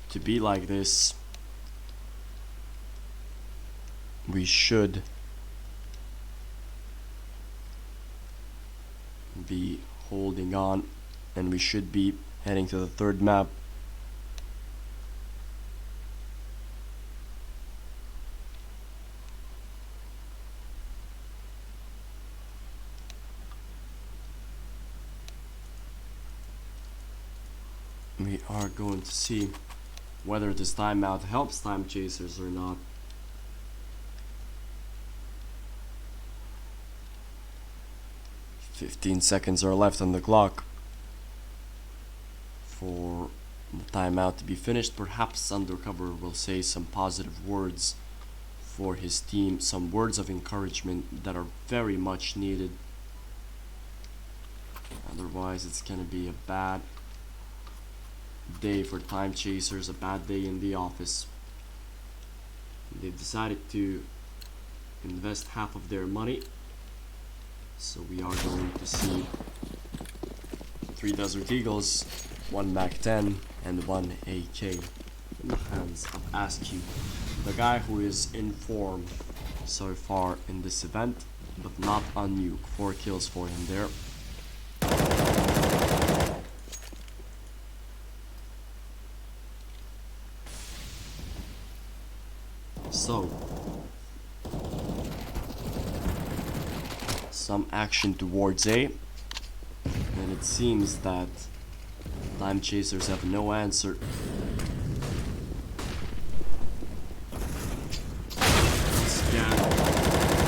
to be like this, we should be holding on, and we should be heading to the third map. We are going to see whether this timeout helps Timechasers or not. "15 seconds are left on the clock for the timeout to be finished. Perhaps Undercover will say some positive words for his team, some words of encouragement that are very much needed. Otherwise, it's gonna be a bad day for Timechasers, a bad day in the office. They've decided to invest half of their money, so we are going to see 3 Desert Eagles, 1 Mac-10 and 1 AK in the hands of Askew, the guy who is in form so far in this event, but not on Nuke. 4 kills for him there. So, some action towards A, and it seems that Timechasers have no answer. Once again,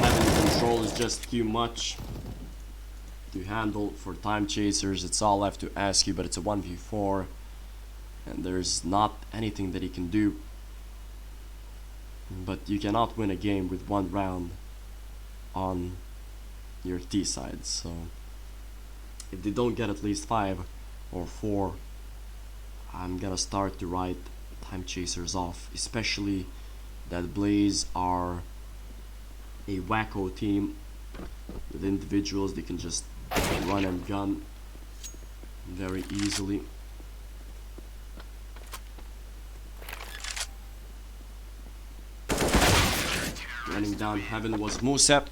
having control is just too much to handle for Timechasers. It's all left to ask you, but it's a 1v4, and there's not anything that he can do. But you cannot win a game with 1 round on your T side, so if they don't get at least 5 or 4, I'm gonna start to write Timechasers off, especially that Bleiz are a wacko team with individuals. They can just run and gun very easily. running down heaven was Musep,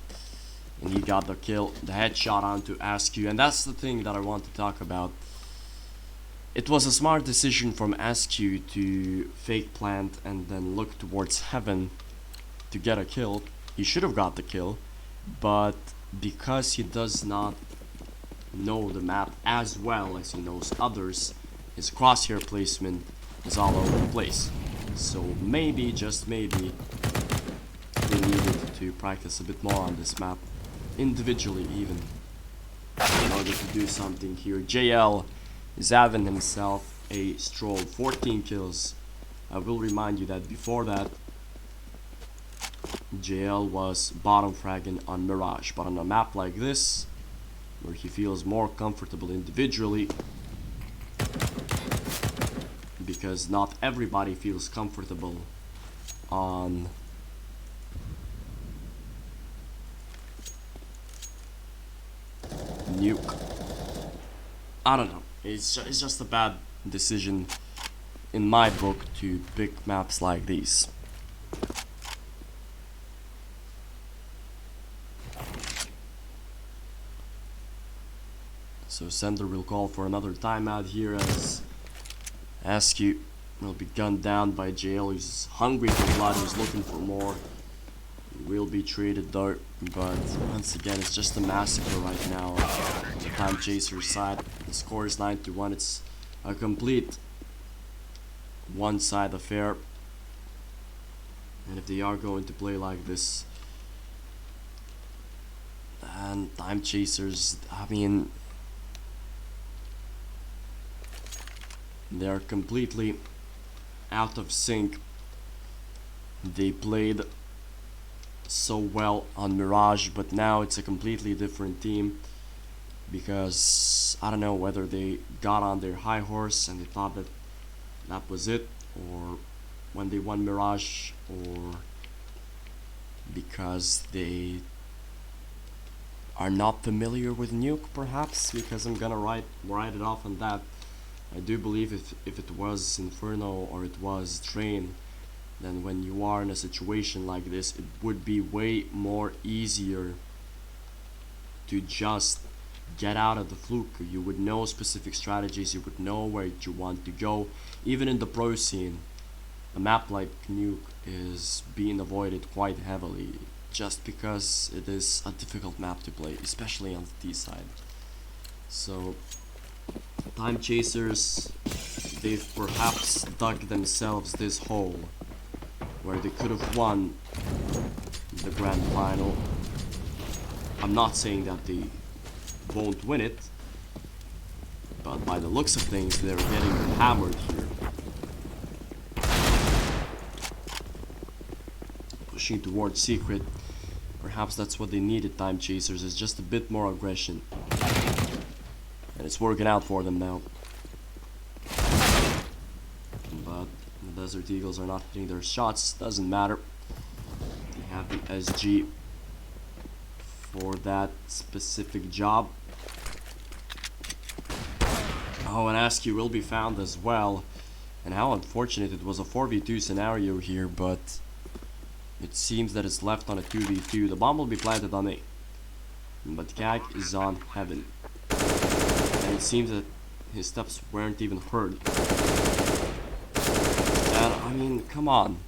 and he got the kill, the headshot onto Askew, and that's the thing that I want to talk about. It was a smart decision from Askew to fake plant and then look towards heaven to get a kill. He should have got the kill, but because he does not know the map as well as he knows others, his crosshair placement is all over the place. So maybe, just maybe, they needed to practice a bit more on this map, individually even, in order to do something here. JL is having himself a stroll, 14 kills. I will remind you that before that, JL was bottom fragging on Mirage, but on a map like this, where he feels more comfortable individually, because not everybody feels comfortable on Nuke. I don't know, it's just a bad decision in my book to pick maps like these. So Sender will call for another timeout here as Askew will be gunned down by JL. He's hungry for blood, he's looking for more. He will be traded though, but once again it's just a massacre right now on the Timechasers side. The score is 9-1. It's a complete one-side affair. And if they are going to play like this, and Timechasers, I mean, they're completely out of sync. They played so well on Mirage, but now it's a completely different team, because I don't know whether they got on their high horse and they thought that that was it, or when they won Mirage, or because they are not familiar with Nuke, perhaps, because I'm gonna write it off on that. I do believe if it was Inferno or it was Train, then when you are in a situation like this, it would be way more easier to just get out of the fluke. You would know specific strategies, you would know where you want to go. Even in the pro scene, a map like Nuke is being avoided quite heavily, just because it is a difficult map to play, especially on the T side. So Timechasers, they've perhaps dug themselves this hole where they could have won the grand final. I'm not saying that they won't win it, but by the looks of things, they're getting hammered here. Pushing towards Secret. Perhaps that's what they needed, Timechasers, is just a bit more aggression. And it's working out for them now. But the Desert Eagles are not hitting their shots. Doesn't matter. They have the SG for that specific job. Oh, and Askew will be found as well. And how unfortunate, it was a 4v2 scenario here, but it seems that it's left on a 2v2. The bomb will be planted on A, but Kag is on Heaven. And it seems that his steps weren't even heard. And I mean, come on.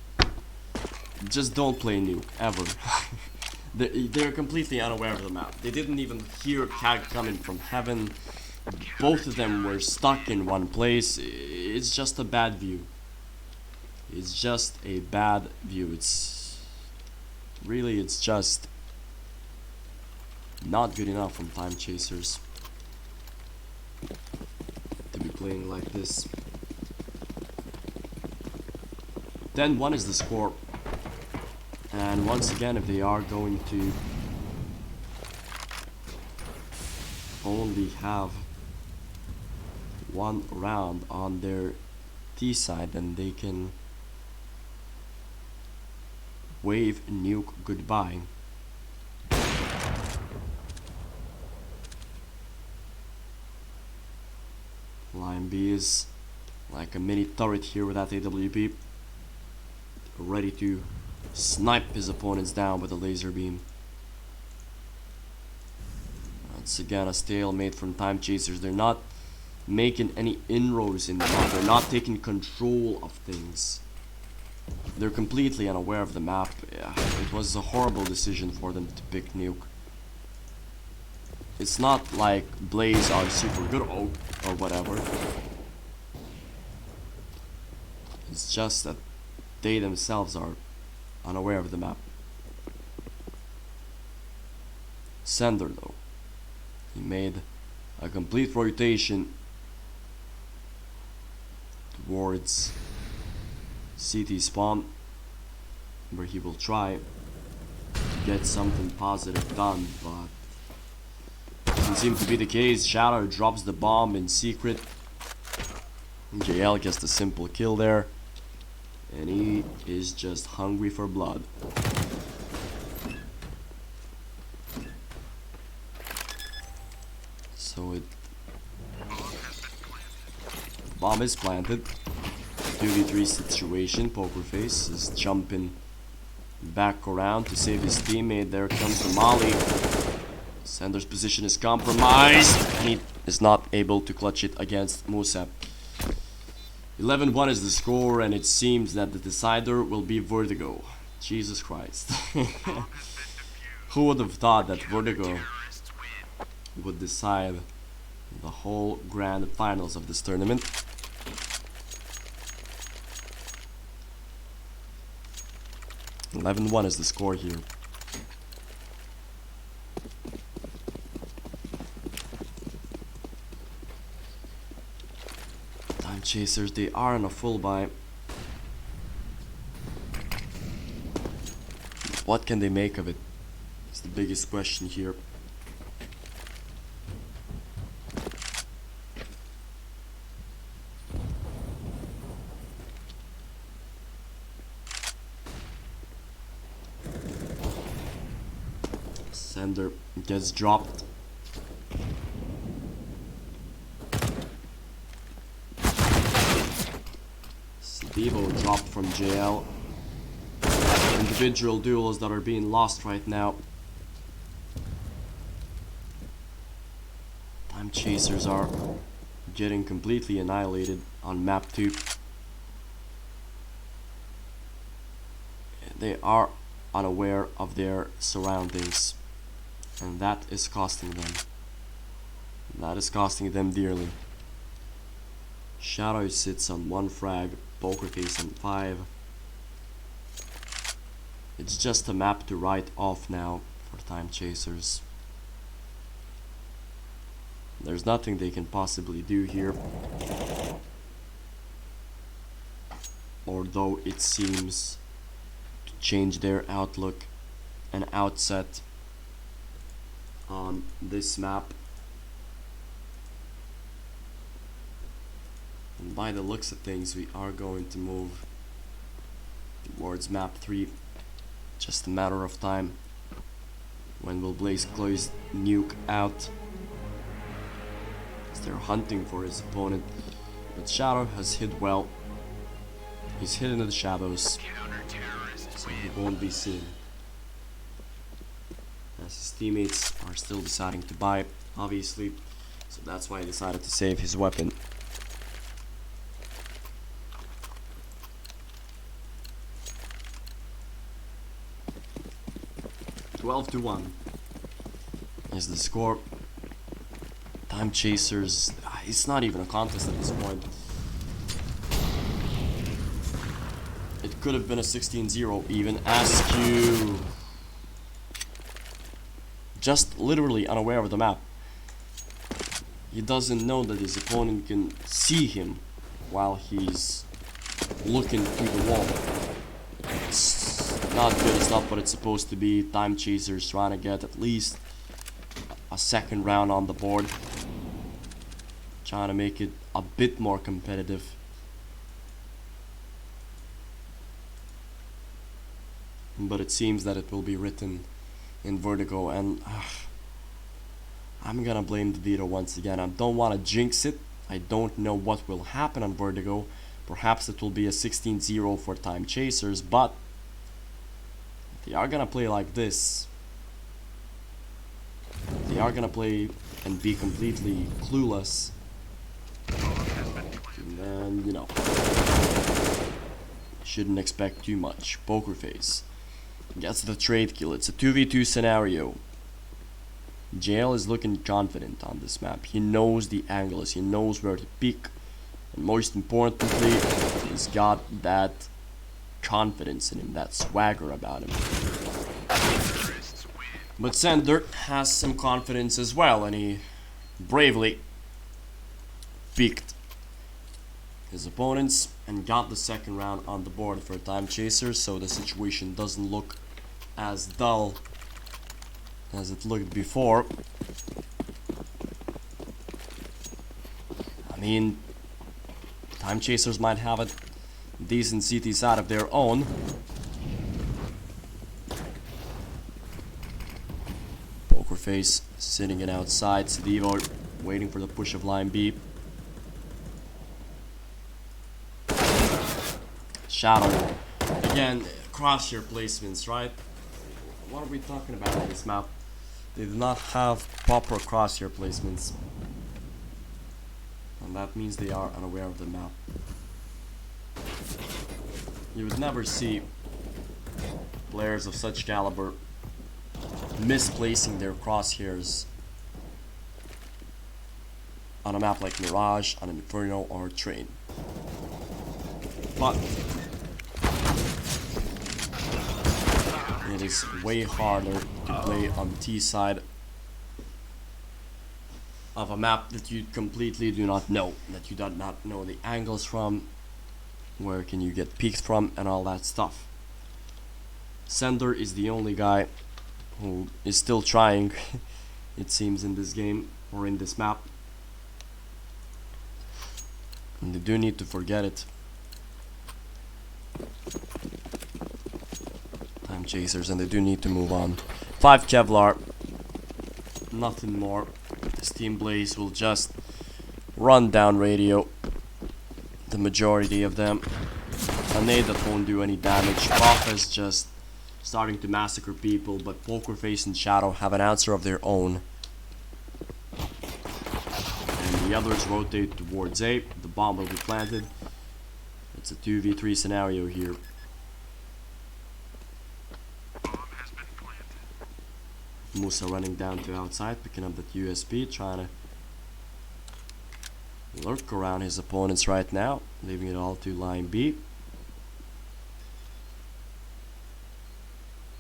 Just don't play Nuke, ever. They're completely unaware of the map. They didn't even hear Kag coming from Heaven. Both of them were stuck in one place. It's just a bad view. It's just a bad view. It's just not good enough from Timechasers to be playing like this. 10-1 is the score. And once again, if they are going to only have one round on their T side, then they can wave Nuke goodbye. Line B is like a mini turret here with that AWP, ready to snipe his opponents down with a laser beam. Once again, a stalemate from Timechasers. They're not making any inroads in the map. They're not taking control of things. They're completely unaware of the map. Yeah, it was a horrible decision for them to pick Nuke. It's not like Bleiz are super good or whatever. It's just that they themselves are unaware of the map. Sender though, he made a complete rotation towards CT spawn, where he will try to get something positive done, but doesn't seem to be the case. Shadow drops the bomb in secret. JL gets the simple kill there, and he is just hungry for blood. So bomb is planted. 2v3 situation. Pokerface is jumping back around to save his teammate. There comes the molly. Sender's position is compromised. He is not able to clutch it against Musab. 11-1 is the score, and it seems that the decider will be Vertigo. Jesus Christ. Who would have thought that Vertigo would decide the whole grand finals of this tournament? $11-1 is the score here. Timechasers, they are on a full buy. What can they make of it? It's the biggest question here. Sender gets dropped. Devo dropped from JL. Individual duels that are being lost right now. Timechasers are getting completely annihilated on map 2. They are unaware of their surroundings, and that is costing them. That is costing them dearly. Shadow sits on 1 frag, Pokerface on 5. It's just a map to write off now for Timechasers. There's nothing they can possibly do here. Although it seems to change their outlook and outset on this map. And by the looks of things, we are going to move towards map 3. Just a matter of time. When will Bleiz close Nuke out? As they're hunting for his opponent. But Shadow has hid well. He's hidden in the shadows, so he won't be seen. As his teammates are still deciding to buy, obviously. So that's why he decided to save his weapon. 12-1 is the score. Timechasers, it's not even a contest at this point. It could have been a 16-0 even. Askew, just literally unaware of the map. He doesn't know that his opponent can see him while he's looking through the wall. It's not good, it's not what it's supposed to be. Timechasers trying to get at least a second round on the board. Trying to make it a bit more competitive. But it seems that it will be written in Vertigo, and I'm gonna blame the veto once again. I don't want to jinx it. I don't know what will happen on Vertigo. Perhaps it will be a 16-0 for Timechasers, but they are gonna play like this, they are gonna play and be completely clueless, then, you know, shouldn't expect too much. Poker Face gets the trade kill. It's a 2v2 scenario. JL is looking confident on this map. He knows the angles, he knows where to peek, and most importantly, he's got that confidence in him, that swagger about him. But Sender has some confidence as well, and he bravely peeked his opponents and got the second round on the board for Timechasers, so the situation doesn't look as dull as it looked before. I mean, Timechasers might have a decent CT side of their own. Poker Face sitting it outside. Sedivo waiting for the push of line B. Shadow. Again, crosshair placements, right? What are we talking about on this map? They do not have proper crosshair placements. And that means they are unaware of the map. You would never see players of such caliber misplacing their crosshairs on a map like Mirage, on an Inferno, or Train. But it is way harder to play on T side of a map that you completely do not know, that you do not know the angles from, where can you get peeked from, and all that stuff. Sender is the only guy who is still trying, it seems, in this game, or in this map. And they do need to forget it. Timechasers, and they do need to move on. 5 Kevlar, nothing more. This team Bleiz will just run down radio, the majority of them. A nade that won't do any damage. Prof is just starting to massacre people, but Poker Face and Shadow have an answer of their own. And the others rotate towards A. The bomb will be planted. It's a 2v3 scenario here. Musa running down to outside, picking up that USB, trying to lurk around his opponents right now, leaving it all to line B.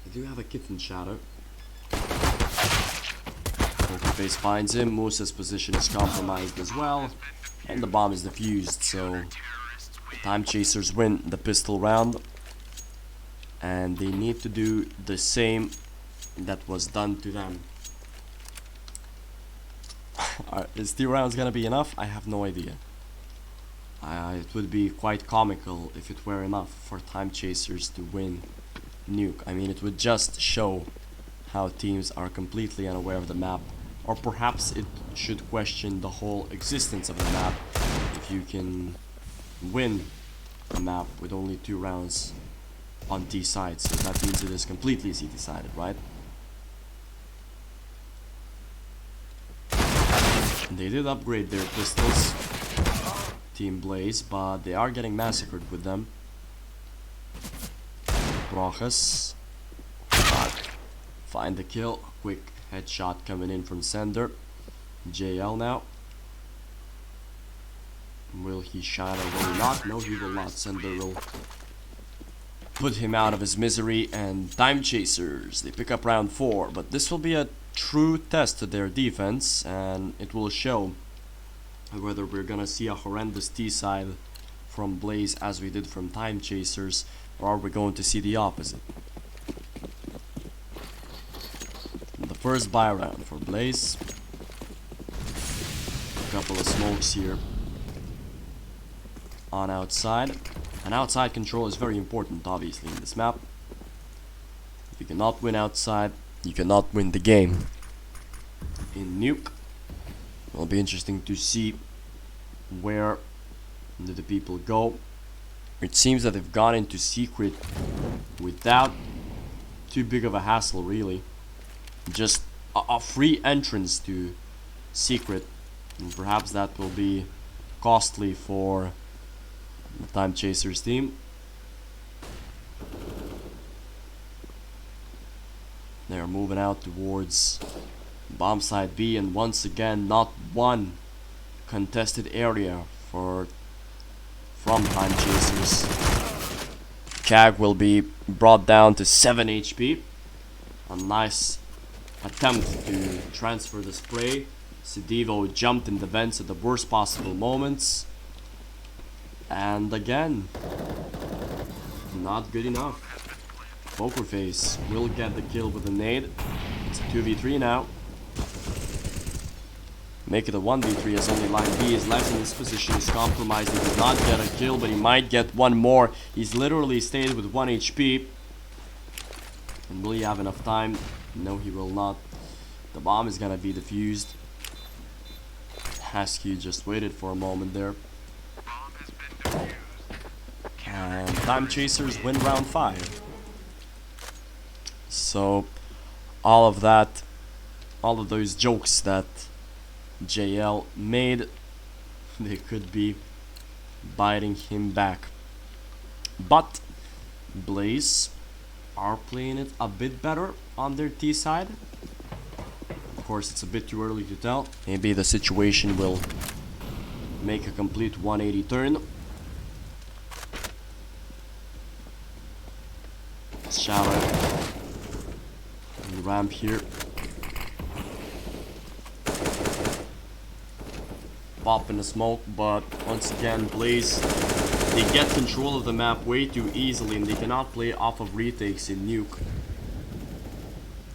They do have a kitten Shadow. Poker Face finds him. Musa's position is compromised as well, and the bomb is defused, so Timechasers win the pistol round, and they need to do the same that was done to them. Is 3 rounds gonna be enough? I have no idea. It would be quite comical if it were enough for Timechasers to win Nuke. I mean, it would just show how teams are completely unaware of the map, or perhaps it should question the whole existence of the map if you can win a map with only 2 rounds on T side, so that means it is completely C decided, right? They did upgrade their pistols, Team Bleiz, but they are getting massacred with them. Rojas find the kill, quick headshot coming in from Sender. JL now. Will he shine or will he not? No, he will not. Sender will put him out of his misery, and Timechasers, they pick up round 4, but this will be a true test to their defense, and it will show whether we're gonna see a horrendous T side from Bleiz as we did from Timechasers, or are we going to see the opposite. The first buy round for Bleiz. A couple of smokes here on outside. And outside control is very important, obviously, in this map. If you cannot win outside, you cannot win the game. In Nuke, it'll be interesting to see where do the people go. It seems that they've gone into secret without too big of a hassle, really. Just a free entrance to Secret, and perhaps that will be costly for the Timechasers team. They're moving out towards bomb site B, and once again, not one contested area from Timechasers. Cag will be brought down to 7 HP. A nice attempt to transfer the spray. Sidivo jumped in the vents at the worst possible moments. And again, not good enough. Pokerface will get the kill with a nade. It's a 2v3 now. Make it a 1v3 as only line B is left in this position. He's compromised. He does not get a kill, but he might get one more. He's literally stayed with 1 HP. And will he have enough time? No, he will not. The bomb is gonna be defused. Husky just waited for a moment there. And Timechasers win round 5. So, all of those jokes that JL made, they could be biting him back. But Bleiz are playing it a bit better on their T side. Of course, it's a bit too early to tell. Maybe the situation will make a complete 180 turn. Shadow on the ramp here. Pop in the smoke, but once again, Bleiz, they get control of the map way too easily, and they cannot play off of retakes in Nuke.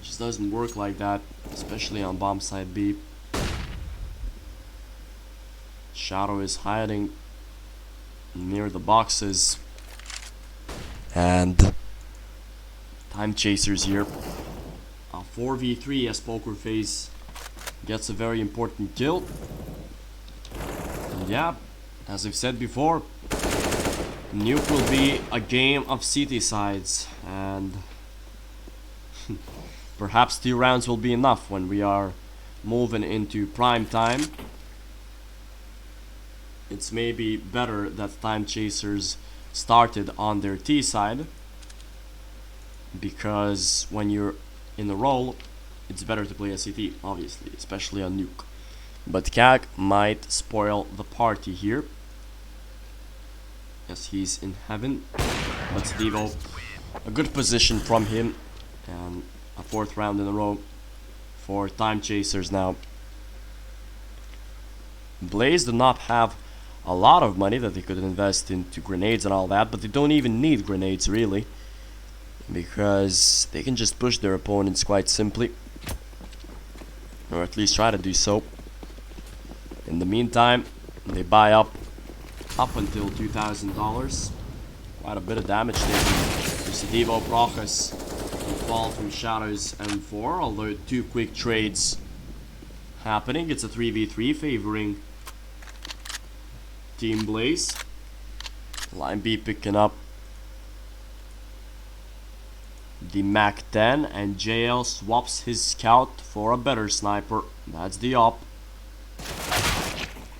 Just doesn't work like that, especially on bomb side B. Shadow is hiding near the boxes, and Timechasers here. A 4v3 as Pokerface gets a very important kill. And yeah, as I've said before, Nuke will be a game of CT sides, and perhaps 2 rounds will be enough when we are moving into prime time. It's maybe better that Timechasers started on their T side, because when you're in the role, it's better to play a CT, obviously, especially on Nuke. But Cag might spoil the party here. Yes, he's in heaven. But Devo, a good position from him, and a 4th round in a row for Timechasers now. Bleiz do not have a lot of money that they could invest into grenades and all that, but they don't even need grenades really, because they can just push their opponents quite simply, or at least try to do so. In the meantime, they buy up until $2,000. Quite a bit of damage taken. Sidivo Prochas will fall through Shadow's M4, although 2 quick trades happening. It's a 3v3 favoring Team Bleiz. Line B picking up the Mac 10, and JL swaps his scout for a better sniper. That's the op.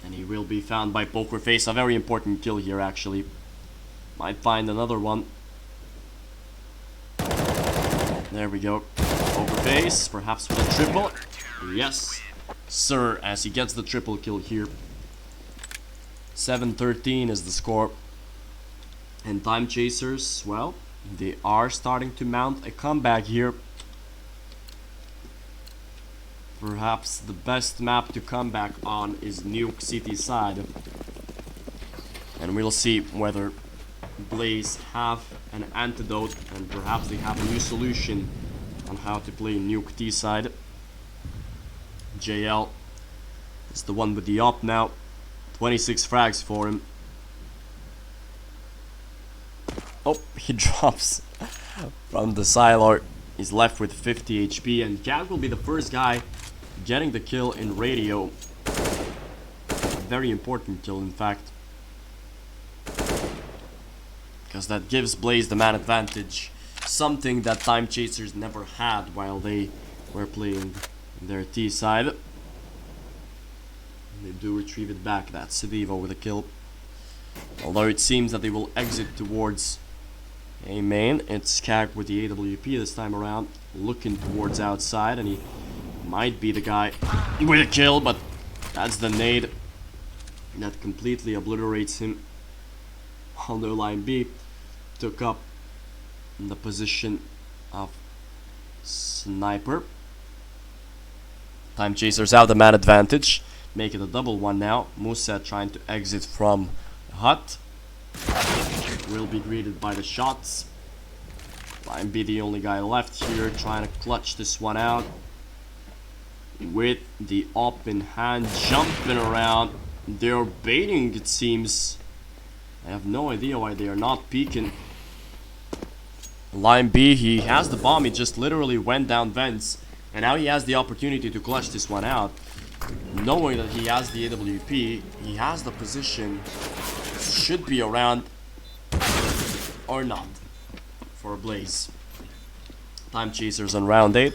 And he will be found by Pokerface. A very important kill here, actually. Might find another one. There we go. Pokerface, perhaps with a triple. Yes, sir, as he gets the triple kill here. 7-13 is the score. And Timechasers, well, they are starting to mount a comeback here. Perhaps the best map to come back on is Nuke City side. And we'll see whether Bleiz have an antidote, and perhaps they have a new solution on how to play Nuke T side. JL is the one with the op now. 26 frags for him. Oh, he drops from the silo. He's left with 50 HP, and Cag will be the first guy getting the kill in radio. Very important kill, in fact, because that gives Bleiz the man advantage something that Timechasers never had while they were playing their T side. They do retrieve it back. That's Sidivo with a kill. Although it seems that they will exit towards A main. It's Kag with the AWP this time around, looking towards outside, and he might be the guy with a kill, but that's the nade that completely obliterates him. Although line B took up the position of sniper. Timechasers have the man advantage, make it a double one now. Musa trying to exit from the hut, will be greeted by the shots. Line B the only guy left here, trying to clutch this one out with the open hand, jumping around. They're baiting, it seems. I have no idea why they are not peeking. Line B, he has the bomb, he just literally went down vents, and now he has the opportunity to clutch this one out. Knowing that he has the AWP, he has the position, should be around or not for Bleiz. Timechasers on round 8,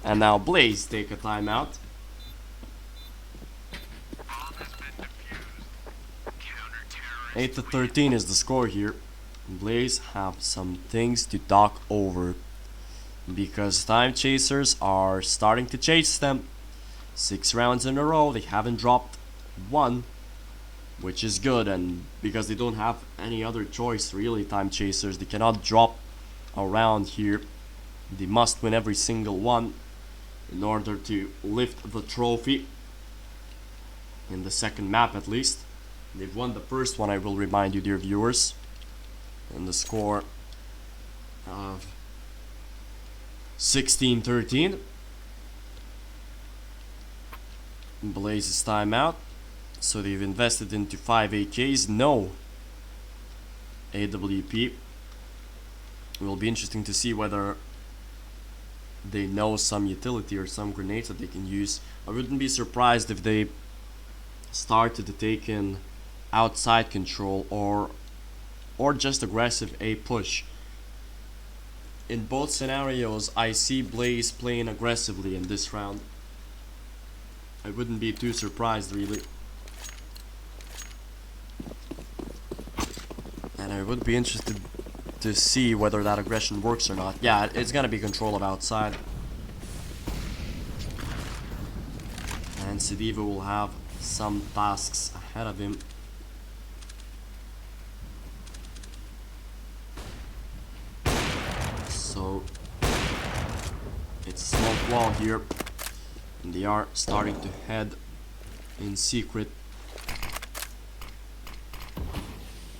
and now Bleiz take a timeout. 8-13 is the score here. Bleiz have some things to talk over, because Timechasers are starting to chase them. 6 rounds in a row, they haven't dropped one, which is good, and because they don't have any other choice really, Timechasers, they cannot drop a round here. They must win every single one in order to lift the trophy in the second map at least. They've won the first one, I will remind you, dear viewers, and the score of 16-13. Bleiz's timeout. So they've invested into 5 AKs, no AWP. It will be interesting to see whether they know some utility or some grenades that they can use. I wouldn't be surprised if they started to take in outside control or just aggressive A push. In both scenarios, I see Bleiz playing aggressively in this round. I wouldn't be too surprised really. And I would be interested to see whether that aggression works or not. Yeah, it's gonna be control of outside. And Sidivo will have some tasks ahead of him. So it's a smoke wall here, and they are starting to head in secret.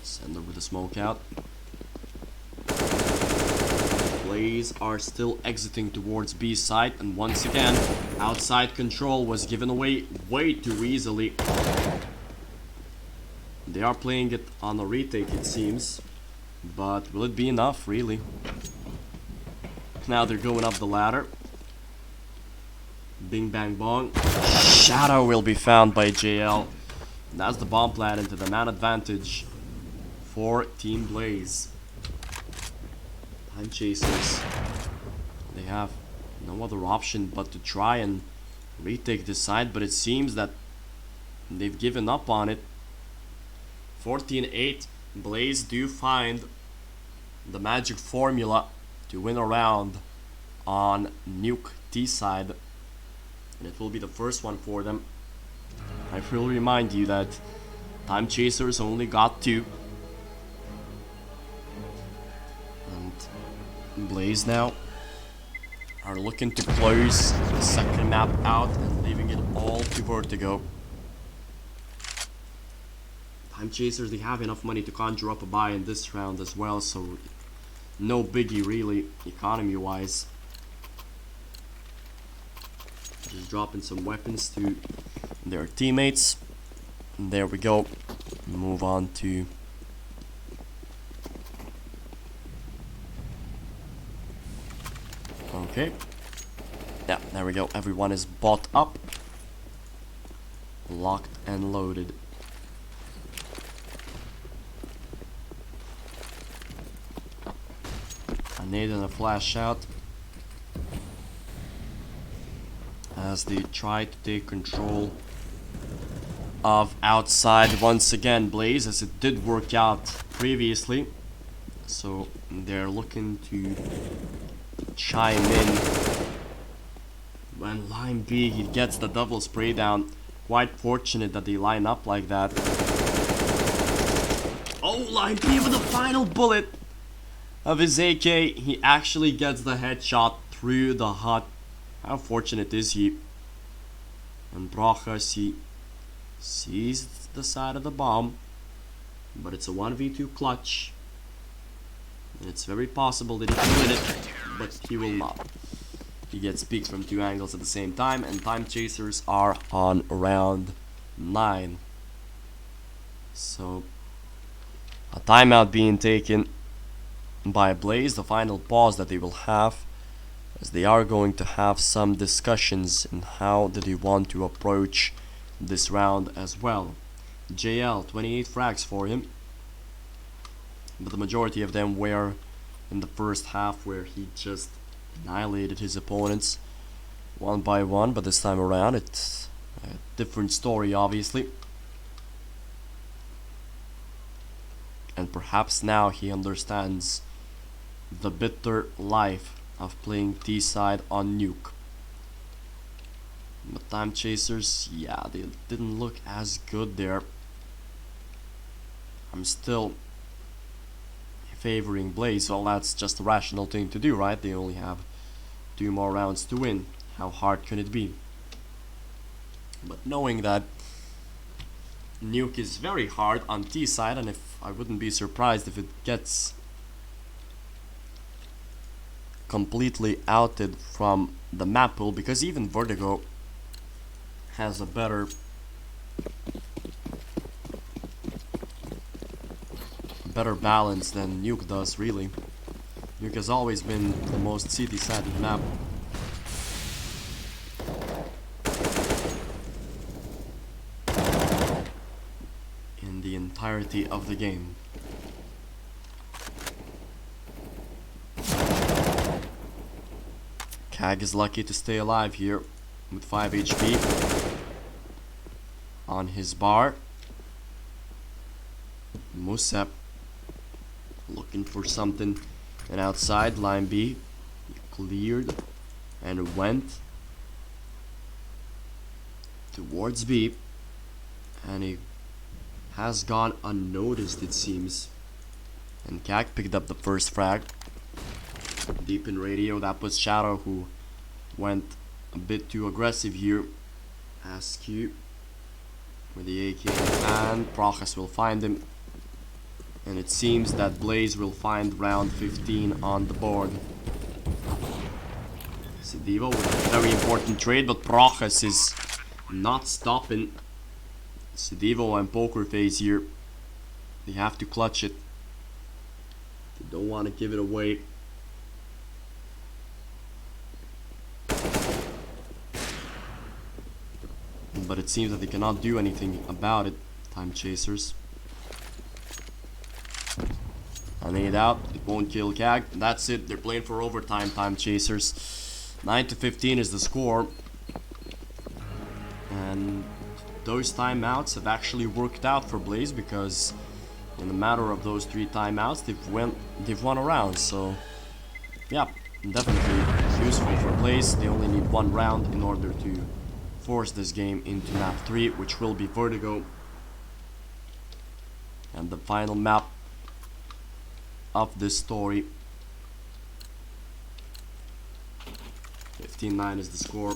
Send over the smoke out. Bleiz are still exiting towards B side, and once again outside control was given away way too easily. They are playing it on a retake, it seems, but will it be enough really? Now they're going up the ladder. Bing bang bong. Shadow will be found by JL. That's the bomb plant into the man advantage for Team Bleiz. Timechasers, they have no other option but to try and retake this side, but it seems that they've given up on it. 14-8. Bleiz do find the magic formula to win a round on Nuke T side, and it will be the first one for them. I will remind you that Timechasers only got 2, and Bleiz now are looking to close the second map out and leaving it all to Vertigo. Timechasers, they have enough money to conjure up a buy in this round as well, so no biggie really, economy wise. Just dropping some weapons to their teammates. And there we go. Move on to okay. Yeah, there we go. Everyone is bought up, locked and loaded. A nade and a flash out. As they try to take control of outside once again Bleiz, as it did work out previously. So they're looking to chime in. When line B, he gets the double spray down. Quite fortunate that they line up like that. Oh, line B with the final bullet of his AK. He actually gets the headshot through the hut. How fortunate is he? And Brochas, he sees the side of the bomb, but it's a 1v2 clutch. And it's very possible that he can win it, but he will not. He gets peeked from 2 angles at the same time, and Timechasers are on round 9. So, a timeout being taken by Bleiz, the final pause that they will have, as they are going to have some discussions in how do they want to approach this round as well. JL, 28 frags for him, but the majority of them were in the first half, where he just annihilated his opponents one by one. But this time around it's a different story, obviously, and perhaps now he understands the bitter life of playing T-side on Nuke. But Timechasers, yeah, they didn't look as good there. I'm still favoring Bleiz. Well, that's just a rational thing to do, right? They only have 2 more rounds to win. How hard can it be? But knowing that Nuke is very hard on T side, and if I wouldn't be surprised if it gets completely outed from the map pool, because even Vertigo has a better balance than Nuke does, really. Nuke has always been the most CT-sided map. In the entirety of the game. Kag is lucky to stay alive here with 5 HP on his bar. Musep looking for something, and outside line B, he cleared and went towards B, and he has gone unnoticed, it seems. And Kag picked up the first frag deep in radio. That was Shadow who went a bit too aggressive here. Askew with the AK in hand. Prochas will find him, and it seems that Bleiz will find round 15 on the board. Sidivo with a very important trade, but Prochas is not stopping. Sidivo and Pokerface here, they have to clutch it. They don't want to give it away. But it seems that they cannot do anything about it, Timechasers. A nade out, it won't kill Kag. That's it, they're playing for overtime, Timechasers. 9-15 is the score. And those timeouts have actually worked out for Bleiz, because in the matter of those 3 timeouts, they've won a round. So yeah, definitely useful for Bleiz. They only need 1 round in order to force this game into map 3, which will be Vertigo. And the final map of this story. 15-9 is the score.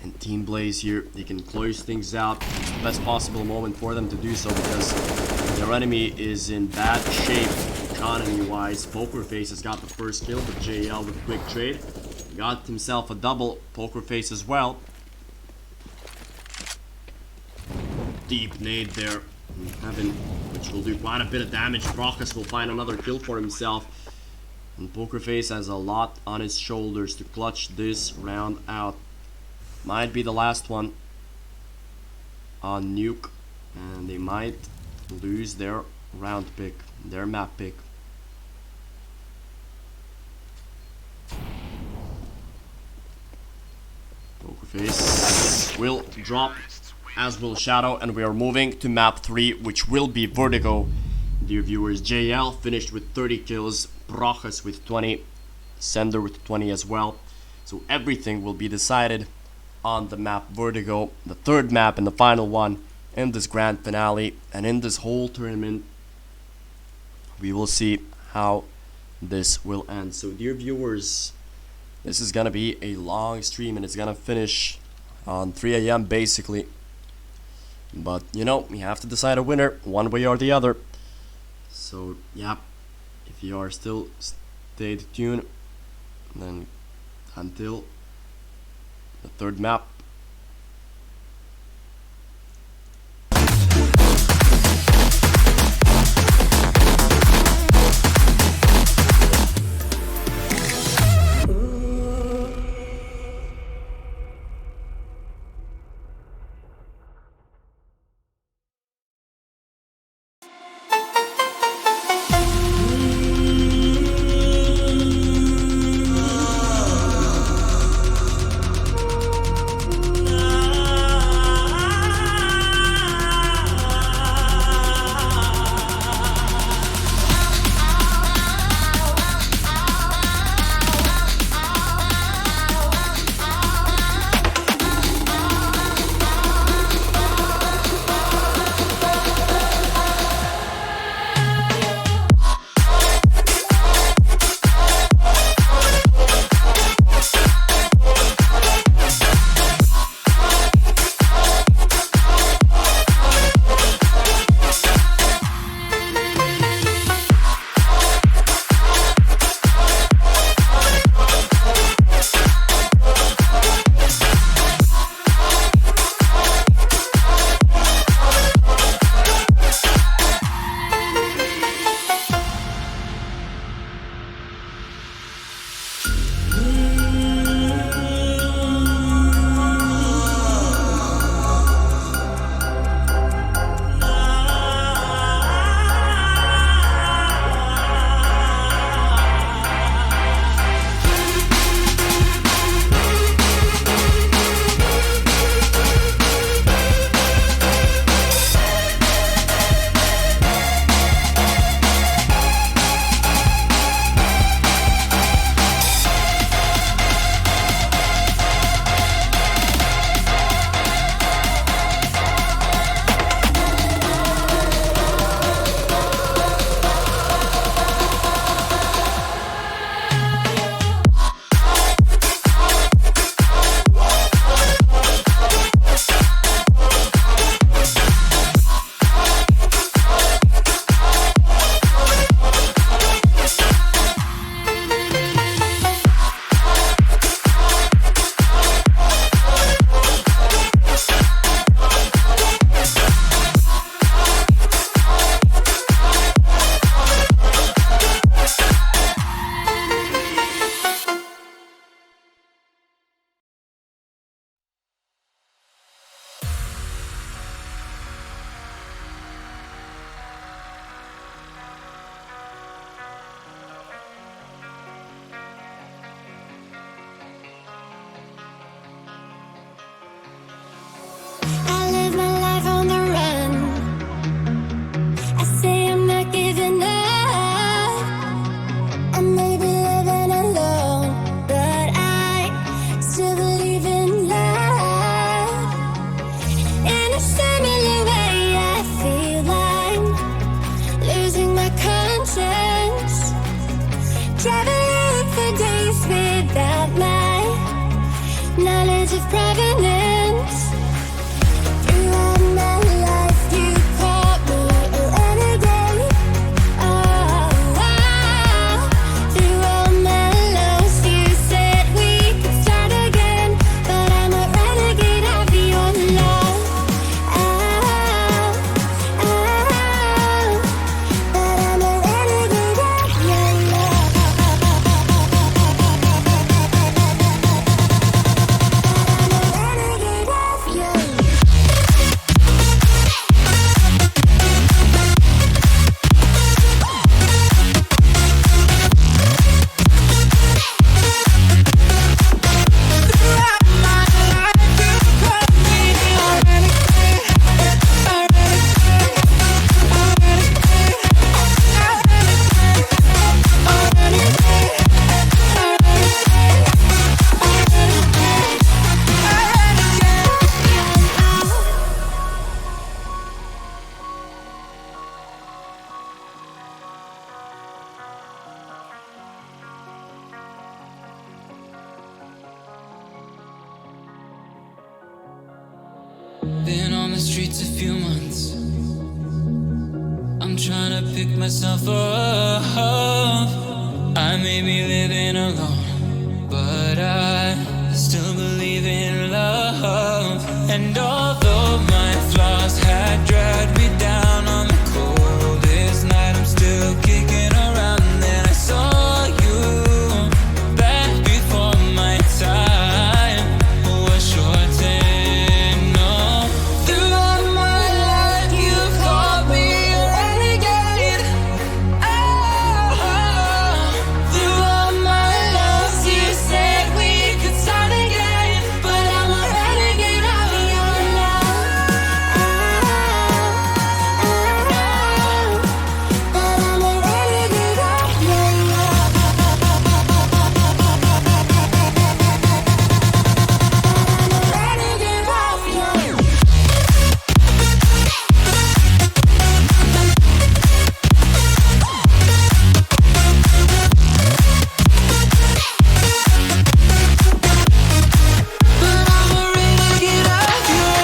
And Team Bleiz here, they can close things out. It's the best possible moment for them to do so, because their enemy is in bad shape economy-wise. Pokerface has got the first kill, but JL with a quick trade got himself a double. Pokerface as well. Deep nade there in heaven, which will do quite a bit of damage. Prochas will find another kill for himself, and Pokerface has a lot on his shoulders to clutch this round out. Might be the last one on Nuke, and they might lose their round pick, their map pick. Pokerface will drop, as will Shadow, and we are moving to map 3, which will be Vertigo. Dear viewers, JL finished with 30 kills, Brochus with 20, Sender with 20 as well. So everything will be decided on the map Vertigo, the third map and the final one in this grand finale. And in this whole tournament, we will see how this will end. So dear viewers, this is gonna be a long stream and it's gonna finish on 3 AM basically. But you know, we have to decide a winner one way or the other. So yeah, if you are still stay tuned, then until the third map. the streets a few months. I'm trying to pick myself up. I may be living alone, but I still believe in love. And although my flaws had dragged me down on the coldest night, I'm still kicking around. And then I saw you back before my time was shortened. No, throughout my life you've called me a renegade. Throughout my loves you said we could start again, but I'm a renegade of your love. But I'm a renegade of your love. Renegade of your love. But I'm a renegade of your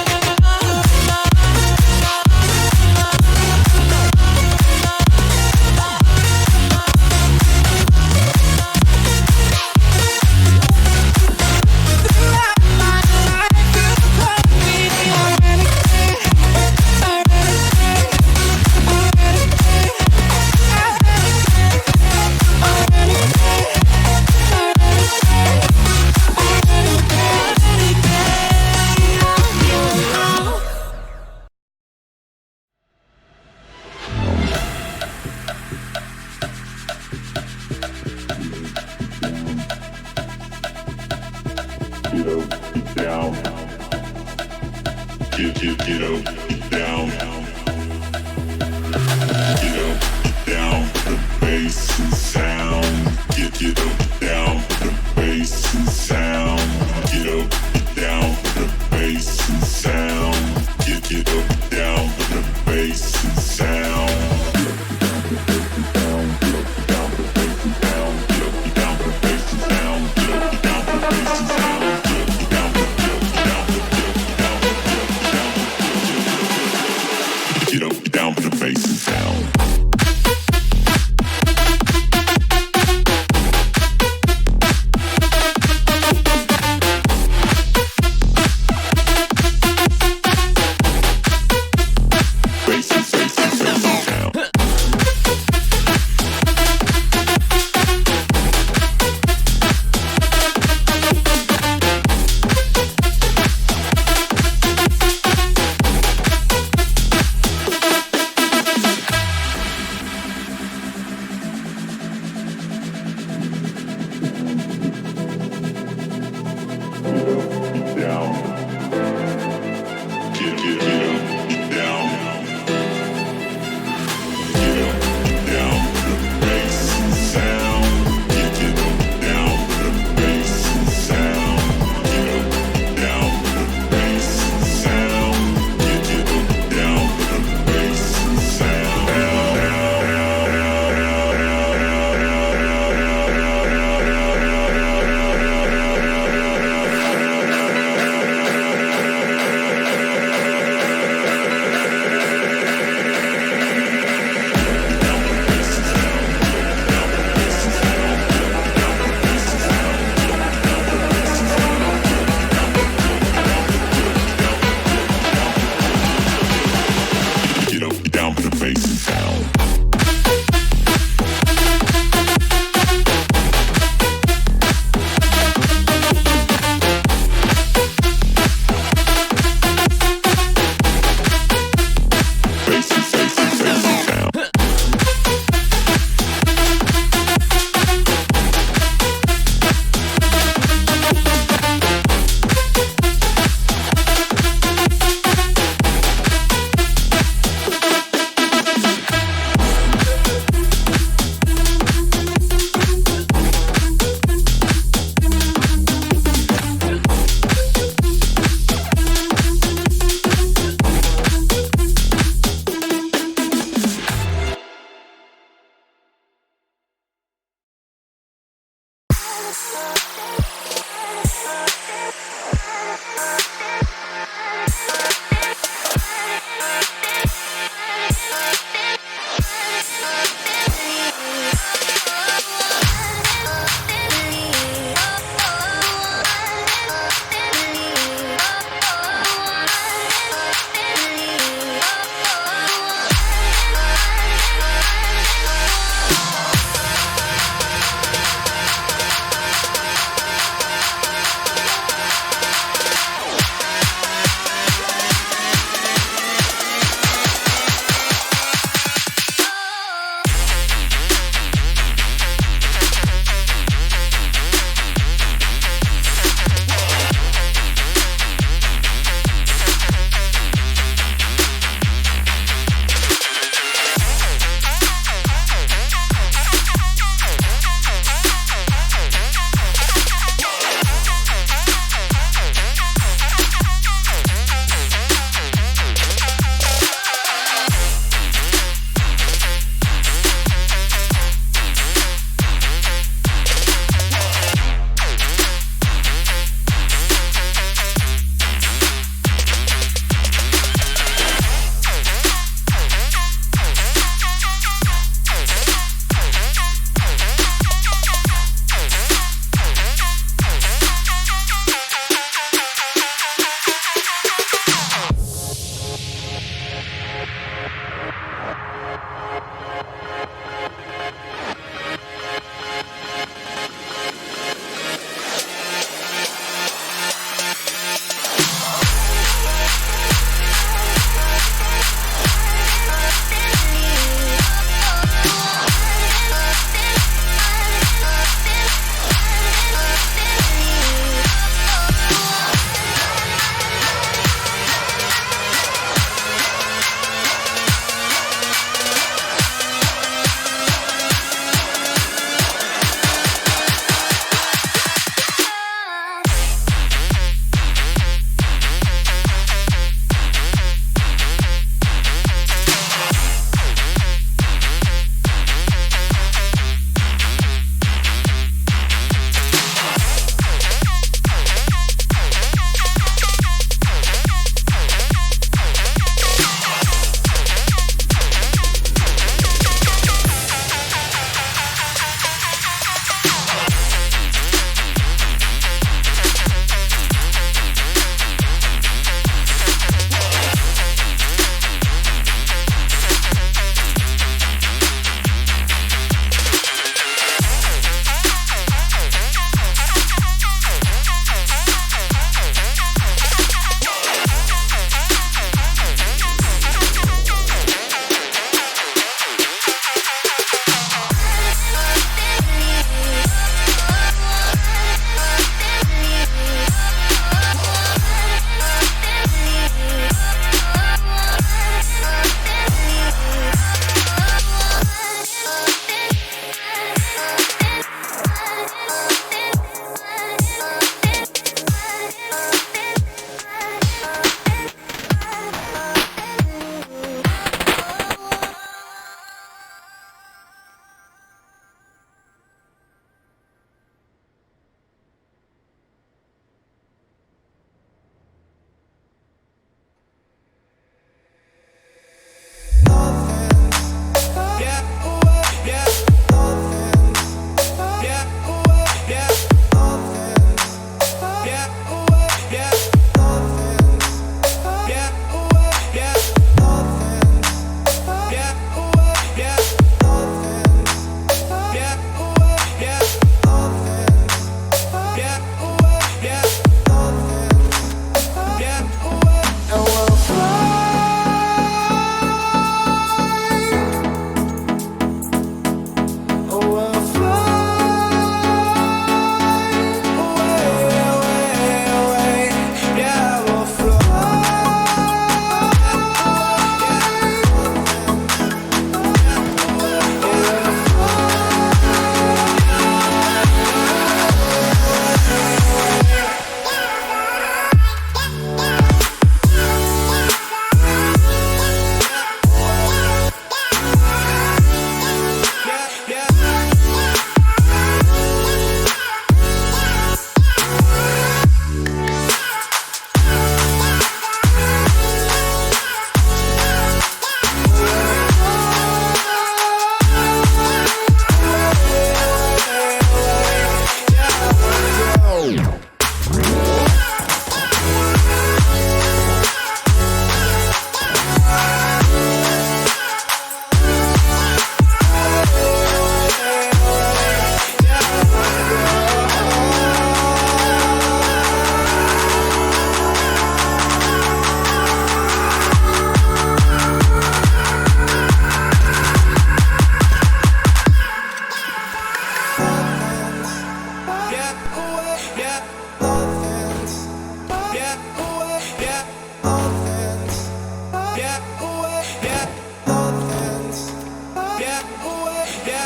Get up, get down. Get up, get down. Get up, get down. The bass and sound. Get up, get down. The bass and sound. Get up, get down. The bass and sound. Get up, get down. The bass and sound. Get up, down for the bass and sound. Bass and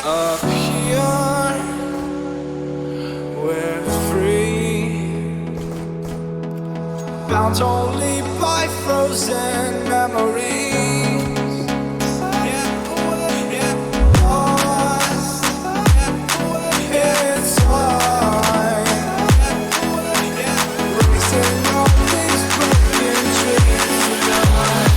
Up here, we're free, bound only by frozen memories. Lost in time, racing all these broken dreams tonight.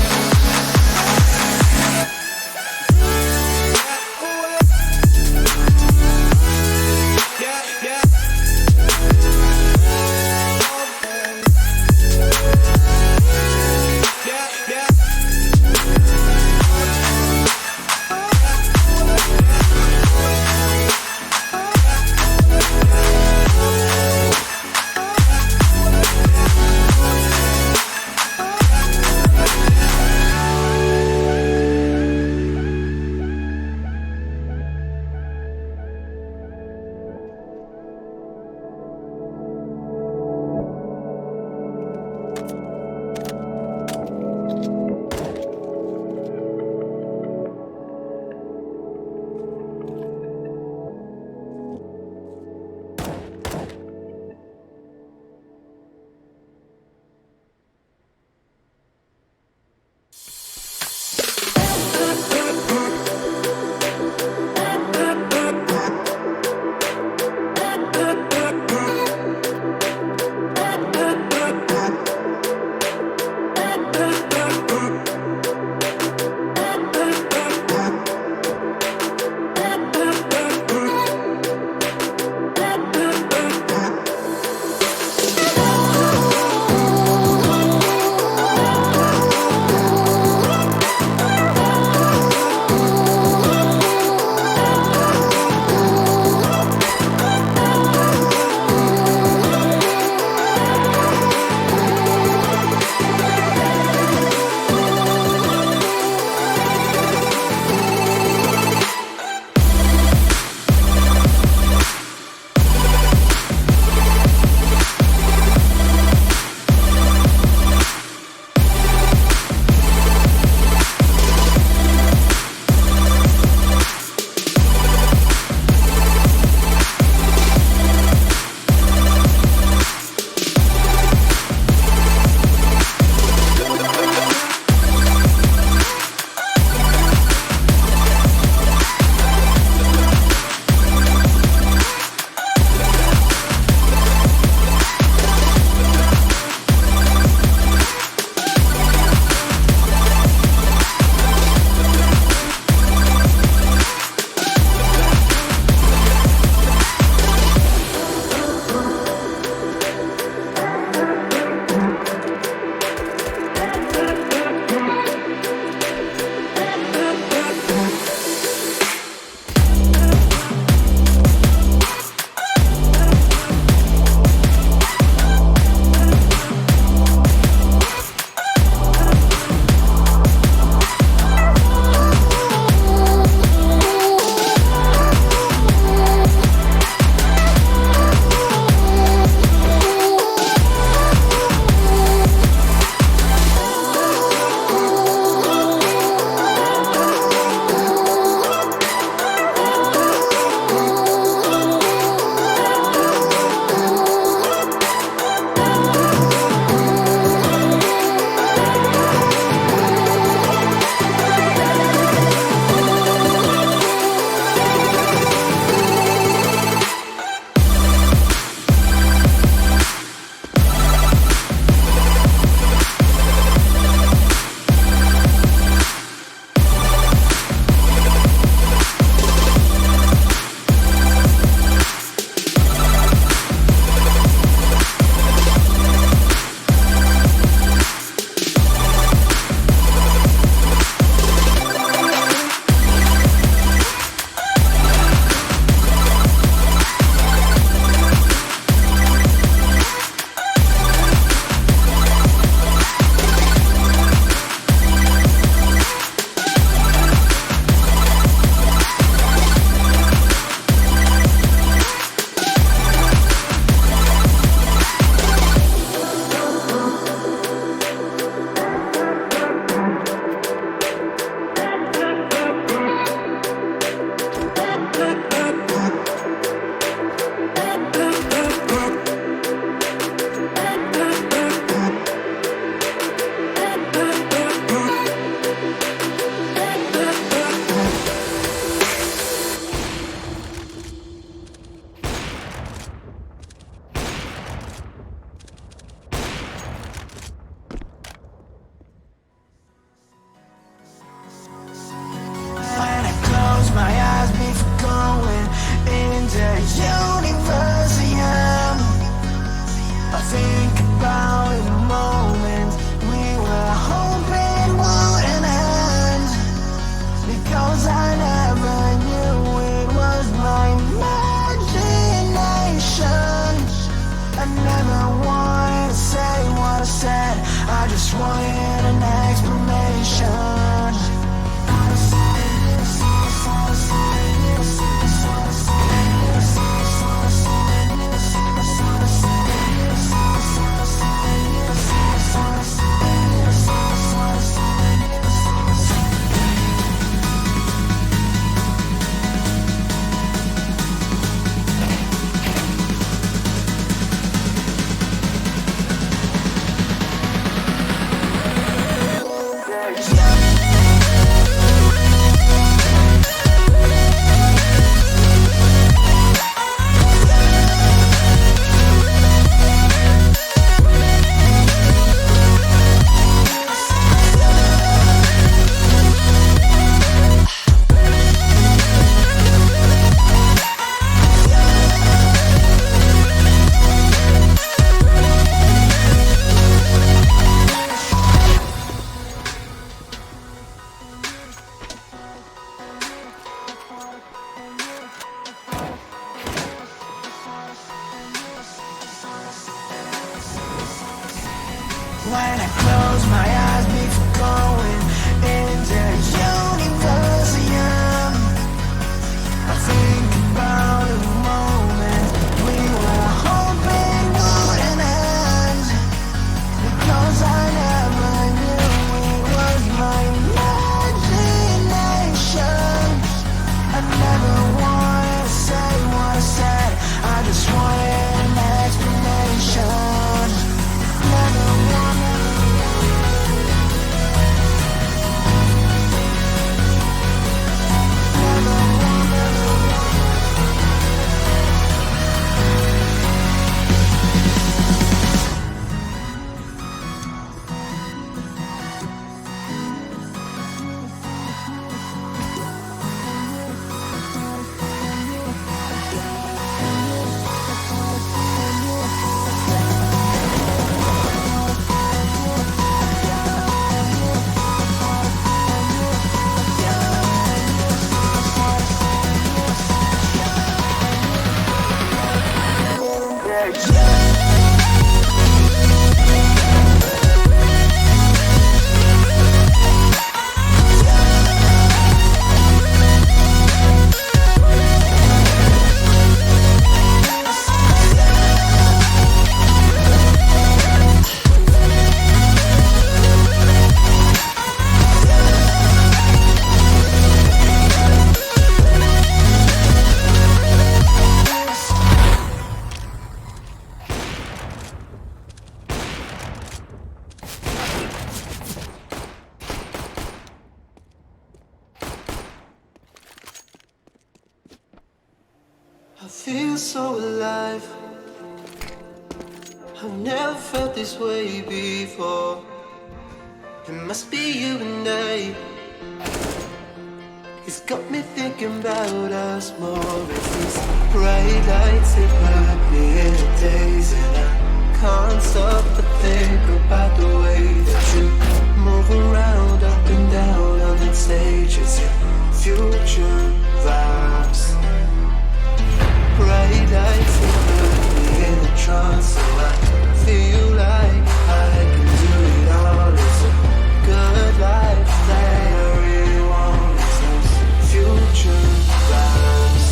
feel so alive. I've never felt this way before. It must be you and I. It's got me thinking about us more. It's these bright lights that put me in a daze, and I can't stop but think about the way that you move around, up and down on that stage. It's your future vibes. Bright lights that put me in a trance, so I feel like I can do it all. It's a good life that I really want. It's those future vibes.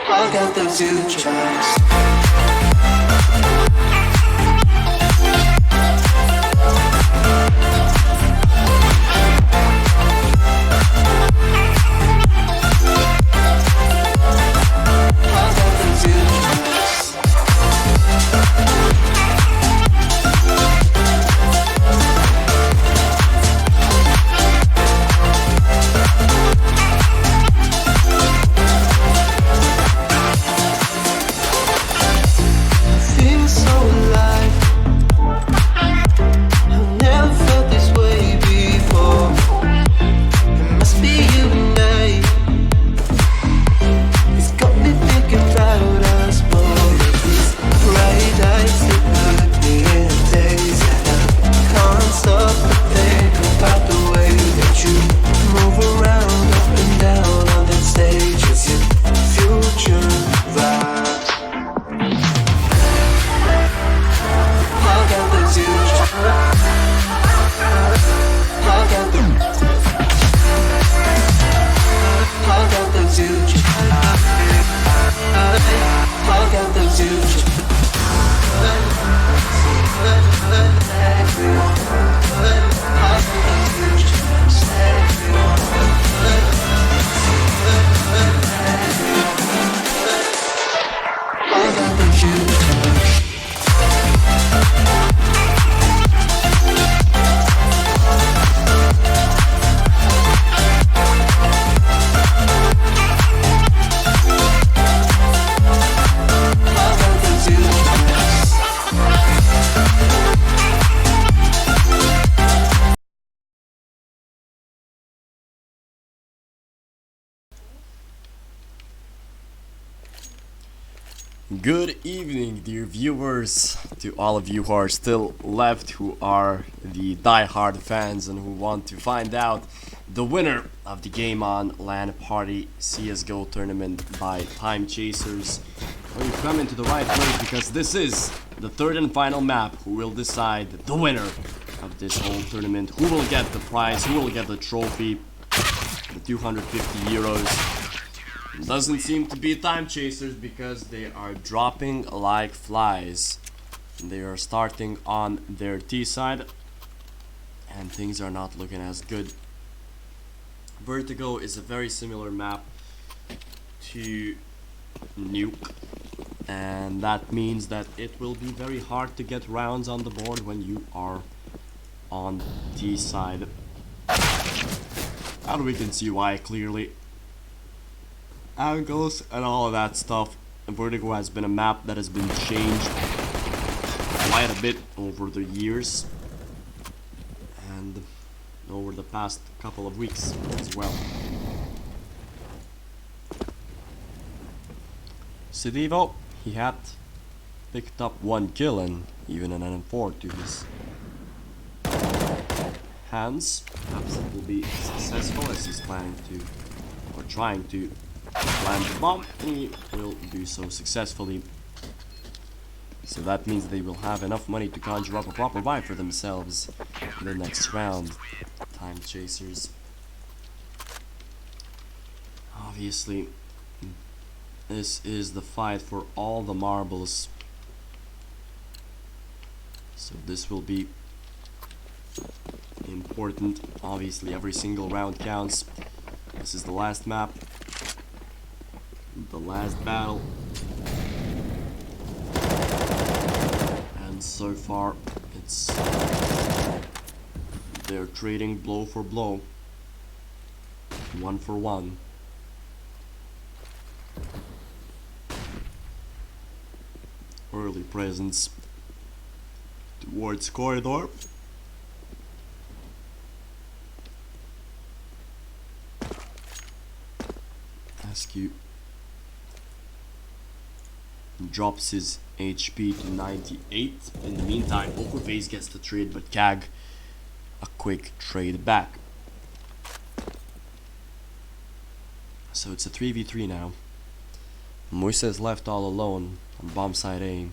I got those future vibes. Good evening, dear viewers, to all of you who are still left, who are the die-hard fans and who want to find out the winner of the GameOn Lan Party CSGO tournament by Timechasers. Well, you've come into the right place, because this is the third and final map who will decide the winner of this whole tournament, who will get the prize, who will get the trophy, the 250 euros. Doesn't seem to be Timechasers, because they are dropping like flies. They are starting on their T side, and things are not looking as good. Vertigo is a very similar map to Nuke, and that means that it will be very hard to get rounds on the board when you are on T side. And we can see why clearly. Angles and all of that stuff. Vertigo has been a map that has been changed quite a bit over the years and over the past couple of weeks as well. Sidivo, he had picked up 1 kill and even an M4 to his hands. Perhaps it will be successful, as he's planning to, or trying to, land the bomb. He will do so successfully. So that means they will have enough money to conjure up a proper buy for themselves in the next round. Timechasers. Obviously, this is the fight for all the marbles. So this will be important. Obviously, every single round counts. This is the last map, the last battle. And so far, it's they're trading blow for blow, 1 for 1. Early presence towards corridor. Askew drops his HP to 98. In the meantime, Bleiz gets the trade, but Kag a quick trade back. So it's a 3v3 now. Moise is left all alone on bomb side A.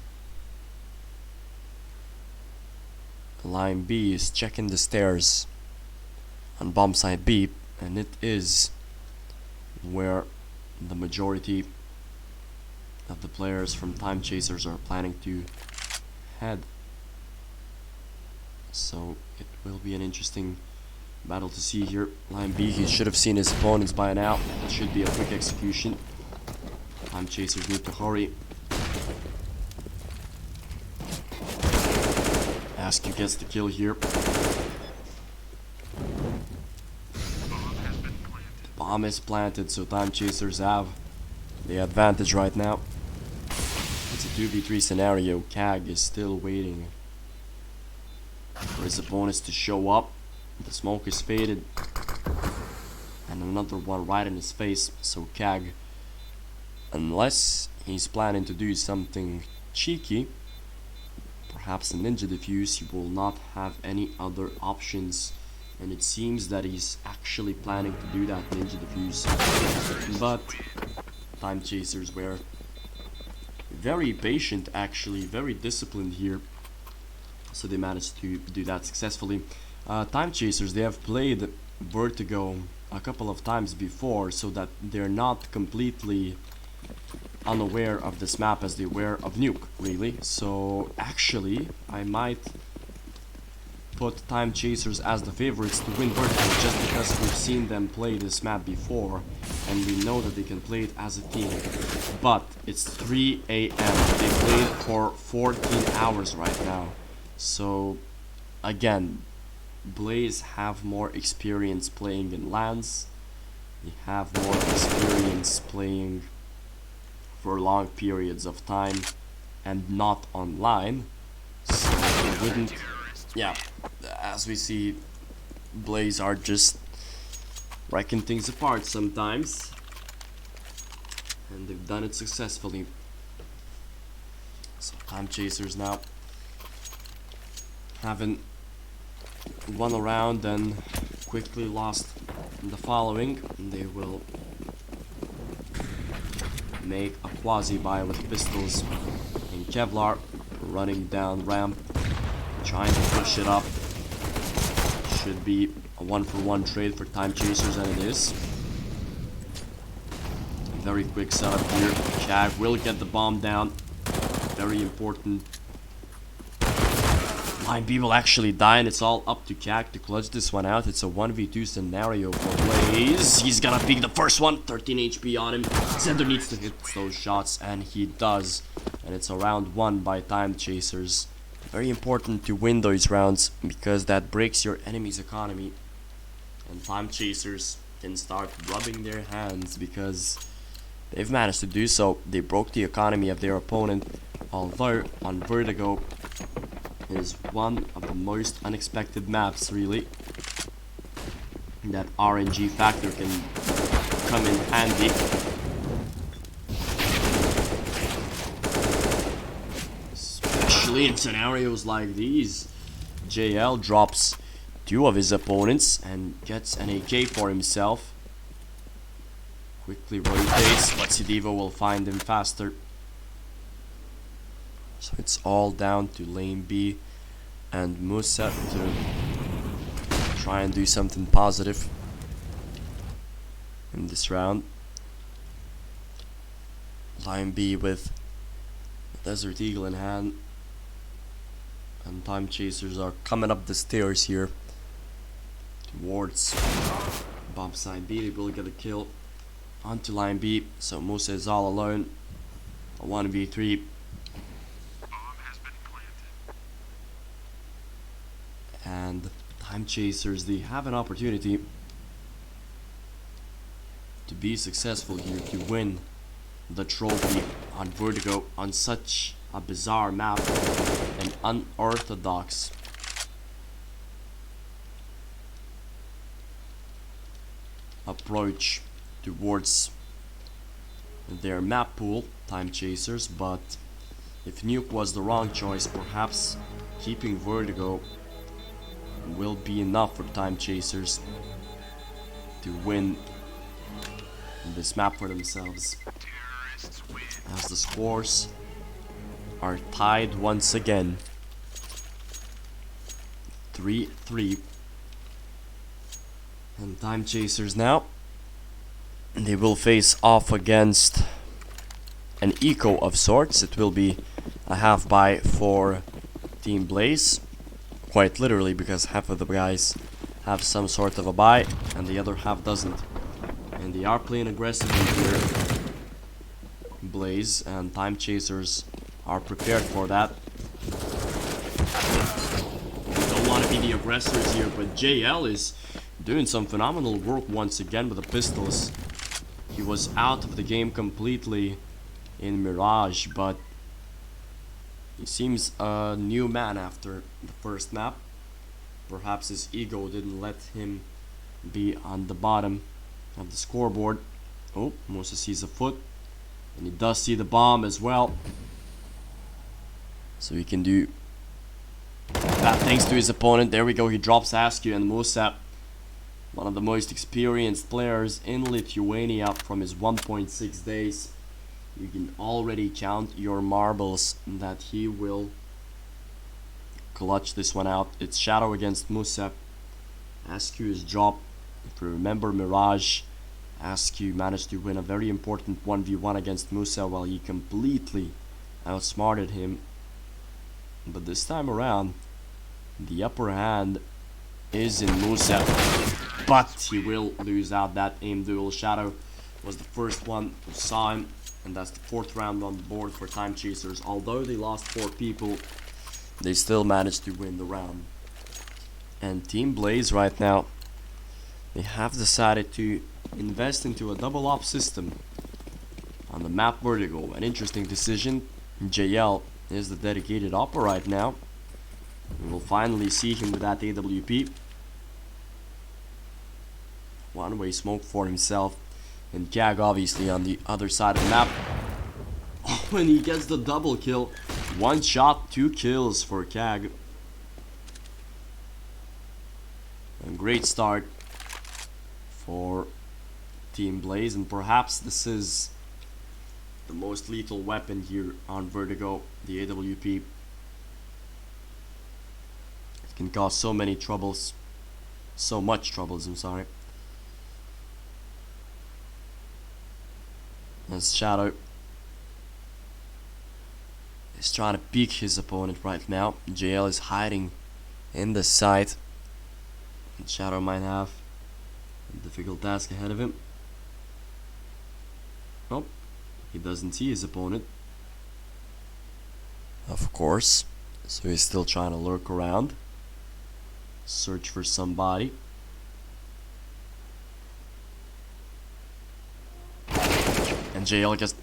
Line B is checking the stairs on bomb side B, and it is where the majority of the players from Timechasers are planning to head. So it will be an interesting battle to see here. Line B, he should have seen his opponents by now. It should be a quick execution. Timechasers need to hurry. Askew gets the kill here. The bomb is planted, so Timechasers have the advantage right now. It's a 2v3 scenario. Kag is still waiting for his opponents to show up. The smoke is faded. And another one right in his face. So Kag, unless he's planning to do something cheeky, perhaps a ninja defuse, he will not have any other options. And it seems that he's actually planning to do that ninja defuse. But Timechasers were very patient, actually, very disciplined here. So they managed to do that successfully. Timechasers, they have played Vertigo a couple of times before, so that they're not completely unaware of this map as they were of Nuke, really. So actually, I might put Timechasers as the favorites to win Vertigo, just because we've seen them play this map before and we know that they can play it as a team. But it's 3 AM. They played for 14 hours right now. So again, Bleiz have more experience playing in LANs. They have more experience playing for long periods of time and not online. So they wouldn't, yeah, as we see, Bleiz are just wrecking things apart sometimes, and they've done it successfully. So Timechasers now haven't won a round and quickly lost the following, and they will make a quasi buy with pistols in Kevlar, running down ramp, trying to push it up. Should be a 1-for-1 trade for Timechasers, and it is. Very quick setup here. Kag will get the bomb down. Very important. Line B will actually die, and it's all up to Kag to clutch this one out. It's a 1v2 scenario for Bleiz. He's gonna pick the first one. 13 HP on him. Center needs to hit those shots, and he does. And it's a round 1 by Timechasers. Very important to win those rounds, because that breaks your enemy's economy. And Timechasers can start rubbing their hands, because they've managed to do so. They broke the economy of their opponent, although on Vertigo is one of the most unexpected maps, really. That RNG factor can come in handy. Especially in scenarios like these. JL drops 2 of his opponents and gets an AK for himself. Quickly rotates, but Sidivo will find him faster. So it's all down to lane B and Musa to try and do something positive in this round. Line B with Desert Eagle in hand, and Timechasers are coming up the stairs here towards bomb side B. They will get a kill onto line B, so Musa is all alone. A 1v3. Timechasers, they have an opportunity to be successful here, to win the trophy on Vertigo on such a bizarre map, an unorthodox approach towards their map pool, Timechasers. But if Nuke was the wrong choice, perhaps keeping Vertigo will be enough for Timechasers to win this map for themselves, as the scores are tied once again, 3-3. And Timechasers now, they will face off against an eco of sorts. It will be a half buy for Team Bleiz, quite literally, because half of the guys have some sort of a buy and the other half doesn't. And they are playing aggressively here, Bleiz, and Timechasers are prepared for that. We don't want to be the aggressors here, but JL is doing some phenomenal work once again with the pistols. He was out of the game completely in Mirage, but he seems a new man after the first map. Perhaps his ego didn't let him be on the bottom of the scoreboard. Oh, Musa sees a foot, and he does see the bomb as well, so he can do that thanks to his opponent. There we go, he drops Askew, and Musa, one of the most experienced players in Lithuania from his 1.6 days, you can already count your marbles that he will clutch this one out. It's Shadow against Musa. Askew is dropped. If you remember Mirage, Askew managed to win a very important 1v1 against Musa while he completely outsmarted him. But this time around, the upper hand is in Musa, but he will lose out that aim duel. Shadow was the first one who saw him, and that's the 4th round on the board for Timechasers. Although they lost 4 people, they still managed to win the round. And Team Bleiz right now, they have decided to invest into a double op system on the map Vertigo. An interesting decision. JL is the dedicated opper right now. We will finally see him with that AWP. One-way smoke for himself, and Kag obviously on the other side of the map. When he gets the double kill, 1 shot, 2 kills for Kag. A great start for Team Bleiz, and perhaps this is the most lethal weapon here on Vertigo, the AWP. It can cause so many troubles, so much troubles, I'm sorry. As Shadow is trying to peek his opponent right now. JL is hiding in the site, and Shadow might have a difficult task ahead of him. Nope, he doesn't see his opponent, of course, so he's still trying to lurk around, search for somebody. And JL gets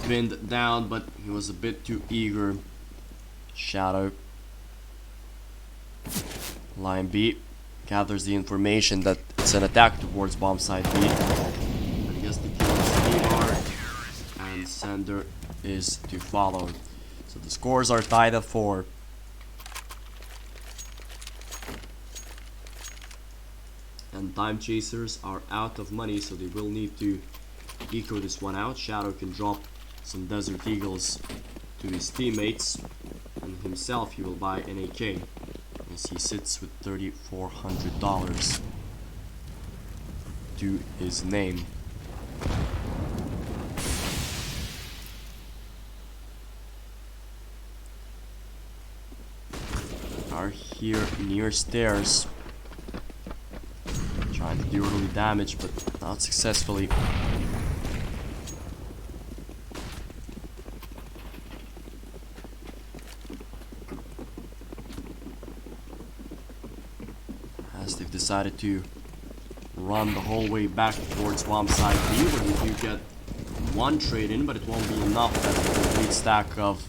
pinned down, but he was a bit too eager. Shadow, line B, gathers the information that it's an attack towards bomb site B. I guess the kill is AR, and Sender is to follow. So the scores are tied at 4. And Timechasers are out of money, so they will need to eco this one out. Shadow can drop some Desert Eagles to his teammates, and himself he will buy an AK as he sits with $3,400 to his name. Are here near stairs, trying to do early damage, but not successfully. decided to run the whole way back towards swamp side B, where we do get one trade in, but it won't be enough as the complete stack of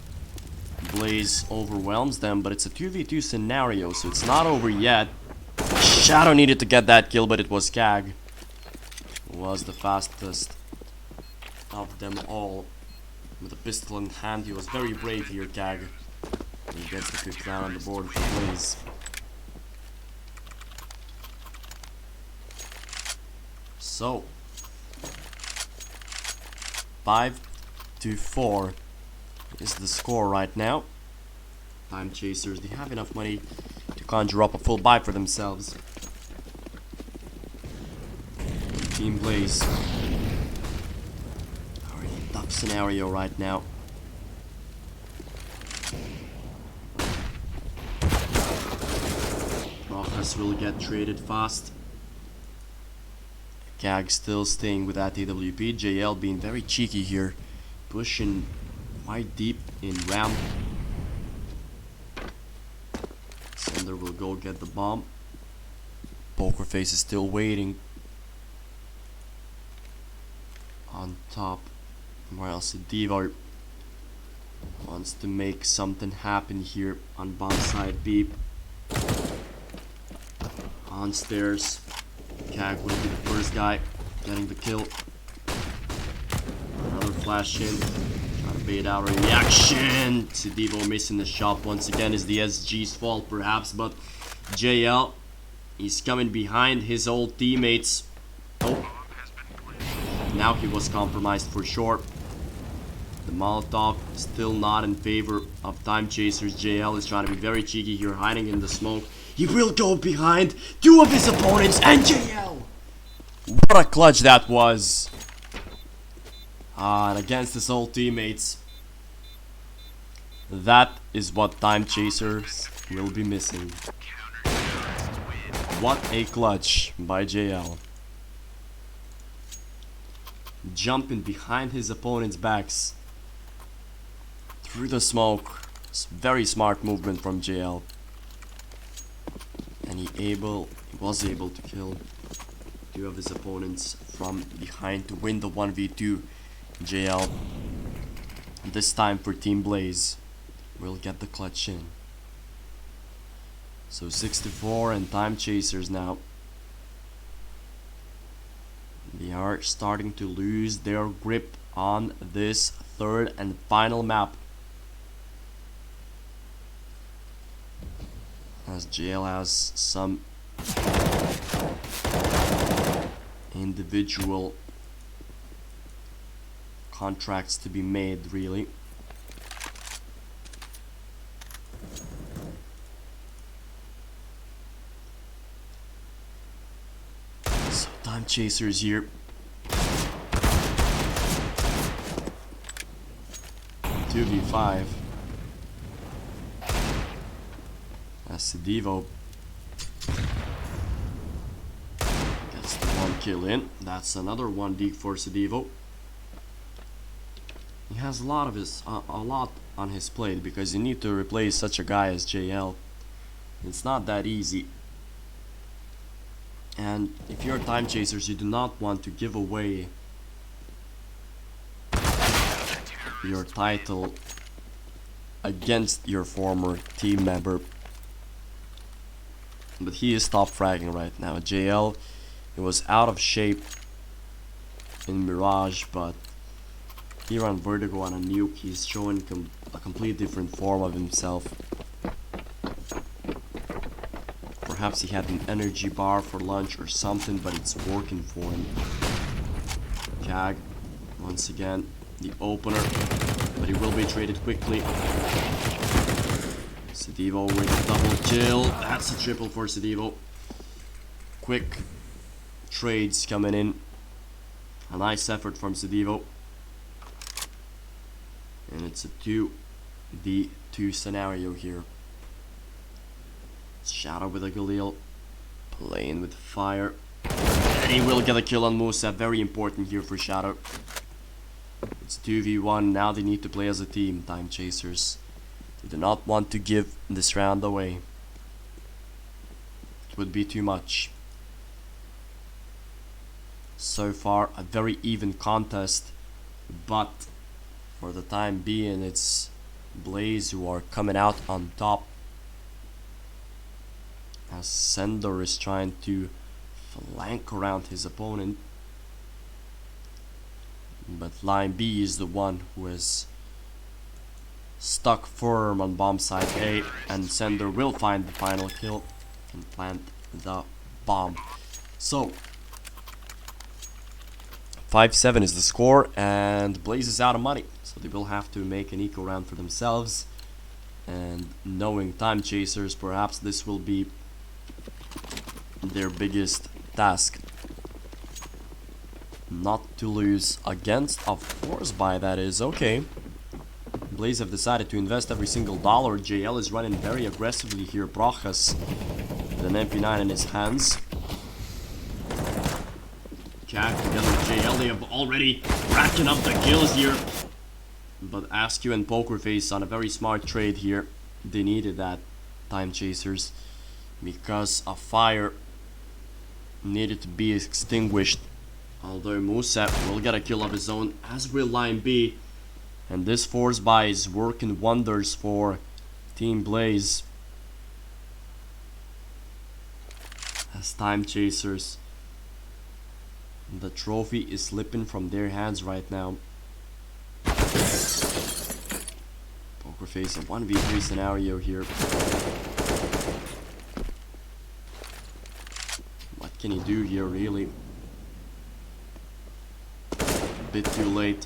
Bleiz overwhelms them. But it's a 2v2 scenario, so it's not over yet. Shadow needed to get that kill, but it was Kag who was the fastest of them all. With a pistol in hand, he was very brave here, Kag. He gets the 5th down on the board for Bleiz. So 5-4 is the score right now. Timechasers, they have enough money to conjure up a full buy for themselves. Team Bleiz are in a tough scenario right now. Rojas will get traded fast. Kag still staying with that AWP. JL being very cheeky here, pushing quite deep in ramp. Sender will go get the bomb. Pokerface is still waiting on top, while Diva wants to make something happen here on bomb side B. On stairs, Kag will be the first guy getting the kill. Another flash in, trying to bait out a reaction. Sidivo missing the shot once again. Is the SG's fault perhaps, but JL, he's coming behind his old teammates. Oh, now he was compromised for sure. The Molotov still not in favor of Timechasers. JL is trying to be very cheeky here, hiding in the smoke. He will go behind 2 of his opponents, and JL! What a clutch that was! And against his old teammates. That is what Timechasers will be missing. What a clutch by JL. Jumping behind his opponent's backs through the smoke. It's very smart movement from JL. And he was able to kill 2 of his opponents from behind to win the 1v2. JL, this time for Team Bleiz, will get the clutch in. So 6-4 and Timechasers now. They are starting to lose their grip on this 3rd and final map. As JL has some individual contracts to be made, really. So Timechasers here. 2v5. Sidivo gets the 1 kill in. That's another 1 dig for Sidivo. He has a lot on his plate because you need to replace such a guy as JL. It's not that easy. And if you're Timechasers, you do not want to give away your title against your former team member. But he is top fragging right now. JL, he was out of shape in Mirage, but here on Vertigo on a nuke, he's showing a complete different form of himself. Perhaps he had an energy bar for lunch or something, but it's working for him. Kag, once again, the opener, but he will be traded quickly. Sidivo with a double kill. That's a triple for Sidivo. Quick trades coming in. A nice effort from Sidivo. And it's a 2v2 scenario here. Shadow with a Galil. Playing with fire. And he will get a kill on Musa. Very important here for Shadow. It's 2v1. Now they need to play as a team, Timechasers. They do not want to give this round away. It would be too much. So far, a very even contest, but for the time being, it's Bleiz who are coming out on top, as Sender is trying to flank around his opponent, but Line B is the one who is stuck firm on bomb site A, and Sender will find the final kill and plant the bomb. So 5-7 is the score, and Bleiz is out of money, so they will have to make an eco round for themselves. And knowing Timechasers, perhaps this will be their biggest task. Not to lose against, of course, by that is okay. Bleiz have decided to invest every single dollar. JL is running very aggressively here. Brochas with an MP9 in his hands. Jack together with JL, they have already racking up the kills here. But Askew and Pokerface on a very smart trade here. They needed that, Timechasers, because a fire needed to be extinguished. Although Musa will get a kill of his own, as will Line B. And this force buy is working wonders for Team Bleiz, as Timechasers, the trophy is slipping from their hands right now. Pokerface, a 1v3 scenario here. What can he do here, really? A bit too late.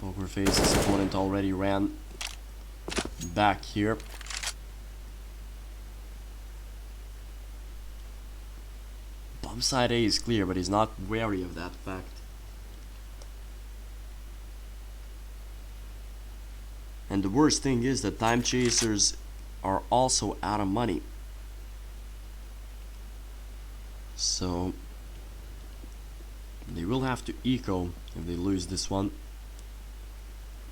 Pokerface's opponent already ran back here. Bomb side A is clear, but he's not wary of that fact. And the worst thing is that Timechasers are also out of money. So they will have to eco if they lose this one.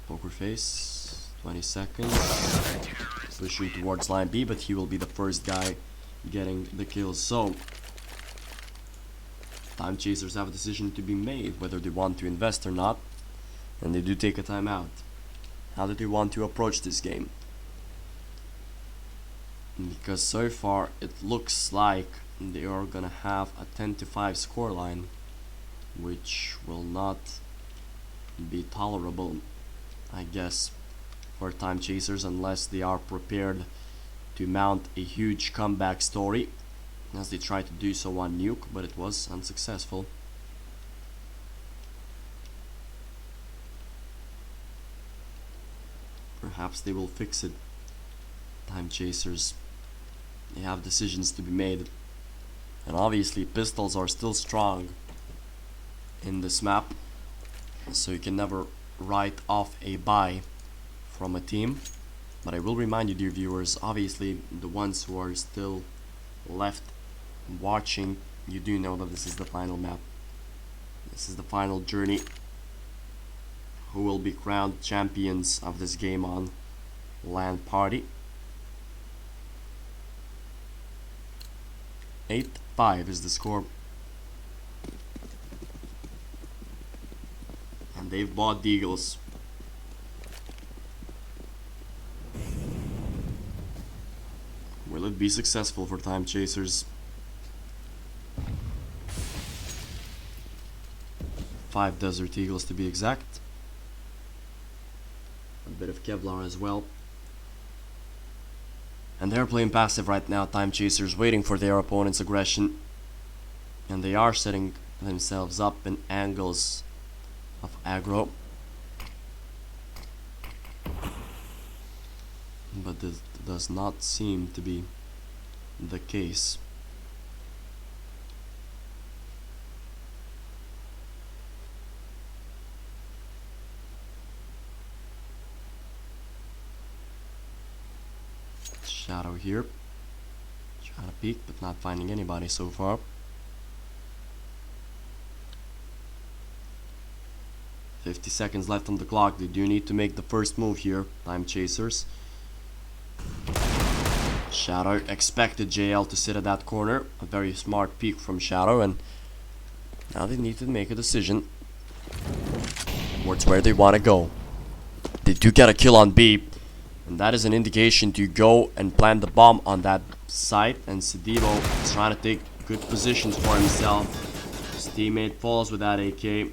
Pokerface, 20 seconds. Pushing towards Line B, but he will be the first guy getting the kills. So Timechasers have a decision to be made, whether they want to invest or not. And they do take a timeout. How do they want to approach this game? Because so far it looks like they are gonna have a 10-5 scoreline, which will not be tolerable, I guess, for Timechasers, unless they are prepared to mount a huge comeback story, as they tried to do so on Nuke, but it was unsuccessful. Perhaps they will fix it. Timechasers, they have decisions to be made, and obviously pistols are still strong in this map, so you can never write off a buy from a team. But I will remind you, dear viewers, obviously the ones who are still left watching, you do know that this is the final map. This is the final journey. Who will be crowned champions of this GameOn Lan party? 8-5 is the score. And they've bought Deagles. Will it be successful for Timechasers? 5 Desert Eagles to be exact. A bit of Kevlar as well. And they're playing passive right now, Timechasers, waiting for their opponent's aggression. And they are setting themselves up in angles of aggro. But this does not seem to be the case. Shadow here, trying to peek but not finding anybody so far. $50 seconds left on the clock. They do need to make the first move here, Timechasers. Shadow expected JL to sit at that corner. A very smart peek from Shadow, and Now they need to make a decision towards where they want to go. They do get a kill on B, and that is an indication to go and plant the bomb on that site. And Sedivo is trying to take good positions for himself. His teammate falls with that AK.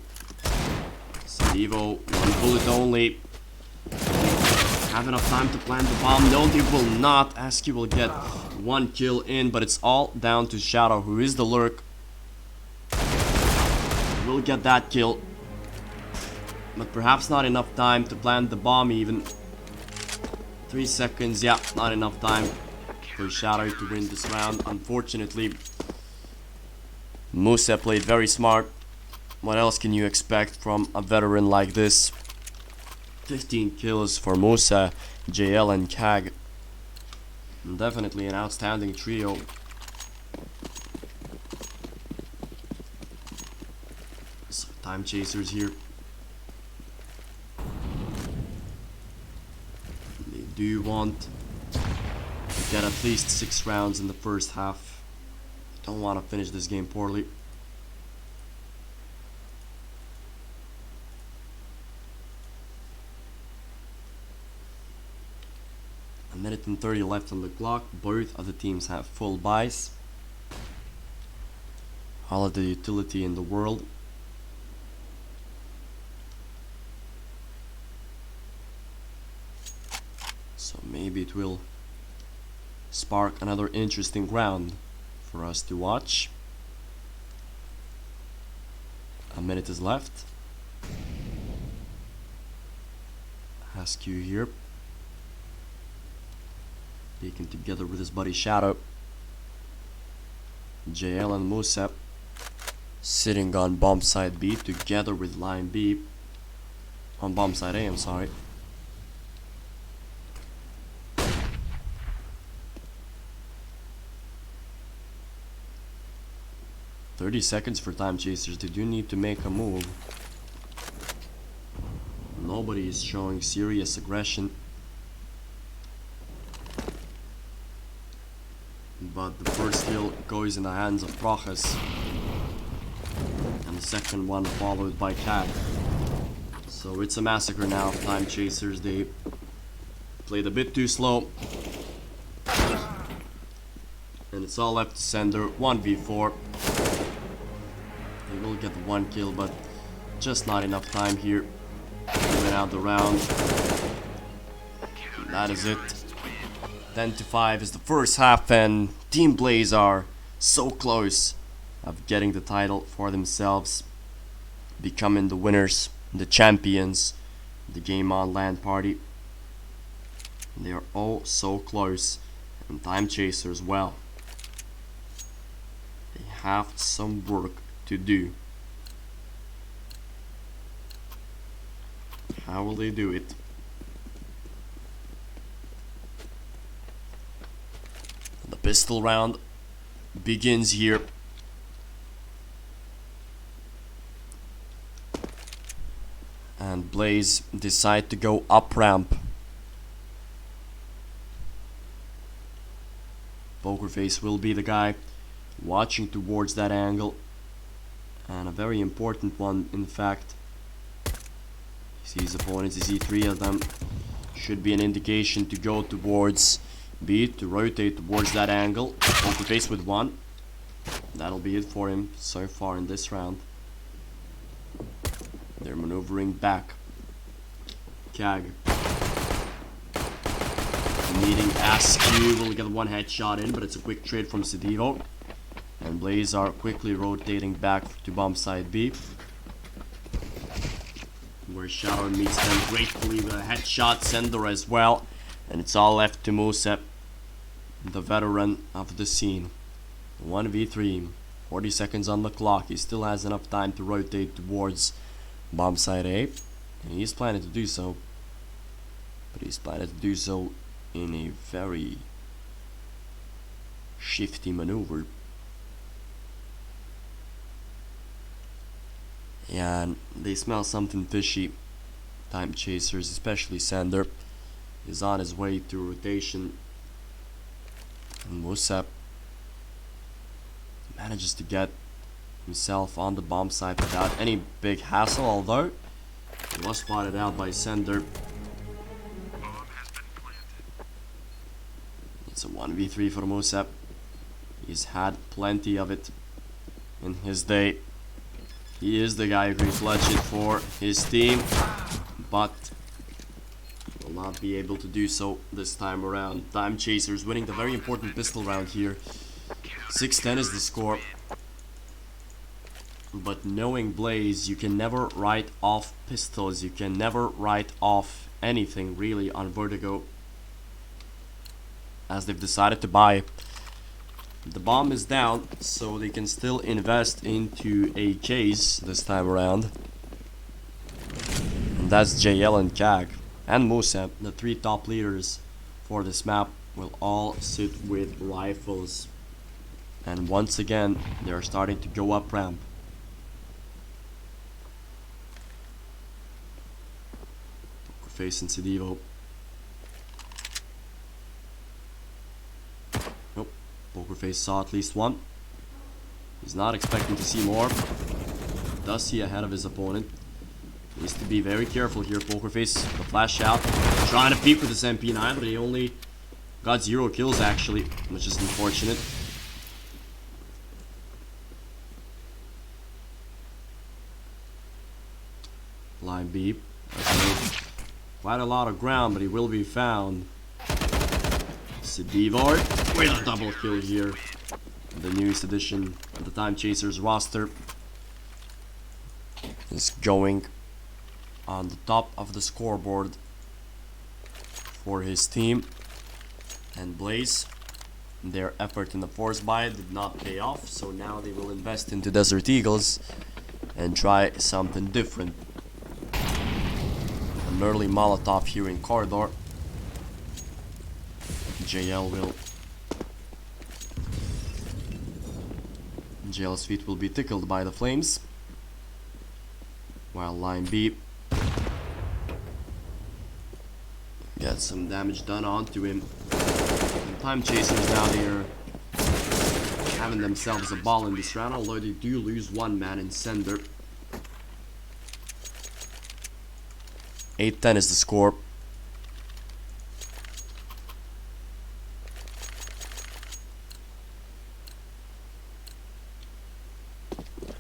Sedivo, one bullet only. Have enough time to plant the bomb? No, they will not. ASCII will get one kill in, but it's all down to Shadow, who is the lurk. Will get that kill, but perhaps not enough time to plant the bomb even. 3 seconds, yeah, not enough time for Shadow to win this round. Unfortunately, Musa played very smart. What else can you expect from a veteran like this? 15 kills for Musa, JL and Kag. Definitely an outstanding trio. So, Timechasers here. They do want to get at least 6 rounds in the first half. Don't want to finish this game poorly. A minute and 30 left on the clock. Both of the teams have full buys. All of the utility in the world. So maybe it will spark another interesting round for us to watch. A minute is left. ASCII here. Taken together with his buddy Shadow. JL and Musa sitting on bomb side B together with line B. On bomb side A, I'm sorry. "30 seconds for Timechasers. They do need to make a move. Nobody is showing serious aggression. But the first kill goes in the hands of Proches. And the second one followed by Cat. So it's a massacre now of Timechasers. They played a bit too slow. And it's all left to Sender. 1v4. They will get the 1 kill, but just not enough time here to win out the round. And that is it. 10-5 is the first half, and Team Bleiz are so close of getting the title for themselves, becoming the winners, the champions, the GameOn Lan party. They are all so close, and Timechasers, well, they have some work to do. How will they do it? The pistol round begins here. And Bleiz decide to go up ramp. Pokerface will be the guy watching towards that angle. And a very important one, in fact. He sees opponents, he sees 3 of them. Should be an indication to go towards B, to rotate towards that angle. Pokerface with 1. That'll be it for him so far in this round. They're maneuvering back. Kag meeting ASCII, will get 1 headshot in, but it's a quick trade from Sedivo. And Bleiz are quickly rotating back to bomb side B, where Shadow meets them gratefully with a headshot, Sender as well. And it's all left to Musa, the veteran of the scene. 1v3, 40 seconds on the clock. He still has enough time to rotate towards bomb side A, and he's planning to do so. But he's planning to do so in a very shifty maneuver. Yeah, and they smell something fishy. Timechasers, especially Sender, is on his way to rotation. And Musa manages to get himself on the bomb site without any big hassle, although he was spotted out by Sender. It's a 1v3 for Musa. He's had plenty of it in his day. He is the guy who can clutch it for his team, but will not be able to do so this time around. Timechasers winning the very important pistol round here. 6-10 is the score. But knowing Bleiz, you can never write off pistols. You can never write off anything really on Vertigo, as they've decided to buy. The bomb is down, so they can still invest into AKs this time around. And that's JL and Kag and Musa, the 3 top leaders for this map, will all sit with rifles. And once again, they're starting to go up ramp. Face and Sidivo. Nope. Pokerface saw at least one. He's not expecting to see more. Does see ahead of his opponent. Needs to be very careful here. Pokerface, the flash out. Trying to peek with his MP9, but he only got 0 kills actually, which is unfortunate. Line B. Quite a lot of ground, but he will be found. Sidivor with a double kill here. The newest addition of the Timechasers roster is going on the top of the scoreboard for his team. And Bleiz, their effort in the force buy did not pay off, so now they will invest into Desert Eagles and try something different. An early Molotov here in corridor. JL's feet will be tickled by the flames, while line B gets some damage done onto him. And Timechasers now, they're having themselves a ball in this round, although they do lose 1 man in Sender. 8-10 is the score.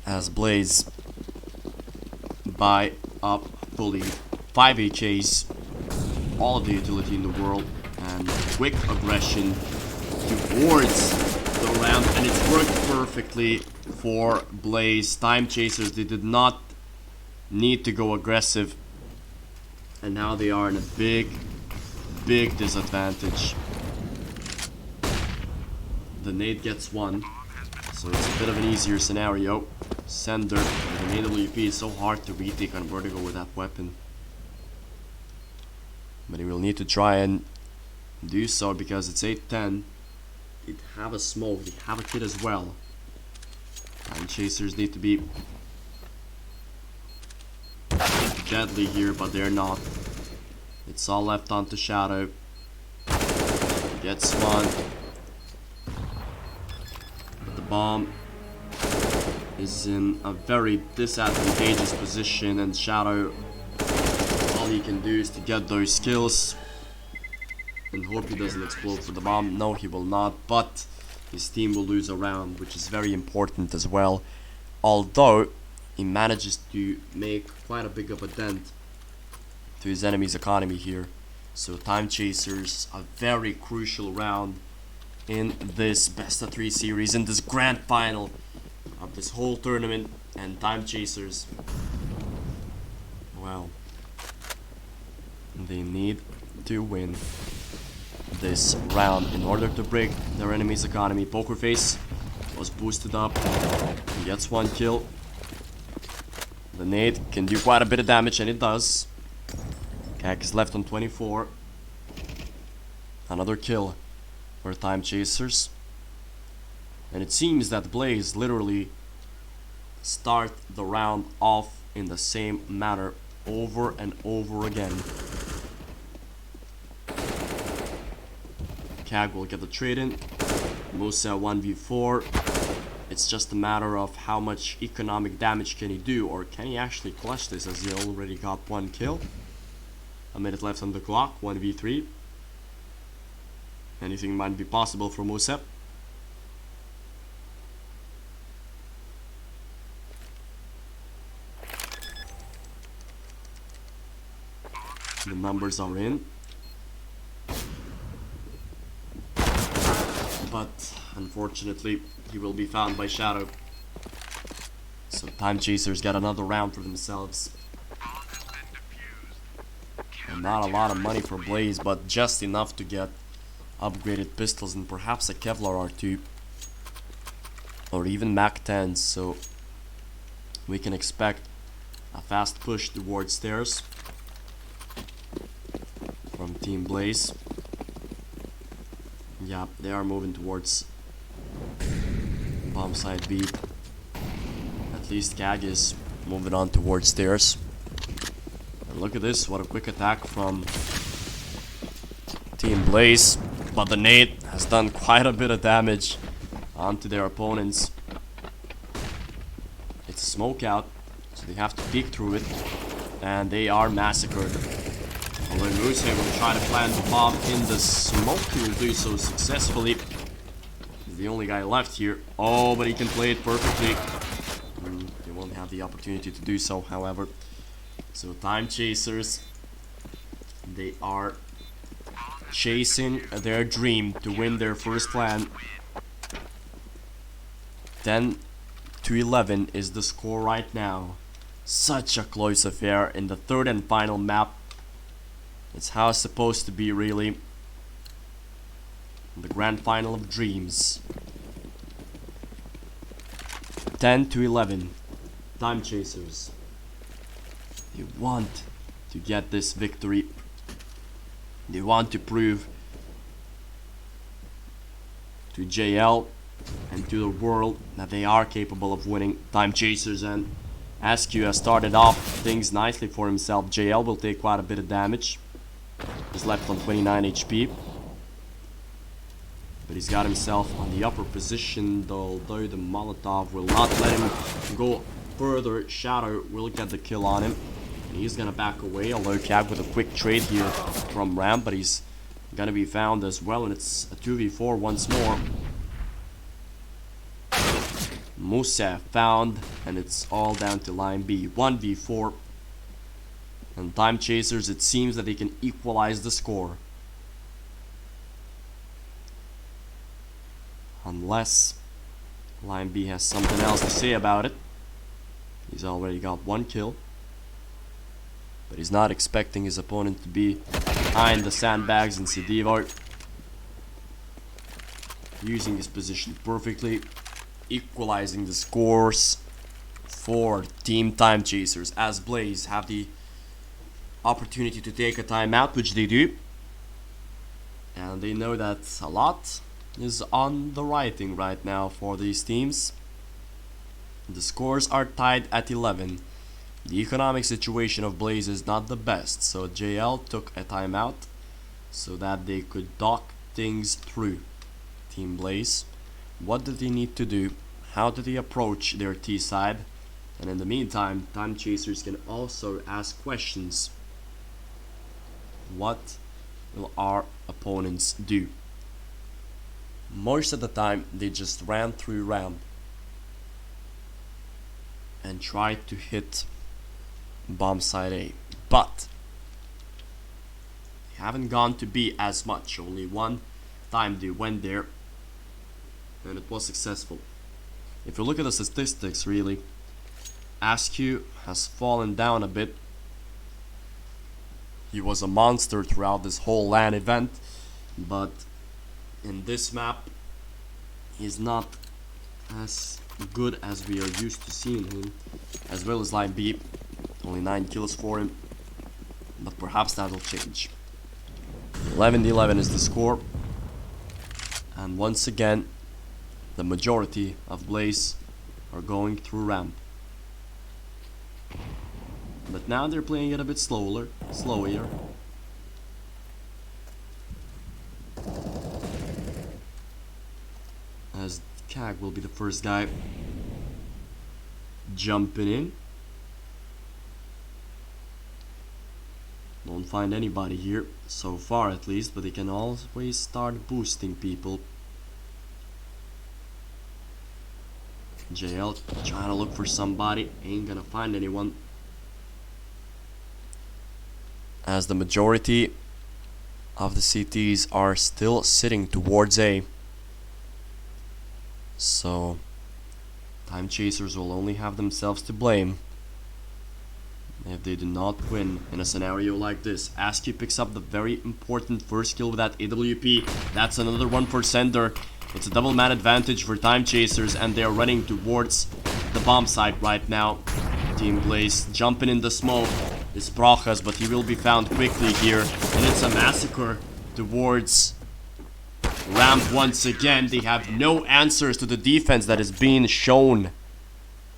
As Bleiz buy up fully 5 HAs, all of the utility in the world, and quick aggression towards the ramp, and it's worked perfectly for Bleiz. Timechasers, they did not need to go aggressive, and now they are in a big disadvantage. The nade gets 1, so it's a bit of an easier scenario. Sender with an AWP is so hard to retake on Vertigo with that weapon, but he will need to try and do so because it's 8-10. He'd have a smoke, he'd have a kid as well. Timechasers need to be deadly here, but they're not. It's all left onto Shadow. Gets 1, but the bomb is in a very disadvantageous position, and Shadow, all he can do is to get those kills and hope he doesn't explode for the bomb. No, he will not, but his team will lose a round, which is very important as well, although he manages to make quite a big of a dent to his enemy's economy here. So Timechasers, a very crucial round in this best of 3 series, in this grand final of this whole tournament, and Timechasers, well, they need to win this round in order to break their enemy's economy. Pokerface was boosted up, he gets 1 kill. The nade can do quite a bit of damage, and it does. Kak is left on 24. Another kill for Timechasers. And it seems that Bleiz literally start the round off in the same manner over and over again. Kag will get the trade in. Musa 1v4. It's just a matter of how much economic damage can he do, or can he actually clutch this as he already got 1 kill. A minute left on the clock, 1v3. Anything might be possible for Musep. The numbers are in. But unfortunately, he will be found by Shadow. So Timechasers get another round for themselves. And not a lot of money for Bleiz, but just enough to get upgraded pistols and perhaps a Kevlar R2. Or even Mac 10s, so we can expect a fast push towards stairs from Team Bleiz. Yeah, they are moving towards bomb side B. At least Kag is moving on towards stairs. And look at this, what a quick attack from Team Bleiz. But the nade has done quite a bit of damage onto their opponents. It's a smoke out, so they have to peek through it. And they are massacred. Although Muse will try to plant the bomb in the smoke, he will do so successfully. He's the only guy left here. Oh, but he can play it perfectly. They won't have the opportunity to do so, however. So Timechasers, they are chasing their dream to win their first clan. 10-11 is the score right now. Such a close affair in the third and final map. It's how it's supposed to be, really. The grand final of dreams. 10-11. Timechasers. They want to get this victory. They want to prove to JL and to the world that they are capable of winning. Timechasers, and SQ has started off things nicely for himself. JL will take quite a bit of damage. He's left on 29 HP. But he's got himself on the upper position, although the Molotov will not let him go further. Shadow will get the kill on him. And he's gonna back away, although Kag with a quick trade here from Ram, but he's gonna be found as well, and it's a 2v4 once more. Musa found, and it's all down to line B. 1v4. And Timechasers, it seems that they can equalize the score. Unless line B has something else to say about it. He's already got 1 kill. But he's not expecting his opponent to be behind the sandbags in Sedivo. Using his position perfectly. Equalizing the scores for Team Timechasers, as Bleiz have the opportunity to take a timeout, which they do. And they know that a lot is on the writing right now for these teams. The scores are tied at 11. The economic situation of Bleiz is not the best, so JL took a timeout so that they could talk things through. Team Bleiz, what do they need to do? How do they approach their T side? And in the meantime, Timechasers can also ask questions. What will our opponents do? Most of the time, they just ran through ramp and tried to hit bomb side A, but they haven't gone to B as much. Only one time they went there, and it was successful. If you look at the statistics, really, Askew has fallen down a bit. He was a monster throughout this whole LAN event, but in this map, he's not as good as we are used to seeing him. As well as line B, only 9 kills for him, but perhaps that'll change. 11-11 is the score, and once again, the majority of Bleiz are going through ramp. But now they're playing it a bit slower. As Kag will be the first guy jumping in. Don't find anybody here, so far at least, but they can always start boosting people. JL trying to look for somebody, ain't gonna find anyone. As the majority of the CTs are still sitting towards A. So, Timechasers will only have themselves to blame if they do not win in a scenario like this. ASCII picks up the very important first kill with that AWP. That's another one for Sender. It's a double man advantage for Timechasers, and they're running towards the bomb site right now. Team Bleiz jumping in the smoke is Prochas, but he will be found quickly here, and it's a massacre towards ramp once again. They have no answers to the defense that is being shown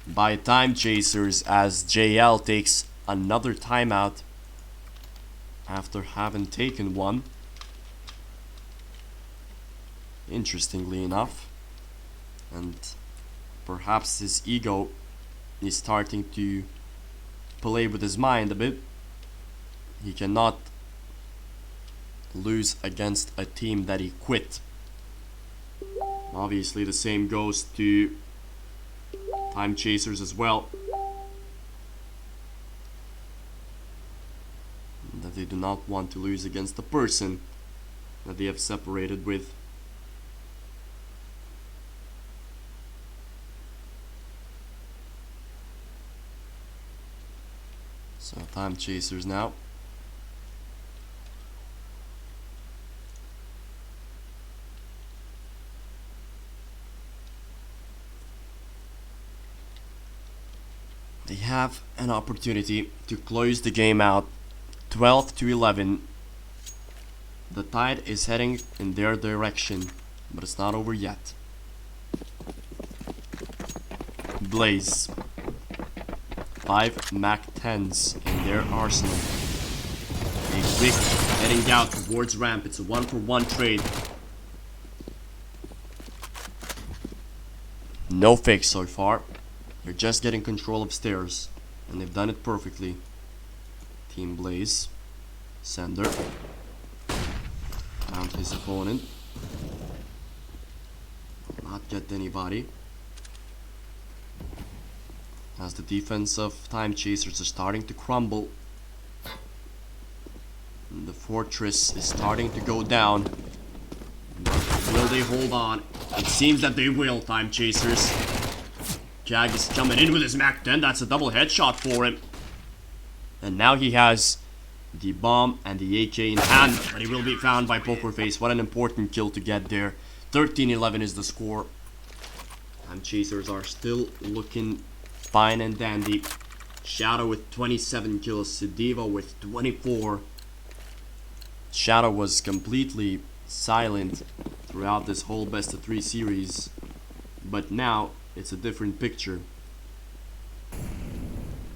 by Timechasers, as JL takes another timeout after having taken one. Interestingly enough, and perhaps his ego is starting to play with his mind a bit. He cannot lose against a team that he quit. Obviously the same goes to Timechasers as well, that they do not want to lose against the person that they have separated with. So Timechasers now. They have an opportunity to close the game out 12-11. The tide is heading in their direction, but it's not over yet. Bleiz, 5 MAC-10s in their arsenal. A quick heading out towards ramp. It's a 1-for-1 trade. No fake so far. They're just getting control of stairs, and they've done it perfectly. Team Bleiz, Sender, found his opponent. Not get anybody. As the defense of Timechasers is starting to crumble, and the fortress is starting to go down. But will they hold on? It seems that they will, Timechasers. Jag is coming in with his MAC-10. That's a double headshot for him. And now he has the bomb and the AK in hand, but he will be found by Pokerface. What an important kill to get there. 13-11 is the score. Timechasers are still looking fine and dandy. Shadow with 27 kills, Sidiva with 24. Shadow was completely silent throughout this whole best of 3 series, but now it's a different picture.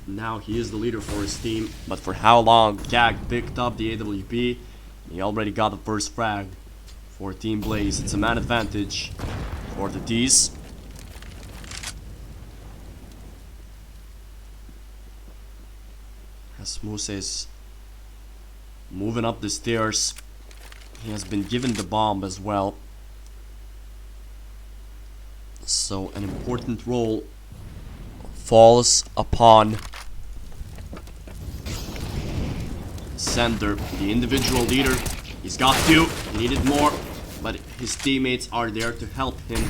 Now he is the leader for his team, but for how long? Kag picked up the AWP. He already got the first frag for Team Bleiz. It's a man advantage for the T's. As Musa is moving up the stairs, he has been given the bomb as well. So an important role falls upon Sender, the individual leader. He's got 2, he needed more, but his teammates are there to help him.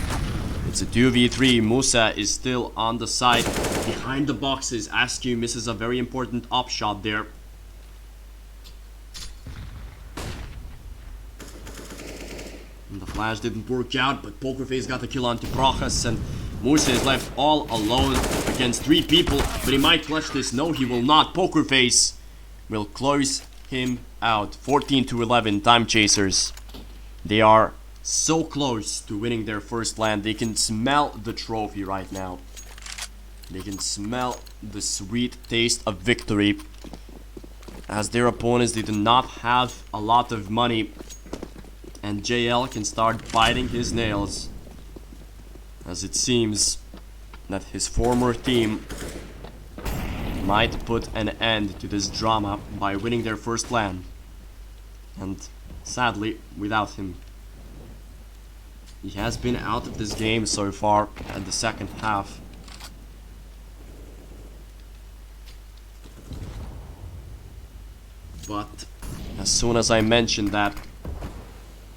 It's a 2v3, Musa is still on the side behind the boxes. ASCII misses a very important op shot there. And the flash didn't work out, but Pokerface got the kill onto Prochas, and Musa is left all alone against 3 people, but he might clutch this. No, he will not. Pokerface will close him out. 14-11, Timechasers. They are so close to winning their first land. They can smell the trophy right now. They can smell the sweet taste of victory. As their opponents, they do not have a lot of money, and JL can start biting his nails as it seems that his former team might put an end to this drama by winning their first LAN. And sadly, without him. He has been out of this game so far at the second half. But as soon as I mentioned that,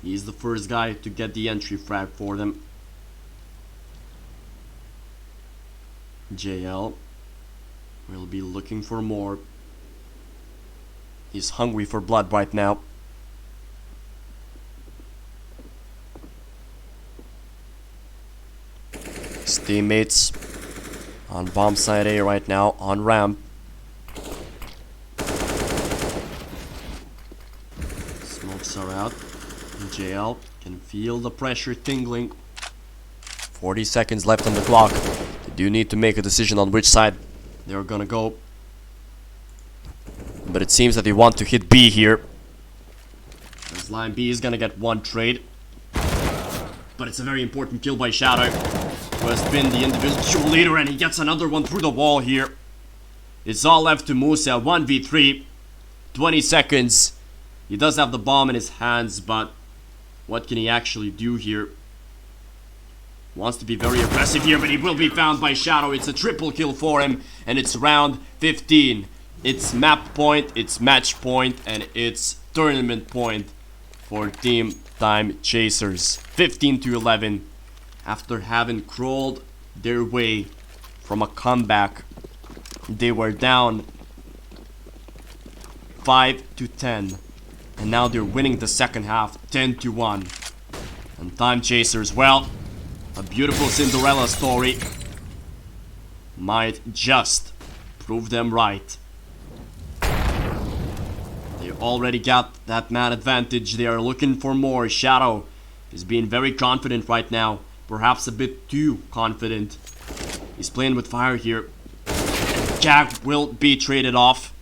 he's the first guy to get the entry frag for them. JL will be looking for more. He's hungry for blood right now. His teammates on bomb side A right now, on ramp. Smokes are out. JL can feel the pressure tingling. 40 seconds left on the clock. They do need to make a decision on which side they're gonna go. But it seems that they want to hit B here. As line B is gonna get one trade. But it's a very important kill by Shadow, who has been the individual leader, and he gets another one through the wall here. It's all left to Musa, 1v3. 20 seconds. He does have the bomb in his hands, but what can he actually do here? Wants to be very aggressive here, but he will be found by Shadow. It's a triple kill for him, and it's round 15. It's map point, it's match point, and it's tournament point for Team Timechasers. 15-11 after having crawled their way from a comeback. They were down 5-10, and now they're winning the second half 10-1. And Timechasers, well, a beautiful Cinderella story might just prove them right. They already got that man advantage. They are looking for more. Shadow is being very confident right now. Perhaps a bit too confident. He's playing with fire here. Jack will be traded off.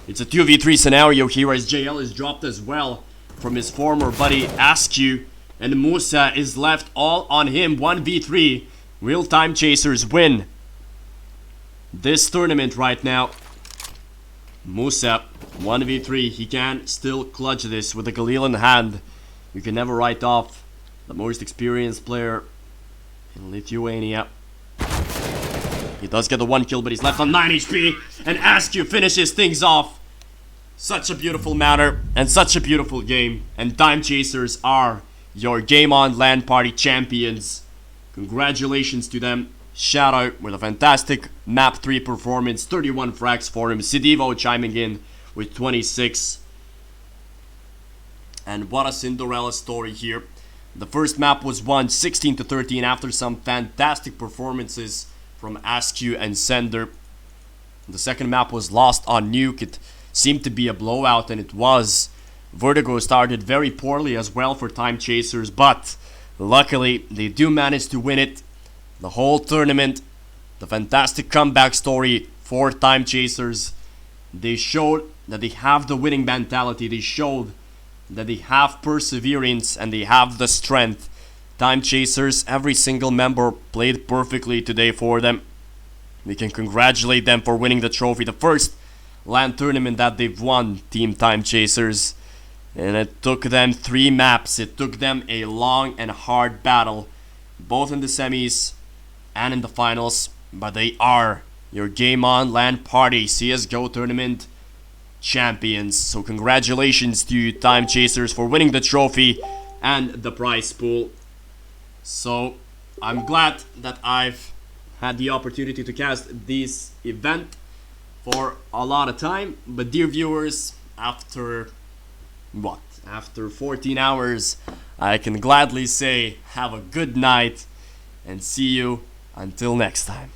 It's a 2v3 scenario here as JL is dropped as well from his former buddy Askew. And Musa is left all on him. 1v3. Will Timechasers win this tournament right now? Musa, 1v3. He can still clutch this with a Galil in hand. You can never write off the most experienced player in Lithuania. He does get the one kill, but he's left on 9 HP. And Askew finishes things off. Such a beautiful manner and such a beautiful game. And Timechasers are your GameOn Lan Party champions. Congratulations to them. Shout out with a fantastic map 3 performance. 31 frags for him. Sidivo chiming in with 26. And what a Cinderella story here. The first map was won 16-13 after some fantastic performances from Askew and Sender. The second map was lost on Nuke. It seemed to be a blowout, and it was. Vertigo started very poorly as well for Timechasers, but luckily they do manage to win it. The whole tournament, the fantastic comeback story for Timechasers. They showed that they have the winning mentality. They showed that they have perseverance and they have the strength. Timechasers, every single member played perfectly today for them. We can congratulate them for winning the trophy. The first LAN tournament that they've won, Team Timechasers. And it took them 3 maps. It took them a long and hard battle, both in the semis and in the finals. But they are your GameOn Lan Party CSGO tournament champions. So congratulations to Timechasers for winning the trophy and the prize pool. So I'm glad that I've had the opportunity to cast this event for a lot of time. But dear viewers, after 14 hours, I can gladly say have a good night and see you until next time.